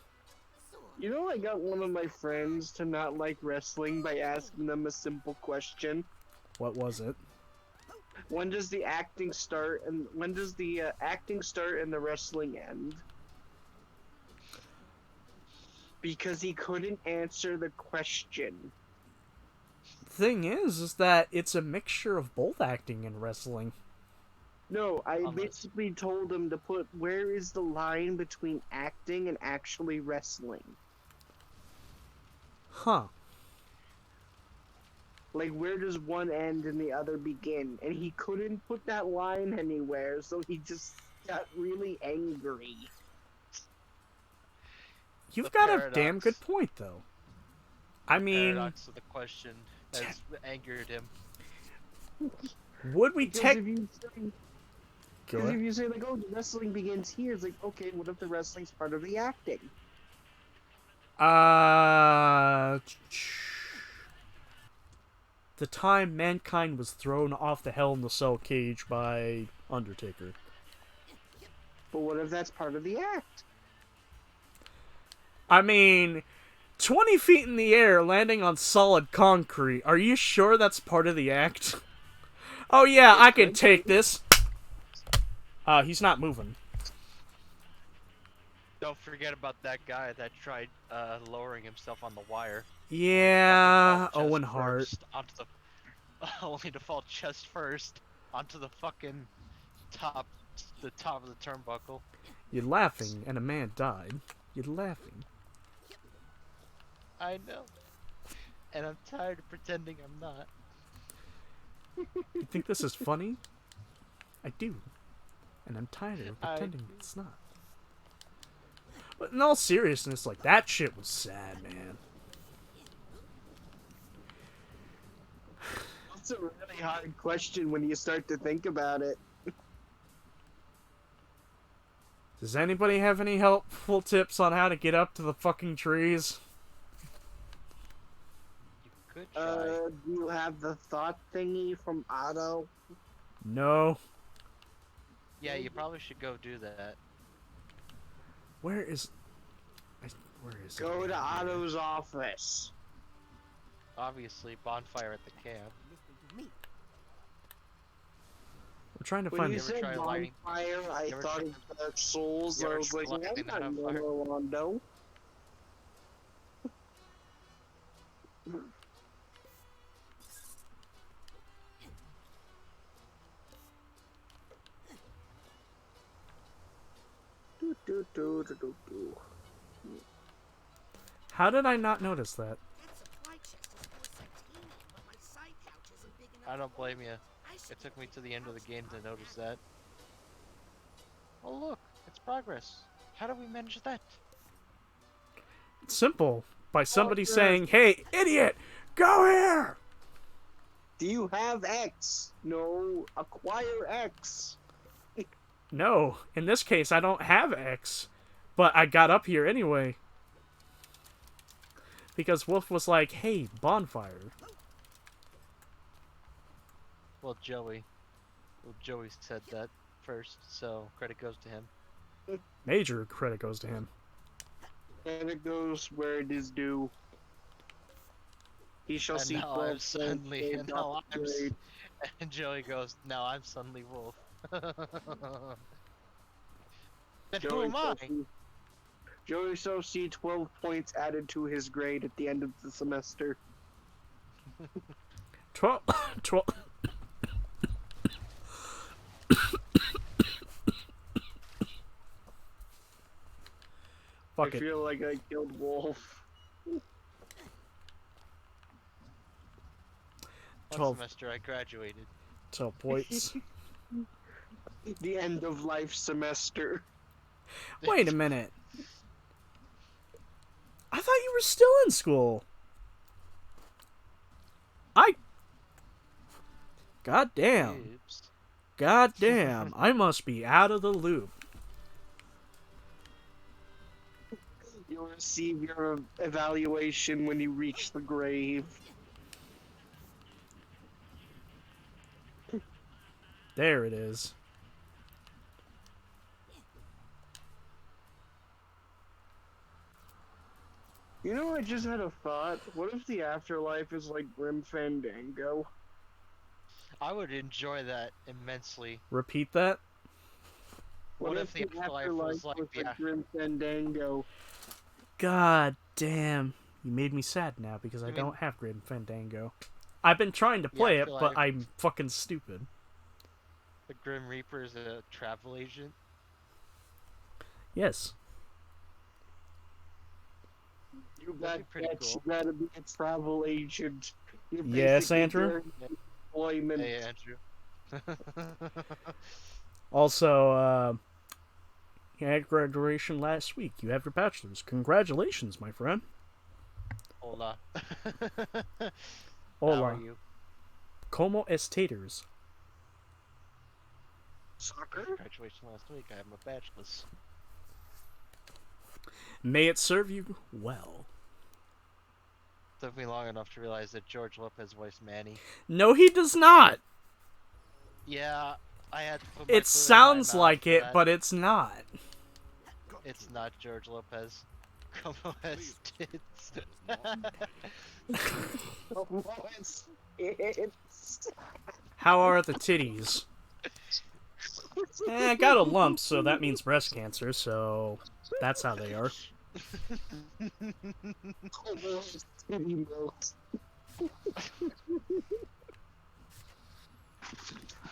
[SPEAKER 19] You know, I got one of my friends to not like wrestling by asking them a simple question.
[SPEAKER 1] What was it?
[SPEAKER 19] When does the acting start, and when does the acting start and the wrestling end? Because he couldn't answer the question.
[SPEAKER 1] Thing is that it's a mixture of both acting and wrestling.
[SPEAKER 19] No, I basically told him to put, where is the line between acting and actually wrestling?
[SPEAKER 1] Huh.
[SPEAKER 19] Like, where does one end and the other begin? And he couldn't put that line anywhere, so he just got really angry.
[SPEAKER 1] You've got a damn good point, though. I mean...
[SPEAKER 2] paradox of the question has angered him.
[SPEAKER 1] Would we take...
[SPEAKER 19] Because if you say, like, oh, the wrestling begins here, it's like, okay, what if the wrestling's part of the acting?
[SPEAKER 1] The time Mankind was thrown off the Hell in the Cell cage by Undertaker.
[SPEAKER 19] But what if that's part of the act?
[SPEAKER 1] I mean, 20 feet in the air landing on solid concrete. Are you sure that's part of the act? Oh yeah, I can take this. He's not moving.
[SPEAKER 2] Don't forget about that guy that tried lowering himself on the wire.
[SPEAKER 1] Yeah, Owen Hart.
[SPEAKER 2] Only to fall chest first onto the fucking top of the turnbuckle.
[SPEAKER 1] You're laughing, and a man died. You're laughing.
[SPEAKER 2] I know. And I'm tired of pretending I'm not.
[SPEAKER 1] You think this is funny? I do. And I'm tired of pretending it's not. But in all seriousness, like, that shit was sad, man.
[SPEAKER 19] That's a really hard question when you start to think about it.
[SPEAKER 1] Does anybody have any helpful tips on how to get up to the fucking trees?
[SPEAKER 2] Good try.
[SPEAKER 19] Do you have the thought thingy from Otto?
[SPEAKER 1] No.
[SPEAKER 2] Yeah, you probably should go do that.
[SPEAKER 1] Where is it?
[SPEAKER 19] Go to Otto's office.
[SPEAKER 2] Obviously, bonfire at the camp.
[SPEAKER 1] trying to
[SPEAKER 19] When
[SPEAKER 1] find
[SPEAKER 19] you
[SPEAKER 1] it.
[SPEAKER 19] said
[SPEAKER 2] try lighting-
[SPEAKER 19] bonfire, I
[SPEAKER 2] you ever
[SPEAKER 19] thought
[SPEAKER 2] try-
[SPEAKER 19] of Dark Souls.
[SPEAKER 2] you
[SPEAKER 19] I
[SPEAKER 2] ever
[SPEAKER 19] was
[SPEAKER 2] try
[SPEAKER 19] like,
[SPEAKER 2] lighting
[SPEAKER 19] I'm
[SPEAKER 2] that
[SPEAKER 19] not
[SPEAKER 2] on
[SPEAKER 19] going
[SPEAKER 2] fire?
[SPEAKER 19] to Orlando. Do, do, do, do, do, do.
[SPEAKER 1] How did I not notice that?
[SPEAKER 7] That supply chest is full of titanium, but my side pouch isn't big enough.
[SPEAKER 2] I don't blame you.
[SPEAKER 7] I should
[SPEAKER 2] It took me to the end of the game to notice that. Oh look, it's progress. How do we manage that?
[SPEAKER 1] Simple. By somebody
[SPEAKER 19] yes.
[SPEAKER 1] saying, "Hey, idiot, go here!"
[SPEAKER 19] Do you have X? No, acquire X.
[SPEAKER 1] No, in this case, I don't have X. But I got up here anyway. Because Wolf was like, "Hey, bonfire."
[SPEAKER 2] Well, Joey said that first, so credit goes to him.
[SPEAKER 1] Major credit goes to him.
[SPEAKER 19] And it goes where it is due. He shall
[SPEAKER 2] And
[SPEAKER 19] see
[SPEAKER 2] now
[SPEAKER 19] 12
[SPEAKER 2] I'm suddenly, and now I'm,
[SPEAKER 19] upgrade.
[SPEAKER 2] and Joey goes, now I'm suddenly Wolf. Then who am I?
[SPEAKER 19] Joey shall see 12 points added to his grade at the end of the semester.
[SPEAKER 1] 12. Fuck
[SPEAKER 19] I
[SPEAKER 1] it.
[SPEAKER 19] feel like I killed Wolf.
[SPEAKER 2] One
[SPEAKER 1] 12.
[SPEAKER 2] semester I graduated.
[SPEAKER 1] 12 points.
[SPEAKER 19] The end of life semester.
[SPEAKER 1] Wait a minute. I thought you were still in school. God damn.
[SPEAKER 2] Oops.
[SPEAKER 1] God damn. I must be out of the loop.
[SPEAKER 19] You'll receive your evaluation when you reach the grave.
[SPEAKER 1] There it is.
[SPEAKER 19] You know, I just had a thought. What if the afterlife is like Grim Fandango?
[SPEAKER 2] I would enjoy that immensely.
[SPEAKER 1] Repeat that?
[SPEAKER 2] What if the afterlife was like the
[SPEAKER 19] Grim Fandango?
[SPEAKER 1] God damn. You made me sad now because I
[SPEAKER 2] mean-
[SPEAKER 1] don't have Grim Fandango. I've been trying to play it, but
[SPEAKER 2] afterlife-
[SPEAKER 1] I'm fucking stupid.
[SPEAKER 2] The Grim Reaper is a travel agent.
[SPEAKER 1] Yes.
[SPEAKER 19] You
[SPEAKER 2] That'd be pretty cool.
[SPEAKER 19] You gotta be a travel agent. You're
[SPEAKER 1] Yes,
[SPEAKER 19] basically
[SPEAKER 1] Andrew?
[SPEAKER 19] doing employment.
[SPEAKER 2] Hey, Andrew.
[SPEAKER 1] Also, you had graduation last week. You have your bachelor's. Congratulations, my friend.
[SPEAKER 2] Hola.
[SPEAKER 1] Hola.
[SPEAKER 2] How are you?
[SPEAKER 1] Como estaters?
[SPEAKER 19] Soccer?
[SPEAKER 2] Graduation last week. I have my bachelor's.
[SPEAKER 1] May it serve you well.
[SPEAKER 2] Took me long enough to realize that George Lopez voiced Manny.
[SPEAKER 1] No, he does not.
[SPEAKER 2] Yeah, I had to put my
[SPEAKER 1] It
[SPEAKER 2] foot in my
[SPEAKER 1] sounds
[SPEAKER 2] mouth
[SPEAKER 1] like
[SPEAKER 2] for
[SPEAKER 1] it,
[SPEAKER 2] that.
[SPEAKER 1] but it's not.
[SPEAKER 2] It's not George Lopez. Como has tits.
[SPEAKER 1] How are the titties? I got a lump, so that means breast cancer, so that's how they are.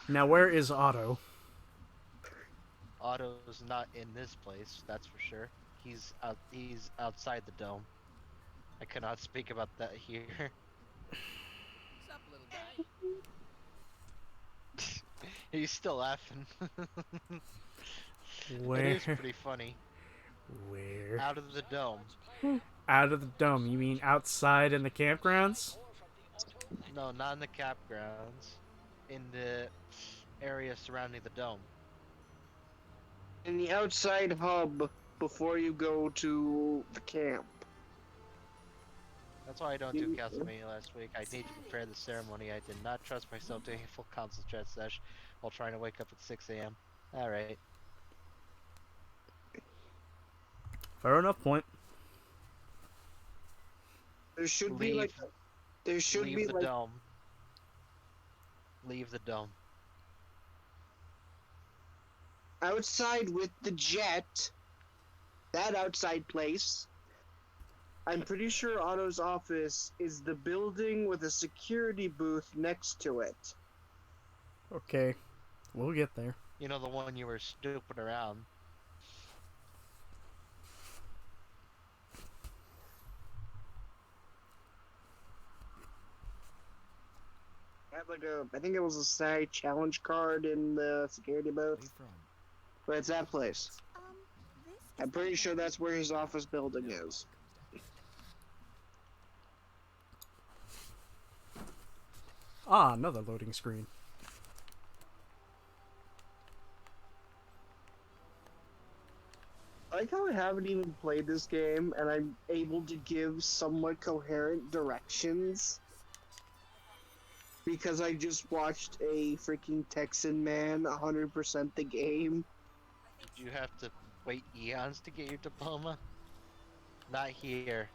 [SPEAKER 1] Now, where is Otto?
[SPEAKER 2] Otto's not in this place, that's for sure. He's outside the dome. I cannot speak about that here.
[SPEAKER 9] What's up, little guy?
[SPEAKER 2] He's still laughing.
[SPEAKER 1] Where?
[SPEAKER 2] It is pretty funny.
[SPEAKER 1] Where?
[SPEAKER 2] Out of the dome.
[SPEAKER 1] Out of the dome. You mean outside in the campgrounds?
[SPEAKER 2] No, not in the campgrounds. In the area surrounding the dome.
[SPEAKER 19] In the outside hub before you go to the camp.
[SPEAKER 2] That's why I don't do Castlevania last week. I need to prepare the ceremony. I did not trust myself doing a full console chat sesh while trying to wake up at 6 a.m. Alright.
[SPEAKER 1] Fair enough point.
[SPEAKER 19] There should be like. There should
[SPEAKER 2] leave
[SPEAKER 19] be
[SPEAKER 2] the
[SPEAKER 19] like.
[SPEAKER 2] dome. Leave the dome.
[SPEAKER 19] outside with the jet, that outside place, I'm pretty sure Otto's office is the building with a security booth next to it.
[SPEAKER 1] Okay, we'll get there.
[SPEAKER 2] You know, the one you were snooping around.
[SPEAKER 19] I have I think it was a side challenge card in the security booth. But it's that place. I'm pretty sure that's where his office building is.
[SPEAKER 1] Ah, another loading screen.
[SPEAKER 19] I like how I haven't even played this game, and I'm able to give somewhat coherent directions. Because I just watched a freaking Texan man 100% the game.
[SPEAKER 2] Did you have to wait eons to get your diploma? Not here.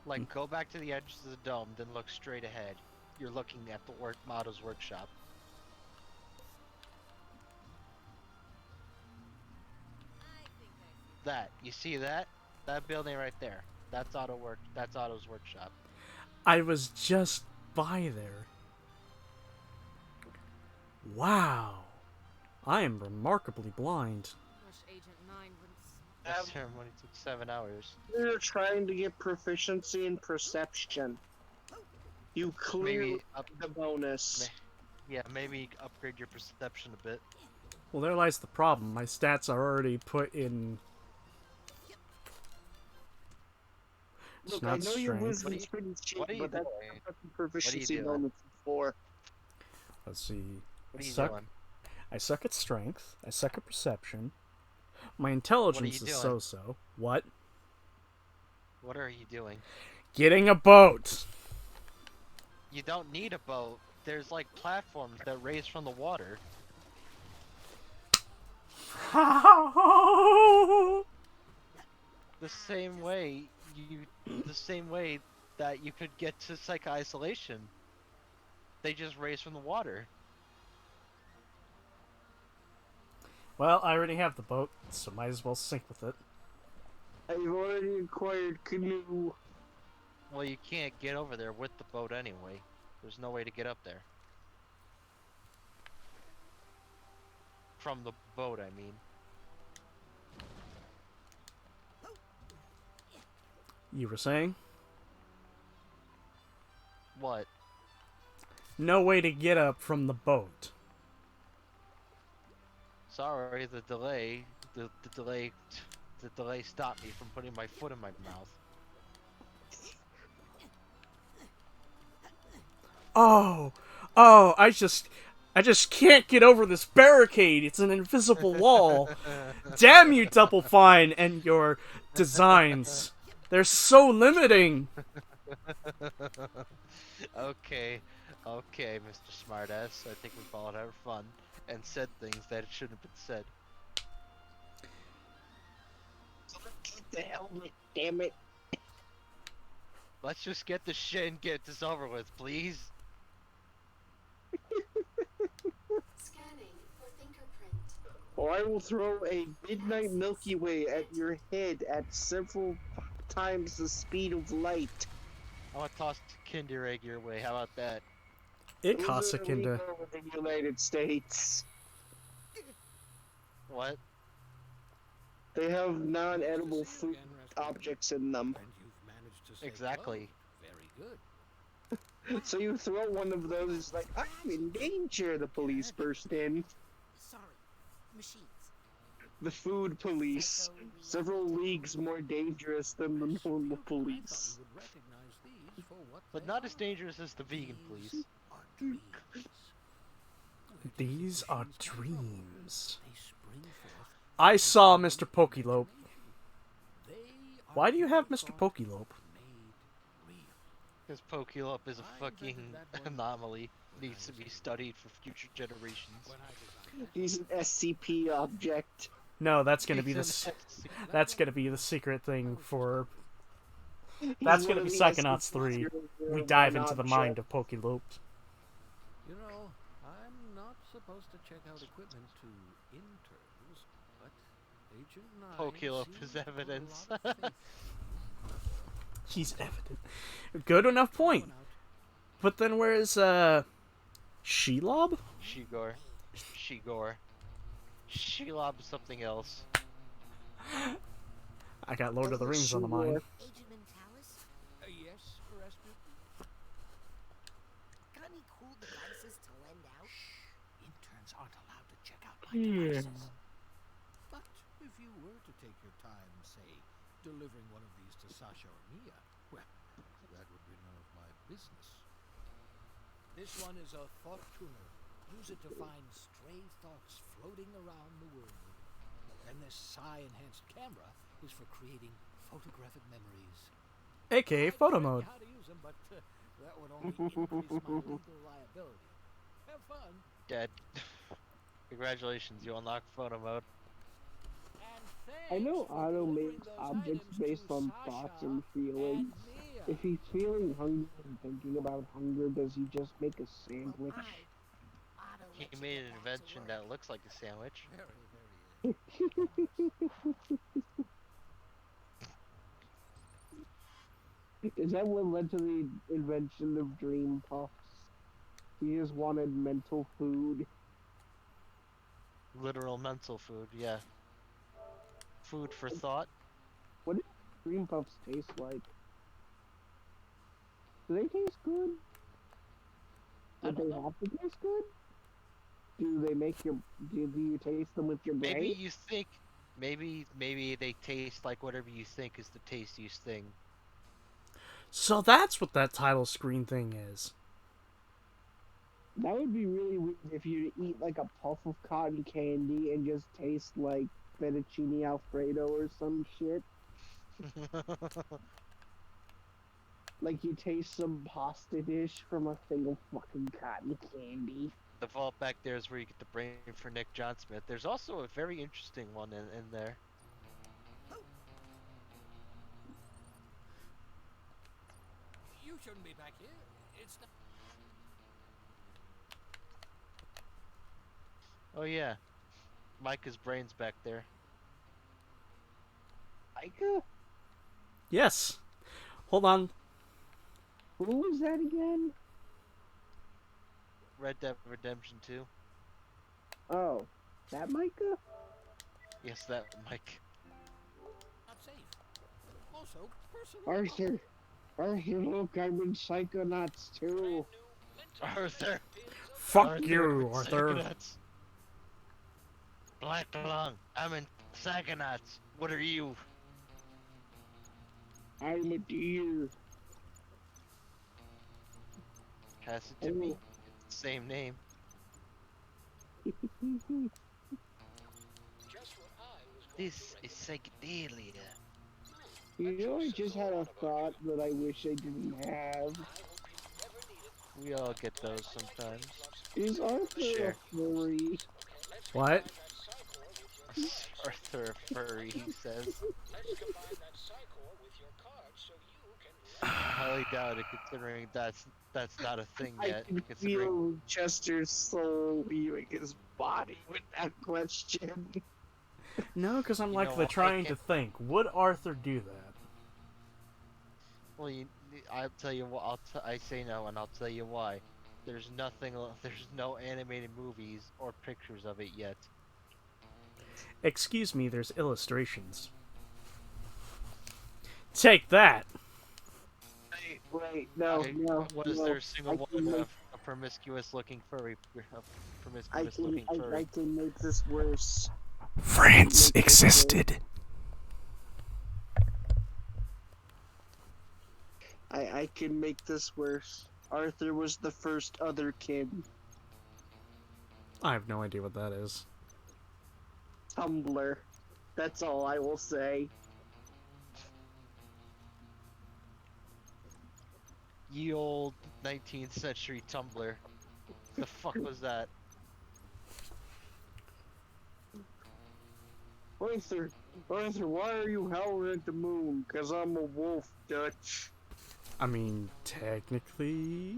[SPEAKER 2] Like, go back to the edges of the dome, then look straight ahead. You're looking at the Motto's workshop. That, you see that? That building right there. That's Otto's workshop.
[SPEAKER 1] I was just by there. Wow. I am remarkably blind.
[SPEAKER 2] That ceremony took 7 hours.
[SPEAKER 19] You're trying to get proficiency in perception. You clear the bonus.
[SPEAKER 2] Yeah, maybe upgrade your perception a bit.
[SPEAKER 1] Well, there lies the problem. My stats are already put in.
[SPEAKER 19] Look, I know your wisdom's pretty cheap, but that's what the proficiency bonus is for.
[SPEAKER 1] Let's see.
[SPEAKER 2] What are you
[SPEAKER 1] doing? I suck at strength. I suck at perception. My intelligence is so-so. What?
[SPEAKER 2] What are you doing?
[SPEAKER 1] Getting a boat!
[SPEAKER 2] You don't need a boat. There's like platforms that raise from the water. The same way that you could get to psych isolation. They just raise from the water.
[SPEAKER 1] Well, I already have the boat, so might as well sink with it.
[SPEAKER 19] I've already acquired canoe.
[SPEAKER 2] Well, you can't get over there with the boat anyway. There's no way to get up there. From the boat, I mean.
[SPEAKER 1] You were saying?
[SPEAKER 2] What?
[SPEAKER 1] No way to get up from the boat.
[SPEAKER 2] Sorry, the delay stopped me from putting my foot in my mouth.
[SPEAKER 1] Oh, I just can't get over this barricade. It's an invisible wall. Damn you, Double Fine, and your designs. They're so limiting.
[SPEAKER 2] Okay, Mr. Smartass. I think we've all had fun and said things that shouldn't have been said.
[SPEAKER 19] Get the helmet, damn it.
[SPEAKER 2] Let's just get this shit and get this over with, please.
[SPEAKER 8] Scanning for fingerprint.
[SPEAKER 19] Or I will throw a midnight Milky Way at your head at several times the speed of light.
[SPEAKER 2] I want to toss a Kinder Egg your way. How about that?
[SPEAKER 1] It costs a Kinder.
[SPEAKER 19] In the United States.
[SPEAKER 2] What?
[SPEAKER 19] They have non-edible food objects in them.
[SPEAKER 2] Exactly.
[SPEAKER 4] Very good.
[SPEAKER 19] So you throw one of those, it's like, I'm in danger, the police burst in.
[SPEAKER 7] Sorry, machines.
[SPEAKER 19] The food police. Several leagues more dangerous than the normal police.
[SPEAKER 2] But not as dangerous as the vegan police.
[SPEAKER 1] These are dreams. I saw Mr. Pokelope. Why do you have Mr. Pokelope?
[SPEAKER 2] Because Pokelope is a fucking anomaly. Needs to be studied for future generations.
[SPEAKER 19] He's an SCP object.
[SPEAKER 1] No, that's gonna be that's gonna be the secret thing for. That's gonna be Psychonauts 3. We dive into the mind of Pokelope.
[SPEAKER 4] You know, I'm not supposed to check out equipment to
[SPEAKER 15] interns, but Agent 9
[SPEAKER 2] Pokey up
[SPEAKER 15] seems
[SPEAKER 2] his
[SPEAKER 15] to put a
[SPEAKER 2] evidence.
[SPEAKER 15] lot of faith
[SPEAKER 1] He's evident. Good enough point. But then where's Shelob?
[SPEAKER 2] Shigor. Shelob is something else.
[SPEAKER 1] I got Lord of the Rings on the mind.
[SPEAKER 7] Agent Mentalis?
[SPEAKER 15] Yes, Rasputin?
[SPEAKER 7] Got any cool devices to lend out?
[SPEAKER 15] Interns aren't allowed to check out my
[SPEAKER 1] Yeah.
[SPEAKER 15] devices. But if you were to take your time, say, delivering one of these to Sasha or Mia, well, that would be none of my business. This one is a thought tuner. Use it to find stray thoughts floating around the world. And this psi-enhanced camera is for creating photographic memories.
[SPEAKER 1] AKA photo mode.
[SPEAKER 15] How to use them, but that would only increase my legal liability. Have fun.
[SPEAKER 2] Dead. Congratulations, you unlocked photo mode.
[SPEAKER 19] I know Otto makes objects based on thoughts and feelings. If he's feeling hungry and thinking about hunger, does he just make a sandwich?
[SPEAKER 2] He made an invention that looks like a sandwich.
[SPEAKER 19] Is that what led to the invention of Dream Puffs? He just wanted mental food.
[SPEAKER 2] Literal mental food, yeah. Food for thought.
[SPEAKER 19] What do Dream Puffs taste like? Do they taste good? Do they have to taste good? Do they make your? Do you taste them with your brain?
[SPEAKER 2] Maybe you think, maybe they taste like whatever you think is the tastiest thing.
[SPEAKER 1] So that's what that title screen thing is.
[SPEAKER 19] That would be really weird if you eat like a puff of cotton candy and just taste like fettuccine alfredo or some shit. Like you taste some pasta dish from a thing of fucking cotton candy.
[SPEAKER 2] The vault back there is where you get the brain for Nick John Smith. There's also a very interesting one in there.
[SPEAKER 15] You shouldn't be back here. It's not...
[SPEAKER 2] Oh yeah, Micah's brain's back there.
[SPEAKER 19] Micah?
[SPEAKER 1] Yes. Hold on.
[SPEAKER 19] Who was that again?
[SPEAKER 2] Red Dead Redemption 2.
[SPEAKER 19] Oh, that Micah?
[SPEAKER 2] Yes, that Mike.
[SPEAKER 15] Not safe. Also, personal...
[SPEAKER 19] Arthur, look, I'm in Psychonauts too.
[SPEAKER 2] Arthur.
[SPEAKER 1] Fuck you, Arthur.
[SPEAKER 2] Psychonauts. Black Lung. I'm in Psychonauts. What are you?
[SPEAKER 19] I'm a deer.
[SPEAKER 2] Pass it to me. Same name. This is psychedelia.
[SPEAKER 19] You know, I just had a thought that I wish I didn't have.
[SPEAKER 2] We all get those sometimes.
[SPEAKER 19] Is Arthur
[SPEAKER 2] Sure.
[SPEAKER 19] a furry?
[SPEAKER 1] What?
[SPEAKER 2] Arthur Furry, he says. I highly doubt it, considering that's not a thing
[SPEAKER 19] I
[SPEAKER 2] yet.
[SPEAKER 19] can feel Chester's soul leaving his body with that question.
[SPEAKER 1] No, because I'm
[SPEAKER 2] You
[SPEAKER 1] like
[SPEAKER 2] know
[SPEAKER 1] the
[SPEAKER 2] what, I
[SPEAKER 1] trying to
[SPEAKER 2] can't-
[SPEAKER 1] think. Would Arthur do that?
[SPEAKER 2] Well, I'll tell you what. I say no, and I'll tell you why. There's no animated movies or pictures of it yet.
[SPEAKER 1] Excuse me, there's illustrations. Take that!
[SPEAKER 19] Wait, no,
[SPEAKER 2] Okay,
[SPEAKER 19] no.
[SPEAKER 2] Was
[SPEAKER 19] no.
[SPEAKER 2] there a single
[SPEAKER 19] I
[SPEAKER 2] one
[SPEAKER 19] can make-
[SPEAKER 2] of a promiscuous looking furry?
[SPEAKER 19] I can make this worse.
[SPEAKER 1] France existed.
[SPEAKER 19] I can make this worse. Arthur was the first other kid.
[SPEAKER 1] I have no idea what that is.
[SPEAKER 19] Tumblr. That's all I will say.
[SPEAKER 2] Ye old 19th century Tumblr. The fuck was that?
[SPEAKER 19] Arthur, why are you howling at the moon? 'Cause I'm a wolf, Dutch.
[SPEAKER 1] I mean, technically...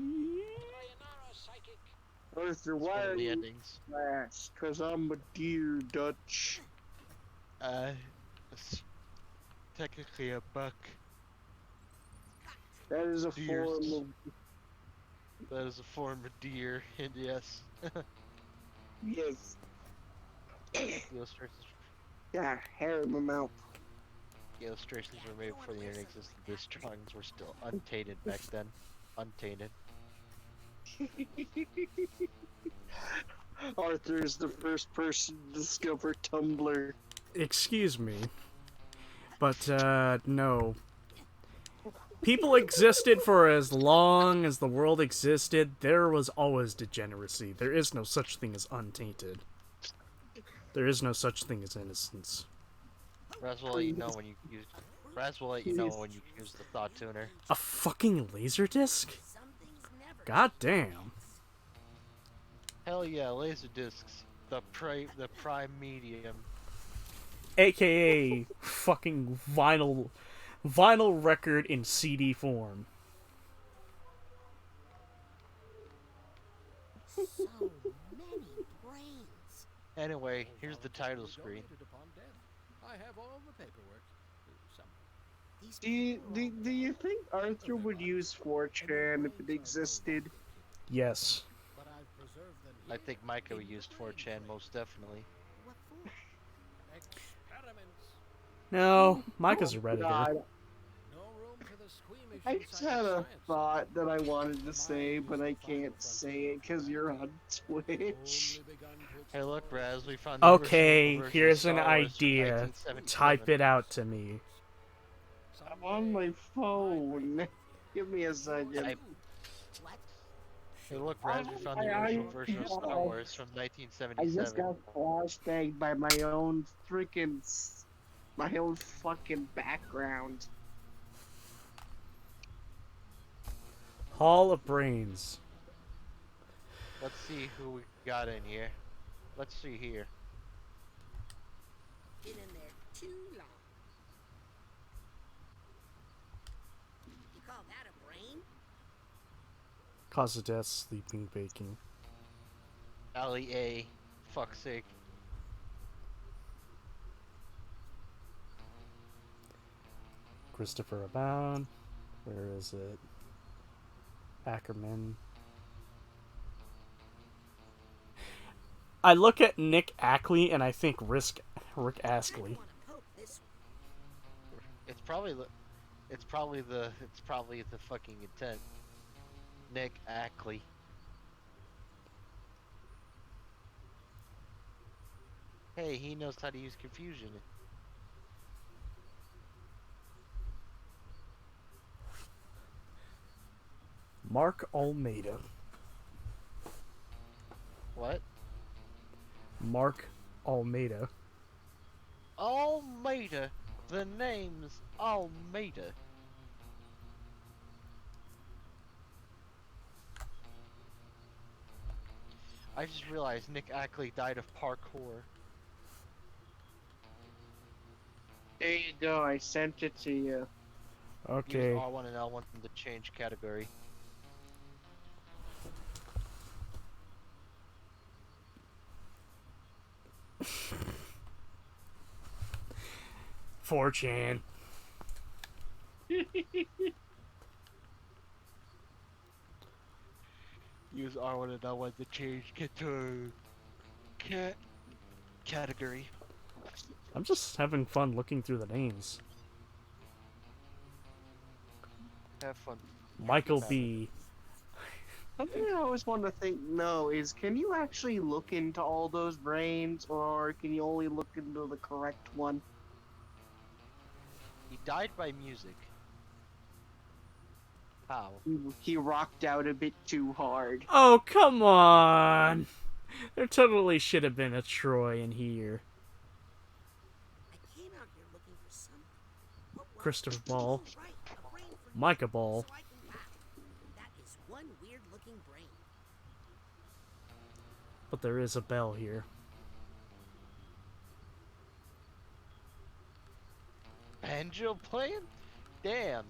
[SPEAKER 19] Arthur,
[SPEAKER 2] It's
[SPEAKER 19] why
[SPEAKER 2] one
[SPEAKER 19] are
[SPEAKER 2] of the
[SPEAKER 19] you
[SPEAKER 2] endings.
[SPEAKER 19] last? Cause I'm a deer Dutch.
[SPEAKER 2] It's technically a buck.
[SPEAKER 19] That is a
[SPEAKER 2] Deers.
[SPEAKER 19] form of...
[SPEAKER 2] That is a form of deer, and yes.
[SPEAKER 19] Yes.
[SPEAKER 2] The illustrations,
[SPEAKER 19] Yeah, hair in my mouth.
[SPEAKER 2] the illustrations were made before the internet existed. These drawings were still untainted back then. Untainted.
[SPEAKER 19] Arthur is the first person to discover Tumblr.
[SPEAKER 1] Excuse me. But, no. People existed for as long as the world existed. There was always degeneracy. There is no such thing as untainted. There is no such thing as innocence.
[SPEAKER 2] Raz will let you know when you use. Raz will let you know when you use the thought tuner.
[SPEAKER 1] A fucking laser disc? God damn.
[SPEAKER 2] Hell yeah, laser discs. The prime medium.
[SPEAKER 1] AKA fucking vinyl record in CD form.
[SPEAKER 7] So many brains.
[SPEAKER 2] Anyway, here's the title screen.
[SPEAKER 4] I have all the paperwork.
[SPEAKER 19] Do you think Arthur would use 4chan if it existed?
[SPEAKER 1] Yes.
[SPEAKER 2] I think Micah used 4chan most definitely.
[SPEAKER 1] No, Micah's a Redditor.
[SPEAKER 19] God. I just had a thought that I wanted to say, but I can't say it because you're on Twitch.
[SPEAKER 2] Hey look, Raz, we found the
[SPEAKER 1] Okay,
[SPEAKER 2] original version
[SPEAKER 1] here's
[SPEAKER 2] of
[SPEAKER 1] an
[SPEAKER 2] Star Wars from
[SPEAKER 1] idea.
[SPEAKER 2] 1977.
[SPEAKER 1] Type it out to me.
[SPEAKER 19] I'm on my phone. Give me a second.
[SPEAKER 2] Hey look, Raz, we found the original version of Star Wars from
[SPEAKER 19] I
[SPEAKER 2] 1977.
[SPEAKER 19] just got flashbanged by my own fucking background.
[SPEAKER 1] Hall of Brains.
[SPEAKER 2] Let's see who we got in here. Let's see here.
[SPEAKER 7] Been in there too long. You call that a brain?
[SPEAKER 1] Cause of death, sleeping, baking.
[SPEAKER 2] Ali A. Fuck's sake.
[SPEAKER 1] Christopher Abound. Where is it? Ackerman. I look at Nick Ackley and I think Rick Astley.
[SPEAKER 2] It's probably the fucking intent. Nick Ackley. Hey, he knows how to use confusion.
[SPEAKER 1] Mark Almeida.
[SPEAKER 2] What?
[SPEAKER 1] Mark Almeida.
[SPEAKER 2] Almeida. The name's Almeida. I just realized Nick Ackley died of parkour.
[SPEAKER 19] There you go, I sent it to you.
[SPEAKER 1] Okay.
[SPEAKER 2] Use R1 and L1 to change category.
[SPEAKER 1] Four chan.
[SPEAKER 2] Use R1 and L1 to change category.
[SPEAKER 1] I'm just having fun looking through the names.
[SPEAKER 2] Have fun.
[SPEAKER 1] Michael B.
[SPEAKER 19] Something I always want to know is, can you actually look into all those brains, or can you only look into the correct one?
[SPEAKER 2] He died by music. How?
[SPEAKER 19] He rocked out a bit too hard.
[SPEAKER 1] Oh, come on! There totally should have been a Troy in here.
[SPEAKER 7] I came out here looking for something.
[SPEAKER 1] Christopher Ball. Micah Ball.
[SPEAKER 7] That is one weird looking brain.
[SPEAKER 1] But there is a bell here.
[SPEAKER 2] Banjo playing? Damn.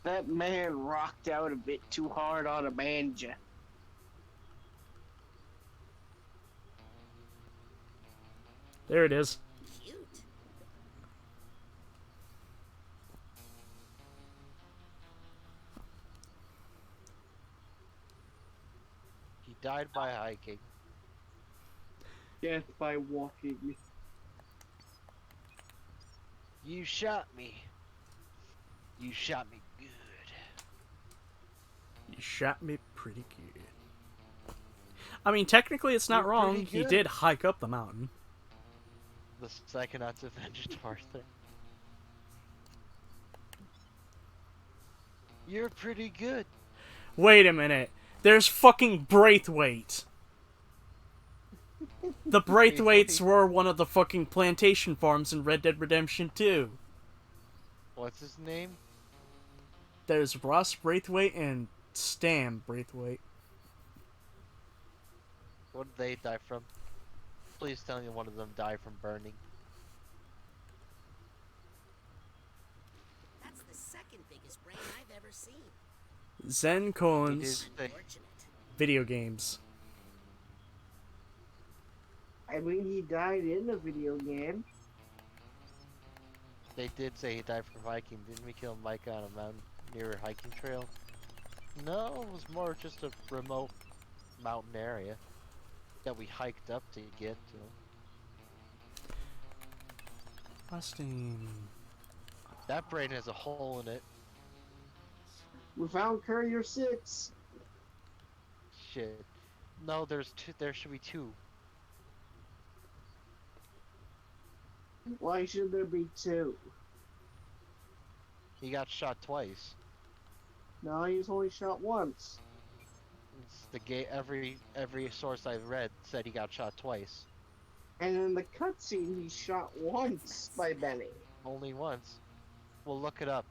[SPEAKER 19] That man rocked out a bit too hard on a banjo.
[SPEAKER 1] There it is.
[SPEAKER 7] Cute.
[SPEAKER 2] He died by hiking.
[SPEAKER 19] Death by walking.
[SPEAKER 2] You shot me. You shot me good.
[SPEAKER 1] You shot me pretty good. I mean, technically, it's not
[SPEAKER 2] You're
[SPEAKER 1] wrong.
[SPEAKER 2] pretty
[SPEAKER 1] He
[SPEAKER 2] good.
[SPEAKER 1] did hike up the mountain.
[SPEAKER 2] The Psychonauts avenged Arthur. You're pretty good.
[SPEAKER 1] Wait a minute. There's fucking Braithwaite. The Braithwaites were one of the fucking plantation farms in Red Dead Redemption 2.
[SPEAKER 2] What's his name?
[SPEAKER 1] There's Ross Braithwaite and Stam Braithwaite.
[SPEAKER 2] What did they die from? Please tell me one of them died from burning.
[SPEAKER 7] That's the second biggest brain I've ever seen.
[SPEAKER 1] Zen Cohen's video games.
[SPEAKER 19] I mean, he died in a video game.
[SPEAKER 2] They did say he died from hiking. Didn't we kill Mike on a mountain near a hiking trail? No, it was more just a remote mountain area that we hiked up to get to.
[SPEAKER 1] Busting.
[SPEAKER 2] That brain has a hole in it.
[SPEAKER 19] We found Courier 6.
[SPEAKER 2] Shit. No, there's two. There should be two.
[SPEAKER 19] Why should there be two?
[SPEAKER 2] He got shot twice.
[SPEAKER 19] No, he's only shot once.
[SPEAKER 2] It's the every source I've read said he got shot twice.
[SPEAKER 19] And in the cutscene, he's shot once by Benny.
[SPEAKER 2] Only once. We'll look it up.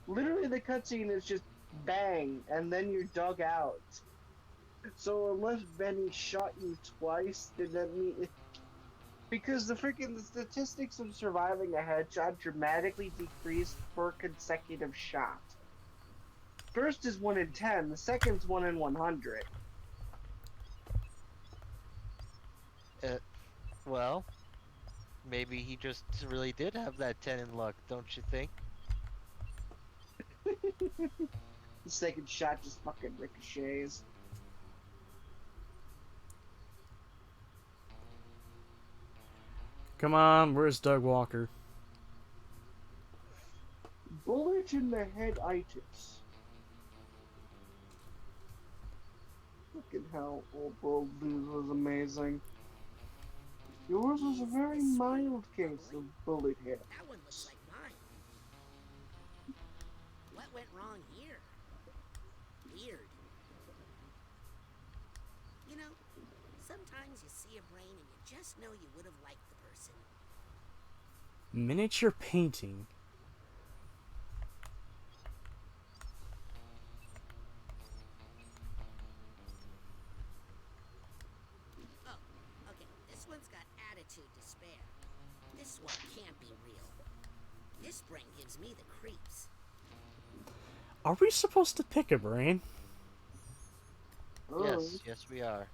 [SPEAKER 19] Literally, the cutscene is just bang, and then you're dug out. So unless Benny shot you twice, did that mean... Because the statistics of surviving a headshot dramatically decrease per consecutive shot. First is 1 in 10, the second's 1 in 100.
[SPEAKER 2] Well, maybe he just really did have that 10 in luck, don't you think?
[SPEAKER 19] The second shot just fucking ricochets.
[SPEAKER 1] Come on, where's Doug Walker?
[SPEAKER 19] Bullet in the head itis. Fucking hell, Old World News was amazing. Yours was a very mild case of bullet hit.
[SPEAKER 7] That one looks like mine. What went wrong here? Weird. You know, sometimes you see a brain and you just know you would have liked the person.
[SPEAKER 1] Miniature painting.
[SPEAKER 7] Oh, okay. This one's got attitude despair. This one can't be real. This brain gives me the creeps.
[SPEAKER 1] Are we supposed to pick a brain?
[SPEAKER 2] Yes, yes we are.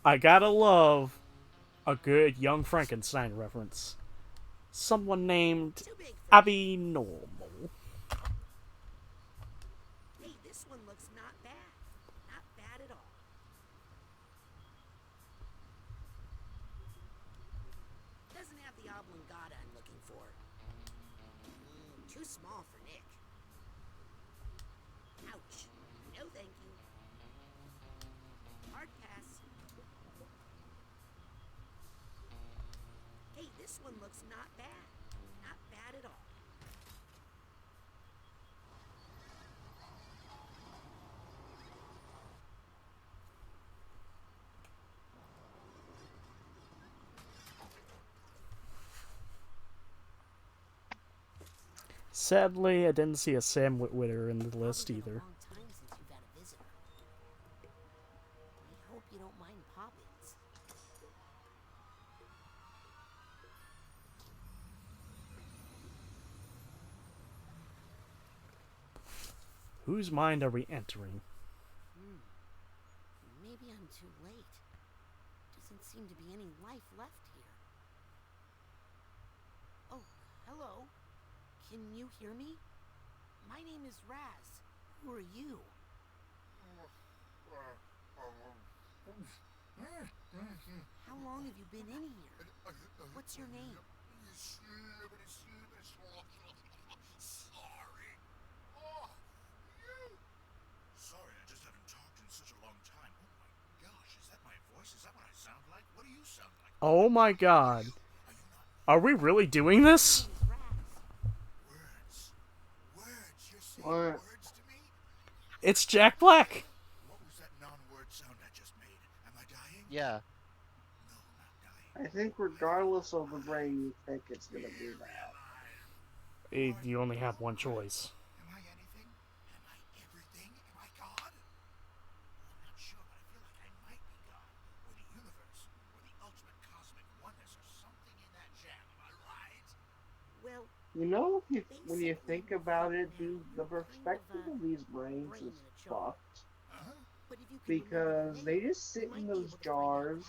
[SPEAKER 1] I gotta love a good Young Frankenstein reference. Someone named Abby Normal.
[SPEAKER 7] Hey, this one looks not bad. Not bad at all. Doesn't have the oblongata I'm looking for. Too small for Nick. Ouch. No thank you. Hard pass. Hey, this one looks not bad. Not bad at all.
[SPEAKER 1] Sadly, I didn't see a Sam Witwitter in the list either.
[SPEAKER 7] Long time since you've had a visitor. I hope you don't mind Poppins.
[SPEAKER 1] Whose mind are we entering?
[SPEAKER 7] Maybe I'm too late. Doesn't seem to be any life left here. Oh, hello. Can you hear me? My name is Raz. Who are you? How long have you been in here? What's your name?
[SPEAKER 15] Sorry, I just haven't talked in such a long time. Oh my gosh, is that my voice? Is that what I sound like? What do you sound like?
[SPEAKER 1] Oh my god. Are we really doing this?
[SPEAKER 19] What?
[SPEAKER 1] It's Jack Black.
[SPEAKER 15] What was that non-word sound I just made? Am I dying?
[SPEAKER 2] Yeah.
[SPEAKER 19] I think regardless of the brain you pick, it's gonna be that.
[SPEAKER 1] You only have one choice.
[SPEAKER 15] Am I anything? Am I everything? Am I God? I'm not sure, but I feel like I might be God. Or the universe. Or the ultimate cosmic oneness. Or something in that jam. Am I right?
[SPEAKER 7] Well,
[SPEAKER 19] You know, when you think about it, the perspective of these brains is fucked. Because they just sit in those jars.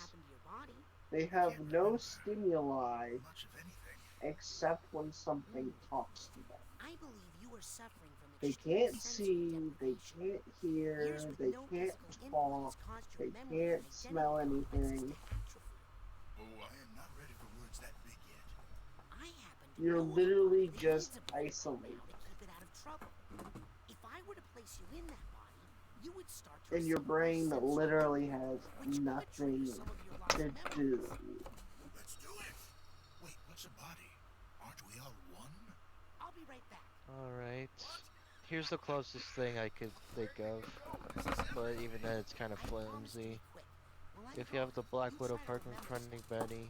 [SPEAKER 19] They have no stimuli except when something talks to them.
[SPEAKER 7] I believe you are suffering from
[SPEAKER 19] They can't see, they can't hear, they can't talk, they can't smell anything.
[SPEAKER 15] Oh, I am not ready for words that big yet.
[SPEAKER 19] You're literally just isolated.
[SPEAKER 7] If I were to place you in that body, you would start to
[SPEAKER 19] And your brain literally has nothing to do.
[SPEAKER 15] Let's do it! Wait, what's a body? Aren't we all one?
[SPEAKER 7] I'll be right back.
[SPEAKER 2] Alright. Here's the closest thing I could think of. But even then, it's kind of flimsy. If you have the Black Widow part confronting Benny,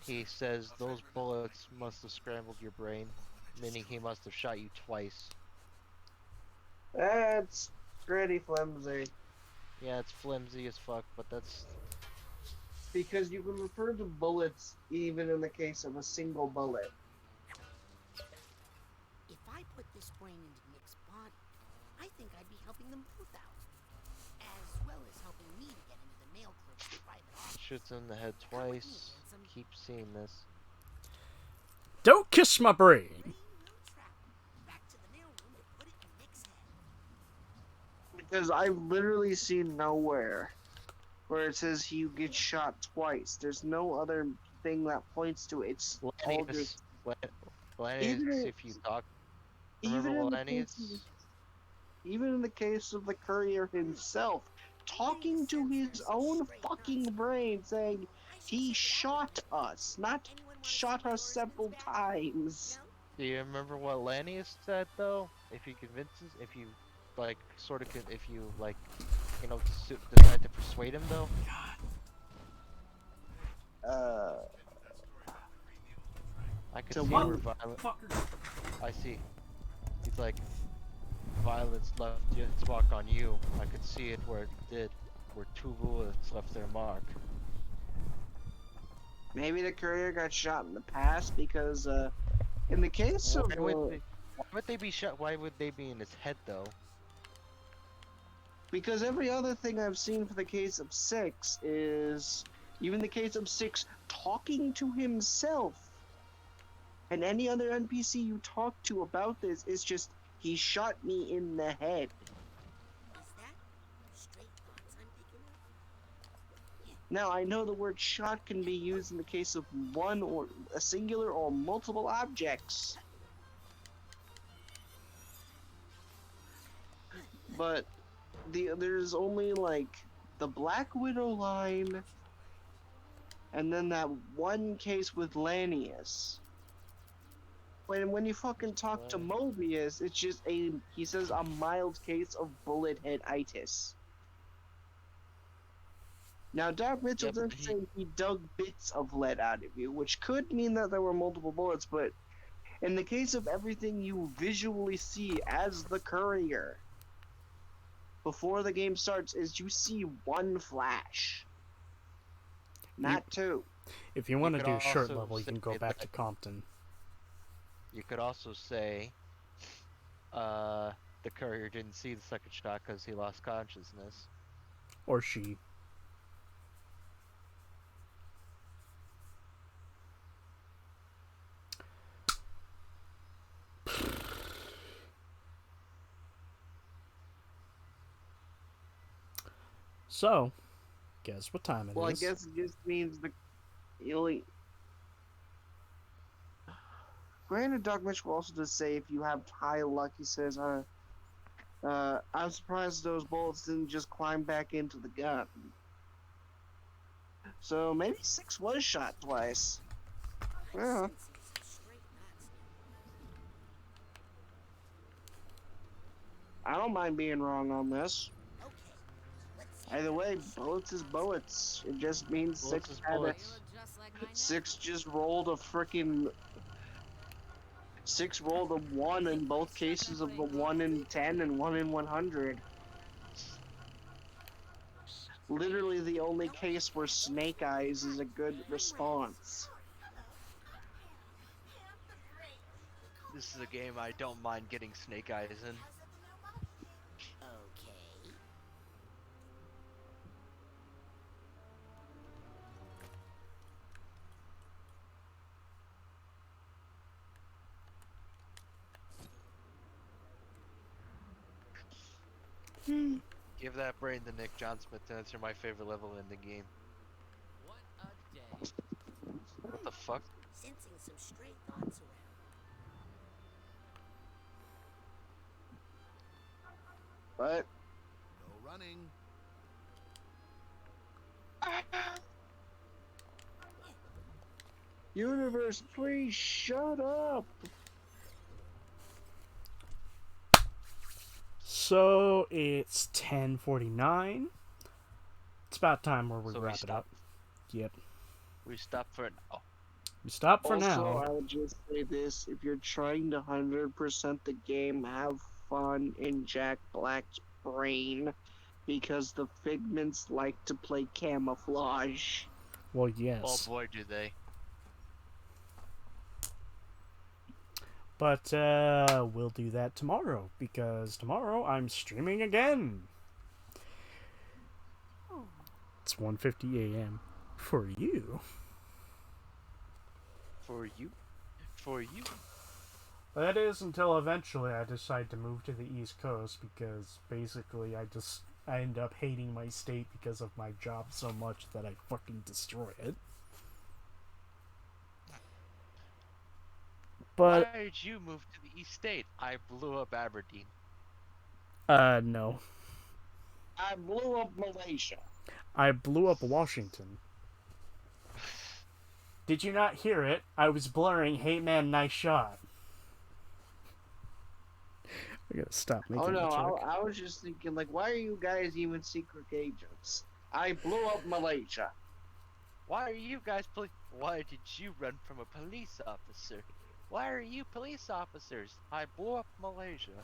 [SPEAKER 2] he says those bullets must have scrambled your brain, meaning he must have shot you twice.
[SPEAKER 19] That's pretty flimsy.
[SPEAKER 2] Yeah, it's flimsy as fuck, but that's...
[SPEAKER 19] Because you can refer to bullets even in the case of a single bullet.
[SPEAKER 7] If I put this brain into Nick's body, I think I'd be helping them both out. As well as helping me to get into the mail clerk's private office.
[SPEAKER 2] Shoots in the head twice. Keep seeing this.
[SPEAKER 1] Don't kiss my brain.
[SPEAKER 19] Because I've literally seen nowhere where it says you get shot twice. There's no other thing that points to it. It's all just...
[SPEAKER 2] Lennius, if you talk... Remember Lennius?
[SPEAKER 19] Even in the case of the courier himself, talking to his own fucking brain, saying, he shot us, not shot us several times.
[SPEAKER 2] Do you remember what Lennius said, though? If he convinces... If you, like, sort of... If you, like, you know, decide to persuade him, though? I could see where violence... I see. He's like, violence left its mark on you. I could see it where it did, where 2 bullets left their mark.
[SPEAKER 19] Maybe the courier got shot in the past because, in the case of...
[SPEAKER 2] Why would they be shot? Why would they be in his head, though?
[SPEAKER 19] Because every other thing I've seen for the case of 6 is, even the case of 6 talking to himself. And any other NPC you talk to about this is just, he shot me in the head. Now, I know the word shot can be used in the case of one or a singular or multiple objects. But there's only like the Black Widow line and then that one case with Lanius. When you fucking talk to Mobius, it's just he says a mild case of bullet headitis. Now, Doc Mitchell doesn't say he dug bits of lead out of you, which could mean that there were multiple bullets, but in the case of everything you visually see as the courier, before the game starts, is you see one flash. Not 2.
[SPEAKER 1] If you want to do shirt level, you can go back to Compton.
[SPEAKER 2] You could also say, the courier didn't see the second shot because he lost consciousness.
[SPEAKER 1] Or she. So, guess what time it is?
[SPEAKER 19] Well, I guess it just means you only. Granted, Doc Mitchell also does say if you have high luck, he says, I'm surprised those bullets didn't just climb back into the gun. So maybe 6 was shot twice. Yeah. I don't mind being wrong on this. Either way, bullets is bullets. It just means
[SPEAKER 2] Bullets is bullets.
[SPEAKER 19] Six just rolled a freaking 6 rolled a 1 in both cases of the 1 in 10 and 1 in 100. Literally the only case where Snake Eyes is a good response.
[SPEAKER 2] This is a game I don't mind getting Snake Eyes in. Give that brain to Nick John Smith to answer my favorite level in the game.
[SPEAKER 9] What a day.
[SPEAKER 2] What the fuck?
[SPEAKER 7] Sensing some stray thoughts around.
[SPEAKER 19] What?
[SPEAKER 15] No running.
[SPEAKER 19] Universe, please shut up.
[SPEAKER 1] So it's 10:49. It's about time where we
[SPEAKER 2] So we
[SPEAKER 1] wrap it
[SPEAKER 2] stop.
[SPEAKER 1] up. Yep.
[SPEAKER 2] We stop for now.
[SPEAKER 1] We stop for
[SPEAKER 19] Also,
[SPEAKER 1] now.
[SPEAKER 19] I would just say this: if you're trying to 100% the game, have fun in Jack Black's brain, because the Figments like to play camouflage.
[SPEAKER 1] Well, yes.
[SPEAKER 2] Oh boy, do they.
[SPEAKER 1] But we'll do that tomorrow, because tomorrow I'm streaming again. It's 1:50 a.m. for you.
[SPEAKER 2] For you. For you.
[SPEAKER 1] That is until eventually I decide to move to the East Coast, because basically I end up hating my state because of my job so much that I fucking destroy it. But
[SPEAKER 2] why did you move to the East State? I blew up Aberdeen.
[SPEAKER 1] No.
[SPEAKER 19] I blew up Malaysia.
[SPEAKER 1] I blew up Washington. Did you not hear it? I was blurring, "Hey man, nice shot." I gotta stop making
[SPEAKER 19] Oh no,
[SPEAKER 1] that joke.
[SPEAKER 19] I was just thinking, like, why are you guys even secret agents? I blew up Malaysia.
[SPEAKER 2] Why are you guys Why did you run from a police officer? Why are you police officers? I blew up Malaysia.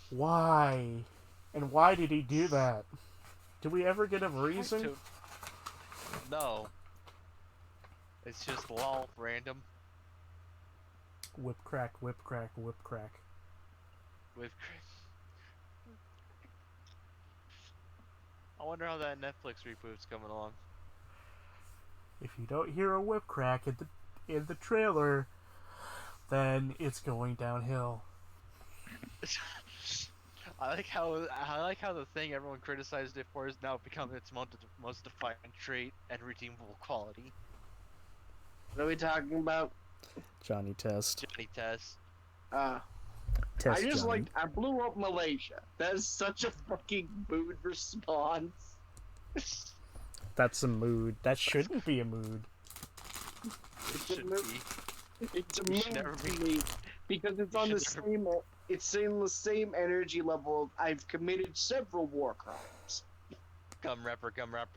[SPEAKER 1] Why? And why did he do that? Do we ever get a reason?
[SPEAKER 2] No. It's just lol, random.
[SPEAKER 1] Whip crack, whip crack, whip crack.
[SPEAKER 2] With I wonder how that Netflix reboot's coming along.
[SPEAKER 1] If you don't hear a whip crack in the trailer, then it's going downhill.
[SPEAKER 2] I like how the thing everyone criticized it for is now become its most defining trait and redeemable quality.
[SPEAKER 19] What are we talking about?
[SPEAKER 1] Johnny Test.
[SPEAKER 2] Johnny Test.
[SPEAKER 1] Test
[SPEAKER 19] I just
[SPEAKER 1] Johnny.
[SPEAKER 19] I blew up Malaysia. That is such a fucking mood response.
[SPEAKER 1] That's a mood. That shouldn't be a mood.
[SPEAKER 19] It's a mood to me because it's on the same. It's in the same energy level. I've committed several war crimes.
[SPEAKER 2] Gum rapper,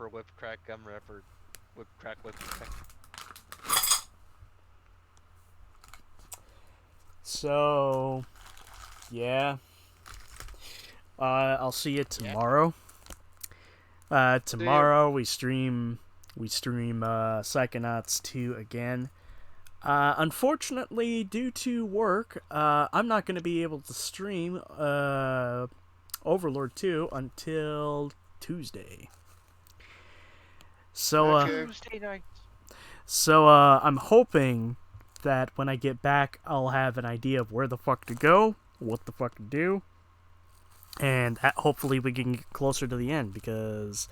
[SPEAKER 2] whip crack, gum rapper, whip crack, whip crack.
[SPEAKER 1] So, yeah. I'll see you tomorrow. Tomorrow we stream Psychonauts 2 again. Unfortunately, due to work, I'm not going to be able to stream Overlord 2 until Tuesday. So,
[SPEAKER 2] Tuesday night.
[SPEAKER 1] So, I'm hoping that when I get back, I'll have an idea of where the fuck to go, what the fuck to do, and hopefully we can get closer to the end, because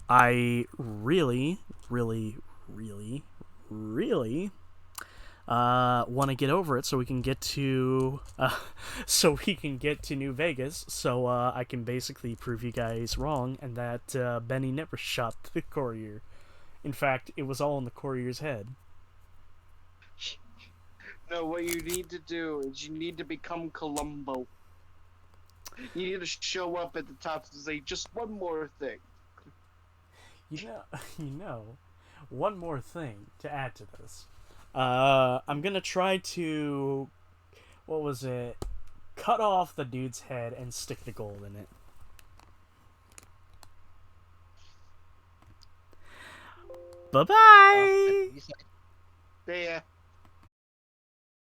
[SPEAKER 1] I really, really, really, really want to get over it so we can get to New Vegas, so I can basically prove you guys wrong and that Benny never shot the courier. In fact, it was all in the courier's head.
[SPEAKER 19] No, what you need to do is you need to become Columbo. You need to show up at the top and say just one more thing.
[SPEAKER 1] One more thing to add to this. I'm gonna try to, what was it? Cut off the dude's head and stick the gold in it. Bye-bye!
[SPEAKER 19] See ya.